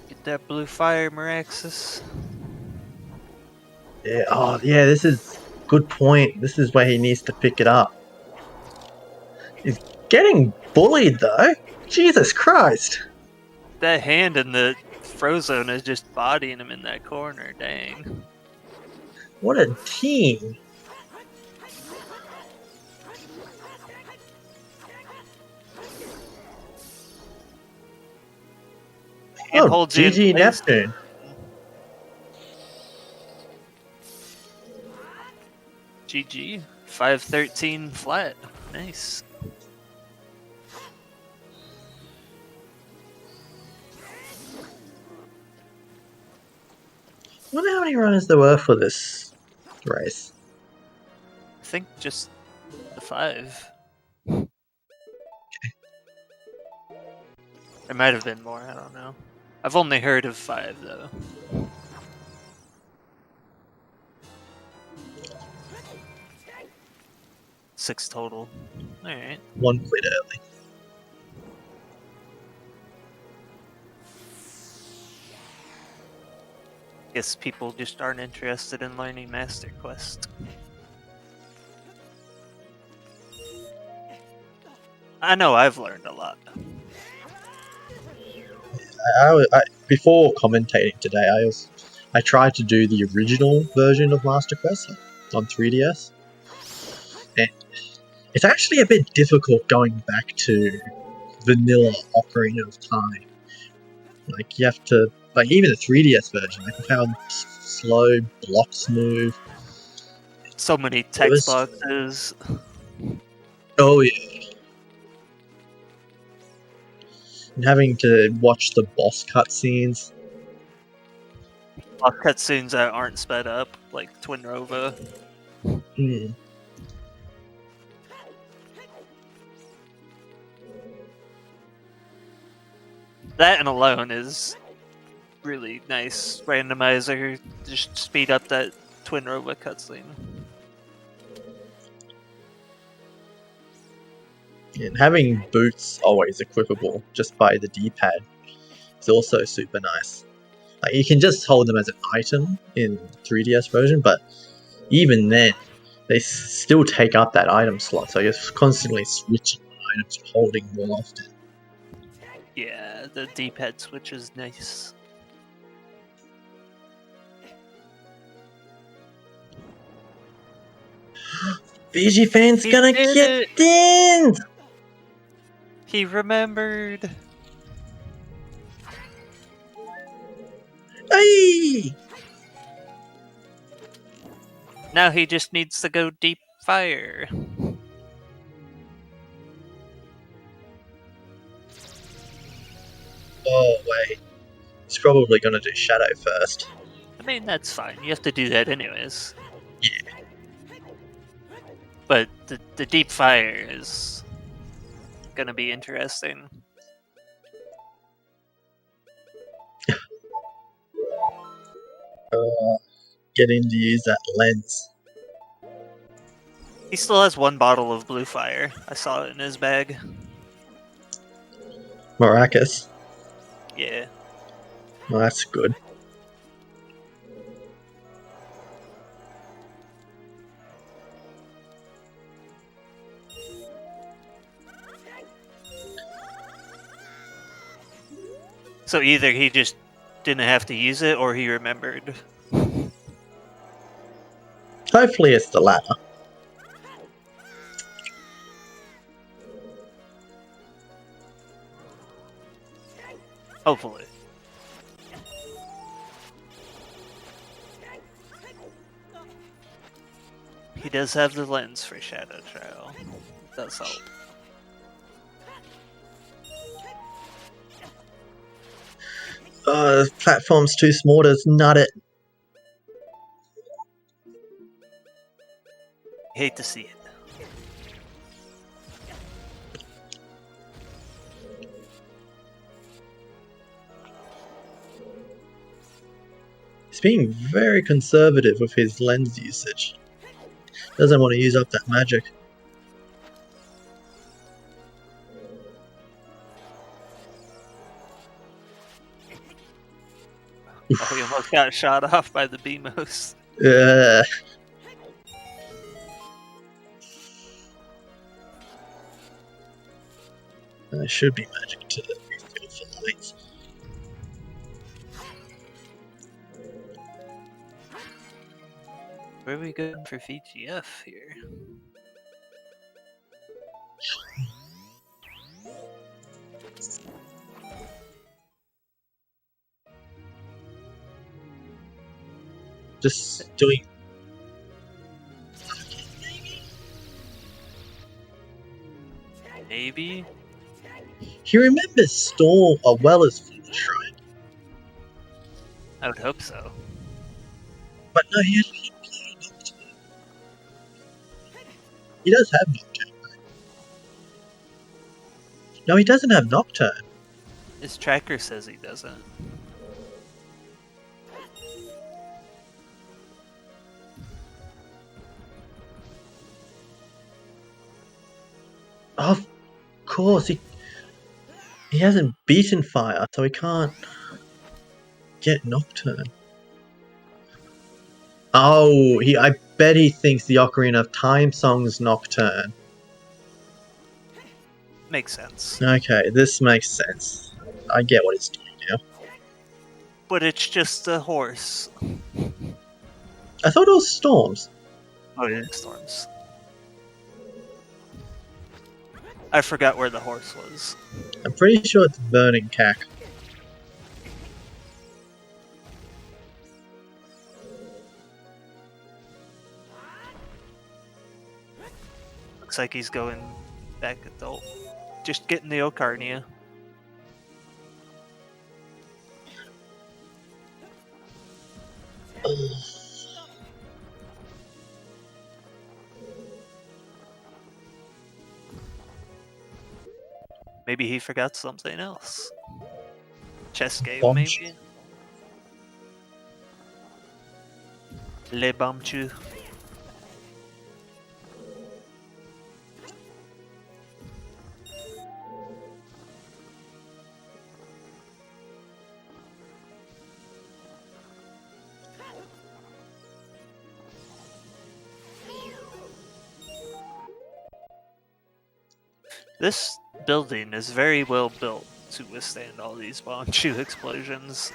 Get that blue fire, Meraxis. Yeah, oh yeah, this is good point. This is where he needs to pick it up. He's getting bullied though. Jesus Christ. That hand in the Frozone is just bodying him in that corner. Dang. What a team. And Oh, holds you in GG place. Neptune. GG. 513 flat. Nice. I wonder how many runners there were for this race. I think just the 5. There might have been more, I don't know. I've only heard of 5 though. Six total. Alright. 1 quit early. Guess people just aren't interested in learning Master Quest. I know I've learned a lot. Before commentating today, I tried to do the original version of Master Quest on 3DS, and it's actually a bit difficult going back to vanilla Ocarina of Time. Like, you have to, like, even the 3DS version, like, I found slow, blocks move. So many text boxes. Oh yeah. And having to watch the boss cutscenes. Cutscenes that aren't sped up, like Twin Rova. Mm. That and alone is really nice. Randomizer, just speed up that Twin Rova cutscene. And having boots always equipable just by the D-pad is also super nice. Like, you can just hold them as an item in 3DS version, but even then, they still take up that item slot, so you're constantly switching items, holding more often. Yeah, the D-pad switch is nice. VG fan's He gonna did get it! dinned! He remembered! Hey! Now he just needs to go deep fire. Oh, wait. He's probably gonna do Shadow first. I mean, that's fine. You have to do that anyways. Yeah. But the deep fire is gonna be interesting. Getting to use that lens. He still has one bottle of blue fire. I saw it in his bag. Maracas. Yeah. Well, that's good. So either he just didn't have to use it or he remembered. Hopefully it's the latter. Hopefully. He does have the lens for Shadow Trail. Does help. The platform's too small to nut it. Hate to see it. He's being very conservative with his lens usage. Doesn't want to use up that magic. Oh, he almost got shot off by the BMOS. There should be magic to refill for lights. Where are we going for VGF here? Just doing. Maybe? He remembers Storm well as Foolish, right? I would hope so. But no, he played Nocturne. He does have Nocturne, right? No, he doesn't have Nocturne. His tracker says he doesn't. Of course, he hasn't beaten Fire, so he can't get Nocturne. Oh, I bet he thinks the Ocarina of Time song's Nocturne. Makes sense. Okay, this makes sense. I get what it's doing now. But it's just a horse. I thought it was Storms. Oh, it is Storms. I forgot where the horse was. I'm pretty sure it's Burning Cack. Looks like he's going back adult. Just getting the Ocarina. Maybe he forgot something else. Chess game, maybe? Le Bamchu. This building is very well built to withstand all these Bamchu explosions.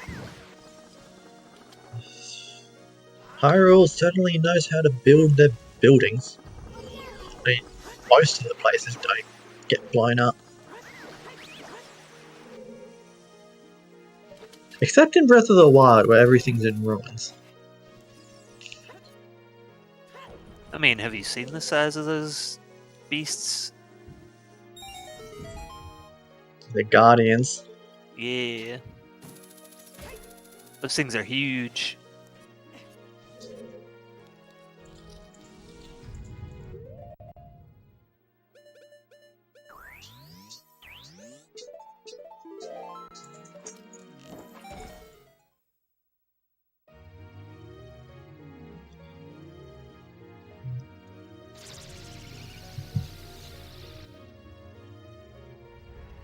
Hyrule certainly knows how to build their buildings. I mean, most of the places don't get blown up. Except in Breath of the Wild, where everything's in ruins. I mean, have you seen the size of those beasts? The Guardians. Yeah. Those things are huge.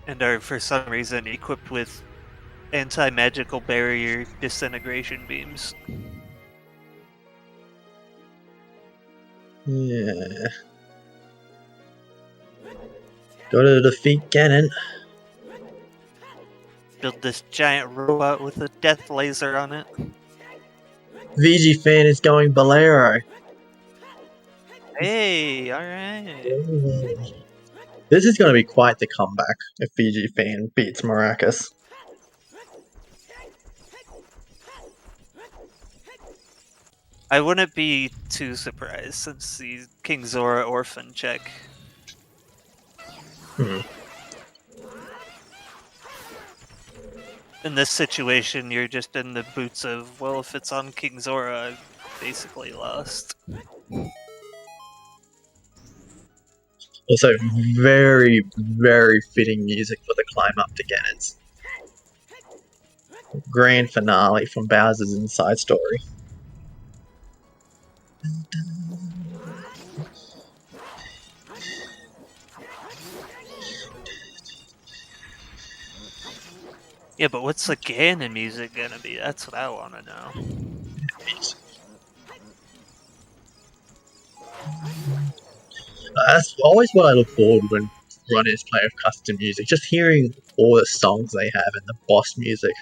And are, for some reason, equipped with anti-magical barrier disintegration beams. Yeah. Gotta defeat Ganon. Build this giant robot with a death laser on it. VG Fan is going Bolero. Hey, alright. This is going to be quite the comeback if VG Fan beats Maracas. I wouldn't be too surprised since the King Zora orphan check. In this situation, you're just in the boots of, well, if it's on King Zora, I've basically lost. Also, very, very fitting music for the climb up to Ganon's grand finale from Bowser's Inside Story. Yeah, but what's the Ganon music gonna be? That's what I want to know. That's always what I look forward when run his play of custom music. Just hearing all the songs they have and the boss music.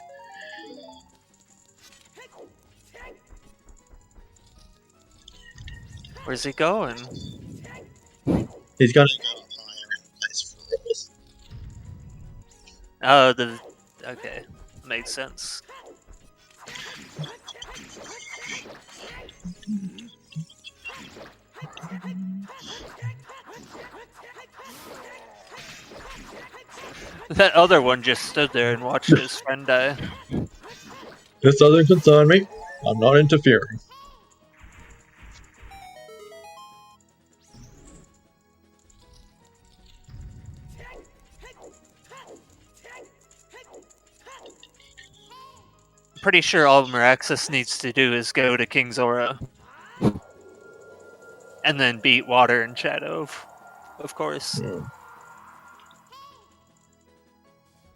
Where's he going? He's gonna go higher and place flowers. Oh, okay, makes sense. That other one just stood there and watched his friend die. This doesn't concern me. I'm not interfering. Pretty sure all Meraxis needs to do is go to King Zora. And then beat Water and Shadow, of course.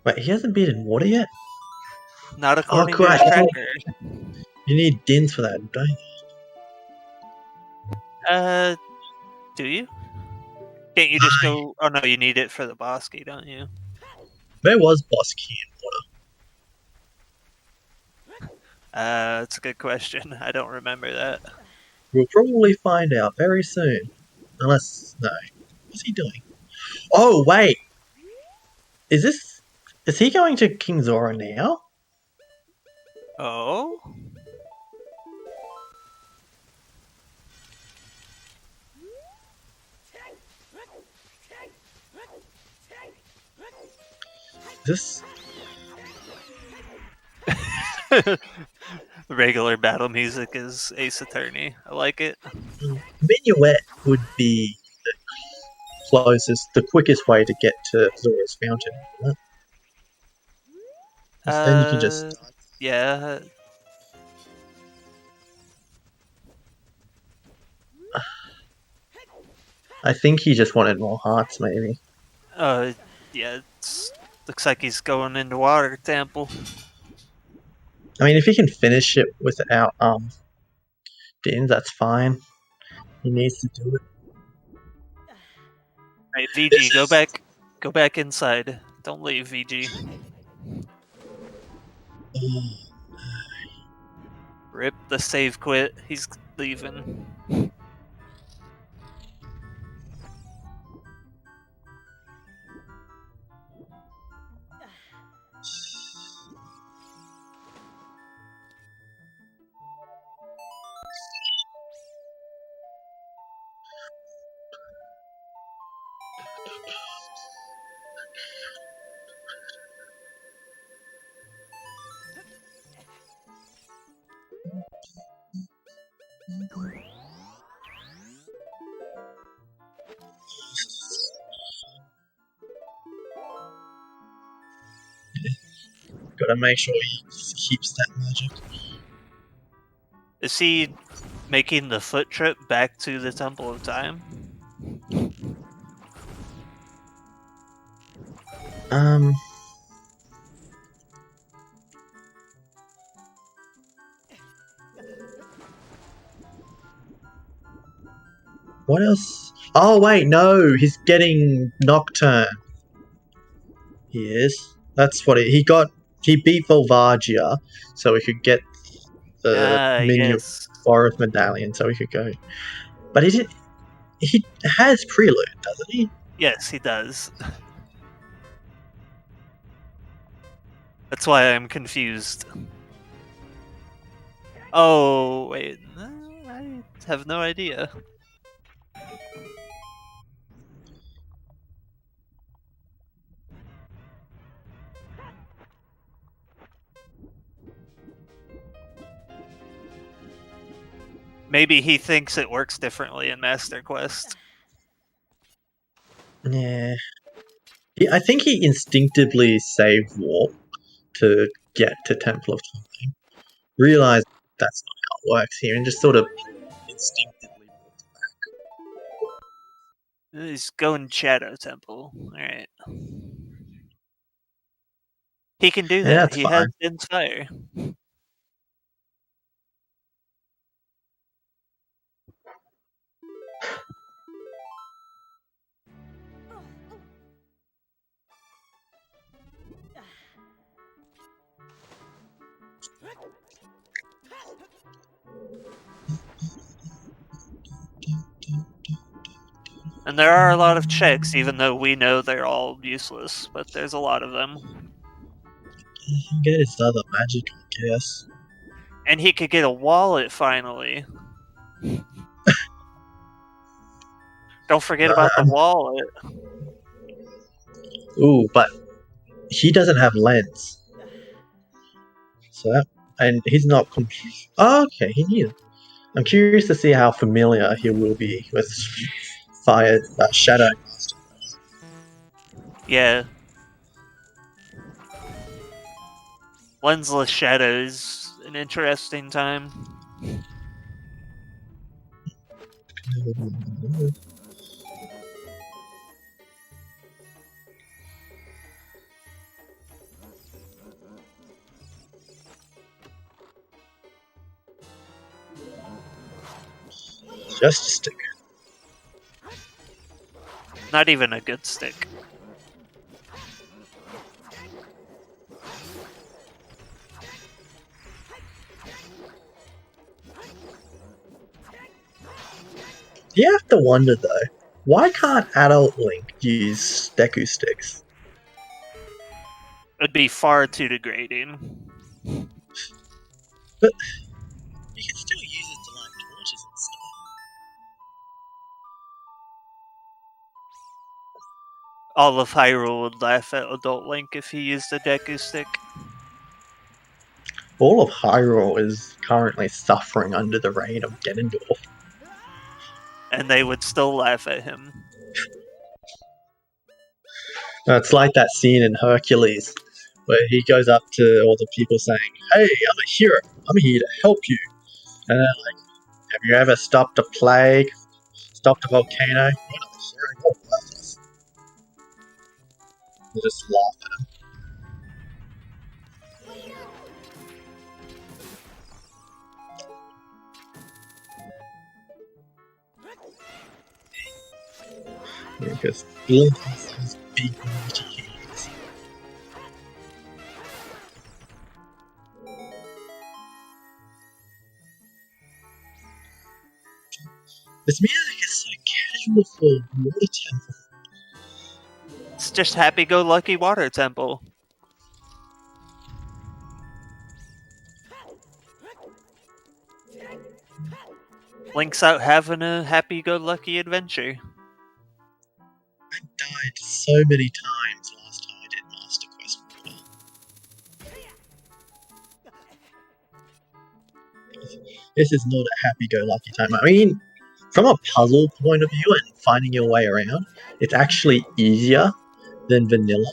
Wait, he hasn't beaten Water yet? Not according to Christ. his tracker. You need Dins for that, don't you? Do you? Can't you just go... Oh no, you need it for the boss key, don't you? Where was Boss Key in Water? That's a good question. I don't remember that. We'll probably find out very soon. Unless, no. What's he doing? Oh, wait! Is he going to King Zora now? Oh? This... Regular battle music is Ace Attorney. I like it. Minuet would be the closest, the quickest way to get to Zora's Fountain. Right? Then you can just... Yeah. I think he just wanted more hearts, maybe. Yeah, looks like he's going into Water Temple. I mean, if he can finish it without Dins, that's fine. He needs to do it. Right, VG, go back inside. Don't leave, VG. Rip the save quit. He's leaving. Gotta make sure he keeps that magic. Is he making the foot trip back to the Temple of Time? What else? Oh, wait, no, he's getting Nocturne. He is. That's what he got. He beat Volvagia, so we could get the Yes. Forest Medallion, so we could go. But he has Prelude, doesn't he? Yes, he does. That's why I'm confused. Oh, wait. I have no idea. Maybe he thinks it works differently in Master Quest. Yeah. I think he instinctively saved Warp to get to Temple of Time. Realized that's not how it works here, and just sort of instinctively walked back. He's going Shadow Temple. Alright. He can do that. that's He fine. has Inspire. And there are a lot of checks, even though we know they're all useless, but there's a lot of them. You can get his other magic, I guess. And he could get a wallet finally. Don't forget about the wallet. Ooh, but he doesn't have lens. So that, and he's not oh, okay, he needs. I'm curious to see how familiar he will be with fire shadow. Yeah. Lensless Shadow is an interesting time. Just a stick. Not even a good stick. You have to wonder though, why can't adult Link use Deku sticks? It'd be far too degrading. But you can still use it to light torches and stuff. All of Hyrule would laugh at Adult Link if he used a Deku stick. All of Hyrule is currently suffering under the reign of Ganondorf. And they would still laugh at him. It's like that scene in Hercules where he goes up to all the people saying, "Hey, I'm a hero. I'm here to help you." And they're like, "Have you ever stopped a plague? Stopped a volcano? You're not a hero. You're worthless." They just laugh at him. Because Link has these big meaty hands. This music is so casual for Water Temple. It's just happy-go-lucky Water Temple. Link's out having a happy-go-lucky adventure. I died so many times last time I did Master Quest Water. This is not a happy-go-lucky time. I mean, from a puzzle point of view and finding your way around, it's actually easier than vanilla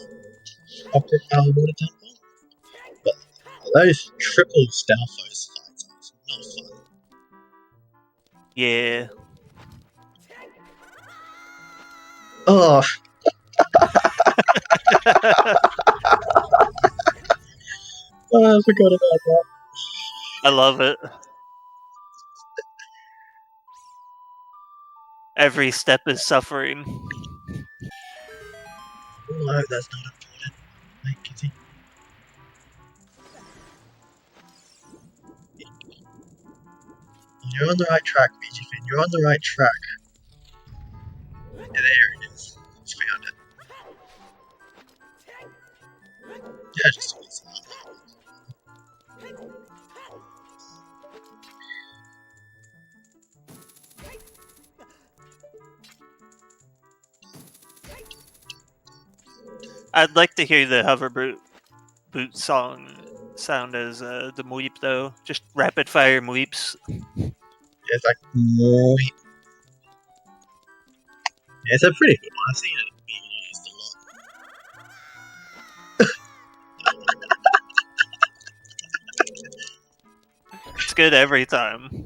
Water Temple. But those triple Stalfos fights are not fun. Yeah. Oh. Oh, I forgot about that. I love it. Every step is suffering. Oh, no, that's not important. Like, Kitty. You're on the right track, BGFin. You're on the right track. Yeah, there it is. Just found it. Yeah, just use it. I'd like to hear the hover boot song sound as the Mweep though. Just rapid fire Mweeps. It's like, yeah, it's a pretty good one. I've seen it being used a lot. It's good every time.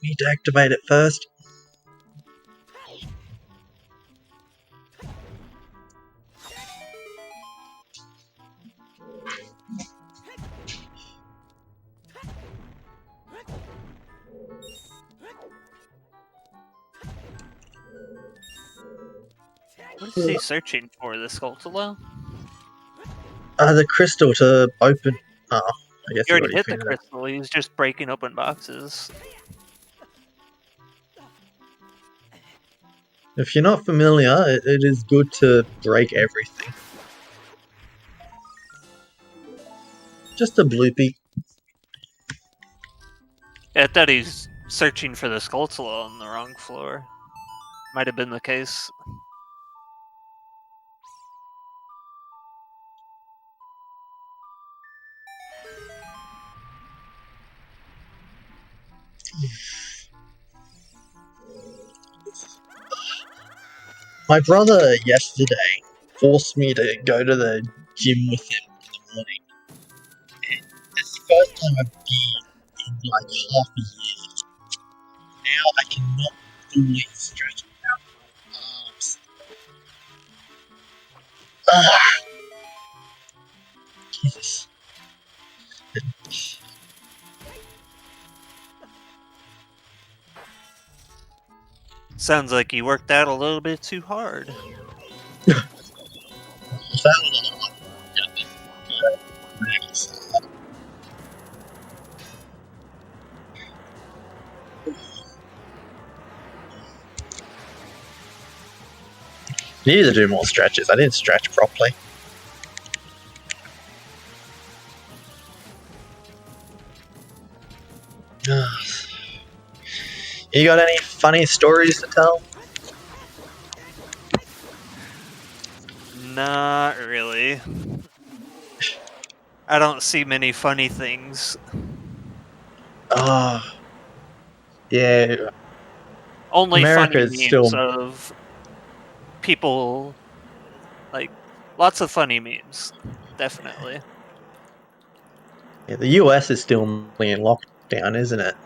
Need to activate it first. What is he searching for? The Skulltula? The crystal to open. Oh, I guess He already you hit the figured it. crystal. He was just breaking open boxes. If you're not familiar, it is good to break everything. Just a bloopy. Yeah, I thought he's searching for the Skulltula on the wrong floor. Might have been the case. My brother yesterday forced me to go to the gym with him in the morning. And it's the first time I've been in like half a year. Now I cannot fully stretch out my arms. Jesus. Sounds like you worked out a little bit too hard. Needed to do more stretches. I didn't stretch properly. You got any funny stories to tell? Not really. I don't see many funny things. Oh, yeah. Only America funny is memes still- of people, like, lots of funny memes. Definitely. Yeah, the US is still in lockdown, isn't it?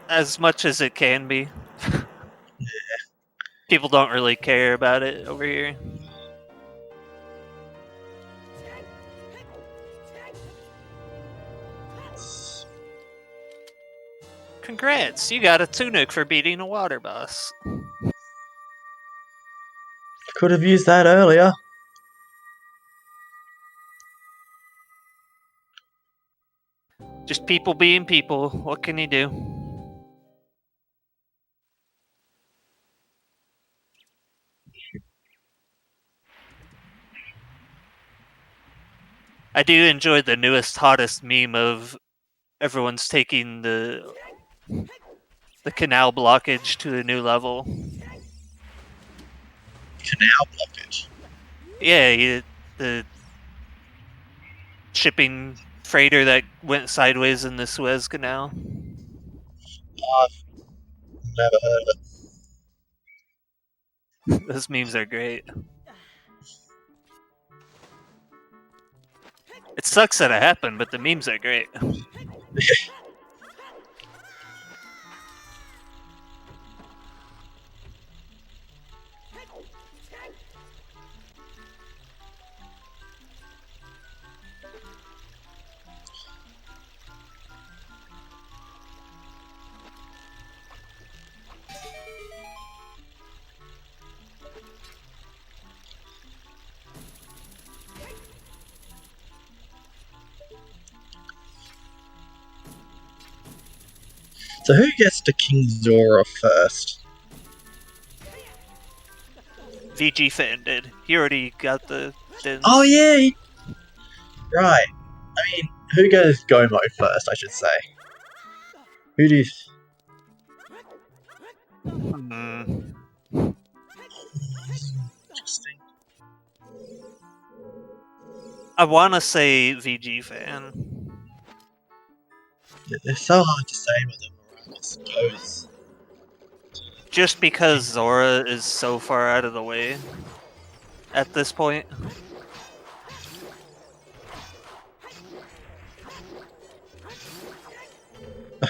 As much as it can be. People don't really care about it over here. Congrats, you got a tunic for beating a water boss. Could have used that earlier. Just people being people. What can you do? I do enjoy the newest, hottest meme of everyone's taking the canal blockage to a new level. Canal blockage. Yeah, the shipping freighter that went sideways in the Suez Canal. I've never heard of it. Those memes are great. It sucks that it happened, but the memes are great. So who gets to King Zora first? VG fan did. He already got the dins. Oh yeah! Right. I mean, who goes Gomo first, I should say? Who do you... Interesting. I want to say VG fan. It's so hard to say whether Morales goes. Just because Zora is so far out of the way at this point.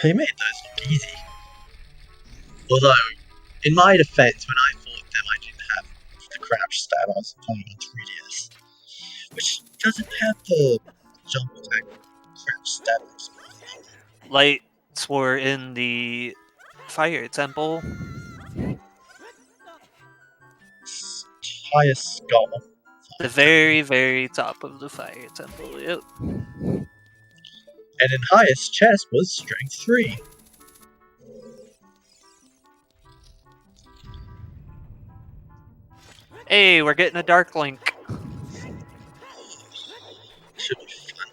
He made those look easy. Although, in my defense, when I fought them, I didn't have the crouch stab. I was playing on 3DS, which doesn't have the jump attack crouch stab. Lights were in the fire temple. highest skull. The very, very top of the fire temple. Yep. And in highest chest was strength 3. Hey, we're getting a Dark Link. Should be fun.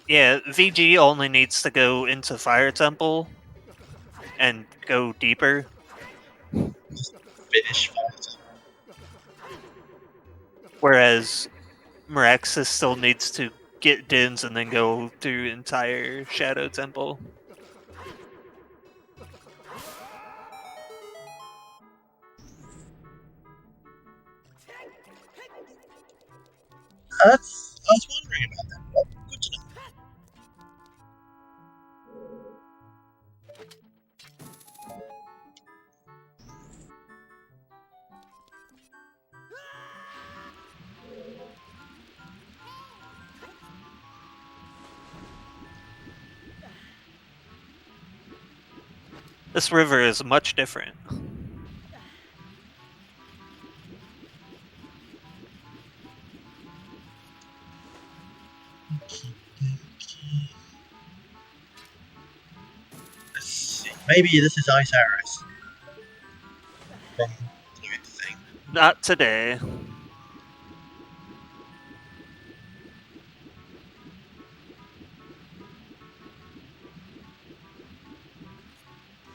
Yeah, VG only needs to go into Fire Temple and go deeper. Finish fight. Whereas Meraxis still needs to get Dins and then go through entire Shadow Temple. I was wondering about that. Well, good to know. This river is much different. Let's see. Maybe this is Ice Arrows. From the thing. Not today.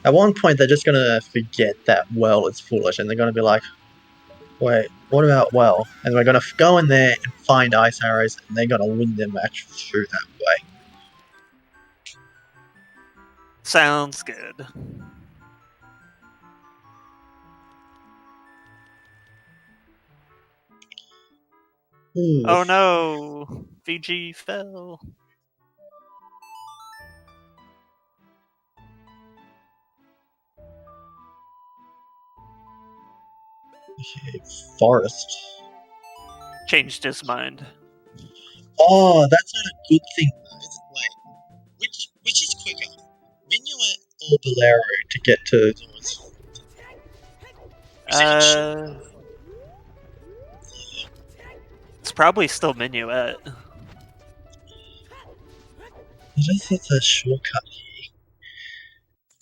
At one point, they're just gonna forget that well is foolish, and they're gonna be like, "Wait, what about well?" And we're gonna go in there and find Ice Arrows, and they're gonna win their match through that way. Sounds good. Ooh. Oh no! VG fell. Okay, Forest. Changed his mind. Oh, that's not a good thing, though, is it? Wait, which is quicker, Minuet or Bolero to get to Zora's? It's probably still Minuet. Just it's a shortcut here.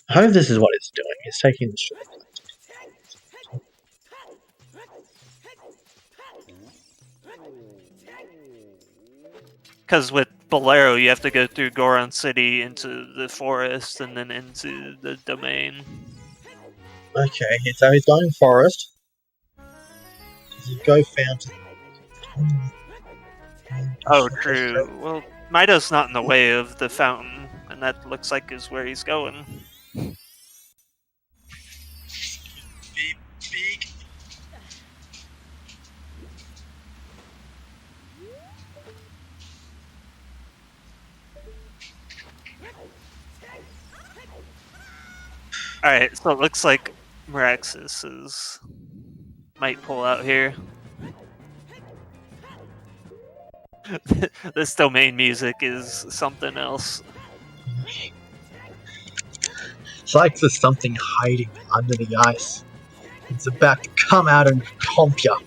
I hope this is what it's doing. It's taking the shortcut. Because with Bolero, you have to go through Goron City into the forest and then into the domain. Okay, so he's going forest. Does he go fountain? Oh, true. Well, Mido's not in the way of the fountain, and that looks like is where he's going. Big. Alright, so it looks like Meraxis might pull out here. This domain music is something else. It's like there's something hiding under the ice. It's about to come out and comp ya.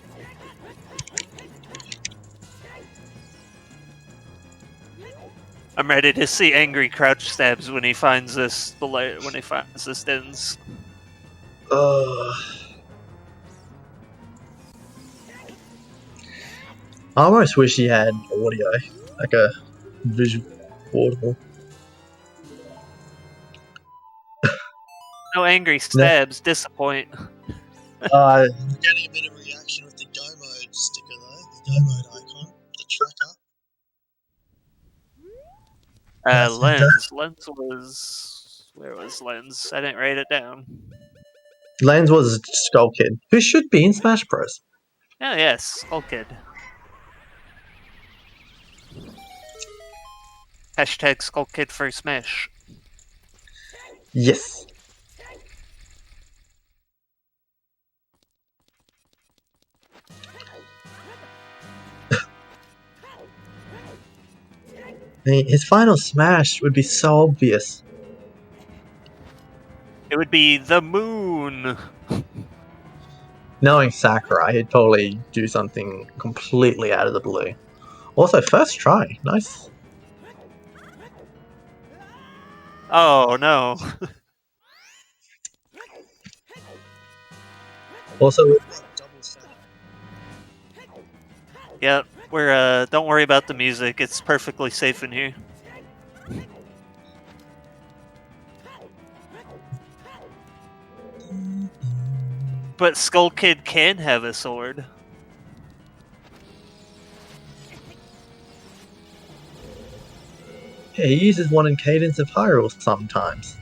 I'm ready to see angry crouch stabs when he finds this Dins. I almost wish he had audio, like a visual audible. No angry stabs, disappoint. Getting a bit of reaction with the go mode sticker though, the go mode icon, the tracker. Lens was... Where was Lens? I didn't write it down. Lens was Skull Kid, who should be in Smash Bros. Oh yes, Skull Kid. Hashtag Skull Kid for Smash. Yes. His final smash would be so obvious. It would be the moon. Knowing Sakurai, he'd probably do something completely out of the blue. Also, first try. Nice. Oh no. Also, Yep. We're don't worry about the music. It's perfectly safe in here. But Skull Kid can have a sword. yeah, he uses one in Cadence of Hyrule sometimes.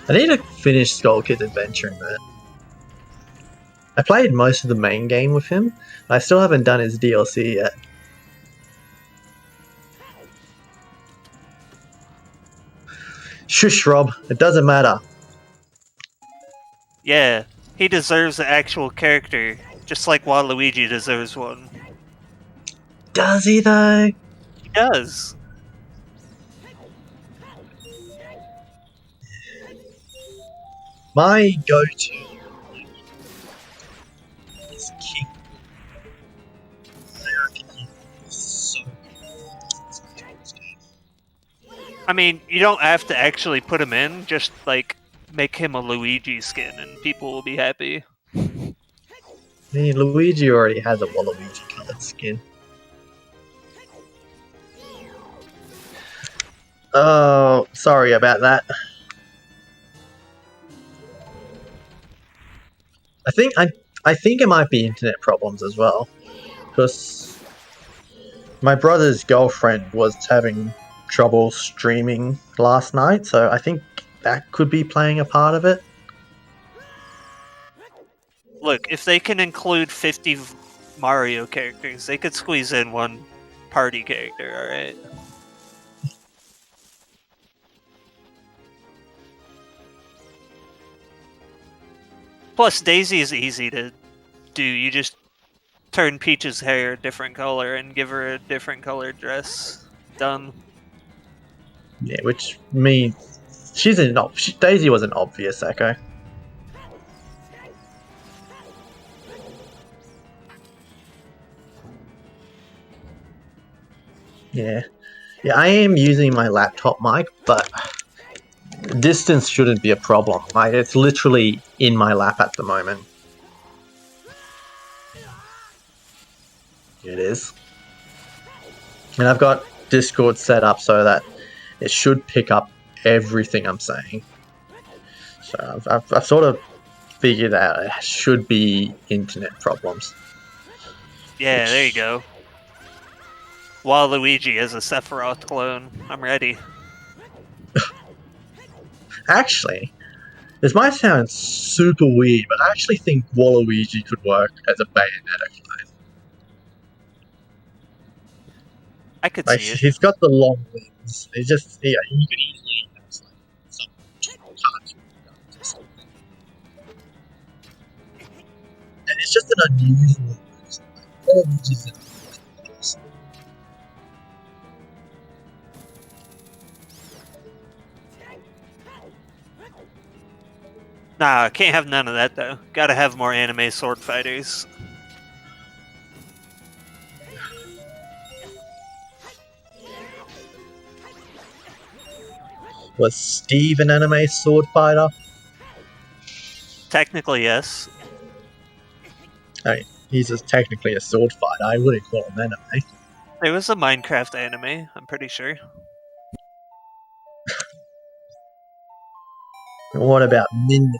I need to finish Skull Kid's adventure in that. I played most of the main game with him. I still haven't done his DLC yet. Shush, Rob. It doesn't matter. Yeah, he deserves an actual character, just like Waluigi deserves one. Does he, though? He does. My go-to is King. So I mean, you don't have to actually put him in, just like make him a Luigi skin and people will be happy. I mean, Luigi already has a Waluigi colored skin. Oh, sorry about that. I think it might be internet problems as well, because my brother's girlfriend was having trouble streaming last night, so I think that could be playing a part of it. Look, if they can include 50 Mario characters, they could squeeze in one party character, alright? Plus, Daisy is easy to do. You just turn Peach's hair a different color and give her a different colored dress. Done. Yeah, which means Daisy wasn't obvious, okay? Yeah, I am using my laptop mic, but distance shouldn't be a problem. Like, it's literally in my lap at the moment. It is. And I've got Discord set up so that it should pick up everything I'm saying. So I've sort of figured out it should be internet problems. Yeah, there you go. Waluigi is a Sephiroth clone. I'm ready. Actually, this might sound super weird, but I actually think Waluigi could work as a Bayonetta clone. I could Like, see it. he's got the long limbs. He could easily have some cartoon guns or something. And it's just an unusual person. Waluigi's an unusual person. Nah, can't have none of that though. Gotta have more anime sword fighters. Was Steve an anime sword fighter? Technically, yes. I mean, he's technically a sword fighter. I wouldn't call him anime. There was a Minecraft anime, I'm pretty sure. What about Min?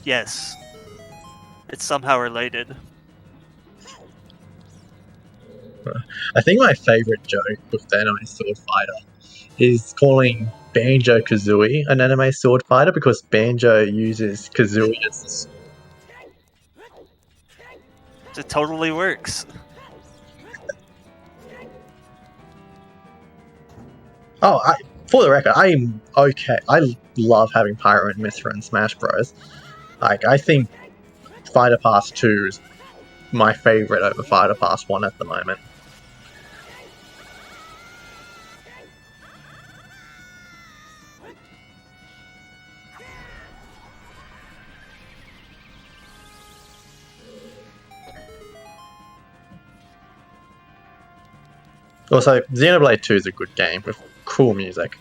Yes. It's somehow related. I think my favorite joke with the anime sword fighter is calling Banjo Kazooie an anime sword fighter because Banjo uses Kazooie as the sword. It totally works. Oh, For the record, I'm okay. I love having Pyro and Mithra in Smash Bros. Like, I think Fighter Pass 2 is my favorite over Fighter Pass 1 at the moment. Also, Xenoblade 2 is a good game with cool music.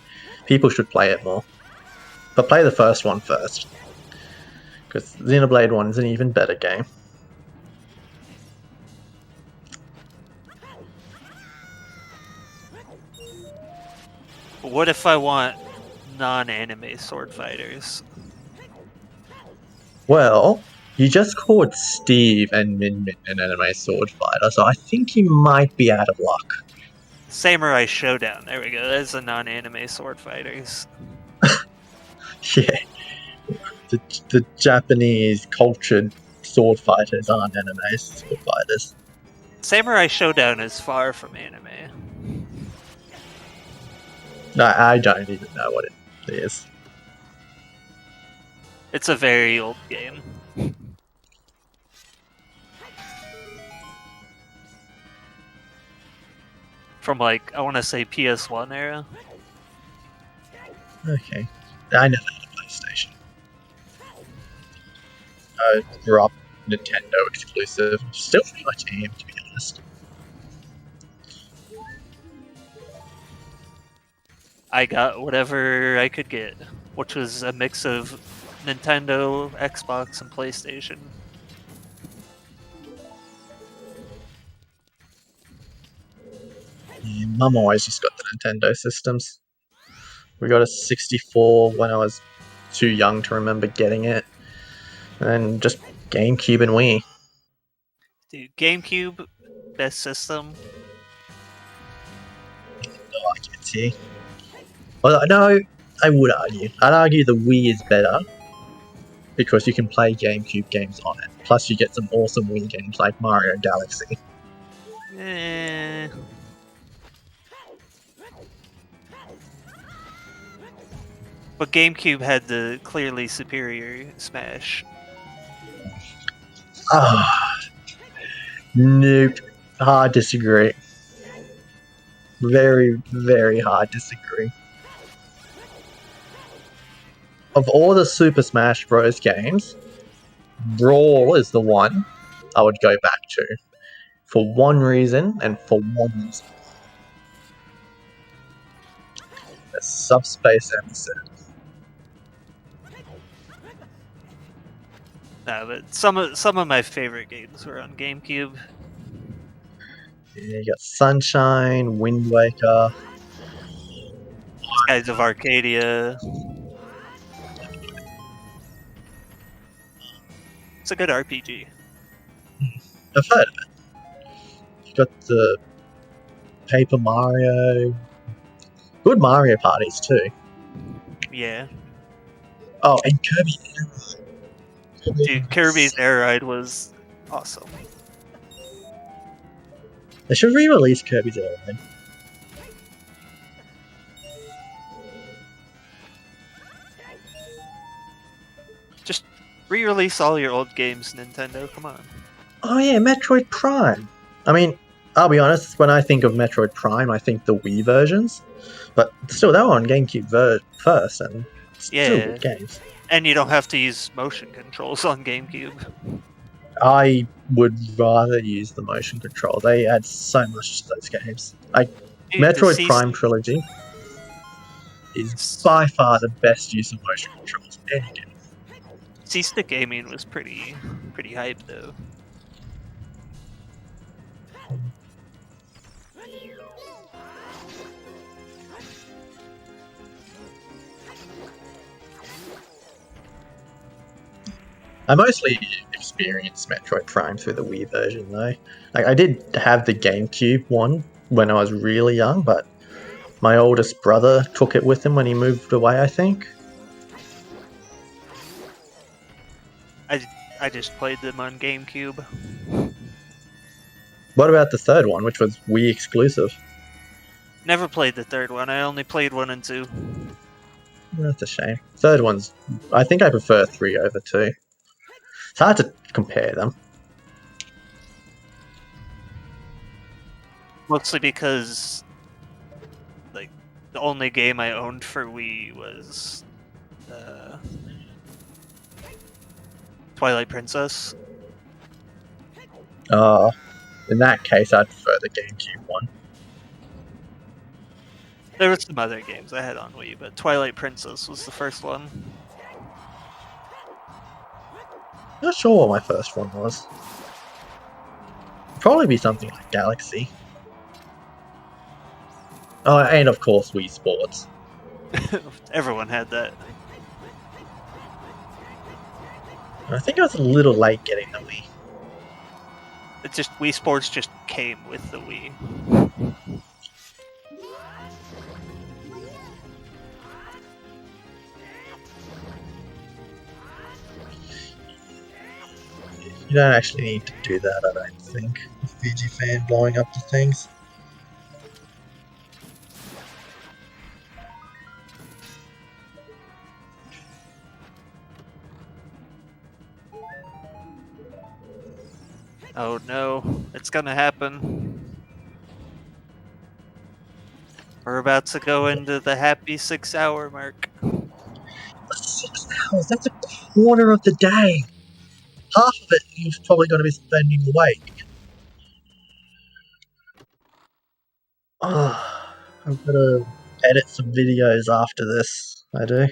People should play it more. But play the first one first. Because Xenoblade 1 is an even better game. What if I want non-anime sword fighters? Well, you just called Steve and Min Min an anime sword fighter, so I think you might be out of luck. Samurai Showdown. There we go. That's a non-anime sword fighters. Yeah. The Japanese cultured sword fighters aren't anime sword fighters. Samurai Showdown is far from anime. No, I don't even know what it is. It's a very old game. From like, I want to say PS1 era. Okay. I never had a PlayStation. I grew up Nintendo exclusive. Still pretty much am, to be honest. I got whatever I could get, which was a mix of Nintendo, Xbox, and PlayStation. Yeah, Mum always just got the Nintendo systems. We got a 64 when I was too young to remember getting it. And then just GameCube and Wii. Dude, GameCube, best system. No, I can't see. Well, no, I would argue. I'd argue the Wii is better because you can play GameCube games on it. Plus, you get some awesome Wii games like Mario Galaxy. But GameCube had the clearly superior Smash. Ah, nope. Hard disagree. Very, very hard disagree. Of all the Super Smash Bros. Games, Brawl is the one I would go back to. For one reason, and for one reason. The Subspace episode. No, but some of my favorite games were on GameCube. Yeah, you got Sunshine, Wind Waker. Skies of Arcadia. It's a good RPG. I've heard of it. You got the Paper Mario. Good Mario parties too. Yeah. Oh, and Kirby. Dude, Kirby's Air Ride was awesome. They should re-release Kirby's Air Ride. Just re-release all your old games, Nintendo. Come on. Oh yeah, Metroid Prime. I mean, I'll be honest, when I think of Metroid Prime, I think the Wii versions. But still, they were on GameCube first, and still good games. And you don't have to use motion controls on GameCube. I would rather use the motion control. They add so much to those games. Like, Dude, Metroid Prime Trilogy is by far the best use of motion controls in any game. C-Stick gaming was pretty hype though. I mostly experienced Metroid Prime through the Wii version, though. Like, I did have the GameCube one when I was really young, but my oldest brother took it with him when he moved away, I think. I just played them on GameCube. What about the third one, which was Wii exclusive? Never played the third one. I only played 1 and 2. That's a shame. Third one's. I think I prefer 3 over 2. It's hard to compare them. Mostly because, like, the only game I owned for Wii was Twilight Princess. In that case, I'd prefer the GameCube one. There were some other games I had on Wii, but Twilight Princess was the first one. Not sure what my first one was. Probably be something like Galaxy. Oh, and of course Wii Sports. Everyone had that. I think I was a little late getting the Wii. Wii Sports just came with the Wii. You don't actually need to do that, I don't think. VG fan blowing up the things. Oh no, it's gonna happen. We're about to go into the happy 6-hour mark. 6 hours? That's a quarter of the day. Half of it you're probably going to be spending awake. Oh, I've got to edit some videos after this. I do.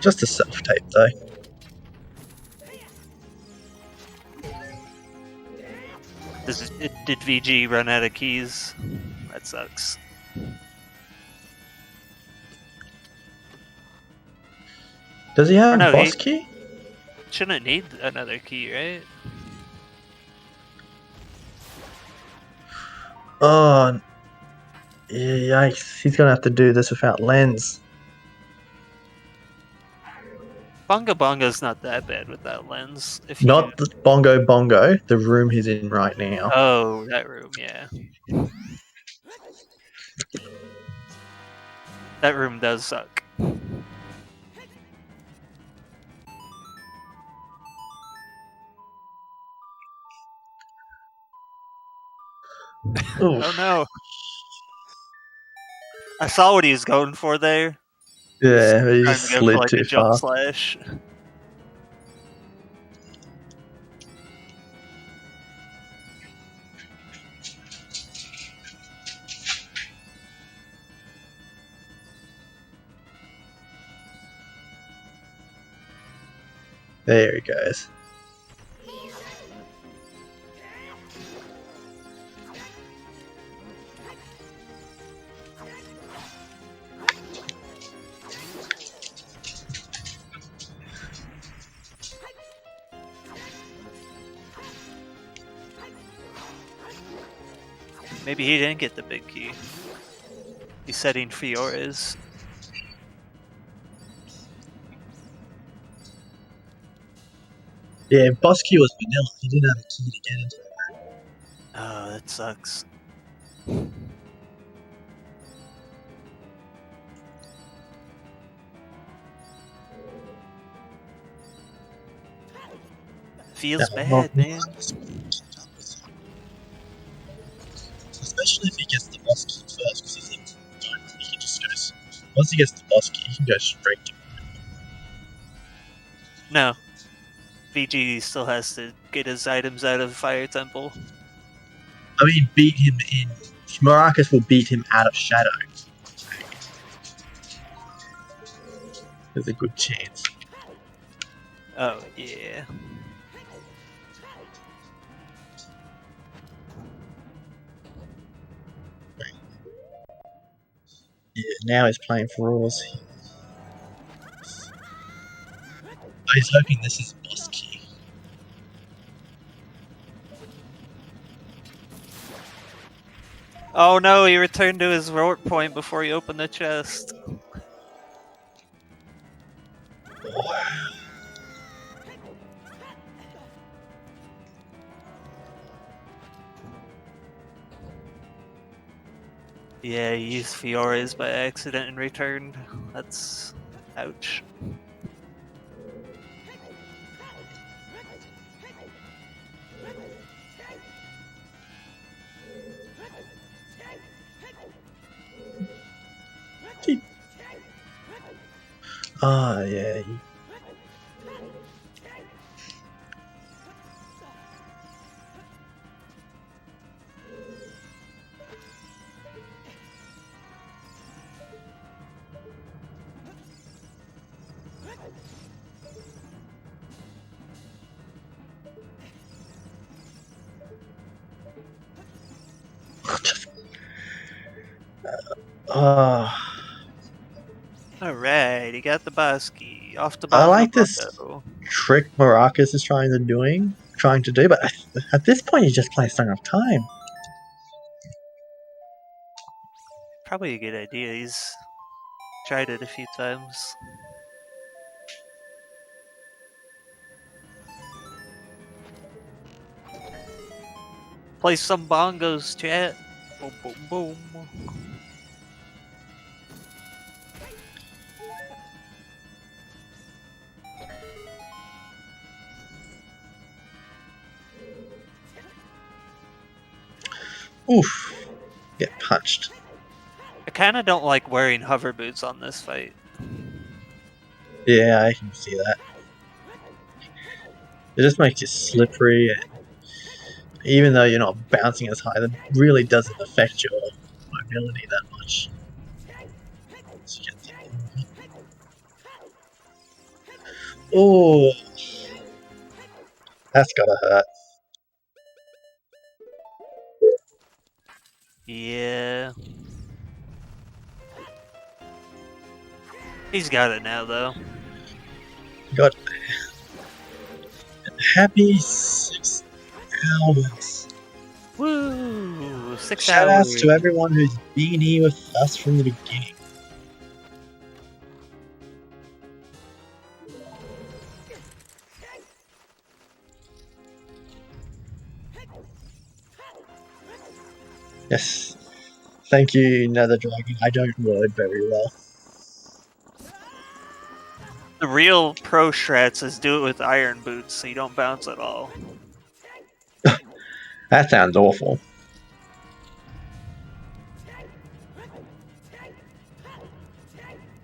Just a self-tape though. Did VG run out of keys? That sucks. Does he have no, a boss key? Shouldn't need another key, right? Oh, yikes. He's going to have to do this without lens. Bonga Bonga's not that bad with that lens. Not the Bongo Bongo, the room he's in right now. Oh, that room, yeah. That room does suck. Oh no. I saw what he was going for there. Yeah, he Trying just to go slid for, like, too a jump far. slash. There he goes. Maybe he didn't get the big key. He's setting Fiora's. Yeah, boss key was vanilla. He didn't have a key to get into it. Oh, that sucks. Feels bad, man. Especially if he gets the boss key first, because he thinks he can just go. Once he gets the boss key, he can go straight to. No. VG still has to get his items out of Fire Temple. I mean, beat him in. Maracas will beat him out of Shadow. There's a good chance. Oh, yeah. Yeah, now he's playing for Raws. He's hoping this is boss key. Oh no, he returned to his roar point before he opened the chest. Yeah, you used Fiore's by accident in return. That's ouch. Ah, yeah. Ah, Alright, he got the boss key. Off to I Bongo like this Bongo. trick Maracas is trying to do, but at this point he's just wasting enough time. Probably a good idea. He's tried it a few times. Play some bongos, chat. Boom, boom, boom. Oof. Get punched. I kind of don't like wearing hover boots on this fight. Yeah, I can see that. It just makes you slippery, and even though you're not bouncing as high, that really doesn't affect your mobility that much. Oh, that's gotta hurt. Yeah. He's got it now, though. Got happy 6 hours. Woo! 6 Shout hours. outs to everyone who's been here with us from the beginning. Yes. Thank you, Nether Dragon. I don't word very well. The real pro strats is do it with iron boots so you don't bounce at all. That sounds awful.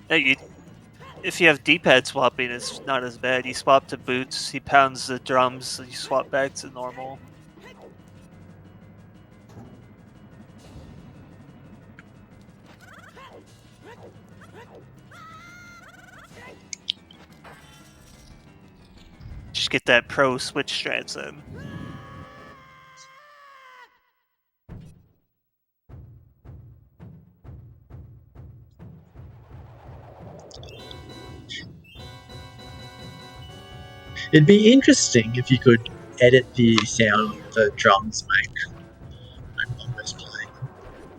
Hey, if you have D-pad swapping, it's not as bad. You swap to boots, he pounds the drums, so you swap back to normal. Just get that pro switch strats in. It'd be interesting if you could edit the sound the drums make when one was playing.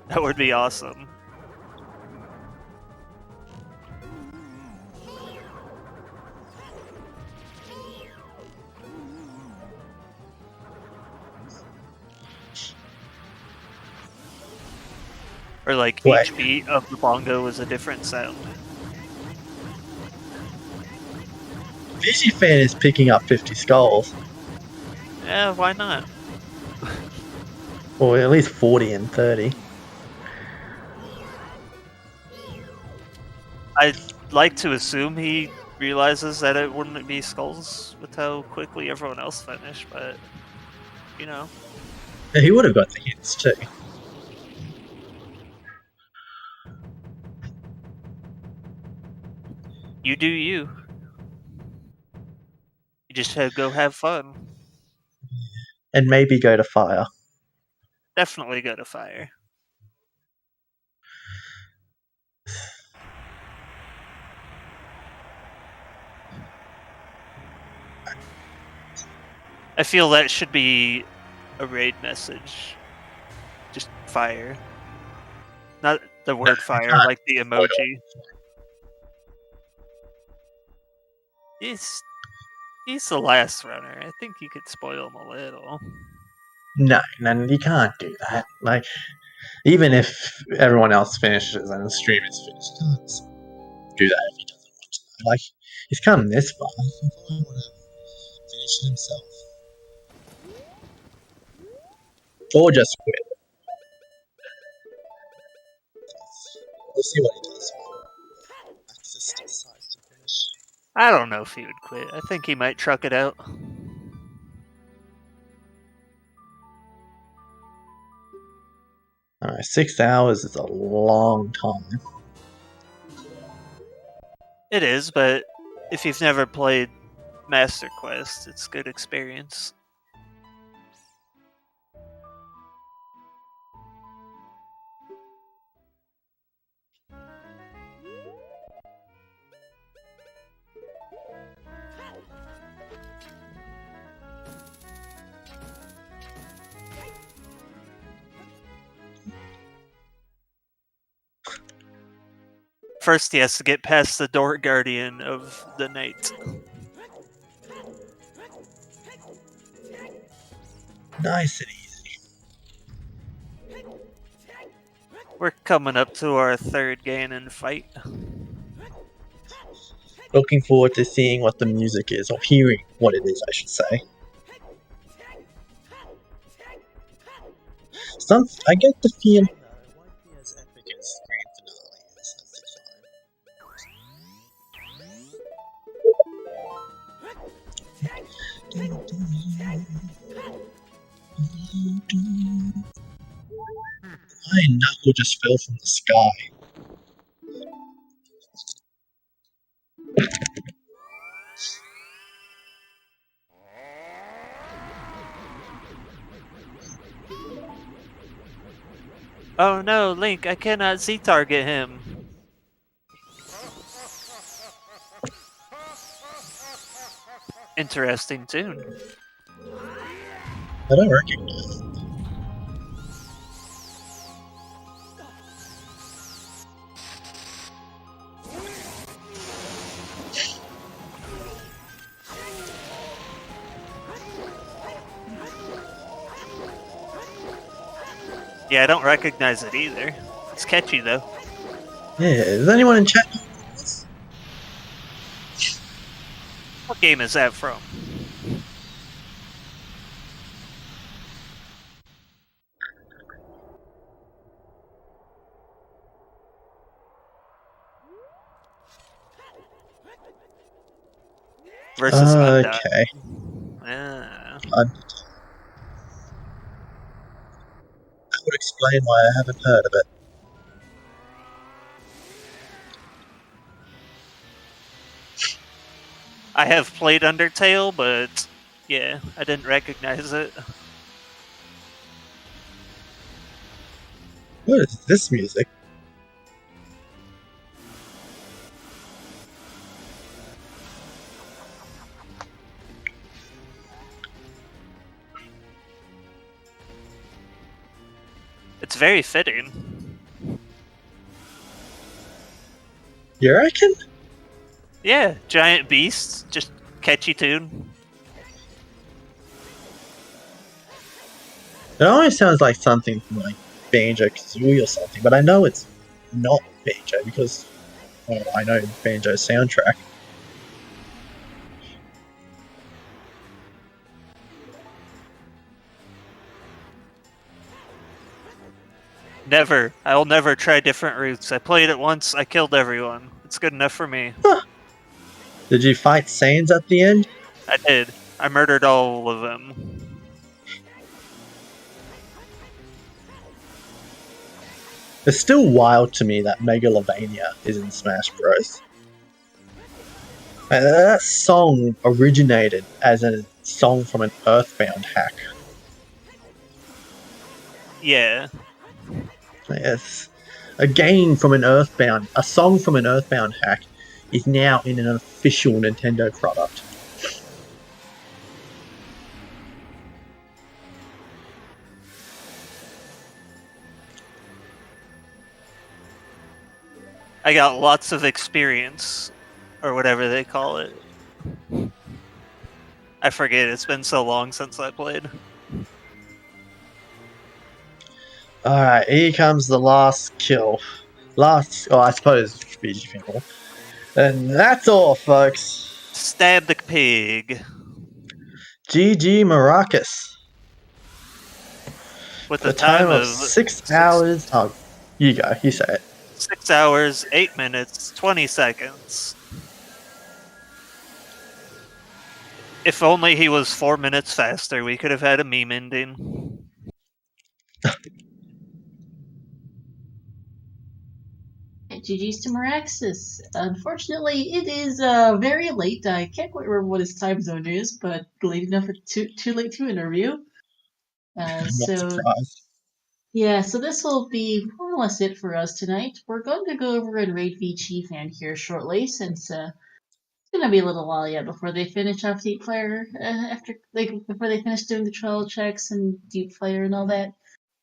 That would be awesome. Or like Wait. each beat of the bongo was a different sound. Vigifan is picking up 50 skulls. Yeah, why not? Or at least 40 and 30. I'd like to assume he realizes that it wouldn't be skulls with how quickly everyone else finished, but you know. Yeah, he would have got the hits too. You do you. You just go have fun. And maybe go to fire. Definitely go to fire. I feel that should be a raid message. Just fire. Not the word fire, like the emoji. He's the last runner. I think you could spoil him a little. No, you can't do that. Like, Even if everyone else finishes and the stream is finished, he can't just do that if he doesn't want to. Like, he's come this far. He probably want to finish it himself. Or just quit. We'll see what he does. Access decides to finish. I don't know if he would quit. I think he might truck it out. Alright, 6 hours is a long time. It is, but if you've never played Master Quest, it's good experience. First, he has to get past the Door Guardian of the Night. Nice and easy. We're coming up to our third Ganon fight. Looking forward to seeing what the music is, or hearing what it is, I should say. I get the feeling that it won't be as epic as grand finale is. My knuckle just fell from the sky. Oh no, Link, I cannot Z-target him. Interesting tune. I don't recognize it. Yeah, I don't recognize it either. It's catchy though. Yeah, is anyone in chat? What game is that from? Versus Undyne. Okay. Ah. That would explain why I haven't heard of it. I have played Undertale, but yeah, I didn't recognize it. What is this music? It's very fitting. You reckon? Yeah, giant beasts, just catchy tune. It always sounds like something from like Banjo-Kazooie or something, but I know it's not Banjo because, well, I know Banjo's soundtrack. Never. I'll never try different routes. I played it once, I killed everyone. It's good enough for me. Huh. Did you fight Saiyans at the end? I did. I murdered all of them. It's still wild to me that Megalovania is in Smash Bros. That song originated as a song from an Earthbound hack. Yeah. Yes. A song from an Earthbound hack is now in an official Nintendo product. I got lots of experience, or whatever they call it. I forget, it's been so long since I played. Alright, here comes the last kill. I suppose VG people. And that's all, folks. Stab the pig GG Maracas. with The a time of of 6 hours. Oh, you go. You say it. 6 hours, 8 minutes, 20 seconds. If only he was 4 minutes faster, we could have had a meme ending. GG's to Maraxis. Unfortunately, it is very late. I can't quite remember what his time zone is, but late enough for too late to interview. Not So surprised. yeah, so this will be more or less it for us tonight. We're going to go over and raid VG Fan here shortly, since it's gonna be a little while yet before they finish off Deep Fire. Before they finish doing the trial checks and Deep Fire and all that.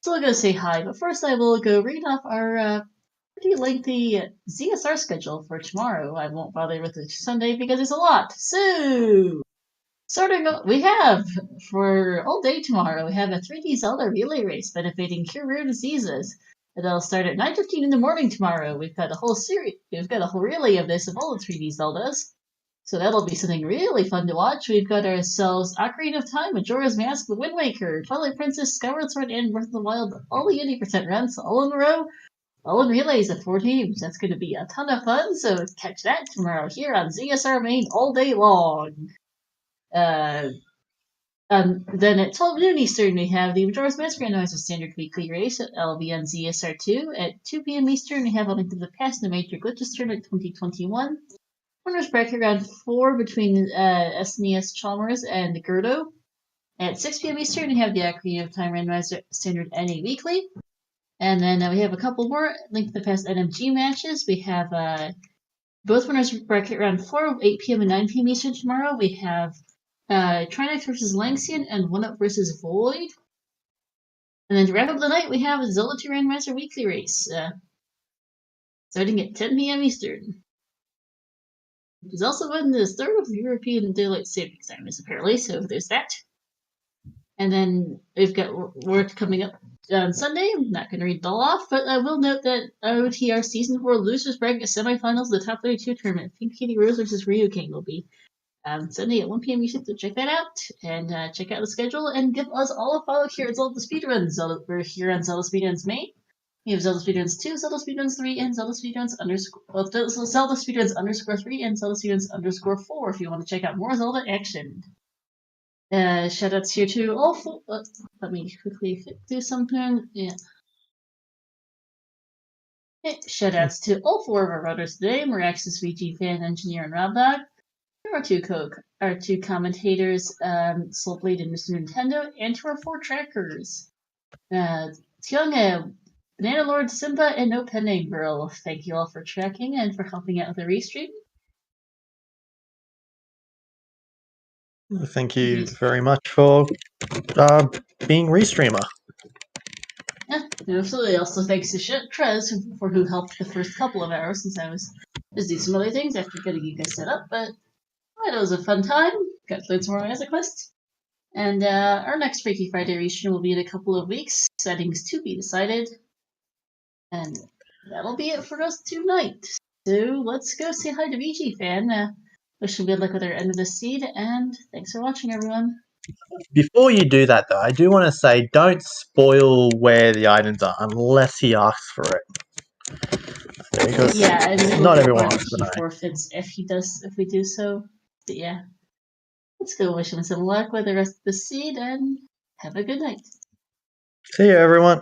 So I'll go say hi, but first I will go read off our pretty lengthy ZSR schedule for tomorrow. I won't bother with it Sunday because it's a lot. So, we have for all day tomorrow, we have a 3D Zelda relay race benefiting cure rare diseases. It'll start at 9:15 in the morning tomorrow. We've got a whole relay of this of all the 3D Zeldas. So that'll be something really fun to watch. We've got ourselves Ocarina of Time, Majora's Mask, The Wind Waker, Twilight Princess, Skyward Sword, and Breath of the Wild. All the 80% runs, all in a row. All in relays of 4 teams. That's going to be a ton of fun, so catch that tomorrow here on ZSR Main all day long. Then at 12 noon Eastern, we have the Majora's Mask Randomizer Standard Weekly Race. That'll be on ZSR2. At 2 p.m. Eastern, we have a Link to the Past and the Major Glitches Tournament 2021. Winners bracket round 4 between SNES Chalmers and Gerdo. At 6 p.m. Eastern, we have the Ocarina of Time Randomizer Standard NA Weekly. And then we have a couple more Link to the Past NMG matches. We have both winners bracket round 4, 8 p.m. and 9 p.m. Eastern tomorrow. We have Trinex versus Langsian and 1UP versus Void. And then to wrap up the night, we have Zelda 2 Randomizer Weekly Race, starting at 10 p.m. Eastern. Which is also when the start of European Daylight Savings Time is, apparently, so there's that. And then we've got work coming up on Sunday. I'm not going to read it all off, but I will note that OTR Season 4 Losers Bracket Semifinals of the Top 32 Tournament, Pink Kitty Rose versus Ryu King, will be Sunday at 1 p.m. Eastern, so check that out, and check out the schedule, and give us all a follow here at ZeldaSpeedRuns. We're here on ZeldaSpeedRuns Main. We have ZeldaSpeedRuns 2, ZeldaSpeedRuns 3, and ZeldaSpeedRuns ZeldaSpeedRuns underscore 3 and ZeldaSpeedRuns underscore 4 if you want to check out more Zelda action. Shoutouts here to all four. Let me quickly do something. Yeah. Okay, shoutouts to all 4 of our runners today: Maraxis, VG Fan, Engineer, and Robdog. Our two commentators, Soulblade and Mr. Nintendo, and to our 4 trackers, Tiong, Banana Lord, Simba, and No Pen Name Girl. Thank you all for tracking and for helping out with the restream. Thank you very much for being restreamer. Yeah, and absolutely. Also thanks to Trez who helped the first couple of hours, since I was just doing some other things after getting you guys set up. But it was a fun time. Got to learn some more Isaac Quest. And our next Freaky Friday restream will be in a couple of weeks. Settings to be decided. And that'll be it for us tonight. So let's go say hi to VG Fan. Wish him good luck with our end of the seed, and thanks for watching, everyone. Before you do that, though, I do want to say don't spoil where the items are unless he asks for it. Because yeah, and not everyone wants to he know. forfeits if we do so. But yeah, let's go wish him some luck with the rest of the seed, and have a good night. See you, everyone.